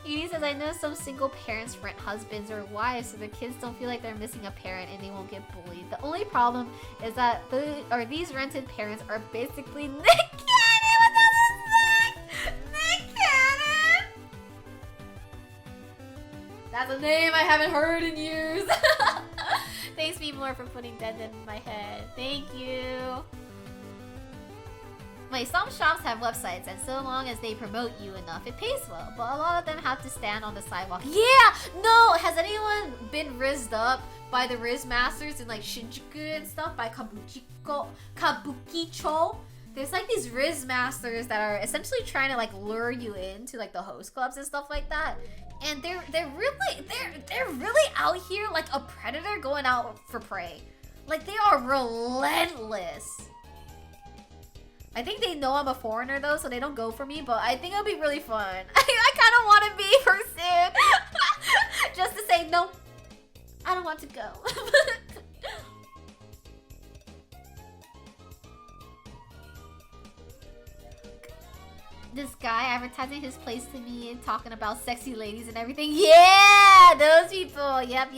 Edie says, I know some single parents rent husbands or wives so their kids don't feel like they're missing a parent and they won't get bullied. The only problem is that these rented parents are basically Nick Cannon! What the heck? Nick Cannon! That's a name I haven't heard in years. Thanks, Beemlore, for putting Dead in my head. Thank you. Wait, some shops have websites, and so long as they promote you enough, it pays well. But a lot of them have to stand on the sidewalk. Yeah! No! Has anyone been rizzed up by the Riz Masters in like Shinjuku and stuff? By Kabukicho? There's like these Riz Masters that are essentially trying to like lure you into like the host clubs and stuff like that. And they're really out here like a predator going out for prey. Like they are relentless. I think they know I'm a foreigner though, so they don't go for me, but I think it'll be really fun. I kind of want to be person. Just to say, no, I don't want to go. This guy advertising his place to me and talking about sexy ladies and everything. Yeah, those people. Yep.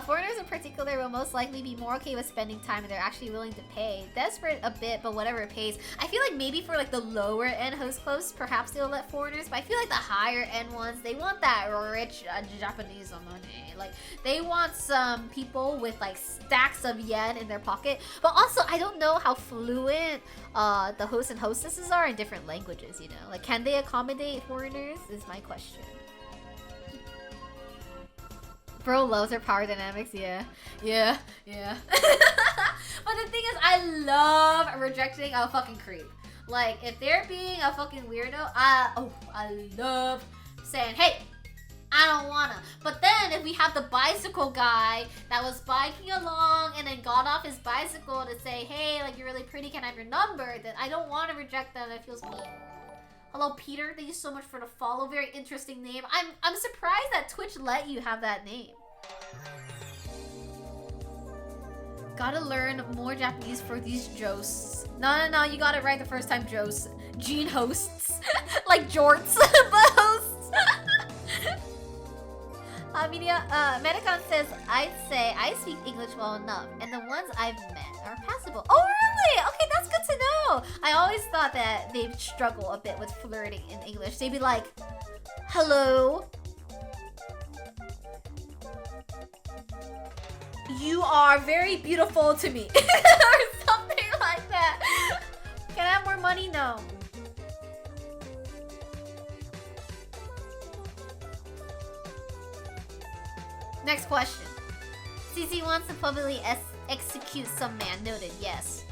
Foreigners in particular will most likely be more okay with spending time and they're actually willing to pay. Desperate a bit, but whatever it pays. I feel like maybe for like the lower end host clubs, perhaps they'll let foreigners, but I feel like the higher end ones, they want that rich Japanese money. Like they want some people with like stacks of yen in their pocket. But also, I don't know how fluent the hosts and hostesses are in different languages, you know? Like can they accommodate foreigners is my question. Bro loves her power dynamics, yeah. But the thing is, I love rejecting a fucking creep. Like, if they're being a fucking weirdo, I love saying, hey, I don't wanna. But then, if we have the bicycle guy that was biking along and then got off his bicycle to say, hey, like, you're really pretty, can I have your number? Then I don't want to reject them, it feels mean. Hello, Peter. Thank you so much for the follow. Very interesting name. I'm surprised that Twitch let you have that name. Gotta learn more Japanese for these josts. No, you got it right the first time, Joes. Gene hosts. Like jorts, but hosts. Medicon says, I'd say I speak English well enough, and the ones I've met are passable. Oh, really? Okay, that's good to know. I always thought that they'd struggle a bit with flirting in English. They'd be like, hello. You are very beautiful to me. Or something like that. Can I have more money? No. Next question. CC wants to publicly execute some man. Noted. Yes.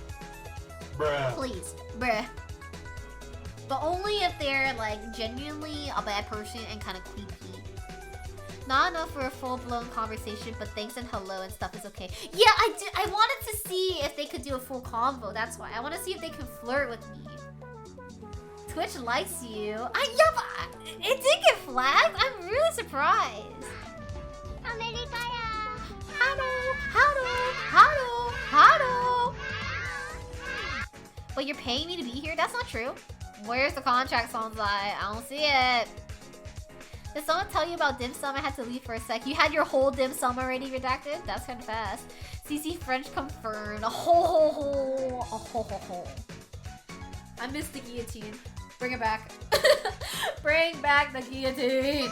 Bruh. Please. Bruh. But only if they're like genuinely a bad person and kind of creepy. Not enough for a full-blown conversation, but thanks and hello and stuff is okay. Yeah, I wanted to see if they could do a full convo. That's why. I want to see if they can flirt with me. Twitch likes you. Yeah, but it did get flagged. I'm really surprised. Hello. But you're paying me to be here? That's not true. Where's the contract, Sonzai? I don't see it. Did someone tell you about dim sum? I had to leave for a sec. You had your whole dim sum already redacted? That's kind of fast. CC French confirmed. Ho. I missed the guillotine. Bring it back. Bring back the guillotine.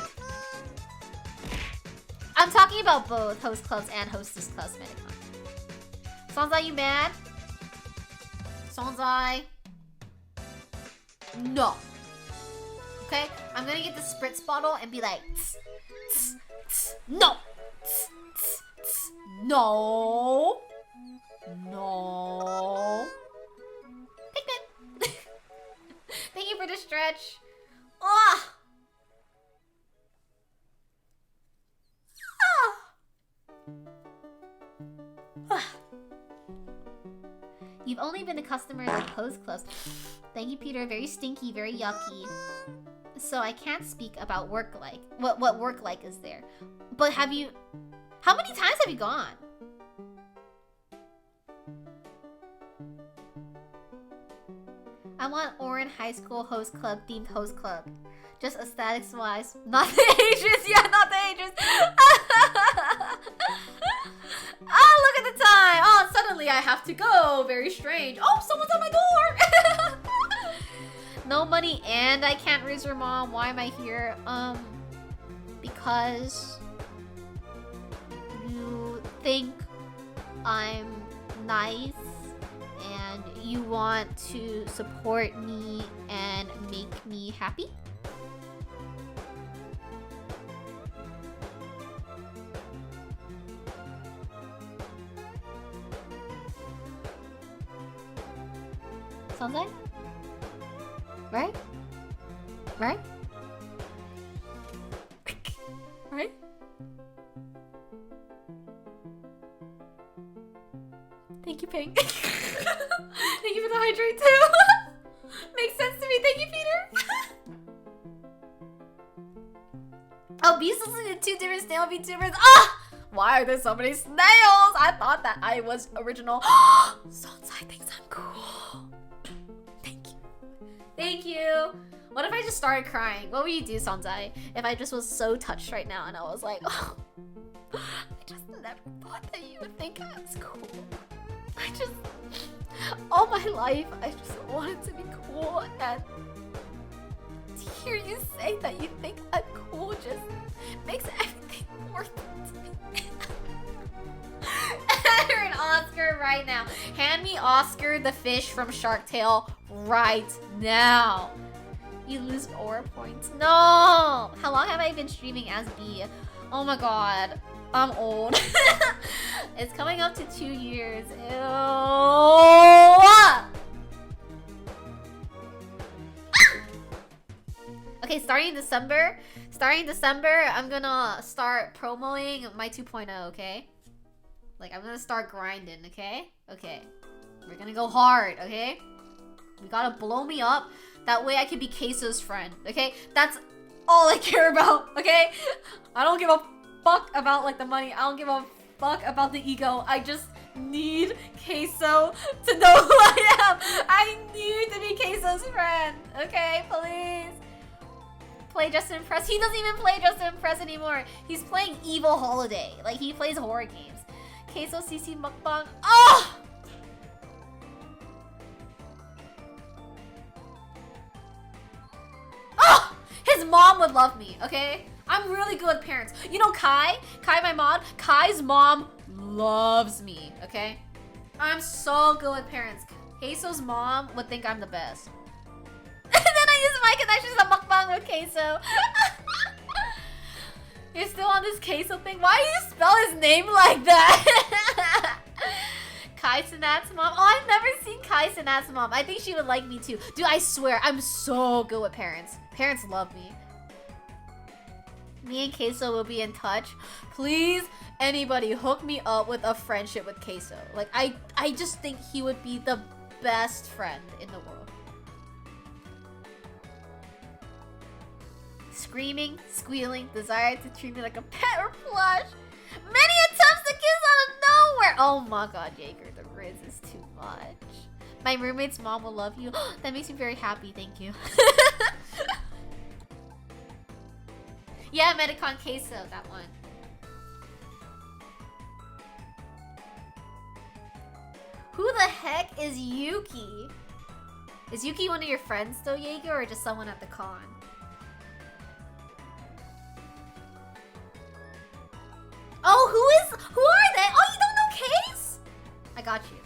I'm talking about both host clubs and hostess clubs, Medicon. Sonzai, you mad? Sonzai? No. Okay? I'm gonna get the spritz bottle and be like, tss, tss, tss, no. Tss, tss, tss, no. No. Pikmin. Thank you for the stretch. Ugh. You've only been a customer in host clubs. Thank you, Peter. Very stinky, very yucky. So I can't speak about work like. What work like is there? But have you? How many times have you gone? I want Orin High School host club themed host club. Just aesthetics wise, not the ages. Yeah, not the ages. Oh, look at the time. Oh, suddenly I have to go. Very strange. Oh, someone's at my door. No money and I can't raise your mom. Why am I here? Because you think I'm nice and you want to support me and make me happy. Sounds like? Right? Right? Right? Thank you, Pink. Thank you for the hydrate too. Makes sense to me. Thank you, Peter. Oh, Beast listening to 2 different snail VTubers. Ah! Why are there so many snails? I thought that I was original. Sonsai thinks I'm cool. Thank you. What if I just started crying? What would you do, Sonsai? If I just was so touched right now and I was like, oh, I just never thought that you would think I was cool. All my life, I just wanted to be cool, and to hear you say that you think I'm cool just makes everything worth it to me. Enter an Oscar right now. Hand me Oscar the fish from Shark Tale right now. You lose aura points. No! How long have I been streaming as B? Oh my god. I'm old. It's coming up to 2 years. Ew. Okay, starting December, I'm gonna start promoting my 2.0, okay? Like, I'm gonna start grinding, okay? Okay. We're gonna go hard, okay? We gotta blow me up. That way I can be Queso's friend, okay? That's all I care about, okay? I don't give a fuck about like the money. I don't give a fuck about the ego. I just need Queso to know who I am. I need to be Queso's friend, okay? Please. Play Just to Impress. He doesn't even play Just to Impress anymore. He's playing Evil Holiday. Like, he plays horror games. Queso CC mukbang. Oh! Oh! His mom would love me, okay? I'm really good with parents. You know Kai? Kai, my mod? Kai's mom loves me, okay? I'm so good with parents. Queso's mom would think I'm the best. And then I use my connections to mukbang with Queso. You're still on this Queso thing? Why do you spell his name like that? Kai Sinat's mom? Oh, I've never seen Kai Sinat's mom. I think she would like me too. Dude, I swear, I'm so good with parents. Parents love me. Me and Queso will be in touch. Please, anybody hook me up with a friendship with Queso. Like, I just think he would be the best friend in the world. Screaming, squealing, desire to treat me like a pet or plush. Many attempts to kiss out of nowhere. Oh my god, Jaeger, the Riz is too much. My roommate's mom will love you. That makes me very happy, thank you. Yeah, Medicon Queso, that one. Who the heck is Yuki? Is Yuki one of your friends though, Jaeger, or just someone at the con? Oh, who are they? Oh, you don't know Case? I got you.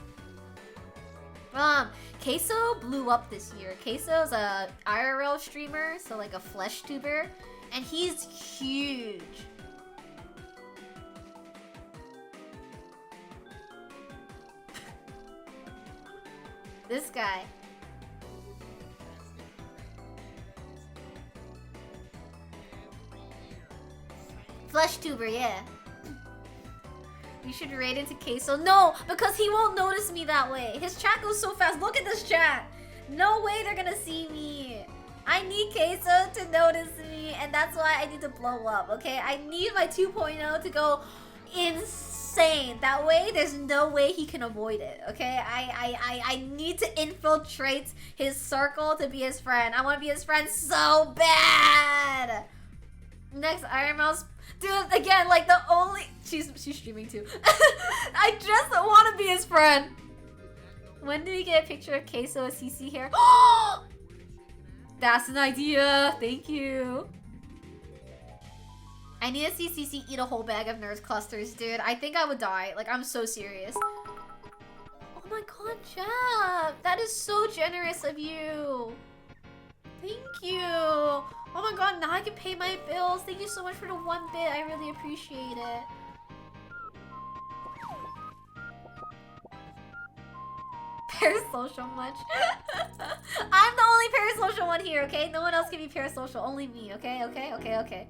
Queso blew up this year. Queso's a IRL streamer, so like a flesh tuber, and he's huge. This guy. Flesh tuber, yeah. You should raid into Queso. No, because he won't notice me that way. His chat goes so fast. Look at this chat. No way they're gonna see me. I need Queso to notice me, and that's why I need to blow up, okay? I need my 2.0 to go insane. That way, there's no way he can avoid it, okay? I need to infiltrate his circle to be his friend. I want to be his friend so bad. Next, Iron Mouse. Dude, again, like the only... She's streaming too. I just want to be his friend. When do we get a picture of Queso with CC hair? That's an idea. Thank you. I need to see CC eat a whole bag of Nerds clusters, dude. I think I would die. Like, I'm so serious. Oh my god, Jeff. That is so generous of you. Thank you. Oh my god, now I can pay my bills. Thank you so much for the 1 bit. I really appreciate it. Parasocial much? I'm the only parasocial one here, okay? No one else can be parasocial. Only me, okay? Okay.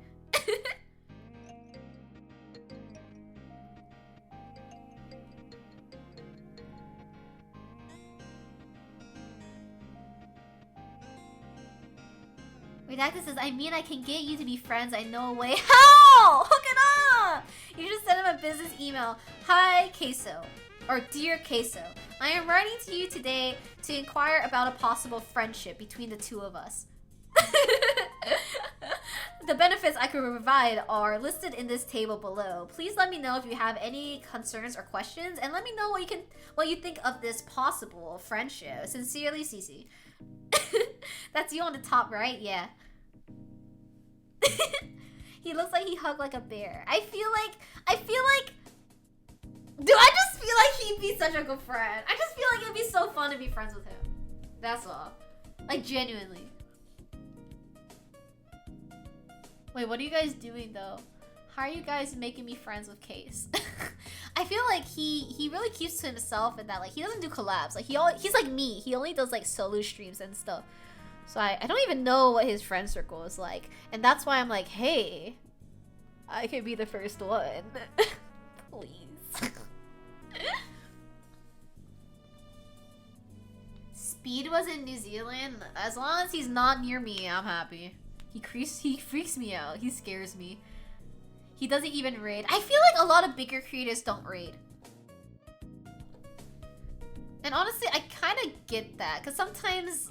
Redactus says, I mean I can get you to be friends. I know a way. How? Hook it up! You just send him a business email. Hi, Queso. Or Dear Queso. I am writing to you today to inquire about a possible friendship between the two of us. The benefits I could provide are listed in this table below. Please let me know if you have any concerns or questions, and let me know what you think of this possible friendship. Sincerely, Cece. That's you on the top, right? Yeah. He looks like he hugged like a bear. I feel like dude, I just feel like he'd be such a good friend. I just feel like it'd be so fun to be friends with him. That's all. Like, genuinely. Wait, what are you guys doing though? How are you guys making me friends with Case? I feel like he really keeps to himself and that like he doesn't do collabs. Like he's like me. He only does like solo streams and stuff. So I don't even know what his friend circle is like. And that's why I'm like, hey, I could be the first one. Please. Speed was in New Zealand, as long as he's not near me, I'm happy. He freaks me out. He scares me. He doesn't even raid. I feel like a lot of bigger creators don't raid. And honestly, I kind of get that. Because sometimes...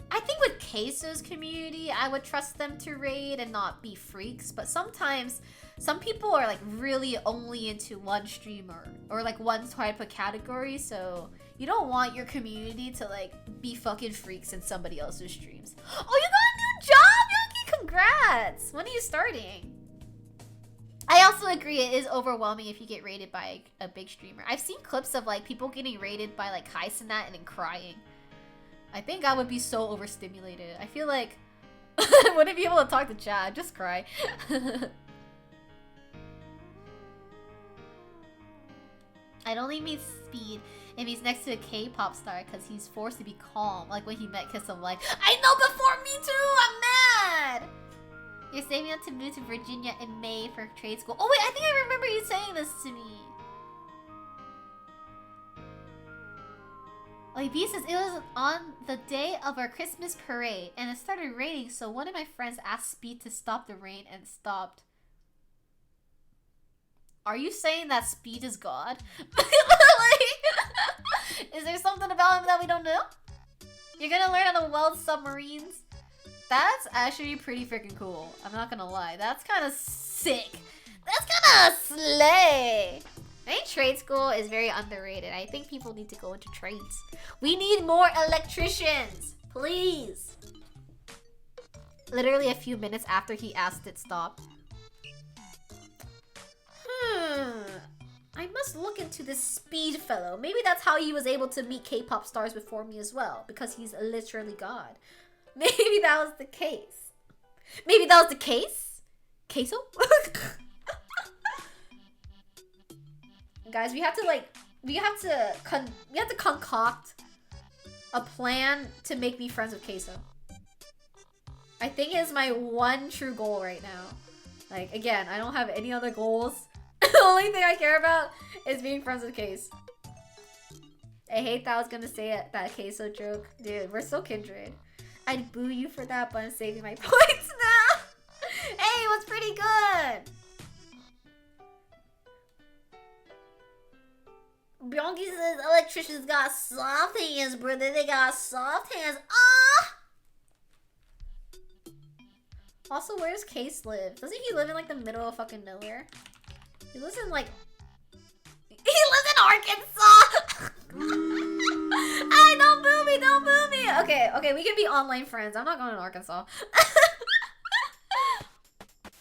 I think with Queso's community, I would trust them to raid and not be freaks. But sometimes, some people are like really only into one streamer. Or like one type of category. So you don't want your community to like be fucking freaks in somebody else's streams. Oh, you got a new job, Yoki! Congrats! When are you starting? I also agree it is overwhelming if you get raided by a big streamer. I've seen clips of like people getting raided by like Kaisenat and then crying. I think I would be so overstimulated. I feel like I wouldn't be able to talk to chat. I'd just cry. I'd only meet Speed if he's next to a K-pop star because he's forced to be calm. Like when he met Kiss of Life. I know, before me too! I'm mad! You're saving up to move to Virginia in May for trade school. Oh wait, I think I remember you saying this to me. Like B says, it was on the day of our Christmas parade and it started raining, so one of my friends asked Speed to stop the rain and it stopped. Are you saying that Speed is God? Like, is there something about him that we don't know? You're gonna learn how to weld submarines? That's actually pretty freaking cool. I'm not gonna lie. That's kind of sick. That's kind of slay. I think trade school is very underrated. I think people need to go into trades. We need more electricians, please. Literally a few minutes after he asked it stopped. I must look into this Speed fellow. Maybe that's how he was able to meet K-pop stars before me as well. Because he's literally God. Maybe that was the case. Maybe that was the case? Queso? Guys, we have to concoct a plan to make me friends with Queso. I think it's my one true goal right now. Like, again, I don't have any other goals. The only thing I care about is being friends with Case. I hate that I was gonna say it, that Queso joke. Dude, we're so kindred. I'd boo you for that, but I'm saving my points now. Hey, it was pretty good. Bronky says electricians got soft hands, brother. They got soft hands. Ah! Also, where does Case live? Doesn't he live in like the middle of fucking nowhere? He lives in like... He lives in Arkansas! Hey, don't boo me, don't boo me! Okay, we can be online friends. I'm not going to Arkansas.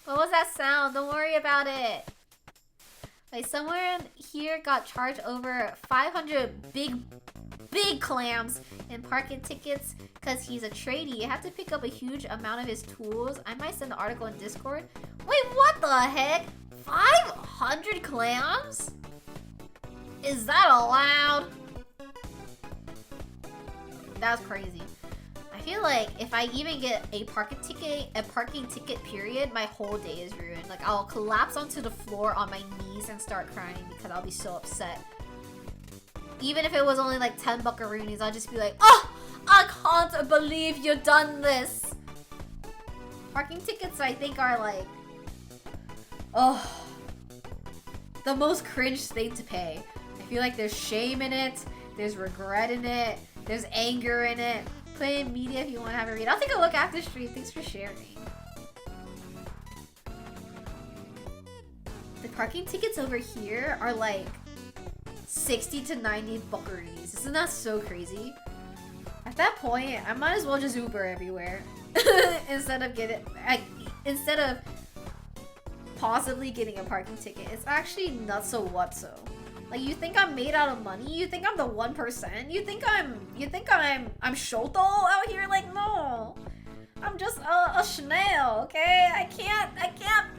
What was that sound? Don't worry about it. Like, someone here got charged over 500 big clams in parking tickets because he's a tradie. You have to pick up a huge amount of his tools. I might send the article in Discord. Wait, what the heck? 500 clams? Is that allowed? That's crazy. I feel like if I even get a parking ticket period, my whole day is ruined. Like, I'll collapse onto the floor on my knees and start crying because I'll be so upset. Even if it was only like 10 buckaroonies, I'll just be like, oh, I can't believe you done this. Parking tickets, I think, are like, oh, the most cringe thing to pay. I feel like there's shame in it, there's regret in it, there's anger in it. Play in media if you want to have a read. I'll take a look after stream. Thanks for sharing. The parking tickets over here are like 60 to 90 buckaroonies. Isn't that so crazy? At that point, I might as well just Uber everywhere instead of possibly getting a parking ticket. It's actually not so whatso. Like, you think I'm made out of money? You think I'm the 1%? You think I'm Shoto out here? Like, no. I'm just a Chanel, okay? I can't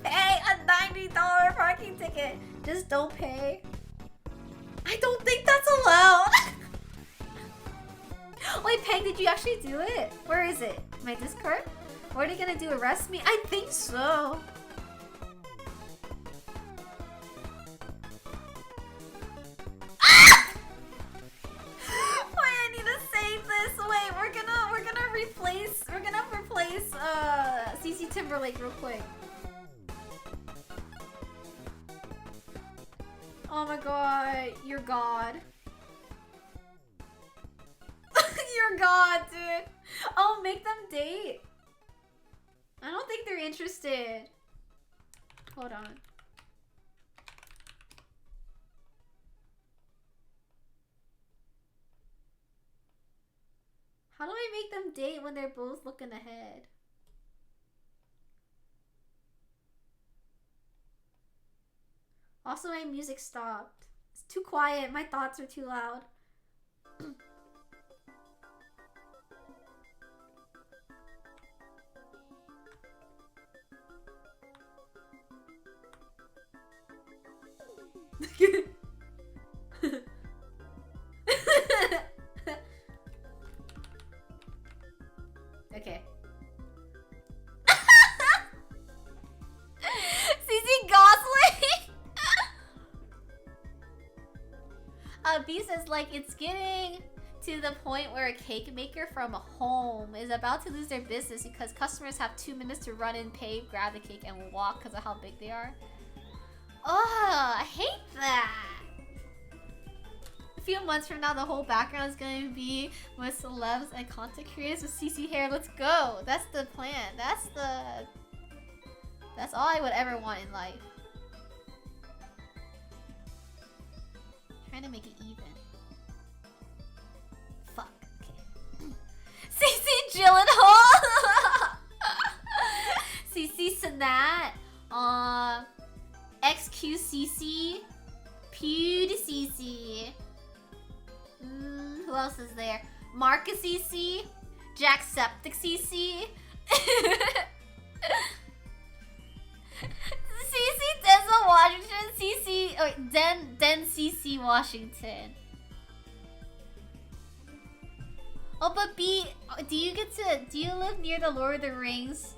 pay a $90 parking ticket. Just don't pay. I don't think that's allowed. Wait, Peng, did you actually do it? Where is it? My Discord? What are you gonna do? Arrest me? I think so. Wait, Timberlake real quick. Oh my god, you're God. You're God, dude. Oh, make them date. I don't think they're interested. Hold on. How do I make them date when they're both looking ahead? Also, my music stopped. It's too quiet. My thoughts are too loud. Okay. CC Gosling! B says, like, it's getting to the point where a cake maker from home is about to lose their business because customers have 2 minutes to run in, pay, grab the cake, and walk because of how big they are. Oh, I hate that. A few months from now, the whole background is going to be with celebs and content creators with CC hair. Let's go. That's the plan. That's all I would ever want in life. Trying to make it even. Fuck. Okay. CC Gyllenhaal. CC Sanat. XQCC. PewDieCC. Who else is there? Marcus CC. Jacksepticeye CC. CC Denzel Washington. CC or Den CC Washington. Oh, but B, do you live near the Lord of the Rings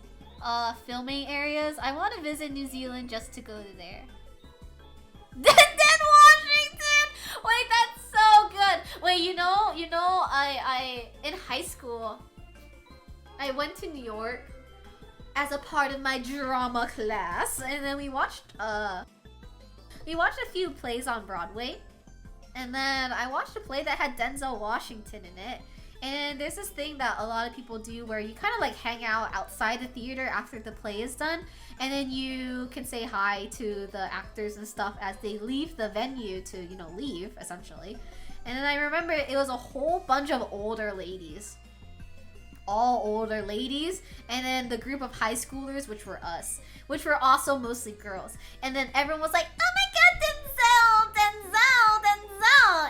filming areas? I want to visit New Zealand just to go to there. Den Washington! Wait, that's so good. Wait, you know, I in high school, I went to New York as a part of my drama class, and then we watched a few plays on Broadway, and then I watched a play that had Denzel Washington in it. And there's this thing that a lot of people do where you kind of like hang out outside the theater after the play is done, and then you can say hi to the actors and stuff as they leave the venue to, you know, leave essentially. And then I remember it was a whole bunch of older ladies. All older ladies, and then the group of high schoolers, which were us, which were also mostly girls. And then everyone was like, oh my god, Denzel!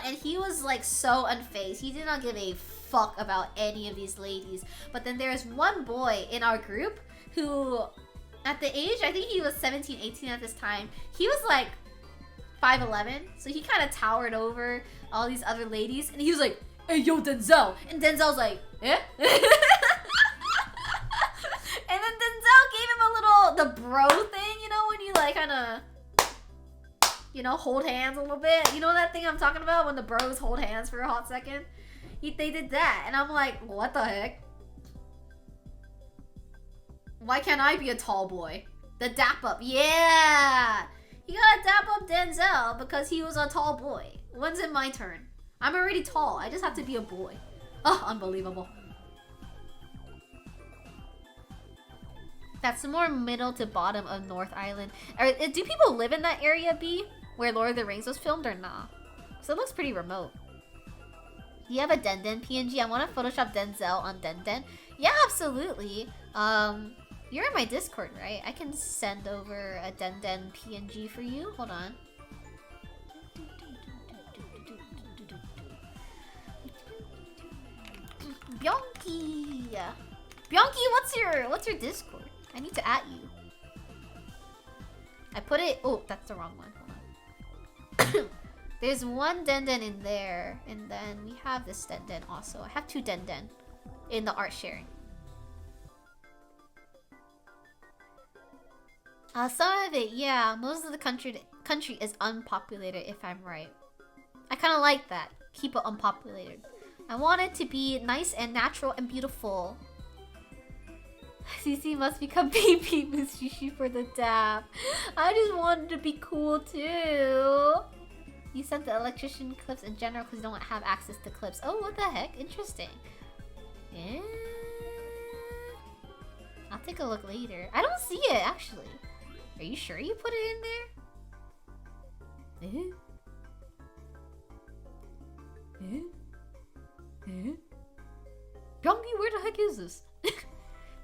And he was like so unfazed. He did not give a fuck about any of these ladies. But then there's one boy in our group who, at the age, I think he was 17, 18 at this time, he was like 5'11", so he kind of towered over all these other ladies, and he was like, hey yo, Denzel! And Denzel's like, eh? And then Denzel gave him a little, the bro thing, you know, when you like kind of, you know, hold hands a little bit. You know that thing I'm talking about, when the bros hold hands for a hot second? They did that, and I'm like, what the heck? Why can't I be a tall boy? The dap up, yeah! You gotta dap up Denzel because he was a tall boy. When's it my turn? I'm already tall, I just have to be a boy. Oh, unbelievable. That's the more middle to bottom of North Island. Do people live in that area, B? Where Lord of the Rings was filmed or nah? So it looks pretty remote. Do you have a Den PNG? I want to Photoshop Denzel on Den. Yeah, absolutely. You're in my Discord, right? I can send over a Den PNG for you. Hold on. Bianchi! Bianchi, what's your Discord? I need to at you. I put it... Oh, that's the wrong one. Hold on. There's one Den in there, and then we have this Den also. I have 2 Den in the art sharing. Some of it, yeah. Most of the country is unpopulated, if I'm right. I kind of like that. Keep it unpopulated. I want it to be nice and natural and beautiful. CC must become PP Mushishi for the dap. I just wanted to be cool too. You sent the electrician clips in general because you don't have access to clips. Oh, what the heck? Interesting. Yeah. I'll take a look later. I don't see it, actually. Are you sure you put it in there? Byungbi, where the heck is this?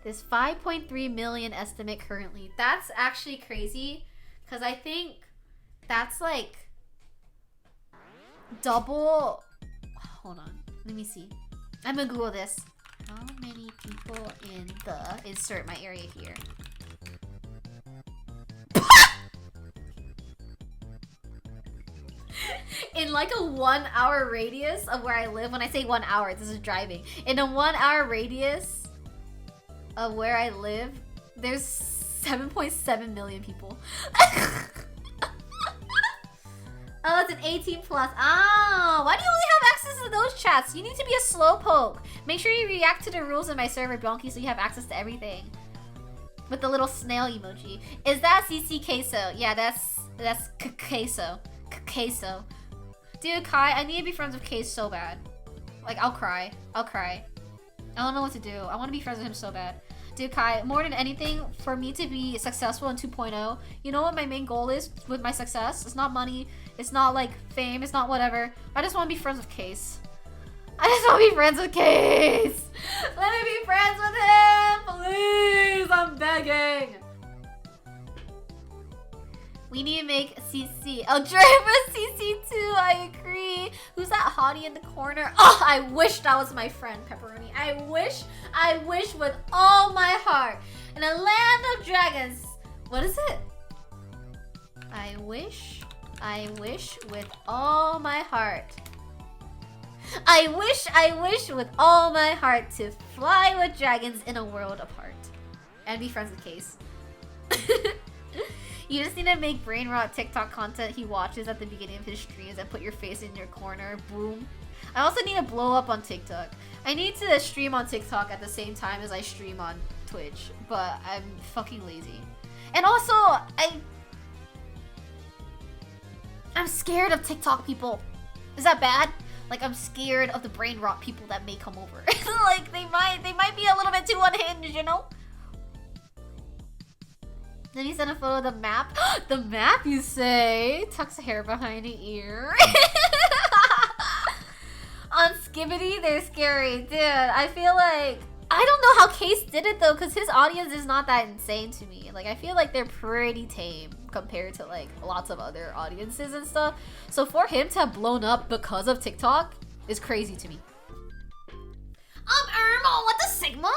There's 5.3 million estimate currently. That's actually crazy. Because I think that's like double. Hold on. Let me see. I'm gonna Google this. How many people in the insert my area here? In like a 1 hour radius of where I live, when I say 1 hour, this is driving. In a 1 hour radius of where I live, there's 7.7 million people. Oh, it's an 18 plus. Oh, why do you only have access to those chats? You need to be a slowpoke. Make sure you react to the rules in my server, Donkey, so you have access to everything. With the little snail emoji. Is that CC Queso? Yeah, that's Queso. Queso. Dude, Kai, I need to be friends with Case so bad. Like, I'll cry. I'll cry. I don't know what to do. I want to be friends with him so bad. Dude, Kai, more than anything, for me to be successful in 2.0, you know what my main goal is with my success? It's not money. It's not, like, fame. It's not whatever. I just want to be friends with Case. I just want to be friends with Case. Let me be friends with him, please. I'm begging. We need to make CC. I'll drive a CC too, I agree. Who's that hottie in the corner? Oh, I wish that was my friend, Pepperoni. I wish with all my heart. In a land of dragons. What is it? I wish with all my heart. I wish with all my heart to fly with dragons in a world apart. And be friends with Case. You just need to make brain rot TikTok content he watches at the beginning of his streams and put your face in your corner. Boom. I also need to blow up on TikTok. I need to stream on TikTok at the same time as I stream on Twitch, but I'm fucking lazy. And also, I'm scared of TikTok people. Is that bad? Like, I'm scared of the brain rot people that may come over. Like, they might be a little bit too unhinged, you know? Then he sent a photo of the map. The map, you say? Tucks hair behind the ear. On Skibbity, they're scary. Dude, I feel like... I don't know how Case did it, though, because his audience is not that insane to me. Like, I feel like they're pretty tame compared to, like, lots of other audiences and stuff. So for him to have blown up because of TikTok is crazy to me. Irma, what the Sigma?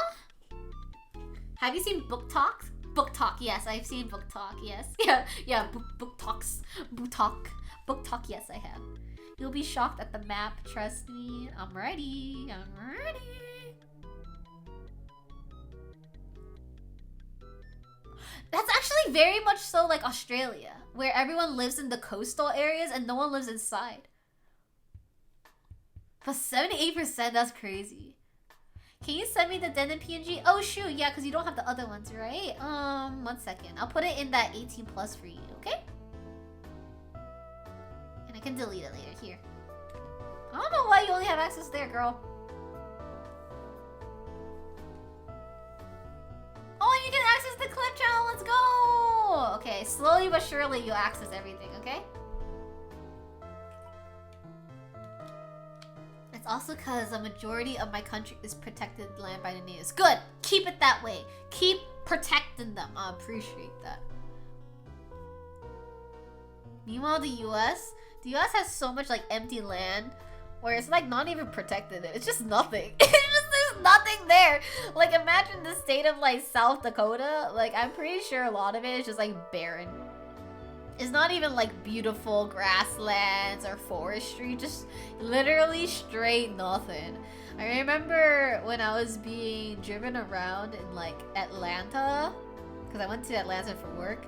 Have you seen Book Talks? Book Talk, yes, I've seen Book Talk, yes. Yeah, book talks. Book Talk, yes, I have. You'll be shocked at the map, trust me. I'm ready. That's actually very much so like Australia, where everyone lives in the coastal areas and no one lives inside. But 78%, that's crazy. Can you send me the Den and PNG? Oh shoot, yeah, because you don't have the other ones, right? 1 second. I'll put it in that 18 plus for you, okay? And I can delete it later. Here. I don't know why you only have access there, girl. Oh, you can access the clip channel. Let's go. Okay, slowly but surely you'll access everything, okay? It's also because a majority of my country is protected land by the natives. Good! Keep it that way. Keep protecting them. I appreciate that. Meanwhile, the US has so much like empty land where it's like not even protected. It's just nothing. It's just there's nothing there. Like imagine the state of like South Dakota. Like I'm pretty sure a lot of it is just like barren. It's not even like beautiful grasslands or forestry, just literally straight nothing. I remember when I was being driven around in like Atlanta, because I went to Atlanta for work,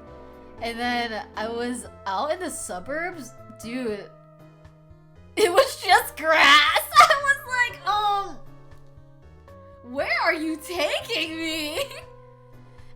and then I was out in the suburbs. Dude, it was just grass. I was like, where are you taking me?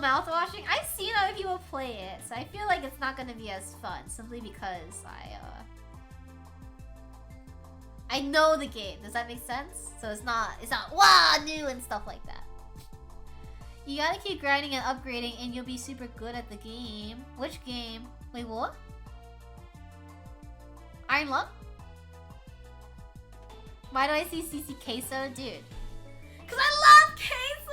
no mouthwashing? I've seen other people play it, so I feel like it's not gonna be as fun simply because I know the game. Does that make sense? So it's not wow new and stuff like that. You gotta keep grinding and upgrading and you'll be super good at the game. Which game? Wait, what? Iron Lung? Why do I see CC Queso? Dude. Cause I love Queso!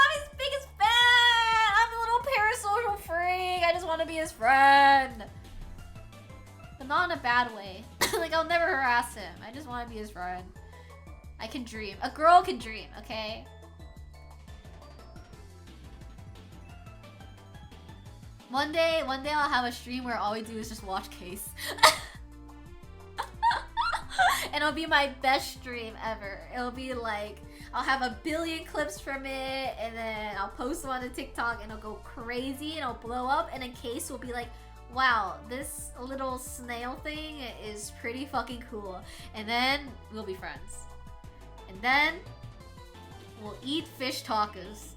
I'm his biggest fan! I'm a little parasocial freak! I just want to be his friend! But not in a bad way. Like, I'll never harass him. I just want to be his friend. I can dream. A girl can dream, okay? One day I'll have a stream where all we do is just watch Case. And it'll be my best stream ever. It'll be like, I'll have 1 billion clips from it, and then I'll post them on the TikTok, and it'll go crazy, and it'll blow up, and in Case will be like, wow, this little snail thing is pretty fucking cool. And then we'll be friends. And then we'll eat fish tacos.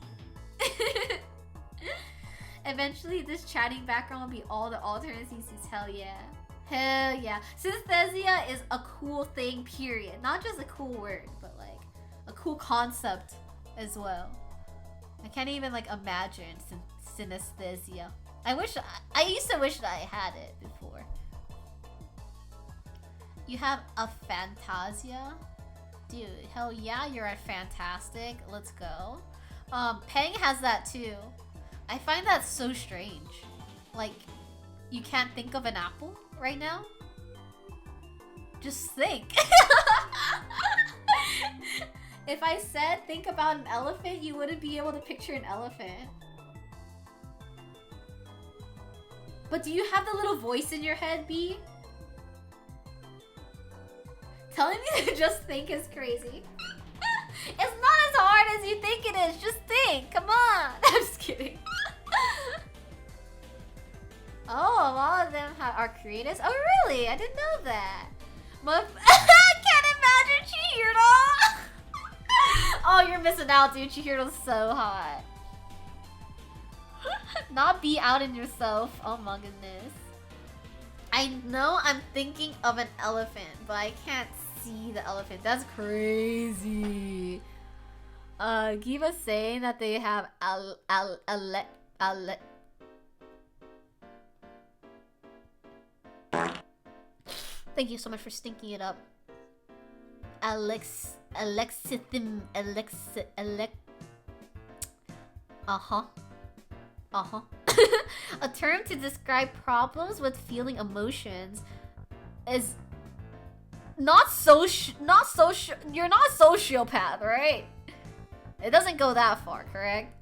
Eventually, this chatting background will be all the alternate CCs. Hell yeah. Hell yeah. Synesthesia is a cool thing, period. Not just a cool word, but like a cool concept as well. I can't even like imagine synesthesia. I used to wish that I had it before. You have a Fantasia? Dude, hell yeah, you're at Fantastic. Let's go. Peng has that too. I find that so strange. Like, you can't think of an apple right now? Just think. If I said think about an elephant, you wouldn't be able to picture an elephant. But do you have the little voice in your head, B? Telling me to just think is crazy. It's not as hard as you think it is. Just think. Come on. I'm just kidding. Oh, a lot of them are creators. Oh, really? I didn't know that. I can't imagine Chihiro. Oh, you're missing out, dude. Chihiro's so hot. Not be out in yourself. Oh my goodness. I know I'm thinking of an elephant, but I can't see the elephant. That's crazy. Giva's saying that they have Thank you so much for stinking it up. A term to describe problems with feeling emotions is not you're not a sociopath, right? It doesn't go that far, correct?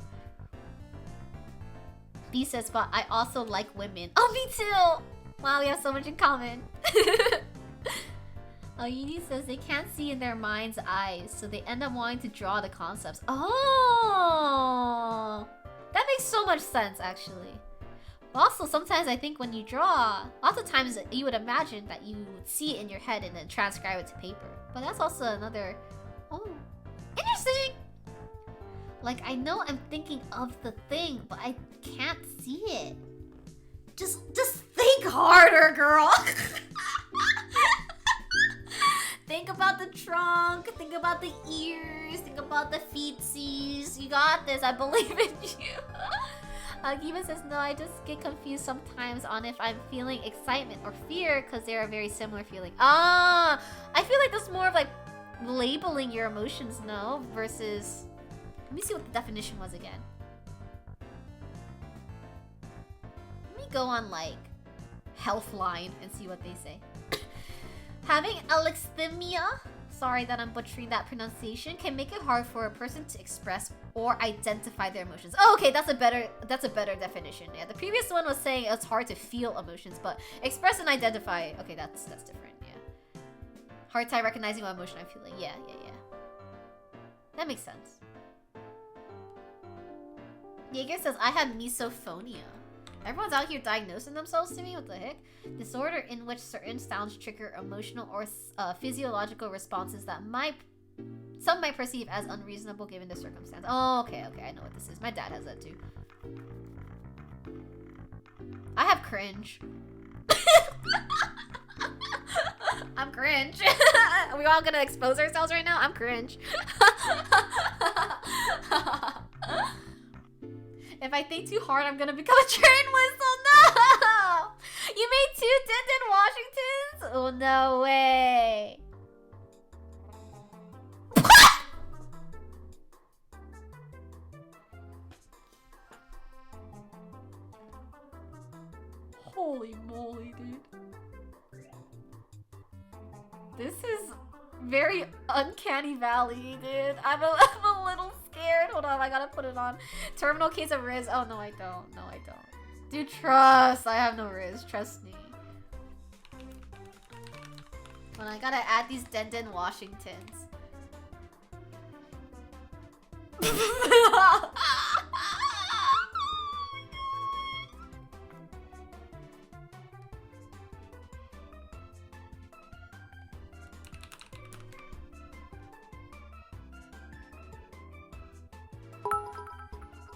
B says, but I also like women. Oh, me too! Wow, we have so much in common. Oh, Yuni says they can't see in their mind's eyes, so they end up wanting to draw the concepts. Oh! That makes so much sense, actually. But also, sometimes I think when you draw, lots of times you would imagine that you would see it in your head and then transcribe it to paper. But that's also another... Oh, interesting! Like, I know I'm thinking of the thing, but I can't see it. Just think harder, girl! Think about the trunk, think about the ears, think about the feetsies. You got this, I believe in you. Giva says, no, I just get confused sometimes on if I'm feeling excitement or fear because they are a very similar feeling. I feel like that's more of like labeling your emotions, no? Versus... Let me see what the definition was again. Let me go on like Healthline and see what they say. Having alexithymia, sorry that I'm butchering that pronunciation, can make it hard for a person to express or identify their emotions. Oh, okay, that's a better definition. Yeah, the previous one was saying it's hard to feel emotions, but express and identify, okay, that's different. Yeah, hard time recognizing what emotion I'm feeling. Yeah. That makes sense. Jaeger says I have misophonia. Everyone's out here diagnosing themselves to me? What the heck? Disorder in which certain sounds trigger emotional or physiological responses that some might perceive as unreasonable given the circumstance. Oh, okay, I know what this is. My dad has that too. I have cringe. I'm cringe. Are we all gonna expose ourselves right now? I'm cringe. If I think too hard, I'm gonna become a train whistle. No! You made 2 Denton Washingtons? Oh, no way. Holy moly, dude. This is very uncanny valley, dude. I'm a little scared. Hold on, I gotta put it on. Terminal case of Riz. Oh, no, I don't. No, I don't. Dude, trust. I have no Riz. Trust me. When I gotta add these Denden Washingtons.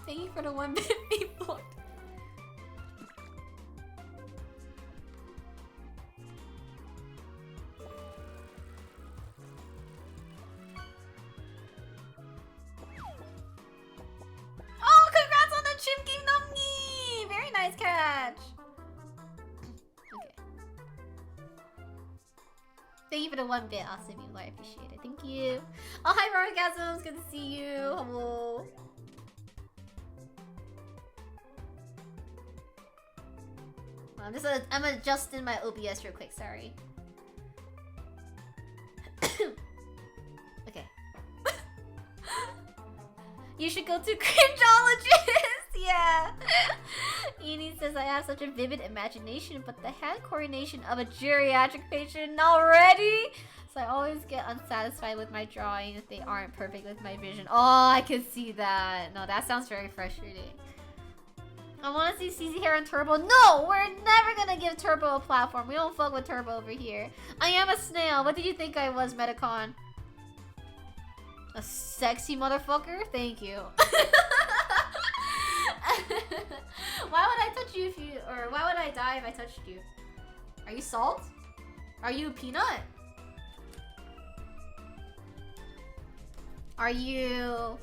Thank you for the 150 vote. Oh, congrats on the Chimki Numgi! Very nice catch. Okay. Thank you for the 1 bit. Awesome, you. I appreciate it. Thank you. Oh, hi, Orgasms. Good to see you. Hello. I'm adjusting my OBS real quick, sorry. Okay. You should go to cringeologist! Yeah! Edie says I have such a vivid imagination, but the hand coordination of a geriatric patient already! So I always get unsatisfied with my drawing if they aren't perfect with my vision. Oh, I can see that. No, that sounds very frustrating. I want to see CZ Hair and Turbo. No! We're never gonna give Turbo a platform. We don't fuck with Turbo over here. I am a snail. What did you think I was, Metacon? A sexy motherfucker? Thank you. Why would I touch you if you... Or why would I die if I touched you? Are you salt? Are you a peanut? Are you...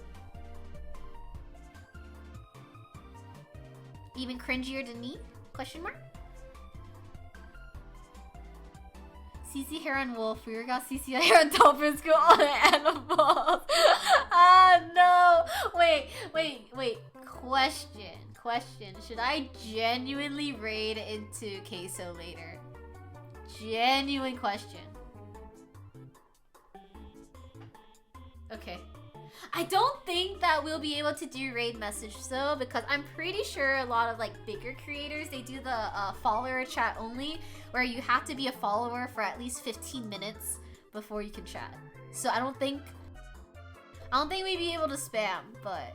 even cringier than me? Question mark? CC Hair and Wolf. We got CC Hair and Dolphins go on animals. Ah, no. Wait. Question. Should I genuinely raid into Queso later? Genuine question. Okay. I don't think that we'll be able to do raid message though, because I'm pretty sure a lot of like bigger creators, they do the follower chat only, where you have to be a follower for at least 15 minutes before you can chat. So I don't think we'd be able to spam, but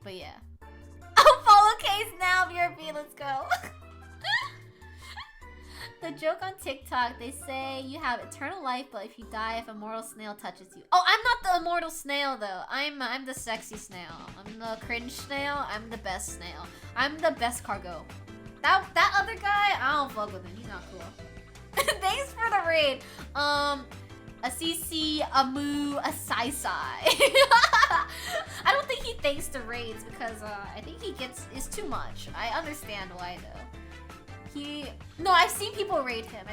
yeah. I'll follow Case now, BRB, let's go. The joke on TikTok, they say you have eternal life, but if you die, if a mortal snail touches you. Oh, I'm not the immortal snail though. I'm the sexy snail. I'm the cringe snail. I'm the best snail. I'm the best cargo. That other guy, I don't fuck with him. He's not cool. Thanks for the raid. A CC, a Moo, a Sai Sai. I don't think he thanks the raids because I think it's too much. I understand why though. No, I've seen people raid him.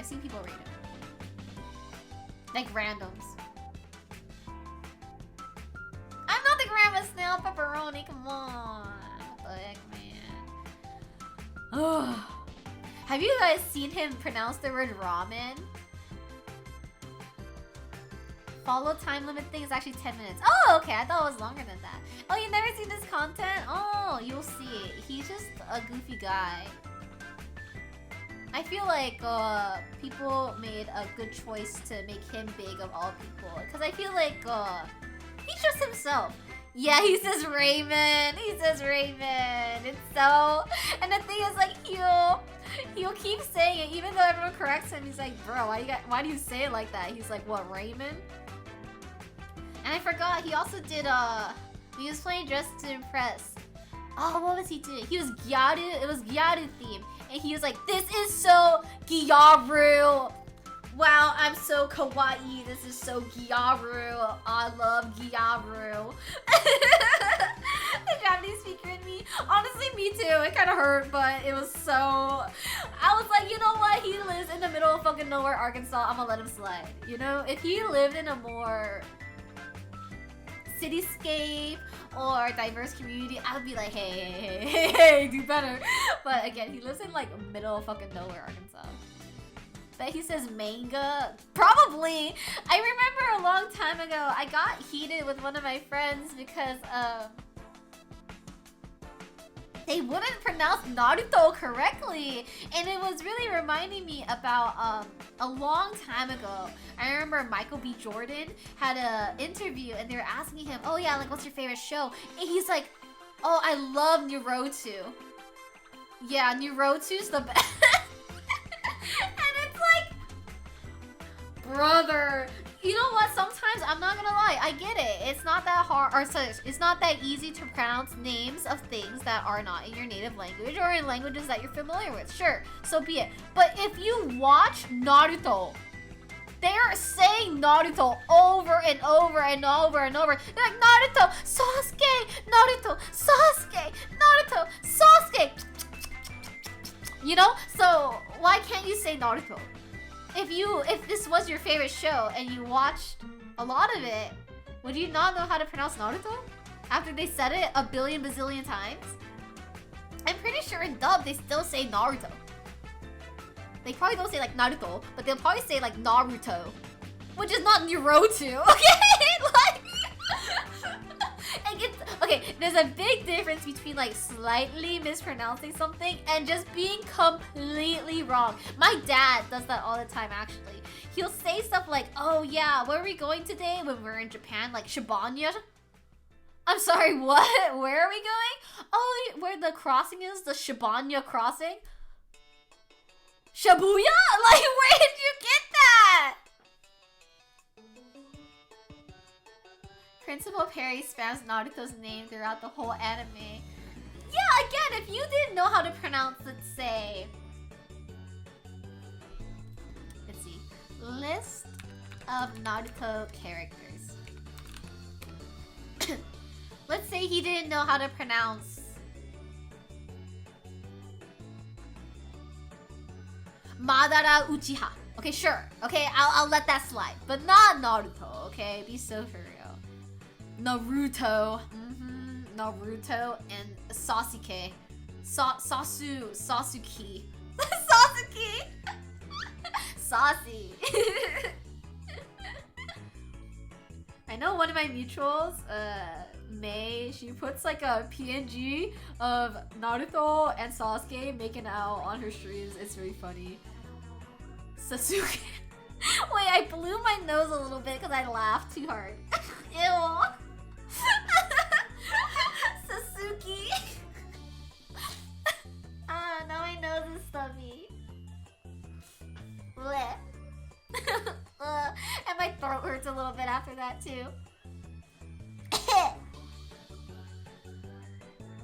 Like randoms. I'm not the grandma snail pepperoni, come on. What the heck, man? Have you guys seen him pronounce the word ramen? Follow time limit thing is actually 10 minutes. Oh, okay, I thought it was longer than that. Oh, you've never seen this content? Oh, you'll see. He's just a goofy guy. I feel like people made a good choice to make him big of all people. Because I feel like he's just himself. Yeah, he says Raymond. It's so... And the thing is, like, he'll keep saying it. Even though everyone corrects him, he's like, bro, why do you say it like that? He's like, what, Raymond? And I forgot, he also did, he was playing Dress to Impress. Oh, what was he doing? He was Gyaru. It was Gyaru theme, and he was like, "This is so Gyaru. Wow, I'm so kawaii. This is so Gyaru. I love Gyaru." The Japanese speaker in me. Honestly, me too. It kind of hurt, but it was so... I was like, you know what? He lives in the middle of fucking nowhere, Arkansas. I'm gonna let him slide. You know? If he lived in a more cityscape or diverse community, I would be like, hey, do better. But again, he lives in like middle of fucking nowhere, Arkansas. But he says manga. Probably. I remember a long time ago, I got heated with one of my friends because they wouldn't pronounce Naruto correctly, and it was really reminding me about a long time ago. I remember Michael B. Jordan had an interview, and they were asking him, "Oh yeah, like what's your favorite show?" And he's like, "Oh, I love Naruto." Yeah, Naruto's the best. And it's like, brother. You know what? Sometimes, I'm not gonna lie, I get it. It's not that hard, or it's not that easy to pronounce names of things that are not in your native language or in languages that you're familiar with. Sure, so be it. But if you watch Naruto, they're saying Naruto over and over and over and over. They're like, Naruto, Sasuke, Naruto, Sasuke, Naruto, Sasuke. You know? So, why can't you say Naruto? If this was your favorite show and you watched a lot of it, would you not know how to pronounce Naruto? After they said it a billion bazillion times? I'm pretty sure in dub they still say Naruto. They probably don't say like Naruto, but they'll probably say like Naruto. Which is not Naruto, okay? Like... Okay, there's a big difference between like slightly mispronouncing something and just being completely wrong. My dad does that all the time, actually. He'll say stuff like, "Oh yeah, where are we going today?" when we're in Japan, like Shibuya. I'm sorry, what? Where are we going? Oh, where the crossing is, the Shibuya crossing. Shibuya? Like, where did you get that? Principal Perry spams Naruto's name throughout the whole anime. Yeah, again, if you didn't know how to pronounce it, say... Let's see. List of Naruto characters. Let's say he didn't know how to pronounce... Madara Uchiha. Okay, sure. Okay, I'll let that slide. But not Naruto, okay? Be so for real. Naruto. Naruto and Sasuke. Sasuke. Sasuke. Saucy. I know one of my mutuals, May, she puts like a PNG of Naruto and Sasuke making out on her streams. It's really funny. Sasuke. Wait, I blew my nose a little bit because I laughed too hard. Ew. Sasuke. Now my nose is stubby. Blech. And my throat hurts a little bit after that too.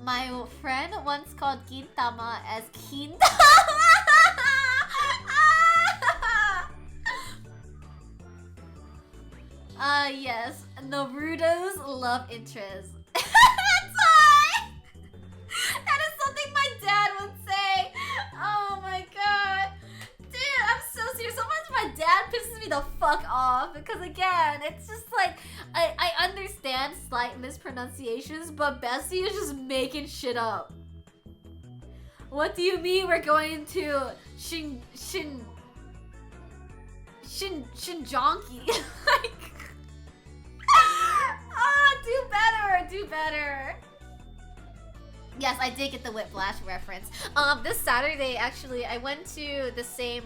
My friend once called Gintama as Kintama. Yes, Naruto's love interest. That's why! That is something my dad would say. Oh my god. Dude, I'm so serious. Sometimes my dad pisses me the fuck off because again, it's just like, I understand slight mispronunciations, but Bessie is just making shit up. What do you mean we're going to Shinjonki? Like... do better. Yes, I did get the Whiplash reference. This Saturday, actually, I went to the same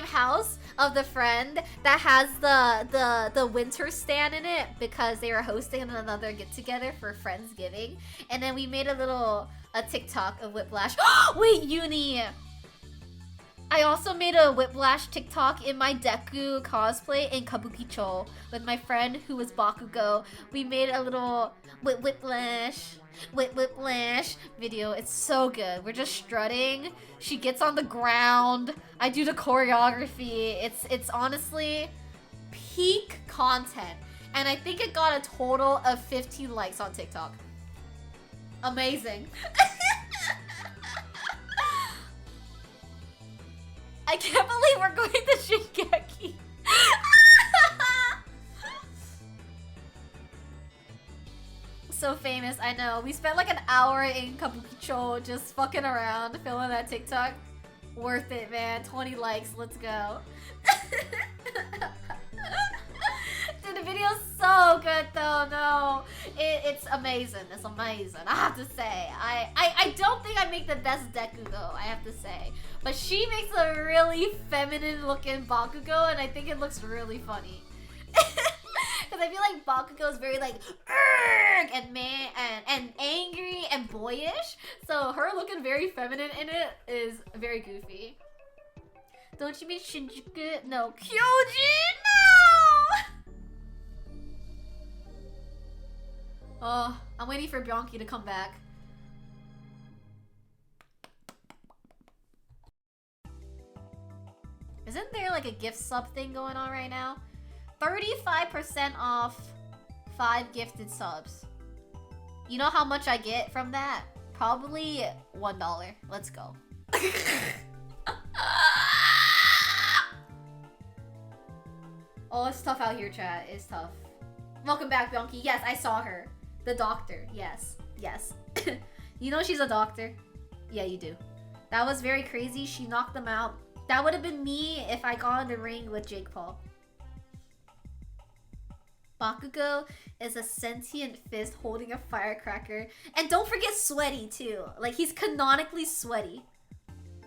house of the friend that has the winter stand in it because they were hosting another get together for Friendsgiving, and then we made a TikTok of Whiplash. Wait, Uni. I also made a Whiplash TikTok in my Deku cosplay in Kabukicho with my friend who was Bakugo. We made a little Whiplash video. It's so good. We're just strutting. She gets on the ground. I do the choreography. It's honestly peak content. And I think it got a total of 15 likes on TikTok. Amazing. I can't believe we're going to Shingeki. So famous, I know. We spent like an hour in Kabukicho just fucking around, filming that TikTok. Worth it, man. 20 likes, let's go. Dude, the video's so good though, no. It's amazing, it's amazing, I have to say. I don't think I make the best Deku though, I have to say. But she makes a really feminine looking Bakugo and I think it looks really funny. Because I feel like Bakugo is very like and man and angry and boyish. So her looking very feminine in it is very goofy. Don't you mean Shinjuku? No, Kyoji, no! Oh, I'm waiting for Bianchi to come back. Isn't there like a gift sub thing going on right now? 35% off 5 gifted subs. You know how much I get from that? Probably $1. Let's go. Oh, it's tough out here, chat. It's tough. Welcome back, Bianchi. Yes, I saw her. The doctor. Yes. Yes. You know she's a doctor? Yeah, you do. That was very crazy. She knocked them out. That would have been me if I got in the ring with Jake Paul. Bakugo is a sentient fist holding a firecracker. And don't forget sweaty, too. Like, he's canonically sweaty.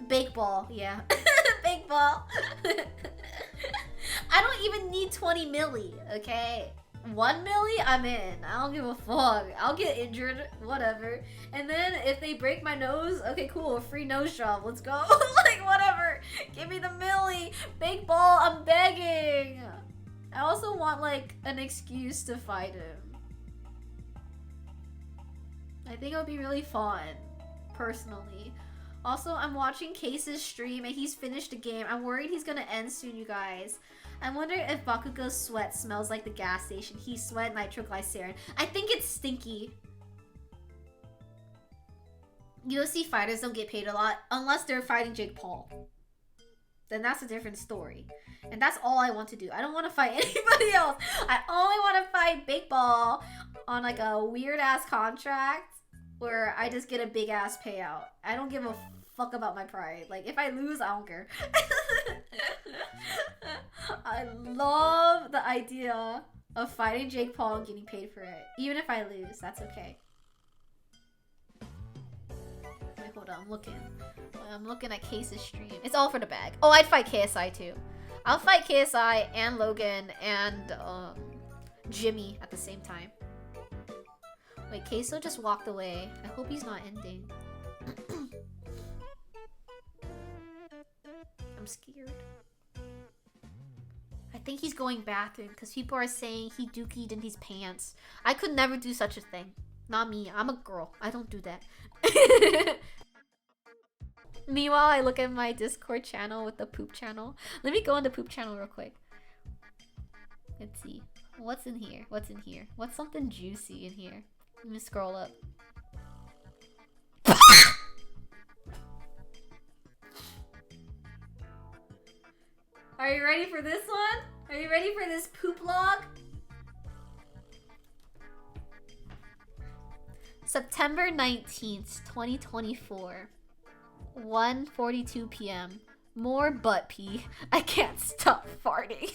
Bake ball, yeah. Bake ball. I don't even need 20 milli, okay? 1 milli, I'm in. I don't give a fuck. I'll get injured, whatever. And then if they break my nose, okay, cool. Free nose job. Let's go. Like, whatever. Give me the milli. Bake ball, I'm begging. I also want, like, an excuse to fight him. I think it would be really fun, personally. Also, I'm watching Case's stream and he's finished the game. I'm worried he's gonna end soon, you guys. I wonder if Bakugo's sweat smells like the gas station. He sweat nitroglycerin. I think it's stinky. UFC fighters don't get paid a lot unless they're fighting Jake Paul. Then that's a different story. And that's all I want to do. I don't want to fight anybody else. I only want to fight Big Ball on like a weird ass contract where I just get a big ass payout. I don't give a fuck about my pride. Like, if I lose, I don't care. I love the idea of fighting Jake Paul and getting paid for it. Even if I lose, that's okay. Wait, hold on, I'm looking at Case's stream. It's all for the bag. Oh, I'd fight KSI too. I'll fight KSI and Logan and Jimmy at the same time. Wait, Queso just walked away. I hope he's not ending. I'm scared. I think he's going bathroom because people are saying he dookied in his pants. I could never do such a thing. Not me. I'm a girl. I don't do that. Meanwhile, I look at my Discord channel with the poop channel. Let me go on the poop channel real quick. Let's see. What's in here? What's in here? What's something juicy in here? Let me scroll up. Are you ready for this one? Are you ready for this poop log? September 19th, 2024. 1:42 p.m. More butt pee. I can't stop farting.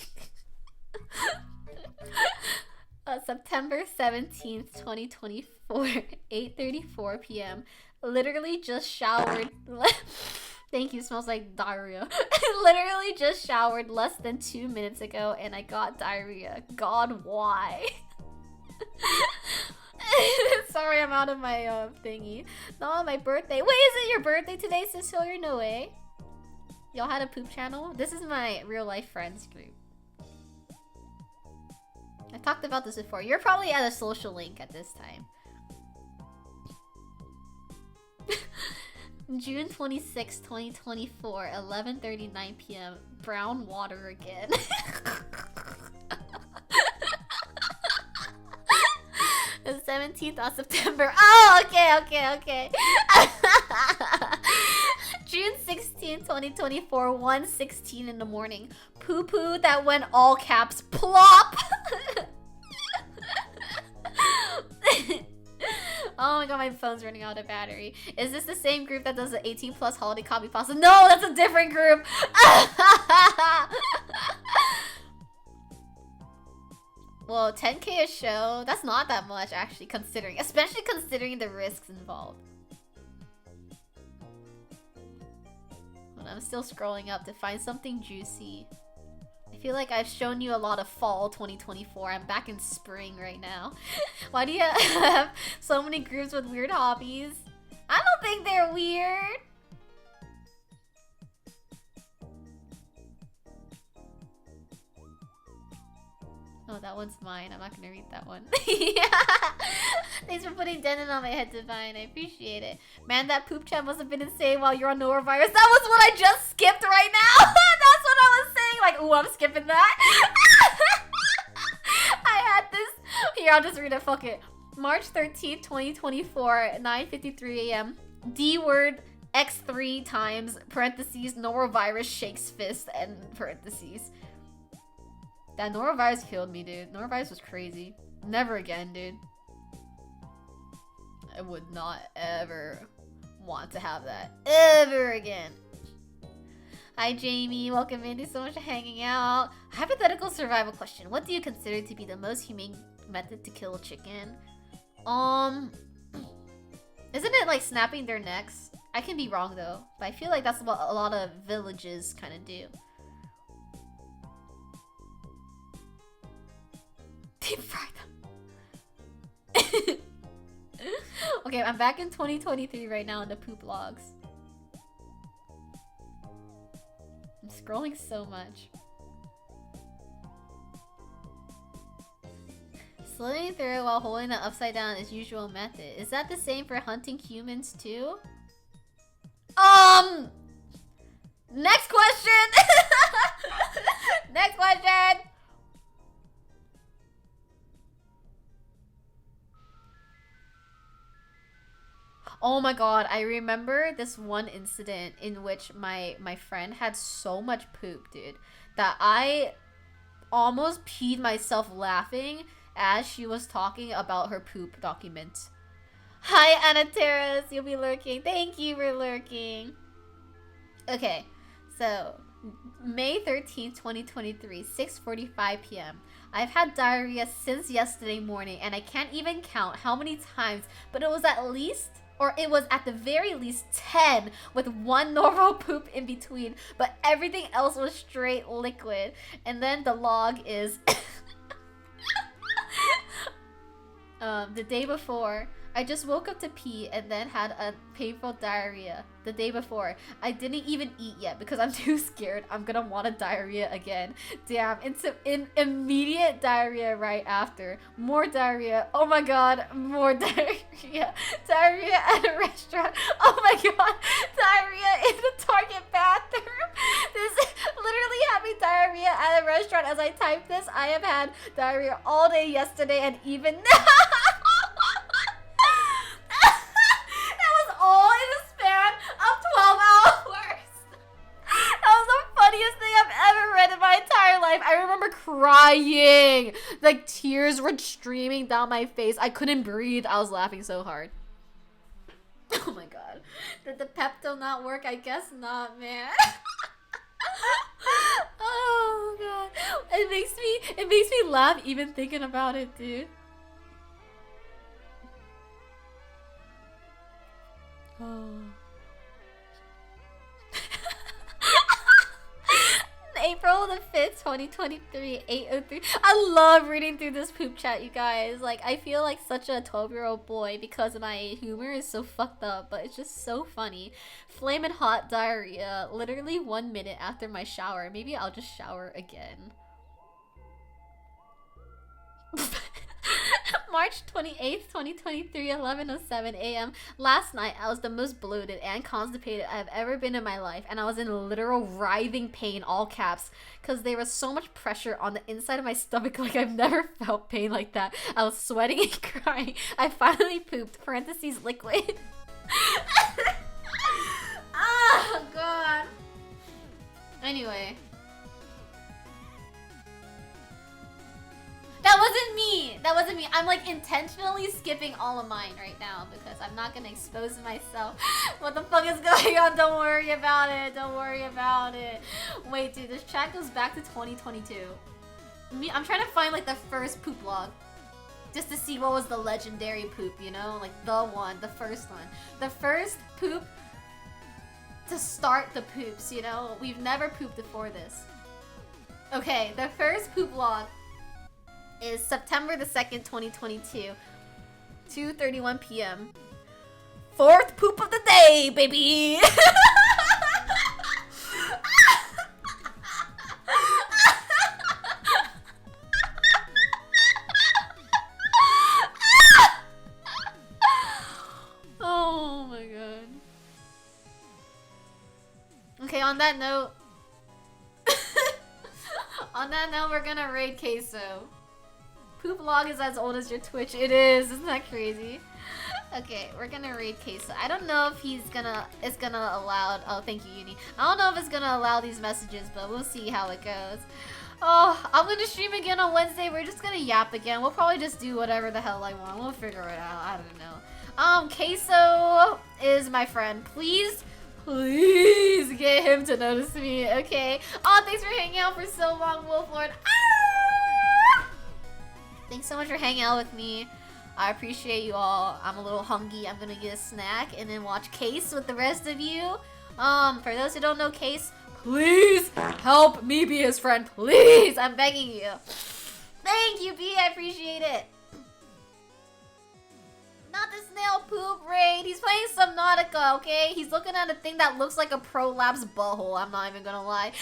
September 17th, 2024. 8:34 p.m. Literally just showered. Thank you, smells like diarrhea. Literally just showered less than 2 minutes ago and I got diarrhea. God, why? Sorry, I'm out of my thingy. Not on my birthday. Wait, is it your birthday today, Cecilia? No way. Y'all had a poop channel? This is my real life friends group. I talked about this before. You're probably at a social link at this time. June 26, 2024, 11:39 p.m. Brown water again. The 17th of September. Oh, okay. June 16, 2024, 1:16 in the morning. Poo poo that went all caps. Plop! Oh my god, my phone's running out of battery. Is this the same group that does the 18 plus holiday copy pasta? No, that's a different group. Well, 10k a show, that's not that much actually, especially considering the risks involved. But I'm still scrolling up to find something juicy. I feel like I've shown you a lot of fall 2024. I'm back in spring right now. Why do you have so many groups with weird hobbies? I don't think they're weird. Oh, that one's mine. I'm not gonna read that one. Thanks for putting Denon on my head, Divine. I appreciate it. Man, that poop chat must have been insane while you're on norovirus. That was what I just skipped right now. That's what I was saying. Like, ooh, I'm skipping that. I had this. Here, I'll just read it. Fuck it. March 13th, 2024, 9:53 a.m. D word X3 times, parentheses, norovirus shakes fist, and parentheses. That norovirus killed me, dude. Norovirus was crazy. Never again, dude. I would not ever want to have that. Ever again. Hi, Jamie. Welcome in. Thanks so much for hanging out. Hypothetical survival question. What do you consider to be the most humane method to kill a chicken? Isn't it like snapping their necks? I can be wrong, though. But I feel like that's what a lot of villages kind of do. Deep fry them. Okay, I'm back in 2023 right now in the poop logs. I'm scrolling so much. Slitting through while holding the upside down is usual method. Is that the same for hunting humans too? Next question! Next question! Oh my god, I remember this one incident in which my friend had so much poop, dude, that I almost peed myself laughing as she was talking about her poop document. Hi, Anateras, you'll be lurking. Thank you for lurking. Okay, so May 13th, 2023, 6:45 p.m. I've had diarrhea since yesterday morning, and I can't even count how many times, but it was at the very least 10 with one normal poop in between, but everything else was straight liquid. And then the log is the day before, I just woke up to pee and then had a painful diarrhea. The day before, I didn't even eat yet because I'm too scared I'm gonna want a diarrhea again. Damn, in immediate diarrhea right after. More diarrhea. Oh my god, more diarrhea. Diarrhea at a restaurant. Oh my god, diarrhea in the Target bathroom. This literally had me diarrhea at a restaurant. As I type this, I have had diarrhea all day yesterday and even now. All in the span of 12 hours. That was the funniest thing I've ever read in my entire life. I remember crying. Like, tears were streaming down my face. I couldn't breathe. I was laughing so hard. Oh my god. Did the Pepto not work? I guess not, man. Oh god. It makes me laugh even thinking about it, dude. Oh. April the 5th, 2023, 8:03. I love reading through this poop chat, you guys. Like, I feel like such a 12-year-old boy because my humor is so fucked up, but it's just so funny. Flamin' hot diarrhea, literally 1 minute after my shower. Maybe I'll just shower again. March 28th, 2023, 11:07 a.m. Last night, I was the most bloated and constipated I've ever been in my life, and I was in literal writhing pain, all caps, because there was so much pressure on the inside of my stomach like I've never felt pain like that. I was sweating and crying. I finally pooped, parentheses, liquid. Oh, God. Anyway. That wasn't me! That wasn't me. I'm like intentionally skipping all of mine right now because I'm not gonna expose myself. What the fuck is going on? Don't worry about it. Don't worry about it. Wait, dude, this chat goes back to 2022. I'm trying to find like the first poop log. Just to see what was the legendary poop, you know? Like the one, the first one. The first poop to start the poops, you know? We've never pooped before this. Okay, the first poop log is September the 2nd, 2022, 2:31 p.m. Fourth poop of the day, baby! Oh my god. Okay, on that note, we're gonna raid Queso. Poop log is as old as your Twitch. It is. Isn't that crazy? Okay, we're gonna raid Queso. I don't know if it's gonna allow. Oh, thank you, Uni. I don't know if it's gonna allow these messages, but we'll see how it goes. Oh, I'm gonna stream again on Wednesday. We're just gonna yap again. We'll probably just do whatever the hell I want. We'll figure it out. I don't know. Queso is my friend. Please get him to notice me, okay? Oh, thanks for hanging out for so long, Wolf Lord. Ah! Thanks so much for hanging out with me. I appreciate you all. I'm a little hungry. I'm gonna get a snack and then watch Case with the rest of you. For those who don't know Case, please help me be his friend. Please, I'm begging you. Thank you, B. I appreciate it. Not the snail poop raid. He's playing Subnautica, okay? He's looking at a thing that looks like a prolapse butthole. I'm not even gonna lie.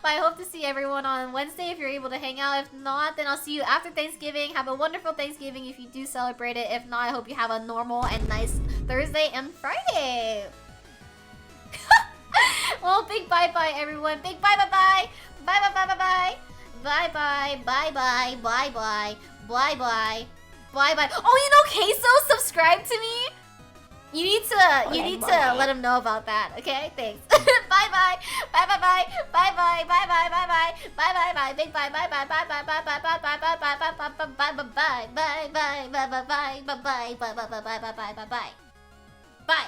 But I hope to see everyone on Wednesday if you're able to hang out. If not, then I'll see you after Thanksgiving. Have a wonderful Thanksgiving if you do celebrate it. If not, I hope you have a normal and nice Thursday and Friday. Well, big bye-bye, everyone. Big bye-bye-bye. Bye-bye-bye-bye-bye. Bye-bye. Bye-bye. Bye-bye. Bye-bye. Bye-bye. Oh, you know Queso subscribed to me? You need to let him know about that, okay? Thanks. Bye-bye. Bye-bye-bye. Bye-bye. Bye-bye. Bye-bye. Bye-bye-bye. Big bye. Bye-bye. Bye-bye. Bye-bye. Bye-bye. Bye-bye. Bye-bye. Bye-bye. Bye-bye. Bye-bye. Bye-bye. Bye-bye. Bye-bye. Bye-bye. Bye-bye. Bye-bye. Bye.